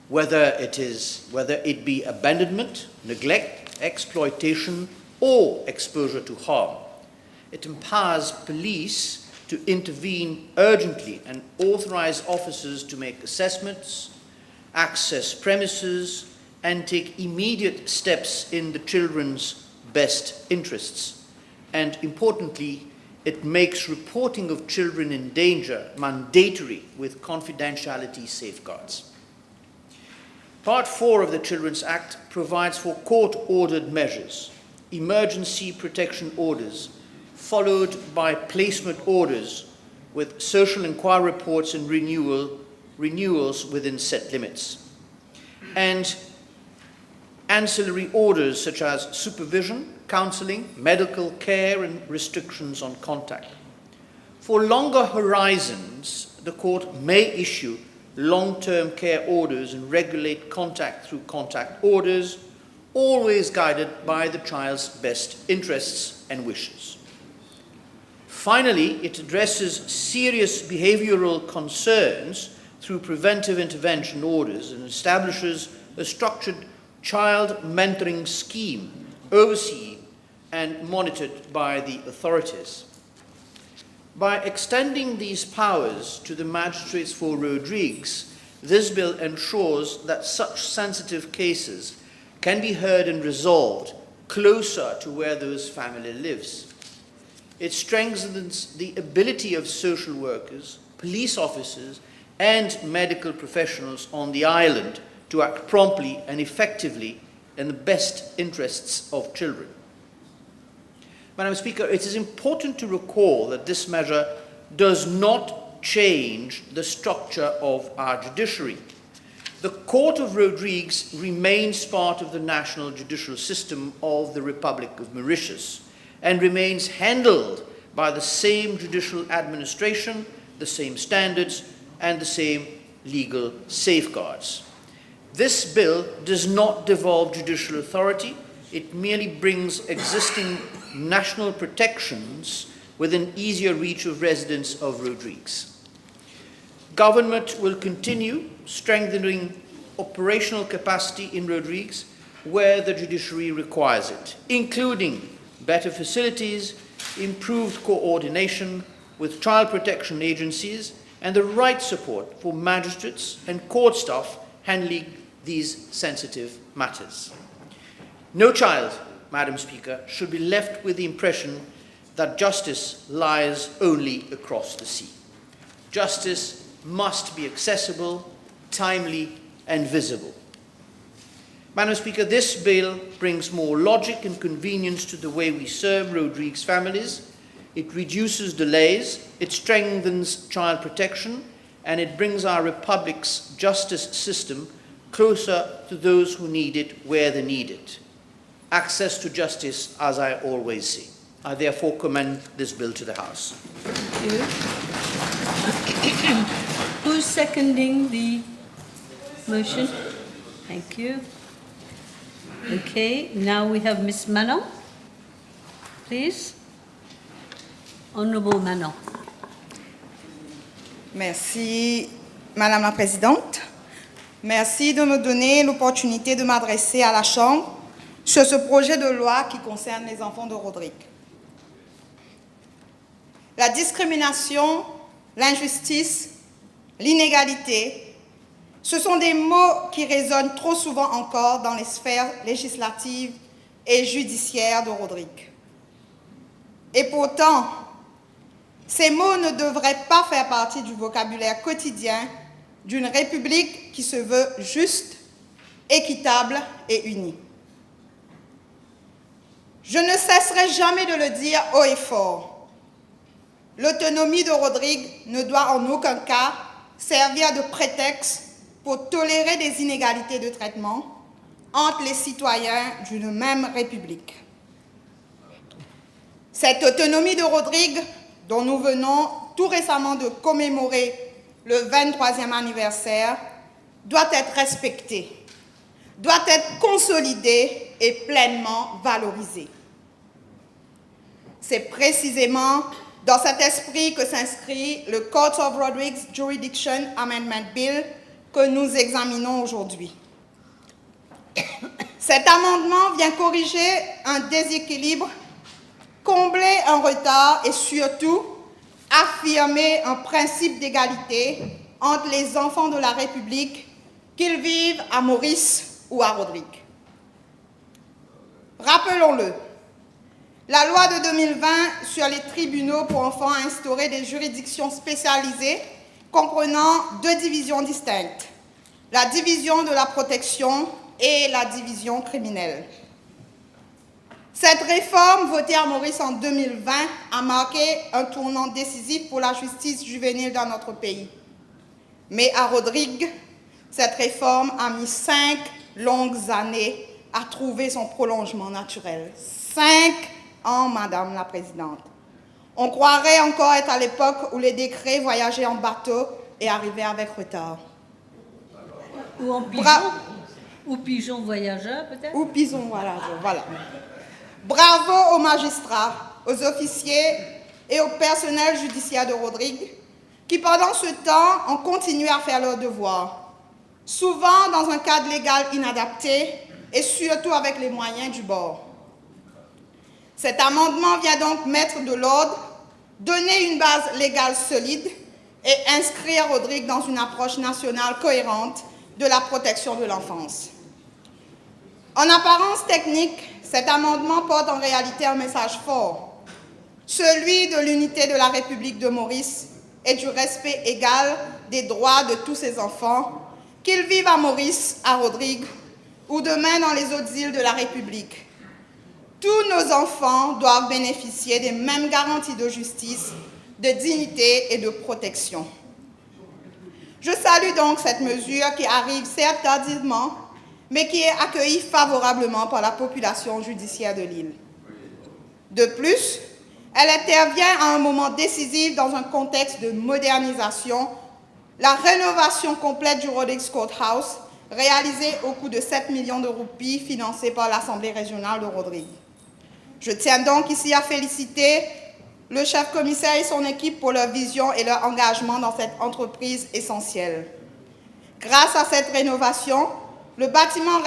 whether it be abandonment, neglect, exploitation, or exposure to harm. It empowers police to intervene urgently and authorize officers to make assessments, access premises, and take immediate steps in the children's best interests. And importantly, it makes reporting of children in danger mandatory with confidentiality safeguards. Part 4 of the Children's Act provides for court-ordered measures, emergency protection orders, followed by placement orders with social inquiry reports and renewals within set limits, and ancillary orders such as supervision, counseling, medical care, and restrictions on contact. For longer horizons, the court may issue long-term care orders and regulate contact through contact orders, always guided by the child's best interests and wishes. Finally, it addresses serious behavioral concerns through preventive intervention orders and establishes a structured child mentoring scheme overseen and monitored by the authorities. By extending these powers to the magistrates for Rodrigues, this bill ensures that such sensitive cases can be heard and resolved closer to where those family lives. It strengthens the ability of social workers, police officers, and medical professionals on the island to act promptly and effectively in the best interests of children. Madam Speaker, it is important to recall that this measure does not change the structure of our judiciary. The Court of Rodrigues remains part of the national judicial system of the Republic of Mauritius and remains handled by the same judicial administration, the same standards, and the same legal safeguards. This bill does not devolve judicial authority. It merely brings existing national protections within easier reach of residents of Rodrigues. Government will continue strengthening operational capacity in Rodrigues where the judiciary requires it, including better facilities, improved coordination with child protection agencies, and the right support for magistrates and court staff handling these sensitive matters. No child, Madam Speaker, should be left with the impression that justice lies only across the sea. Justice must be accessible, timely, and visible. Madam Speaker, this bill brings more logic and convenience to the way we serve Rodrigues families. It reduces delays, it strengthens child protection, and it brings our Republic's justice system closer to those who need it where they need it. Access to justice, as I always say. I therefore commend this bill to the House. Thank you. Who's seconding the motion? Thank you. Okay, now we have Ms. Manon. Please. Honourable Manon. Merci, Madame la Présidente. Merci de me donner l'opportunité de m'adresser à la Chambre sur ce projet de loi qui concerne les enfants de Rodrigues. La discrimination, l'injustice, l'inégalité, ce sont des mots qui résonnent trop souvent encore dans les sphères législatives et judiciaires de Rodrigues. Et pourtant, ces mots ne devraient pas faire partie du vocabulaire quotidien d'une République qui se veut juste, équitable et unie. Je ne cesserai jamais de le dire haut et fort. L'autonomie de Rodrigues ne doit en aucun cas servir de prétexte pour tolérer des inégalités de traitement entre les citoyens d'une même République. Cette autonomie de Rodrigues, dont nous venons tout récemment de commémorer le 23e anniversaire, doit être respectée, doit être consolidée et pleinement valorisée. C'est précisément dans cet esprit que s'inscrit le Court of Rodrigues Jurisdiction Amendment Bill que nous examinons aujourd'hui. Cet amendement vient corriger un déséquilibre, combler un retard et surtout affirmer un principe d'égalité entre les enfants de la République, qu'ils vivent à Maurice ou à Rodrigues. Rappelons-le, la loi de 2020 sur les tribunaux pour enfants a instauré des juridictions spécialisées comprenant deux divisions distinctes, la division de la protection et la division criminelle. Cette réforme, votée à Maurice en 2020, a marqué un tournant décisif pour la justice juvénile dans notre pays. Mais à Rodrigues, cette réforme a mis 5 longues années à trouver son prolongement naturel. 5 ans, Madame la Présidente. On croirait encore être à l'époque où les décrets voyageaient en bateau et arrivaient avec retard. Ou en pigeon, ou pigeon voyageur peut-être. Ou pigeon voyageur, voilà. Bravo aux magistrats, aux officiers et au personnel judiciaire de Rodrigues qui, pendant ce temps, ont continué à faire leur devoir, souvent dans un cadre légal inadapté et surtout avec les moyens du bord. Cet amendement vient donc mettre de l'ordre, donner une base légale solide et inscrire Rodrigues dans une approche nationale cohérente de la protection de l'enfance. En apparence technique, cet amendement porte en réalité un message fort, celui de l'unité de la République de Maurice et du respect égal des droits de tous ses enfants, qu'ils vivent à Maurice, à Rodrigues ou demain dans les autres îles de la République. Tous nos enfants doivent bénéficier des mêmes garanties de justice, de dignité et de protection. Je salue donc cette mesure qui arrive certes tardivement, mais qui est accueillie favorablement par la population judiciaire de l'île. De plus, elle intervient à un moment décisif dans un contexte de modernisation, la rénovation complète du Rodrigues Courthouse, réalisée au coût de 7 millions de roupies, financée par l'Assemblée régionale de Rodrigues. Je tiens donc ici à féliciter le chef-commissaire et son équipe pour leur vision et leur engagement dans cette entreprise essentielle. Grâce à cette rénovation, le bâtiment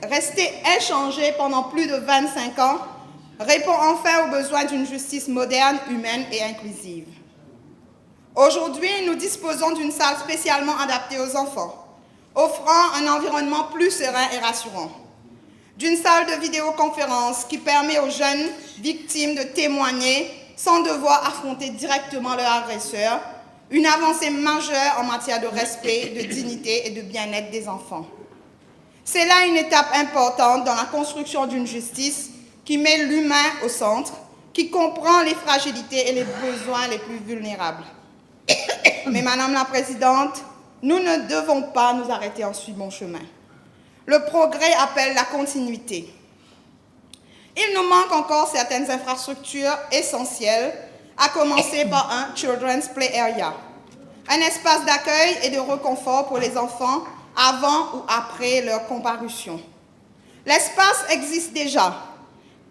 resté inchangé pendant plus de 25 ans répond enfin aux besoins d'une justice moderne, humaine et inclusive. Aujourd'hui, nous disposons d'une salle spécialement adaptée aux enfants, offrant un environnement plus serein et rassurant. D'une salle de vidéoconférence qui permet aux jeunes victimes de témoigner sans devoir affronter directement leur agresseur, une avancée majeure en matière de respect, de dignité et de bien-être des enfants. C'est là une étape importante dans la construction d'une justice qui met l'humain au centre, qui comprend les fragilités et les besoins les plus vulnérables. Mais Madame la Présidente, nous ne devons pas nous arrêter en si bon chemin. Le progrès appelle la continuité. Il nous manque encore certaines infrastructures essentielles, à commencer par un Children's Play Area, un espace d'accueil et de réconfort pour les enfants avant ou après leur comparution. L'espace existe déjà.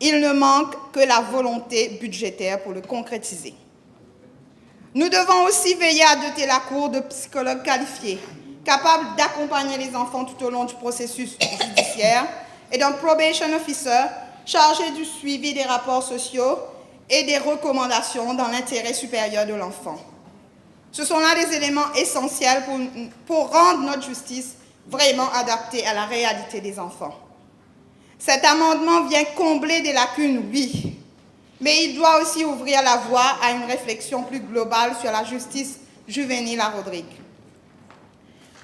Il ne manque que la volonté budgétaire pour le concrétiser. Nous devons aussi veiller à doter la Cour de psychologues qualifiés, capables d'accompagner les enfants tout au long du processus judiciaire, et d'un probation officer chargé du suivi des rapports sociaux et des recommandations dans l'intérêt supérieur de l'enfant. Ce sont là des éléments essentiels pour rendre notre justice vraiment adaptée à la réalité des enfants. Cet amendement vient combler des lacunes, oui, mais il doit aussi ouvrir la voie à une réflexion plus globale sur la justice juvénile à Rodrigues.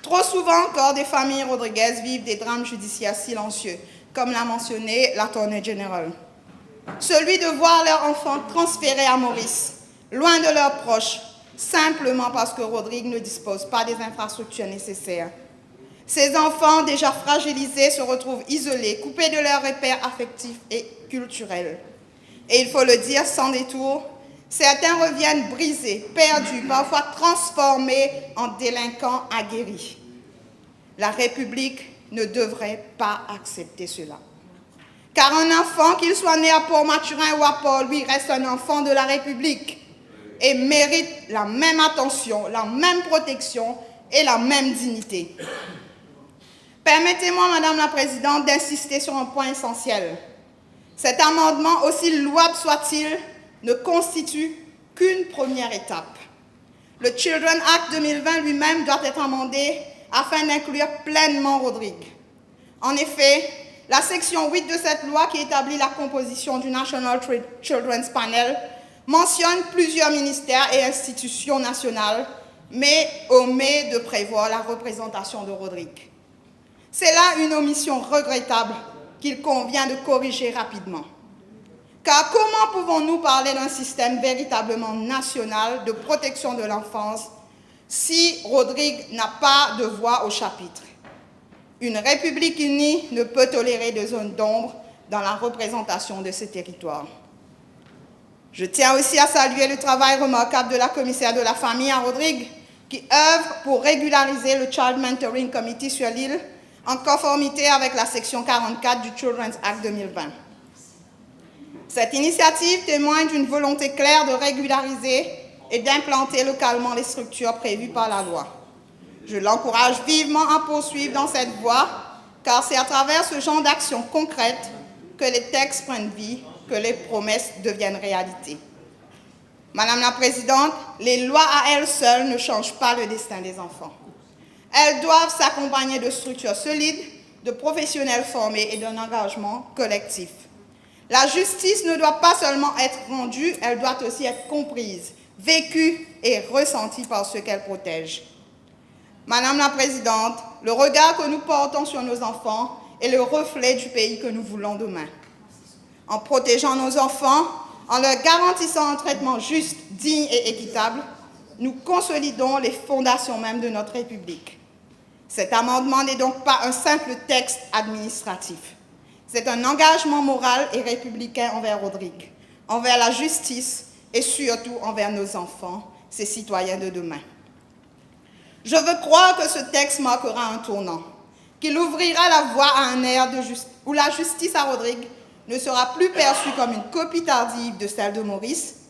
Trop souvent encore, des familles rodriguaises vivent des drames judiciaires silencieux, comme l'a mentionné l'Attorney-General. Celui de voir leur enfant transféré à Maurice, loin de leurs proches, simplement parce que Rodrigues ne dispose pas des infrastructures nécessaires. Ces enfants, déjà fragilisés, se retrouvent isolés, coupés de leurs repères affectifs et culturels. Et il faut le dire sans détour, certains reviennent brisés, perdus, parfois transformés en délinquants aguerris. La République ne devrait pas accepter cela. Car un enfant, qu'il soit né à Port-Maturin ou à Port-Louis, reste un enfant de la République et mérite la même attention, la même protection et la même dignité. Permettez-moi, Madame la Présidente, d'insister sur un point essentiel. Cet amendement, aussi louable soit-il, ne constitue qu'une première étape. Le Children Act 2020 lui-même doit être amendé afin d'inclure pleinement Rodrigues. En effet, la section 8 de cette loi qui établit la composition du National Children's Panel mentionne plusieurs ministères et institutions nationales, mais omet de prévoir la représentation de Rodrigues. C'est là une omission regrettable qu'il convient de corriger rapidement. Car comment pouvons-nous parler d'un système véritablement national de protection de l'enfance si Rodrigues n'a pas de voix au chapitre? Une République unie ne peut tolérer de zones d'ombre dans la représentation de ce territoire. Je tiens aussi à saluer le travail remarquable de la commissaire de la famille à Rodrigues, qui œuvre pour régulariser le Child Mentoring Committee sur l'île en conformité avec la section 44 du Children's Act 2020. Cette initiative témoigne d'une volonté claire de régulariser et d'implanter localement les structures prévues par la loi. Je l'encourage vivement à poursuivre dans cette voie, car c'est à travers ce genre d'actions concrètes que les textes prennent vie, que les promesses deviennent réalité. Madame la Présidente, les lois à elles seules ne changent pas le destin des enfants. Elles doivent s'accompagner de structures solides, de professionnels formés et d'un engagement collectif. La justice ne doit pas seulement être rendue, elle doit aussi être comprise, vécue et ressentie par ceux qu'elle protège. Madame la Présidente, le regard que nous portons sur nos enfants est le reflet du pays que nous voulons demain. En protégeant nos enfants, en leur garantissant un traitement juste, digne et équitable, nous consolidons les fondations même de notre République. Cet amendement n'est donc pas un simple texte administratif. C'est un engagement moral et républicain envers Rodrigues, envers la justice et surtout envers nos enfants, ces citoyens de demain. Je veux croire que ce texte marquera un tournant, qu'il ouvrira la voie à un ère où la justice à Rodrigues ne sera plus perçue comme une copie tardive de celle de Maurice,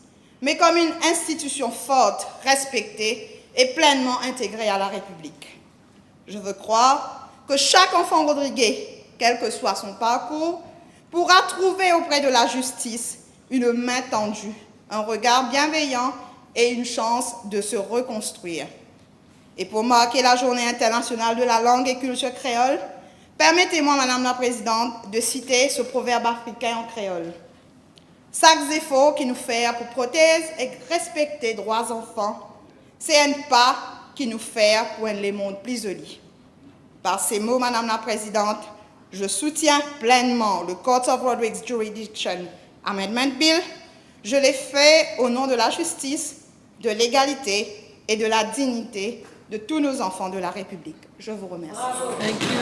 mais comme une institution forte, respectée et pleinement intégrée à la République. Je veux croire que chaque enfant rodriguais, quel que soit son parcours, pourra trouver auprès de la justice une main tendue, un regard bienveillant et une chance de se reconstruire. Et pour marquer la Journée internationale de la langue et culture créole, permettez-moi, Madame la Présidente, de citer ce proverbe africain en créole. Chaque effort qui nous fait pour protéger et respecter droits enfants, c'est un pas qui nous fait pour un le monde plus joli. Par ces mots, Madame la Présidente, je soutiens pleinement le Court of Rodrigues Jurisdiction Amendment Bill. Je l'ai fait au nom de la justice, de l'égalité et de la dignité de tous nos enfants de la République. Je vous remercie. Thank you.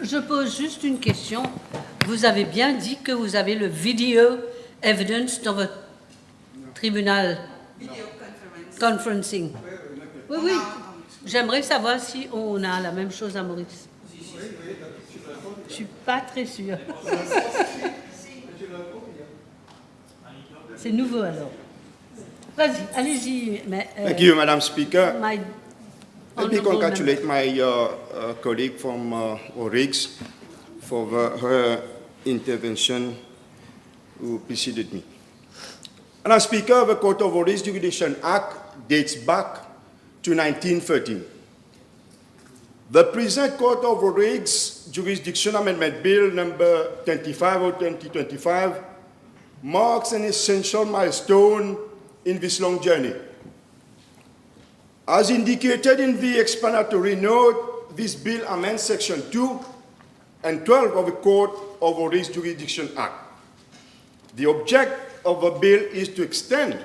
Je pose juste une question. Vous avez bien dit que vous avez le video evidence dans votre tribunal conferencing. Oui, oui. J'aimerais savoir si on a la même chose à Maurice. Je ne suis pas très sûre. C'est nouveau alors. Vas-y, allez-y. Thank you, Madam Speaker. My Let me congratulate my colleague from Rodrigues for her intervention who preceded me. Madam Speaker, the Court of Rodrigues Jurisdiction Act dates back to 1913. The present Court of Rodrigues Jurisdiction Amendment Bill number 25 of 2025 marks an essential milestone in this long journey. As indicated in the explanatory note, this bill amends Section 2 and 12 of the Court of Rodrigues Jurisdiction Act. The object of the bill is to extend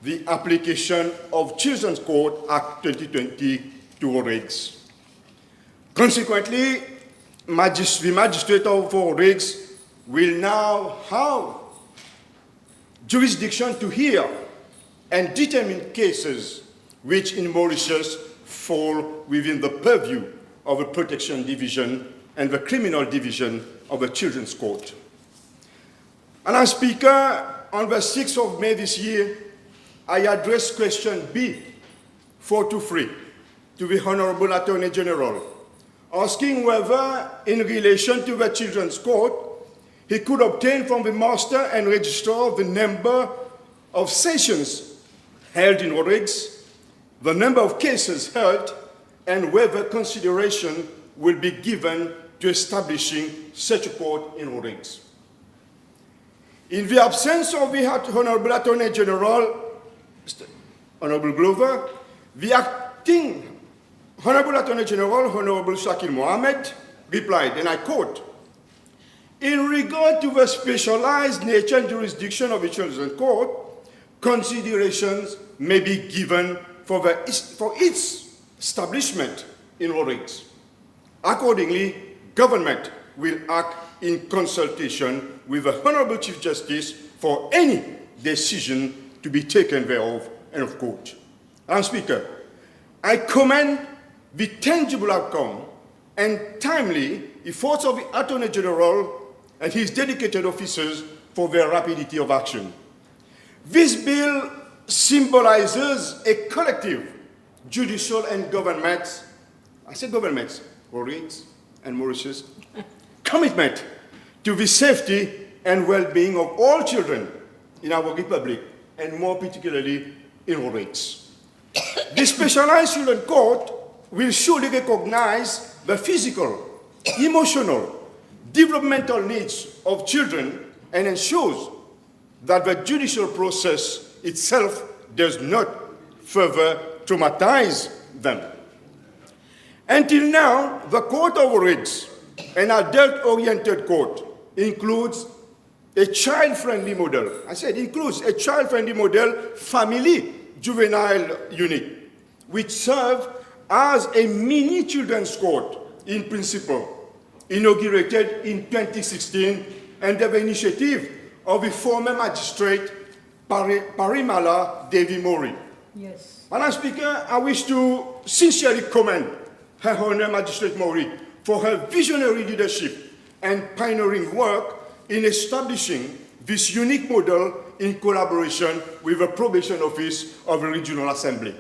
the application of Children's Court Act 2020 to Rodrigues. Consequently, the magistrate of Rodrigues will now have jurisdiction to hear and determine cases which in Mauritius fall within the purview of the Protection Division and the Criminal Division of the Children's Court. Madam Speaker, on the 6th of May this year, I addressed question B 423 to the Honourable Attorney-General, asking whether, in relation to the Children's Court, he could obtain from the Master and Registrar the number of sessions held in Rodrigues, the number of cases heard, and whether consideration will be given to establishing such a court in Rodrigues. In the absence of the Honourable Attorney-General, Honourable Glover, the acting Honourable Attorney-General, Honourable Shakil Mohammed, replied, and I quote, "In regard to the specialized nature and jurisdiction of the Children's Court, considerations may be given for its establishment in Rodrigues. Accordingly, government will act in consultation with the Honourable Chief Justice for any decision to be taken thereof, end of quote. Madam Speaker, I commend the tangible outcome and timely efforts of the Attorney-General and his dedicated officers for their rapidity of action. This bill symbolizes a collective judicial and government, I say governments, Rodrigues and Mauritius, commitment to the safety and well-being of all children in our republic, and more particularly in Rodrigues. The Specialized Children's Court will surely recognize the physical, emotional, developmental needs of children and ensures that the judicial process itself does not further traumatize them. Until now, the Court of Rodrigues, an adult-oriented court, includes a child-friendly model. I said includes a child-friendly model family juvenile unit, which serves as a mini children's court in principle, inaugurated in 2016 under the initiative of the former magistrate Parimala Devi Mori. Yes. Madam Speaker, I wish to sincerely commend Her Honour Magistrate Mori for her visionary leadership and pioneering work in establishing this unique model in collaboration with the Probation Office of the Regional Assembly.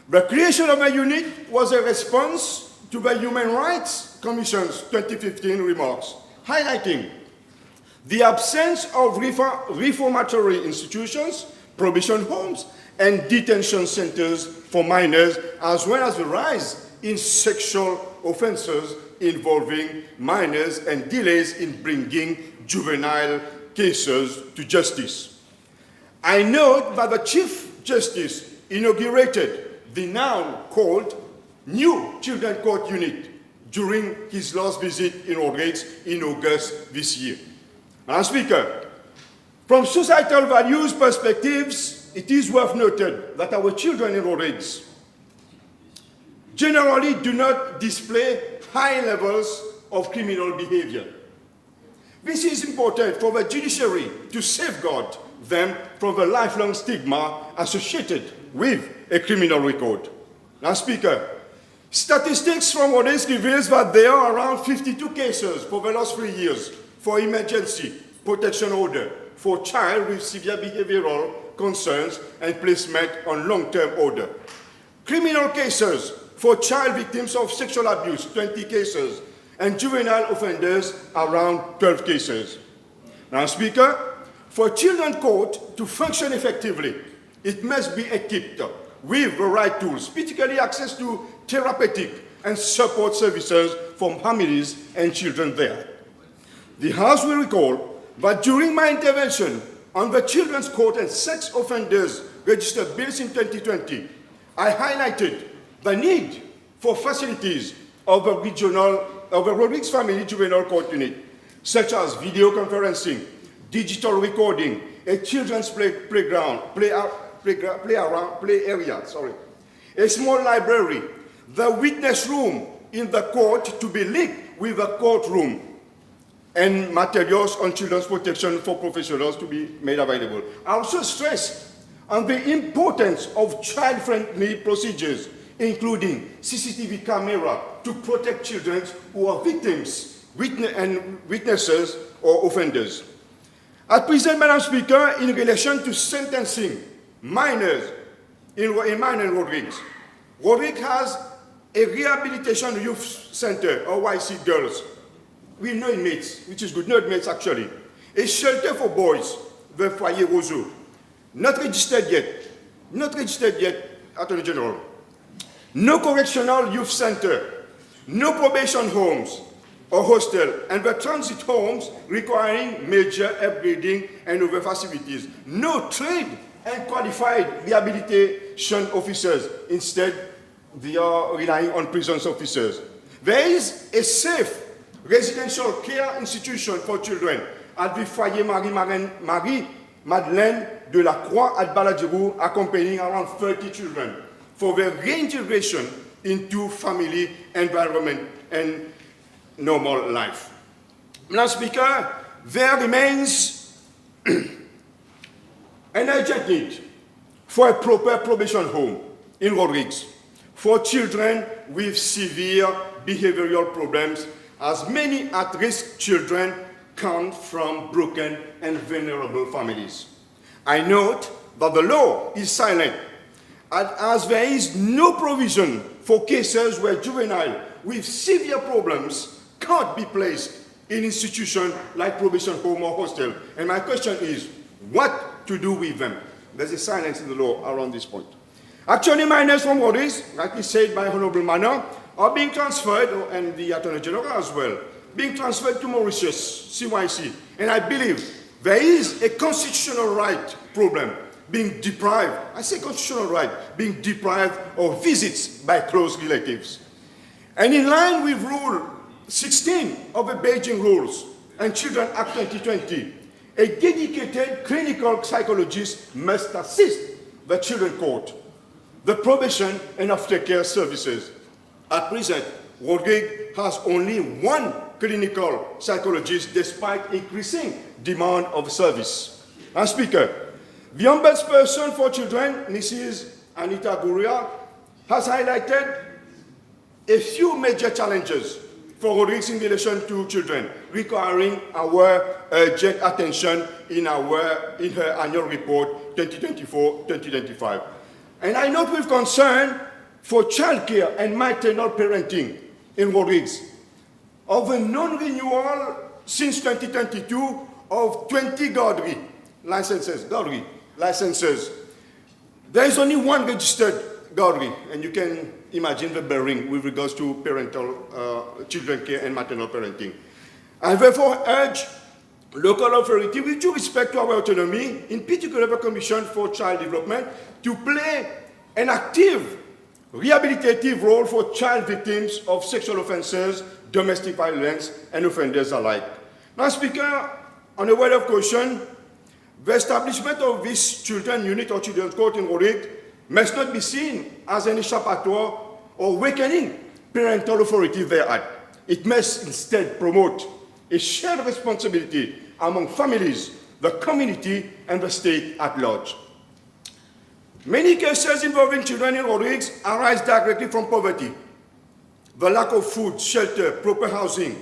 The creation of a unit was a response to the Human Rights Commission's 2015 remarks, highlighting the absence of reformatory institutions, probation homes, and detention centers for minors, as well as the rise in sexual offenses involving minors and delays in bringing juvenile cases to justice. I note that the Chief Justice inaugurated the now called New Children's Court Unit during his last visit in Rodrigues in August this year. Madam Speaker, from societal values perspectives, it is worth noting that our children in Rodrigues generally do not display high levels of criminal behavior. This is important for the judiciary to safeguard them from the lifelong stigma associated with a criminal record. Now, Speaker, statistics from Rodrigues reveals that there are around 52 cases for the last 3 years for emergency protection order for child with severe behavioral concerns and placement on long-term order. Criminal cases for child victims of sexual abuse, 20 cases, and juvenile offenders, around 12 cases. Now, Speaker, for children's court to function effectively, it must be equipped with the right tools, particularly access to therapeutic and support services from families and children there. The House will recall that during my intervention on the Children's Court and Sex Offenders Register bills in 2020, I highlighted the need for facilities of the Rodrigues Family Juvenile Court Unit, such as video conferencing, digital recording, a children's play area, a small library, the witness room in the court to be linked with the courtroom, and materials on children's protection for professionals to be made available. I also stressed on the importance of child-friendly procedures, including CCTV camera to protect children who are victims and witnesses or offenders. At present, Madam Speaker, in relation to sentencing minors in Rodrigues, Rodrigues has a rehabilitation youth center, OYC girls, with no inmates, which is good, no inmates actually. A shelter for boys, the Foyer Roseau, not registered yet, Attorney General. No correctional youth center, no probation homes or hostel, and the transit homes requiring major upgrading and other facilities. No trained and qualified rehabilitation officers. Instead, they are relying on prisons officers. There is a safe residential care institution for children at the Foyer Marie-Madeleine de la Croix at Baladirou, accompanying around 30 children for their reintegration into family environment and normal life. Madam Speaker, there remains an urgent need for a proper probation home in Rodrigues for children with severe behavioral problems, as many at-risk children come from broken and vulnerable families. I note that the law is silent, as there is no provision for cases where juveniles with severe problems can't be placed in institutions like probation home or hostel. And my question is, what to do with them? There's a silence in the law around this point. Actually, minors from Rodrigues, rightly said by Honourable Manor, are being transferred, and the Attorney-General as well, being transferred to Mauritius, CYC. And I believe there is a constitutional right problem being deprived, I say constitutional right, being deprived of visits by close relatives. And in line with Rule 16 of the Beijing Rules and Children Act 2020, a dedicated clinical psychologist must assist the children court, the probation and aftercare services. At present, Rodrigues has only one clinical psychologist despite increasing demand of service. And Speaker, the Ombudsperson for Children, Mrs. Anita Guria, has highlighted a few major challenges for Rodrigues in relation to children, requiring our urgent attention in her annual report 2024-2025. And I note with concern for childcare and maternal parenting in Rodrigues of a non-renewal since 2022 of 20 gardery licenses. There is only one registered gardery, and you can imagine the bearing with regards to parental children care and maternal parenting. I therefore urge local authority, with due respect to our autonomy, in particular the Commission for Child Development, to play an active rehabilitative role for child victims of sexual offences, domestic violence, and offenders alike. Now, Speaker, on a word of caution, the establishment of this children unit or children's court in Rodrigues must not be seen as an échappatoire or weakening parental authority thereat. It must instead promote a shared responsibility among families, the community, and the state at large. Many cases involving children in Rodrigues arise directly from poverty, the lack of food, shelter, proper housing,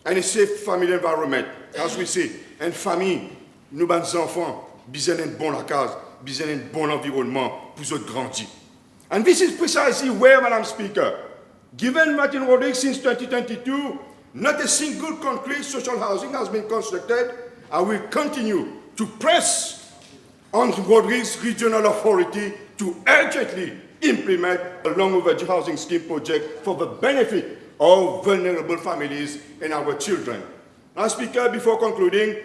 and a safe family environment, as we say. And famille, nos bons enfants, besoin d'un bon lacage, besoin d'un bon environnement pour eux grandir. And this is precisely where, Madam Speaker, given that in Rodrigues since 2022, not a single concrete social housing has been constructed, I will continue to press on Rodrigues Regional Authority to urgently implement a long overdue housing scheme project for the benefit of vulnerable families and our children. Now, Speaker, before concluding,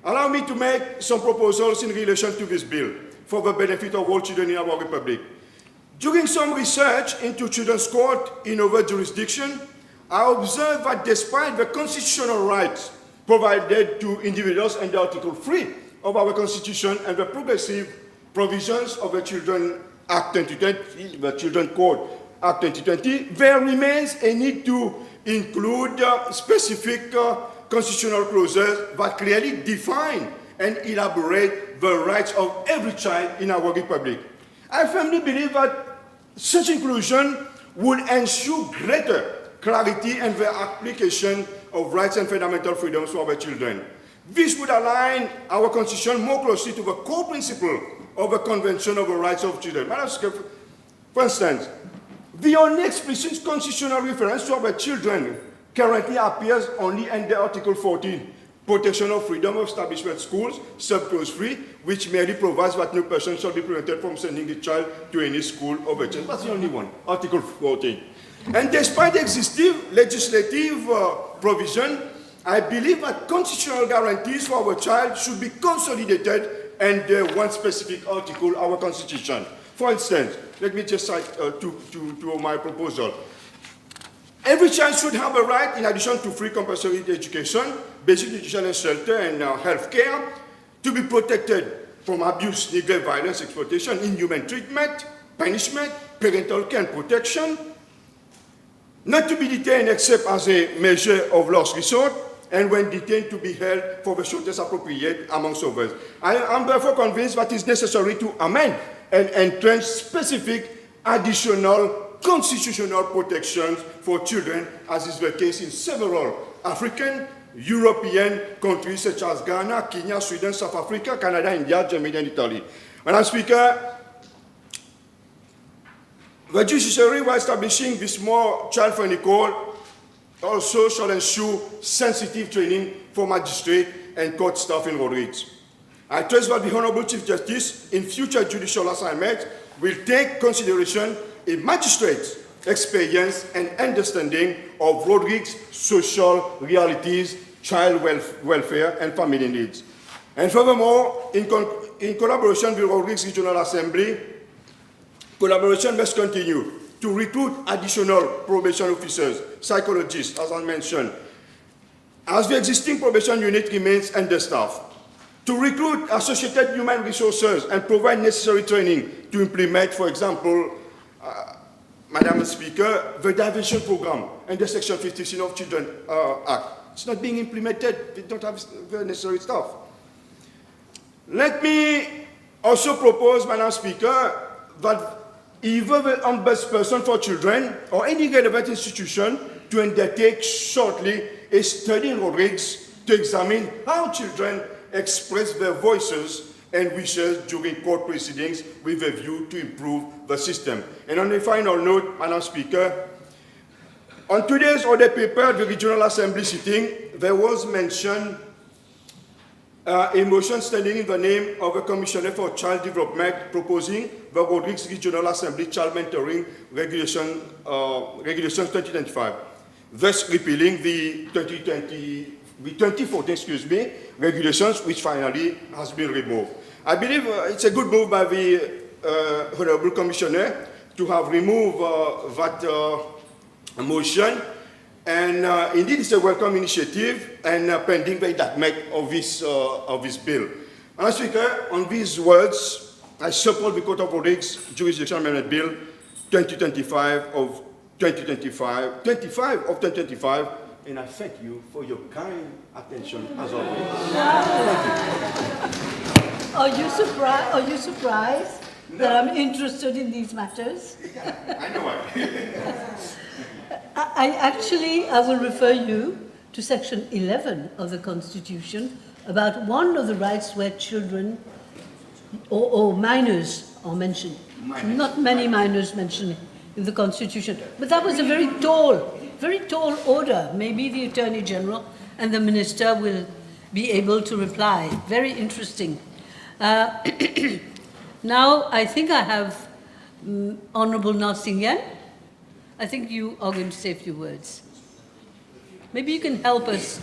allow me to make some proposals in relation to this bill for the benefit of all children in our Republic. During some research into children's court in other jurisdictions, I observed that despite the constitutional rights provided to individuals under Article 3 of our Constitution and the progressive provisions of the Children Act 2020, the Children Court Act 2020, there remains a need to include specific constitutional clauses that clearly define and elaborate the rights of every child in our Republic. I firmly believe that such inclusion would ensure greater clarity and the application of rights and fundamental freedoms for our children. This would align our Constitution more closely to the core principle of the Convention of the Rights of Children. For instance, the only explicit constitutional reference to our children currently appears only under Article 14, Protection of Freedom of Establishment Schools, subclause 3, which merely provides that no person shall be prevented from sending the child to any school of a child. That's the only one, Article 14. And despite the existing legislative provision, I believe that constitutional guarantees for our child should be consolidated under one specific article, our Constitution. For instance, let me just cite to my proposal. Every child should have a right, in addition to free compulsory education, basic nutrition and shelter, and health care, to be protected from abuse, neglect, violence, exploitation, inhuman treatment, punishment, parental care and protection, not to be detained except as a measure of last resort, and when detained to be held for the shortest appropriate, amongst others. I am therefore convinced that it is necessary to amend and entrench specific additional constitutional protections for children, as is the case in several African, European countries such as Ghana, Kenya, Sweden, South Africa, Canada, India, Germany, and Italy. Madam Speaker, the judiciary, while establishing this more child-friendly code, also shall ensure sensitive training for magistrate and court staff in Rodrigues. I trust that the Honourable Chief Justice, in future judicial assignments, will take consideration a magistrate's experience and understanding of Rodrigues' social realities, child welfare, and family needs. And furthermore, in collaboration with Rodrigues Regional Assembly, collaboration must continue to recruit additional probation officers, psychologists, as I mentioned, as the existing probation unit remains understaffed, to recruit associated human resources and provide necessary training to implement, for example, Madam Speaker, the diversion program under Section 15 of Children Act. It's not being implemented. We don't have the necessary staff. Let me also propose, Madam Speaker, that either the ombudsperson for children or any relevant institution to undertake shortly a study in Rodrigues to examine how children express their voices and wishes during court proceedings with a view to improve the system. And on a final note, Madam Speaker, on today's order paper at the Regional Assembly sitting, there was mentioned a motion standing in the name of the Commissioner for Child Development proposing the Rodrigues Regional Assembly Child Mentoring Regulations 2025, thus repealing the 2014 regulations, which finally has been removed. I believe it's a good move by the Honourable Commissioner to have removed that motion. And indeed, it's a welcome initiative and pending the enactment of this bill. Madam Speaker, on these words, I support the Court of Rodrigues Jurisdiction Amendment Bill 25 of 2025, and I thank you for your kind attention as always. Are you surprised that I'm interested in these matters? I know why. I will refer you to Section 11 of the Constitution about one of the rights where children or minors are mentioned. Not many minors mentioned in the Constitution. But that was a very tall order. Maybe the Attorney-General and the Minister will be able to reply. Very interesting. Now, I think I have Honourable Narsingyan. I think you are going to say a few words. Maybe you can help us.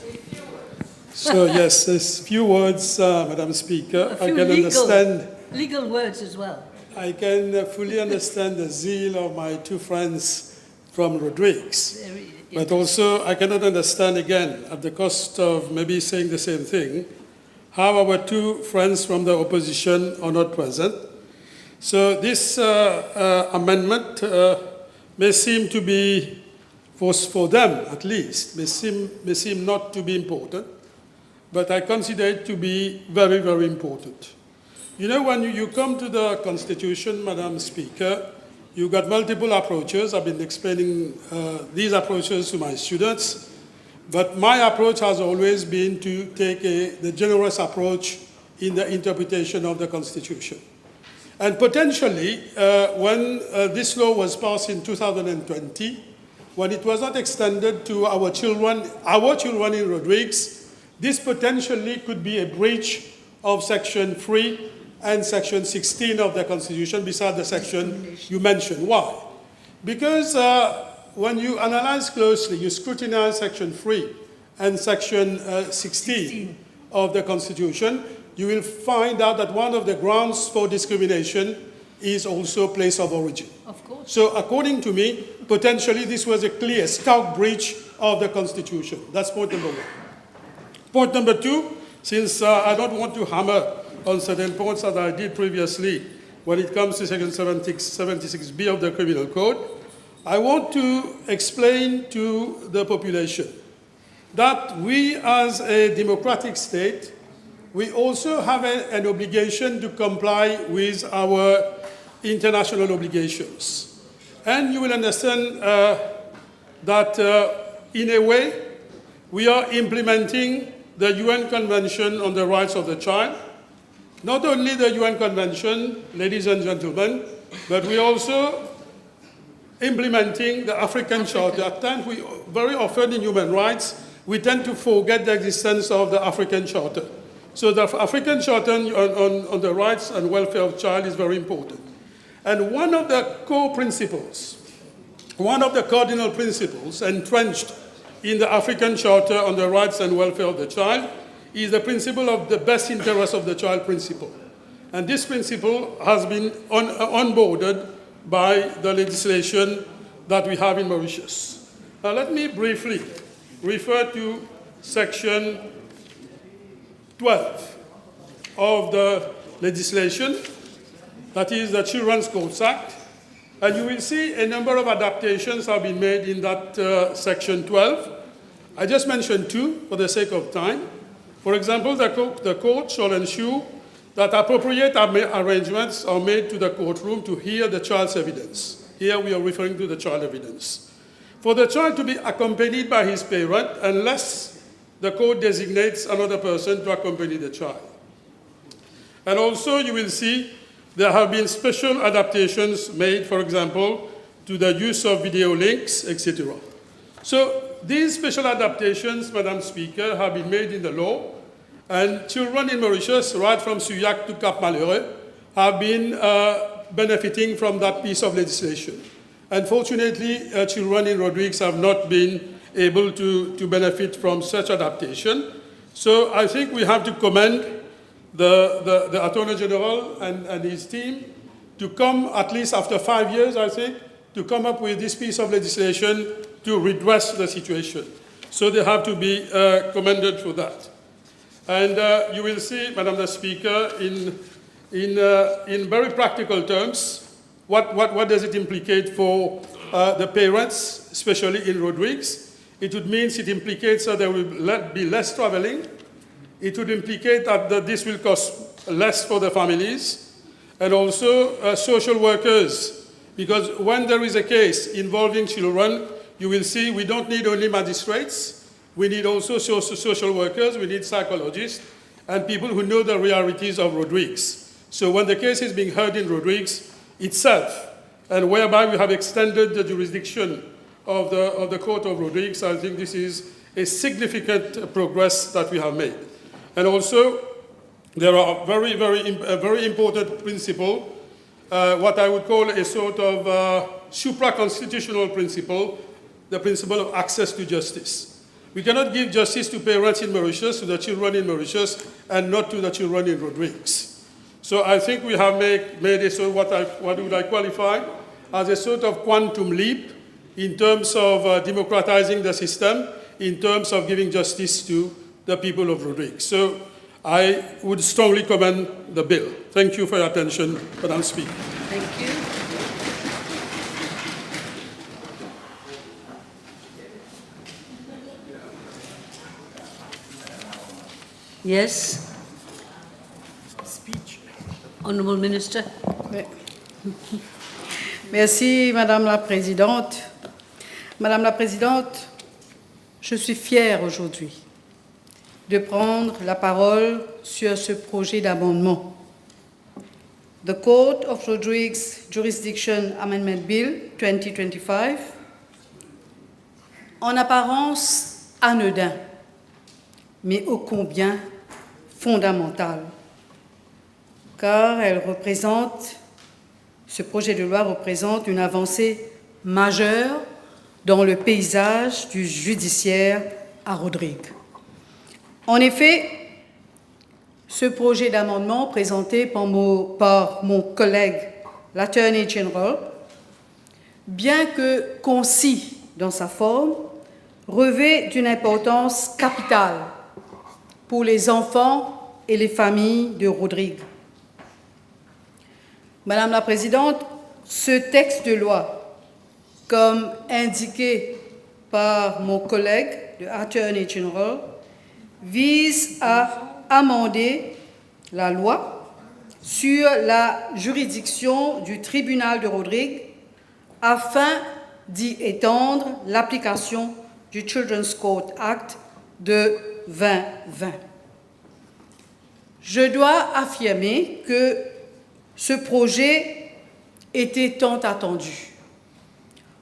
So yes, there's few words, Madam Speaker. I can understand legal words as well. I can fully understand the zeal of my two friends from Rodrigues. But also I cannot understand, again, at the cost of maybe saying the same thing, how our two friends from the opposition are not present. So this amendment may seem to be, for them at least, may seem not to be important, but I consider it to be very, very important. You know, when you come to the Constitution, Madam Speaker, you've got multiple approaches. I've been explaining these approaches to my students, but my approach has always been to take the generous approach in the interpretation of the Constitution. And potentially, when this law was passed in 2020, when it was not extended to our children in Rodrigues, this potentially could be a breach of Section 3 and Section 16 of the Constitution, beside the section you mentioned. Why? Because when you analyze closely, you scrutinize Section 3 and Section 16 of the Constitution, you will find out that one of the grounds for discrimination is also place of origin. Of course. So according to me, potentially this was a clear, stark breach of the Constitution. That's point number one. Point number two, since I don't want to hammer on certain points as I did previously when it comes to Section 76B of the Criminal Code, I want to explain to the population that we as a democratic state, we also have an obligation to comply with our international obligations. And you will understand that in a way, we are implementing the UN Convention on the Rights of the Child. Not only the UN Convention, ladies and gentlemen, but we also implementing the African Charter. At times, very often in human rights, we tend to forget the existence of the African Charter. So the African Charter on the rights and welfare of child is very important. And one of the core principles, one of the cardinal principles entrenched in the African Charter on the rights and welfare of the child is the principle of the best interest of the child principle. And this principle has been onboarded by the legislation that we have in Mauritius. Now let me briefly refer to section 12 of the legislation, that is the Children's Courts Act. And you will see a number of adaptations have been made in that section 12. I just mentioned two for the sake of time. For example, the court shall ensure that appropriate arrangements are made to the courtroom to hear the child's evidence. Here we are referring to the child evidence. For the child to be accompanied by his parent unless the court designates another person to accompany the child. And also you will see there have been special adaptations made, for example, to the use of video links, etc. So these special adaptations, Madam Speaker, have been made in the law, and children in Mauritius, right from Suyac to Cap Malheureux, have been benefiting from that piece of legislation. Unfortunately, children in Rodrigues have not been able to benefit from such adaptation. So I think we have to commend the Attorney-General and his team to come, at least after 5 years, I think, to come up with this piece of legislation to redress the situation. So they have to be commended for that. And you will see, Madam the Speaker, in very practical terms, what does it implicate for the parents, especially in Rodrigues? It would mean it implicates that there will be less traveling. It would implicate that this will cost less for the families, and also social workers, because when there is a case involving children, you will see we don't need only magistrates, we need also social workers, we need psychologists, and people who know the realities of Rodrigues. So when the case is being heard in Rodrigues itself, and whereby we have extended the jurisdiction of the Court of Rodrigues, I think this is a significant progress that we have made. And also, there are very important principle, what I would call a sort of supra-constitutional principle, the principle of access to justice. We cannot give justice to parents in Mauritius, to the children in Mauritius, and not to the children in Rodrigues. So I think we have made a sort of what would I qualify as a sort of quantum leap in terms of democratizing the system, in terms of giving justice to the people of Rodrigues. So I would strongly commend the bill. Thank you for your attention, Madam Speaker. Thank you. Yes. Speech. Honourable Minister. Merci, Madame la Présidente. Madame la Présidente, je suis fière aujourd'hui de prendre la parole sur ce projet d'amendement. The Court of Rodrigues Jurisdiction Amendment Bill 2025, en apparence anodin, mais ô combien fondamental, car ce projet de loi représente une avancée majeure dans le paysage du judiciaire à Rodrigues. En effet, ce projet d'amendement présenté par mon collègue l'Attorney-General, bien que concis dans sa forme, revêt d'une importance capitale pour les enfants et les familles de Rodrigues. Madame la Présidente, ce texte de loi, comme indiqué par mon collègue, le Attorney-General, vise à amender la loi sur la juridiction du tribunal de Rodrigues afin d'y étendre l'application du Children's Court Act de 2020. Je dois affirmer que ce projet était tant attendu.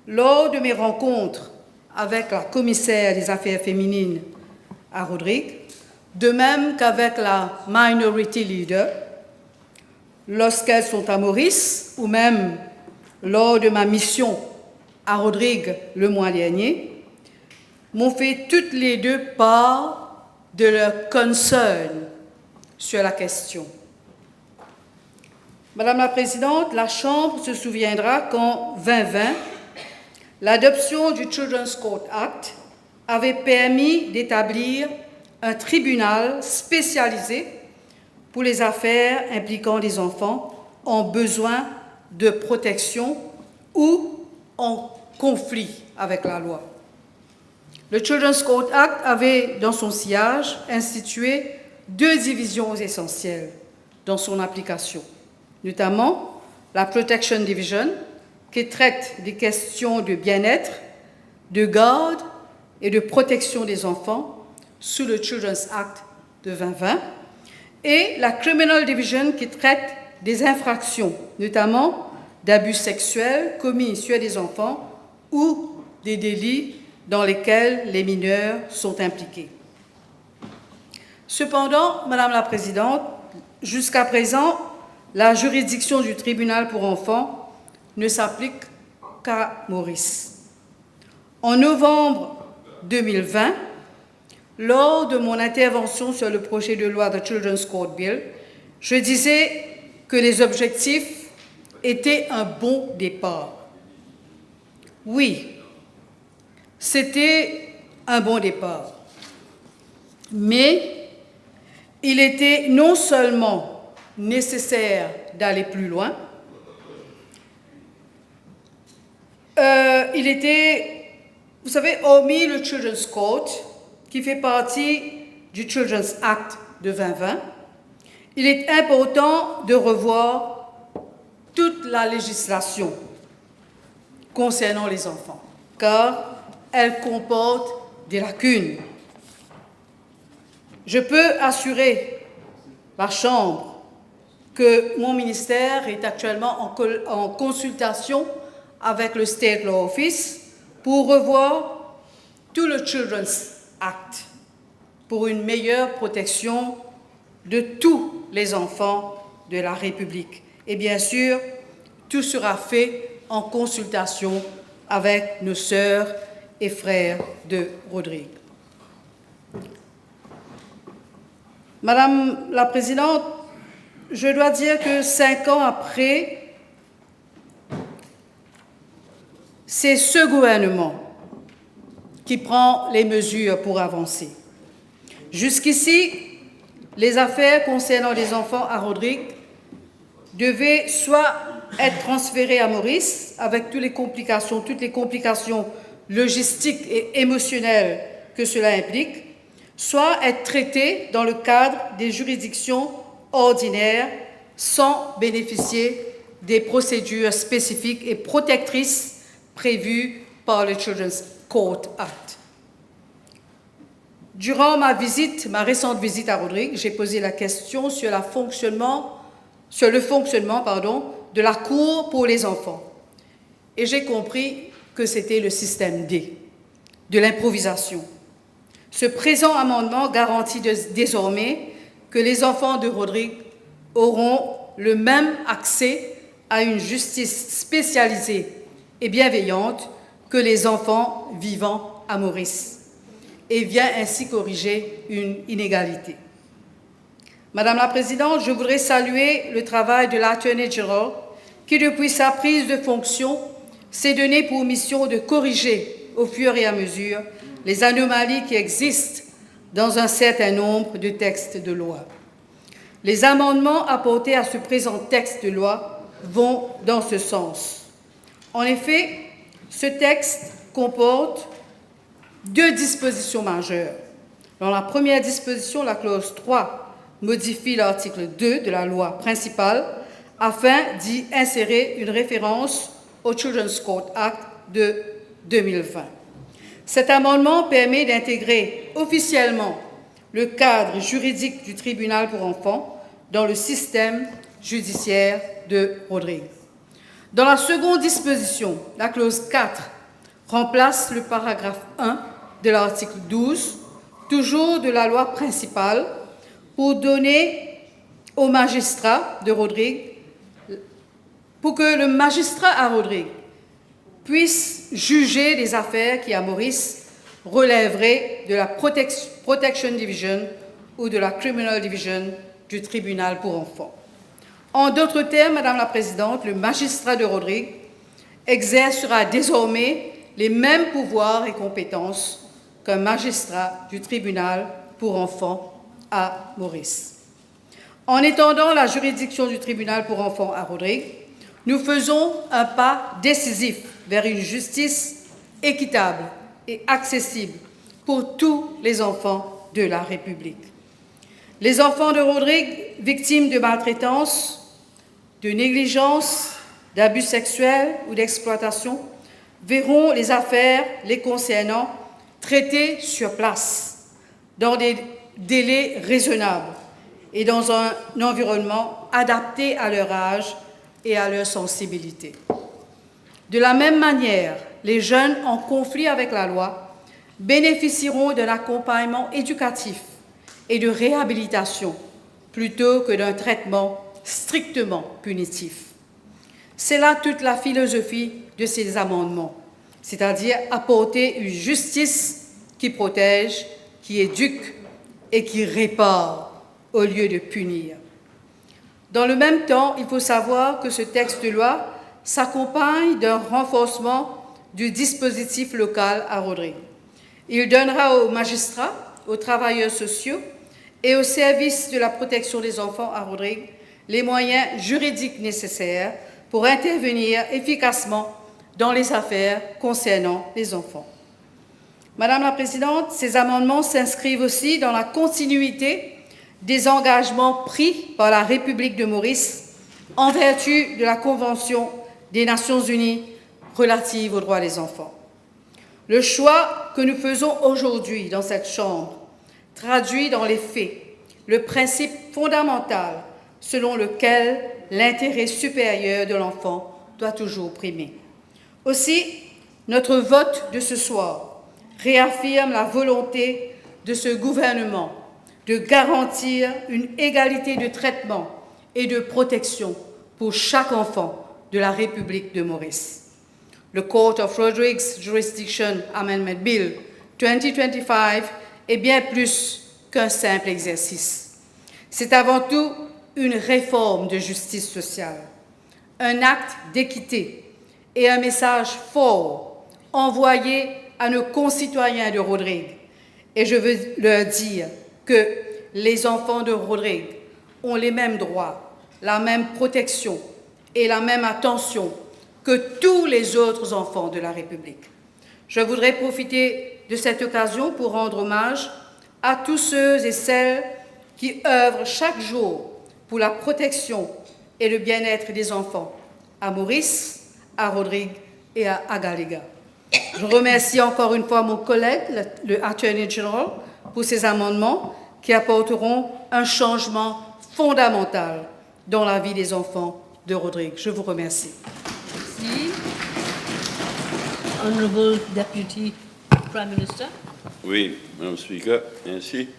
Lors de mes rencontres avec la commissaire des affaires féminines à Rodrigues, de même qu'avec la Minority Leader, lorsqu'elles sont à Maurice, ou même lors de ma mission à Rodrigues le mois dernier, m'ont fait toutes les deux part de leur concern sur la question. Madame la Présidente, la Chambre se souviendra qu'en 2020, l'adoption du Children's Court Act avait permis d'établir un tribunal spécialisé pour les affaires impliquant des enfants en besoin de protection ou en conflit avec la loi. Le Children's Court Act avait dans son sillage institué 2 divisions essentielles dans son application, notamment la Protection Division, qui traite des questions de bien-être, de garde et de protection des enfants sous le Children's Act de 2020, et la Criminal Division qui traite des infractions, notamment d'abus sexuels commis sur des enfants ou des délits dans lesquels les mineurs sont impliqués. Cependant, Madame la Présidente, jusqu'à présent, la juridiction du tribunal pour enfants ne s'applique qu'à Maurice. En novembre 2020, lors de mon intervention sur le projet de loi de Children's Court Bill, je disais que les objectifs étaient un bon départ. Oui, c'était un bon départ, mais il était non seulement nécessaire d'aller plus loin, il était, vous savez, hormis le Children's Court, qui fait partie du Children's Act de 2020, il est important de revoir toute la législation concernant les enfants, car elle comporte des lacunes. Je peux assurer la Chambre que mon ministère est actuellement en consultation avec le State Law Office pour revoir tout le Children's Act pour une meilleure protection de tous les enfants de la République. Et bien sûr, tout sera fait en consultation avec nos sœurs et frères de Rodrigues. Madame la Présidente, je dois dire que 5 ans après, c'est ce gouvernement qui prend les mesures pour avancer. Jusqu'ici, les affaires concernant les enfants à Rodrigues devaient soit être transférées à Maurice, avec toutes les complications logistiques et émotionnelles que cela implique, soit être traitées dans le cadre des juridictions ordinaires sans bénéficier des procédures spécifiques et protectrices prévues par le Children's Court Act. Durant ma récente visite à Rodrigues, j'ai posé la question sur le fonctionnement de la Cour pour les enfants. Et j'ai compris que c'était le système D, de l'improvisation. Ce présent amendement garantit désormais que les enfants de Rodrigues auront le même accès à une justice spécialisée et bienveillante que les enfants vivant à Maurice, et vient ainsi corriger une inégalité. Madame la Présidente, je voudrais saluer le travail de l'Attorney-General qui, depuis sa prise de fonction, s'est donné pour mission de corriger au fur et à mesure les anomalies qui existent dans un certain nombre de textes de loi. Les amendements apportés à ce présent texte de loi vont dans ce sens. En effet, ce texte comporte deux dispositions majeures. Dans la première disposition, la clause 3 modifie l'article 2 de la loi principale afin d'y insérer une référence au Children's Court Act de 2020. Cet amendement permet d'intégrer officiellement le cadre juridique du tribunal pour enfants dans le système judiciaire de Rodrigues. Dans la seconde disposition, la clause 4 remplace le paragraphe 1 de l'article 12, toujours de la loi principale, pour donner au magistrat de Rodrigues, pour que le magistrat à Rodrigues puisse juger des affaires qui, à Maurice, relèveraient de la Protection Division ou de la Criminal Division du tribunal pour enfants. En d'autres termes, Madame la Présidente, le magistrat de Rodrigues exercera désormais les mêmes pouvoirs et compétences qu'un magistrat du tribunal pour enfants à Maurice. En étendant la juridiction du tribunal pour enfants à Rodrigues, nous faisons un pas décisif vers une justice équitable et accessible pour tous les enfants de la République. Les enfants de Rodrigues victimes de maltraitance, de négligence, d'abus sexuels ou d'exploitation verront les affaires les concernant traitées sur place, dans des délais raisonnables et dans un environnement adapté à leur âge et à leur sensibilité. De la même manière, les jeunes en conflit avec la loi bénéficieront d'un accompagnement éducatif et de réhabilitation plutôt que d'un traitement strictement punitif. C'est là toute la philosophie de ces amendements, c'est-à-dire apporter une justice qui protège, qui éduque et qui répare au lieu de punir. Dans le même temps, il faut savoir que ce texte de loi s'accompagne d'un renforcement du dispositif local à Rodrigues. Il donnera aux magistrats, aux travailleurs sociaux et aux services de la protection des enfants à Rodrigues les moyens juridiques nécessaires pour intervenir efficacement dans les affaires concernant les enfants. Madame la Présidente, ces amendements s'inscrivent aussi dans la continuité des engagements pris par la République de Maurice en vertu de la Convention des Nations Unies relative aux droits des enfants. Le choix que nous faisons aujourd'hui dans cette Chambre traduit dans les faits le principe fondamental selon lequel l'intérêt supérieur de l'enfant doit toujours primer. Aussi, notre vote de ce soir réaffirme la volonté de ce gouvernement de garantir une égalité de traitement et de protection pour chaque enfant de la République de Maurice. Le Court of Rodrigues Jurisdiction Amendment Bill 2025 est bien plus qu'un simple exercice. C'est avant tout une réforme de justice sociale, un acte d'équité et un message fort envoyé à nos concitoyens de Rodrigues. Et je veux leur dire que les enfants de Rodrigues ont les mêmes droits, la même protection et la même attention que tous les autres enfants de la République. Je voudrais profiter de cette occasion pour rendre hommage à tous ceux et celles qui œuvrent chaque jour pour la protection et le bien-être des enfants à Maurice, à Rodrigues et à Agalega. Je remercie encore une fois mon collègue, le Attorney-General, pour ces amendements qui apporteront un changement fondamental dans la vie des enfants de Rodrigues. Je vous remercie. Merci. Honourable Deputy Prime Minister. Oui, Madame le Speaker, merci.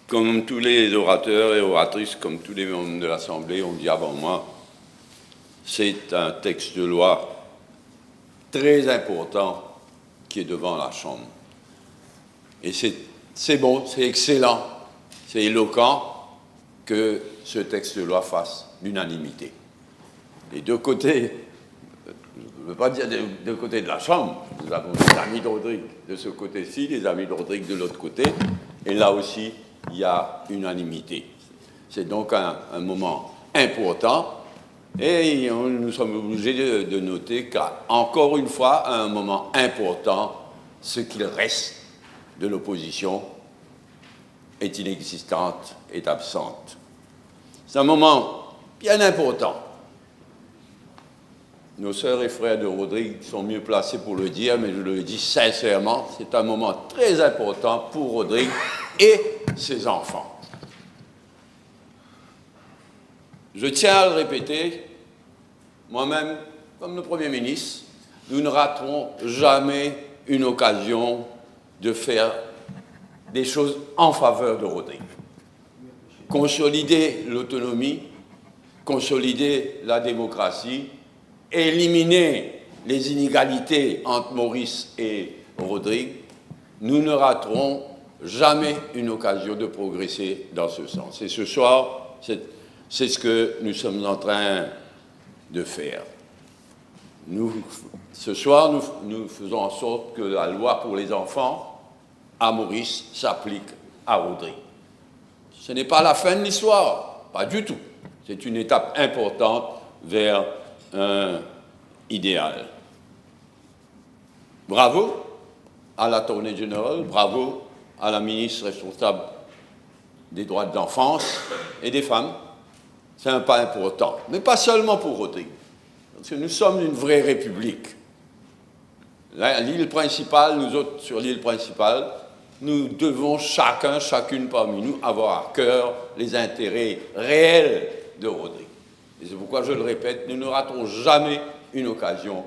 Comme tous les orateurs et oratrices, comme tous les membres de l'Assemblée ont dit avant moi, c'est un texte de loi très important qui est devant la Chambre. Et c'est bon, c'est excellent, c'est éloquent que ce texte de loi fasse l'unanimité. Les deux côtés, je ne veux pas dire des deux côtés de la Chambre, nous avons des amis de Rodrigues de ce côté-ci, des amis de Rodrigues de l'autre côté, et là aussi, il y a unanimité. C'est donc un moment important Et nous sommes obligés de noter qu'encore une fois, à un moment important, ce qu'il reste de l'opposition est inexistante, est absente. C'est un moment bien important. Nos sœurs et frères de Rodrigues sont mieux placés pour le dire, mais je le dis sincèrement, c'est un moment très important pour Rodrigues et ses enfants. Je tiens à le répéter, moi-même, comme le Premier ministre, nous ne raterons jamais une occasion de faire des choses en faveur de Rodrigues. Consolider l'autonomie, consolider la démocratie, éliminer les inégalités entre Maurice et Rodrigues, nous ne raterons jamais une occasion de progresser dans ce sens. Et ce soir, c'est ce que nous sommes en train de faire. Ce soir, nous faisons en sorte que la loi pour les enfants à Maurice s'applique à Rodrigues. Ce n'est pas la fin de l'histoire, pas du tout. C'est une étape importante vers un idéal. Bravo à l'Attorney-General, bravo à la ministre responsable des droits de l'enfance et des femmes. C'est un pas important, mais pas seulement pour Rodrigues, parce que nous sommes une vraie république. L'île principale, nous autres sur l'île principale, nous devons chacune parmi nous avoir à cœur les intérêts réels de Rodrigues. Et c'est pourquoi je le répète, nous ne raterons jamais une occasion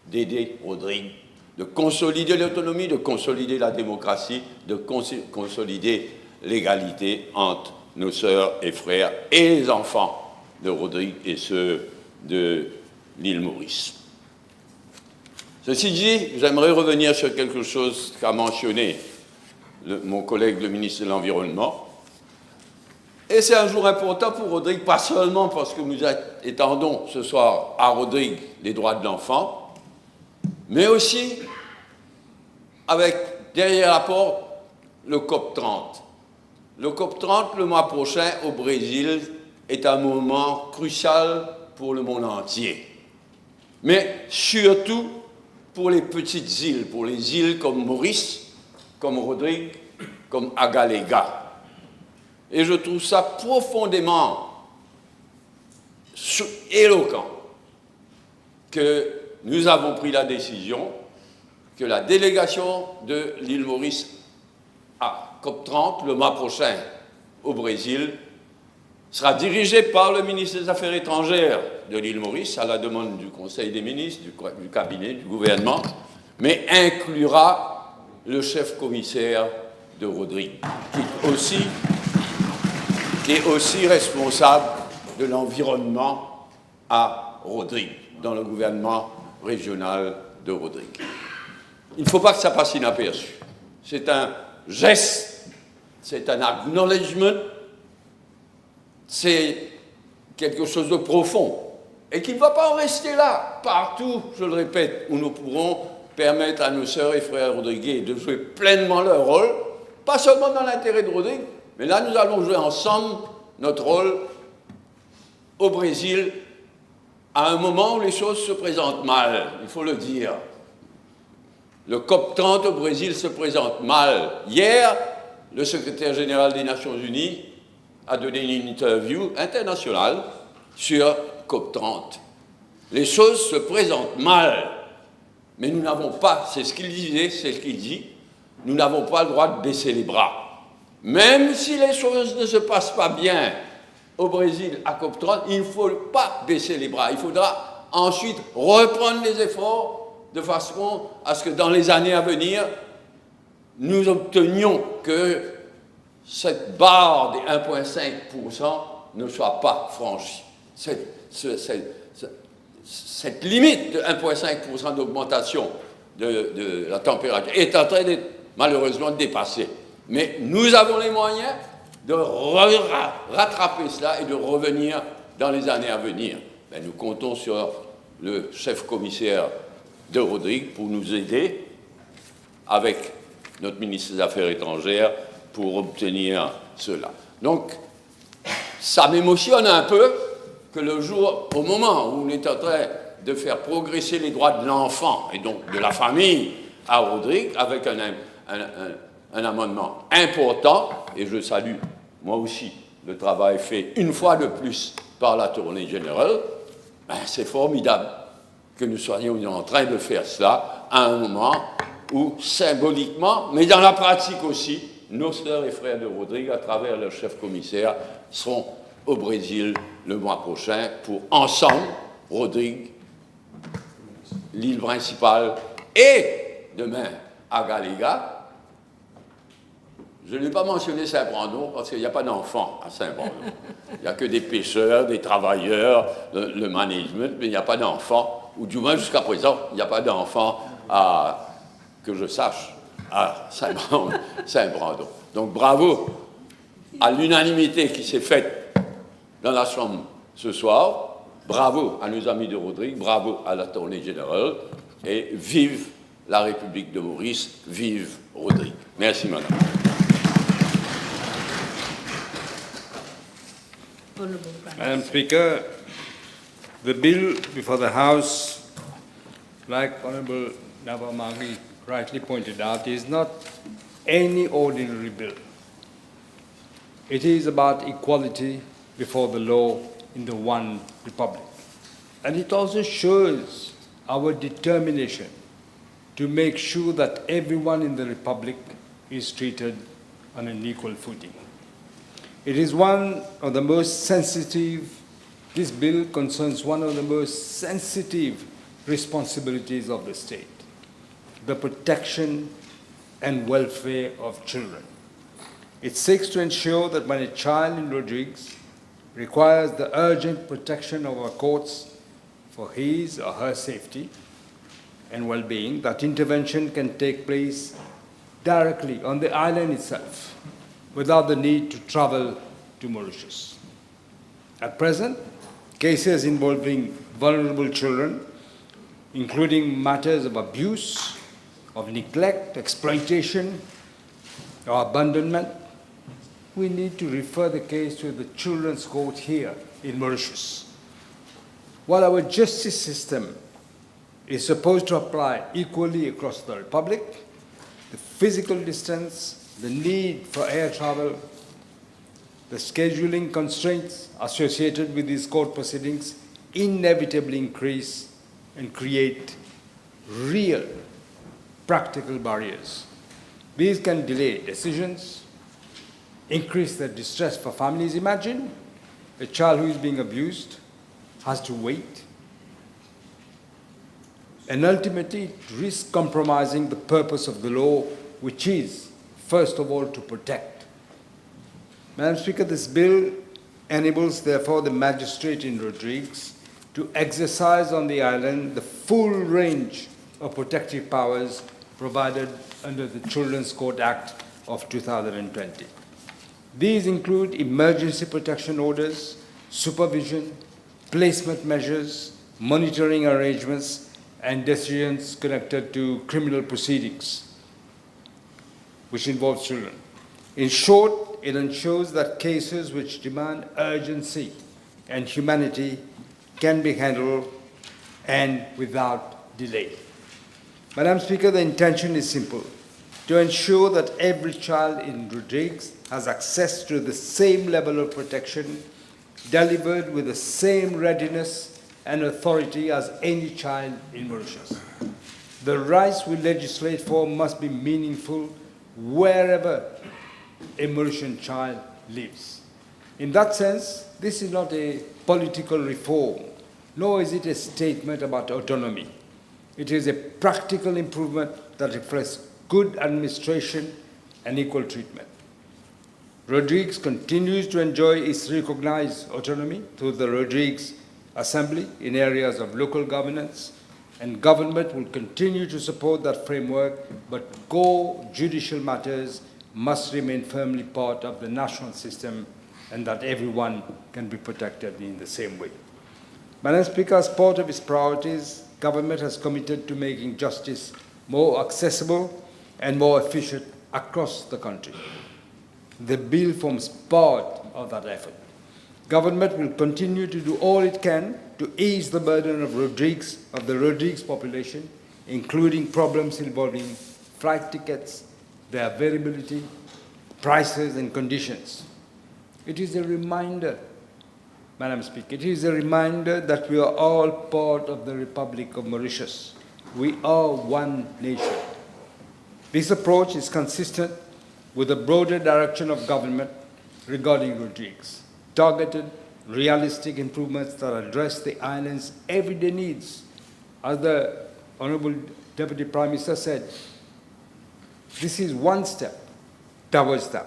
d'aider Rodrigues, de consolider l'autonomie, de consolider la démocratie, de consolider l'égalité entre nos sœurs et frères et les enfants de Rodrigues et ceux de l'île Maurice. Ceci dit, j'aimerais revenir sur quelque chose qu'a mentionné mon collègue le ministre de l'Environnement. Et c'est un jour important pour Rodrigues, pas seulement parce que nous étendons ce soir à Rodrigues les droits de l'enfant, mais aussi avec derrière la porte le COP30. Le COP30, le mois prochain, au Brésil, est un moment crucial pour le monde entier. Mais surtout pour les petites îles, pour les îles comme Maurice, comme Rodrigues, comme Agalega. Et je trouve ça profondément éloquent que nous avons pris la décision que la délégation de l'île Maurice à COP30, le mois prochain au Brésil, sera dirigée par le ministre des Affaires étrangères de l'île Maurice, à la demande du Conseil des ministres, du cabinet, du gouvernement, mais inclura le chef commissaire de Rodrigues, qui est aussi responsable de l'environnement à Rodrigues, dans le gouvernement régional de Rodrigues. Il ne faut pas que ça passe inaperçu. C'est un geste, c'est un acknowledgement, c'est quelque chose de profond et qui ne va pas en rester là. Partout, je le répète, où nous pourrons permettre à nos sœurs et frères Rodrigues de jouer pleinement leur rôle, pas seulement dans l'intérêt de Rodrigues, mais là, nous allons jouer ensemble notre rôle au Brésil à un moment où les choses se présentent mal, il faut le dire. Le COP30 au Brésil se présente mal. Hier, le secrétaire général des Nations Unies a donné une interview internationale sur COP30. Les choses se présentent mal, mais nous n'avons pas, c'est ce qu'il disait, c'est ce qu'il dit, nous n'avons pas le droit de baisser les bras. Même si les choses ne se passent pas bien au Brésil à COP30, il ne faut pas baisser les bras. Il faudra ensuite reprendre les efforts de façon à ce que dans les années à venir, nous obtenions que cette barre des 1,5% ne soit pas franchie. Cette limite de 1,5% d'augmentation de la température est en train d'être malheureusement dépassée. Mais nous avons les moyens de rattraper cela et de revenir dans les années à venir. Nous comptons sur le chef commissaire de Rodrigues pour nous aider avec notre ministre des Affaires étrangères pour obtenir cela. Donc, ça m'émotionne un peu que le jour, au moment où on est en train de faire progresser les droits de l'enfant et donc de la famille à Rodrigues, avec un amendement important, et je salue moi aussi le travail fait une fois de plus par l'Attorney-General, ben c'est formidable que nous soyons en train de faire cela à un moment où, symboliquement, mais dans la pratique aussi, nos sœurs et frères de Rodrigues, à travers leur chef commissaire, seront au Brésil le mois prochain pour ensemble, Rodrigues, l'île principale, et demain à Galéga. Je n'ai pas mentionné Saint-Brandon parce qu'il n'y a pas d'enfants à Saint-Brandon. Il n'y a que des pêcheurs, des travailleurs, le management, mais il n'y a pas d'enfants, ou du moins jusqu'à présent, il n'y a pas d'enfants que je sache à Saint-Brandon. Donc bravo à l'unanimité qui s'est faite dans la Chambre ce soir, bravo à nos amis de Rodrigues, bravo à l'Attorney-General, et vive la République de Maurice, vive Rodrigues. Merci, madame. Madam Speaker, the bill before the House, like Honourable Navamagi rightly pointed out, is not any ordinary bill. It is about equality before the law in the one republic. And it also shows our determination to make sure that everyone in the republic is treated on an equal footing. It is one of the most sensitive, this bill concerns one of the most sensitive responsibilities of the state, the protection and welfare of children. It seeks to ensure that when a child in Rodrigues requires the urgent protection of our courts for his or her safety and well-being, that intervention can take place directly on the island itself, without the need to travel to Mauritius. At present, cases involving vulnerable children, including matters of abuse, of neglect, exploitation, or abandonment, we need to refer the case to the Children's Court here in Mauritius. While our justice system is supposed to apply equally across the Republic, the physical distance, the need for air travel, the scheduling constraints associated with these court proceedings inevitably increase and create real practical barriers. These can delay decisions, increase the distress for families. Imagine a child who is being abused has to wait, and ultimately risk compromising the purpose of the law, which is, first of all, to protect. Madam Speaker, this bill enables, therefore, the magistrate in Rodrigues to exercise on the island the full range of protective powers provided under the Children's Court Act of 2020. These include emergency protection orders, supervision, placement measures, monitoring arrangements, and decisions connected to criminal proceedings, which involve children. In short, it ensures that cases which demand urgency and humanity can be handled and without delay. Madam Speaker, the intention is simple: to ensure that every child in Rodrigues has access to the same level of protection, delivered with the same readiness and authority as any child in Mauritius. The rights we legislate for must be meaningful wherever a Mauritian child lives. In that sense, this is not a political reform, nor is it a statement about autonomy. It is a practical improvement that reflects good administration and equal treatment. Rodrigues continues to enjoy its recognized autonomy through the Rodrigues Assembly in areas of local governance, and government will continue to support that framework, but core judicial matters must remain firmly part of the national system, and that everyone can be protected in the same way. Madam Speaker, as part of its priorities, government has committed to making justice more accessible and more efficient across the country. The bill forms part of that effort. Government will continue to do all it can to ease the burden of the Rodrigues population, including problems involving flight tickets, their availability, prices and conditions. It is a reminder, Madam Speaker, it is a reminder that we are all part of the Republic of Mauritius. We are one nation. This approach is consistent with the broader direction of government regarding Rodrigues. Targeted, realistic improvements that address the island's everyday needs. As the Honourable Deputy Prime Minister said, this is one step towards that.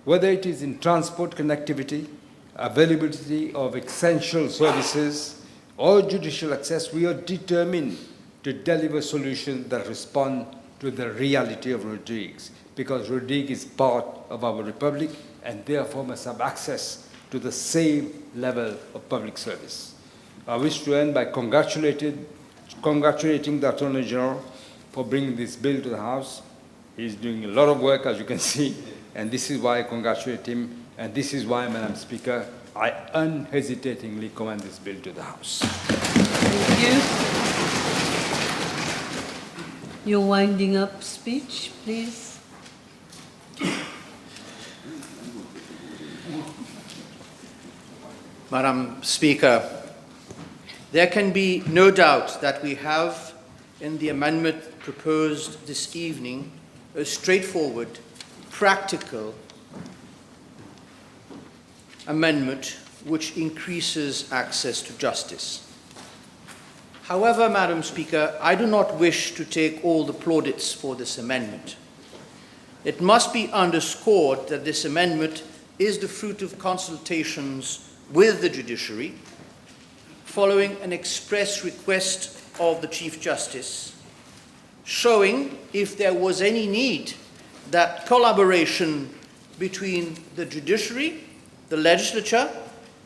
Whether it is in transport connectivity, availability of essential services, or judicial access, we are determined to deliver solutions that respond to the reality of Rodrigues, because Rodrigues is part of our republic and therefore must have access to the same level of public service. I wish to end by congratulating the Attorney-General for bringing this bill to the House. He's doing a lot of work, as you can see, and this is why I congratulate him, and this is why, Madam Speaker, I unhesitatingly commend this bill to the House. Thank you. Your winding up speech, please. Madam Speaker, there can be no doubt that we have in the amendment proposed this evening a straightforward, practical amendment which increases access to justice. However, Madam Speaker, I do not wish to take all the plaudits for this amendment. It must be underscored that this amendment is the fruit of consultations with the judiciary, following an express request of the Chief Justice, showing, if there was any need, that collaboration between the judiciary, the legislature,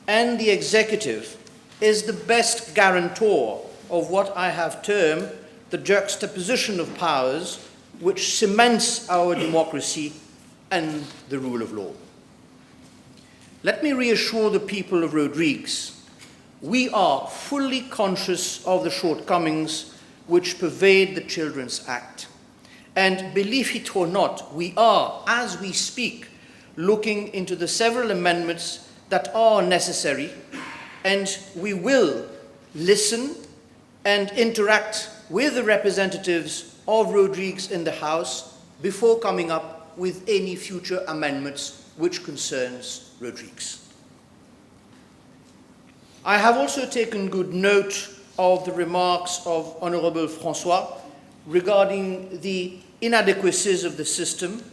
and the executive is the best guarantor of what I have termed the juxtaposition of powers which cements our democracy and the rule of law. Let me reassure the people of Rodrigues, we are fully conscious of the shortcomings which pervade the Children's Act. And believe it or not, we are, as we speak, looking into the several amendments that are necessary, and we will listen and interact with the representatives of Rodrigues in the House before coming up with any future amendments which concerns Rodrigues. I have also taken good note of the remarks of Honourable Francois regarding the inadequacies of the system,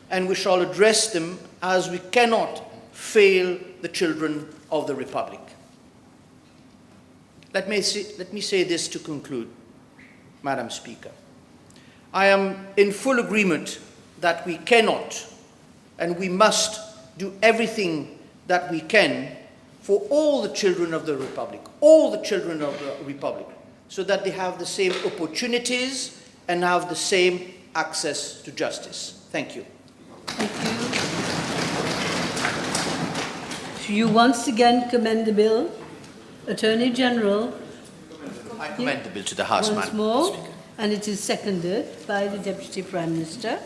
and we shall address them as we cannot fail the children of the Republic. Let me say this to conclude, Madam Speaker. I am in full agreement that we cannot and we must do everything that we can for all the children of the Republic, so that they have the same opportunities and have the same access to justice. Thank you. Thank you. You once again commend the bill. Attorney-General. I commend the bill to the House, once Madam more, Speaker. and it is seconded by the Deputy Prime Minister.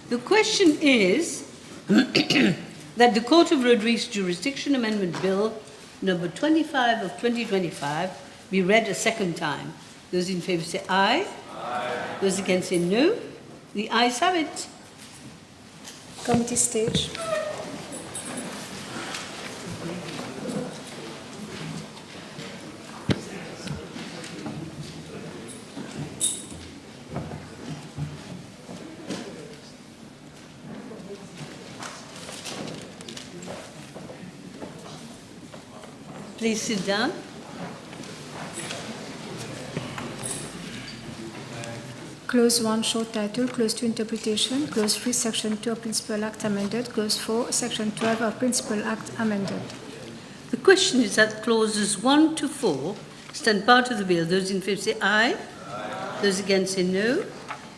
The question is that the Court of Rodrigues Jurisdiction Amendment Bill number 25 of 2025 be read a second time. Those in favour say aye. Aye. Those against say no. The ayes have it. Committee stage. Please sit down. Clause 1, short title. Clause 2, interpretation. Clause 3, Section 2 of Principal Act amended. Clause 4, Section 12 of Principal Act amended. The question is that clauses 1 to 4 stand part of the bill. Those in favour say aye. Aye. Those against say no.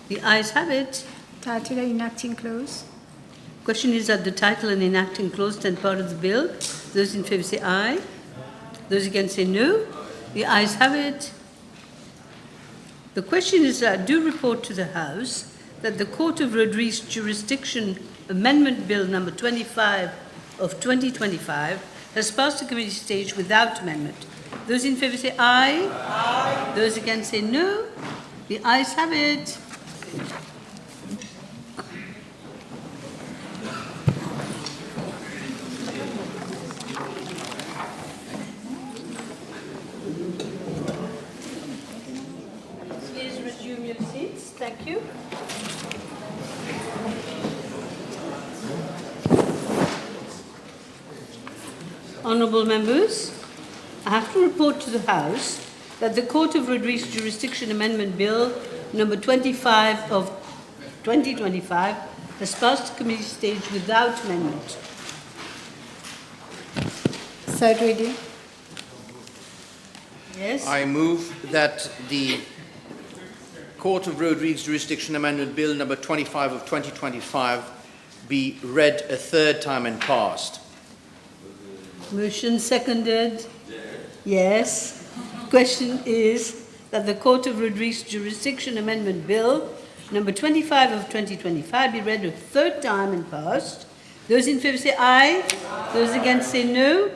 The ayes have it. Title and enacting clause. Question is that the title and enacting clause stand part of the bill. Those in favour say aye. Those against say no. The ayes have it. The question is that I do report to the House that the Court of Rodrigues Jurisdiction Amendment Bill number 25 of 2025 has passed the committee stage without amendment. Those in favour say aye. Aye. Those against say no. The ayes have it. Please resume your seats. Thank you. Honourable members, I have to report to the House that the Court of Rodrigues Jurisdiction Amendment Bill number 25 of 2025 has passed the committee stage without amendment. Third reading. Yes? I move that the Court of Rodrigues Jurisdiction Amendment Bill number 25 of 2025 be read a third time and passed. Motion seconded. Yes. Question is that the Court of Rodrigues Jurisdiction Amendment Bill number 25 of 2025 be read a third time and passed. Those in favour say aye. Those against say no.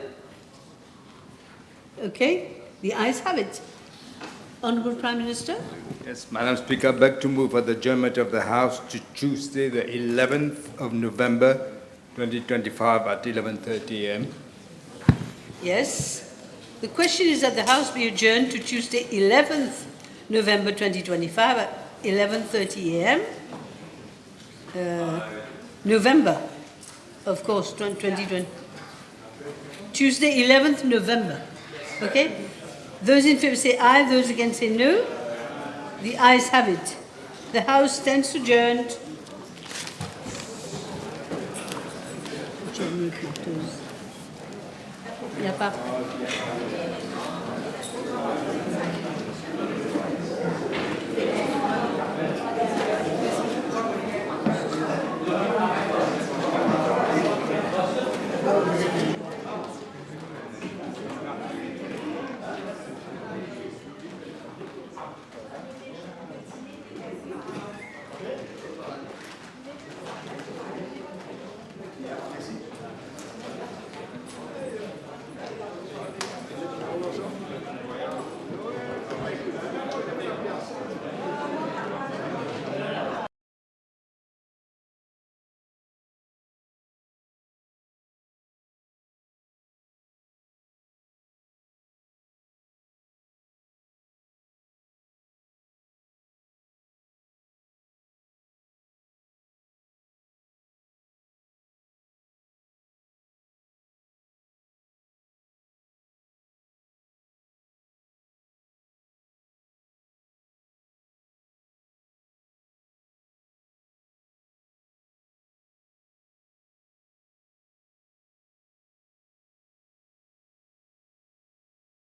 Okay. The ayes have it. Honourable Prime Minister. Yes, Madam Speaker, I beg to move for the adjournment of the House to Tuesday, the 11th of November, 2025 at 11:30 a.m. Yes. The question is that the House be adjourned to Tuesday, 11th November 2025 at 11:30 a.m. November, of course, 2020. Tuesday, 11th November. Okay? Those in favour say aye, those against say no. The ayes have it. The House stands adjourned. Il n'y a pas.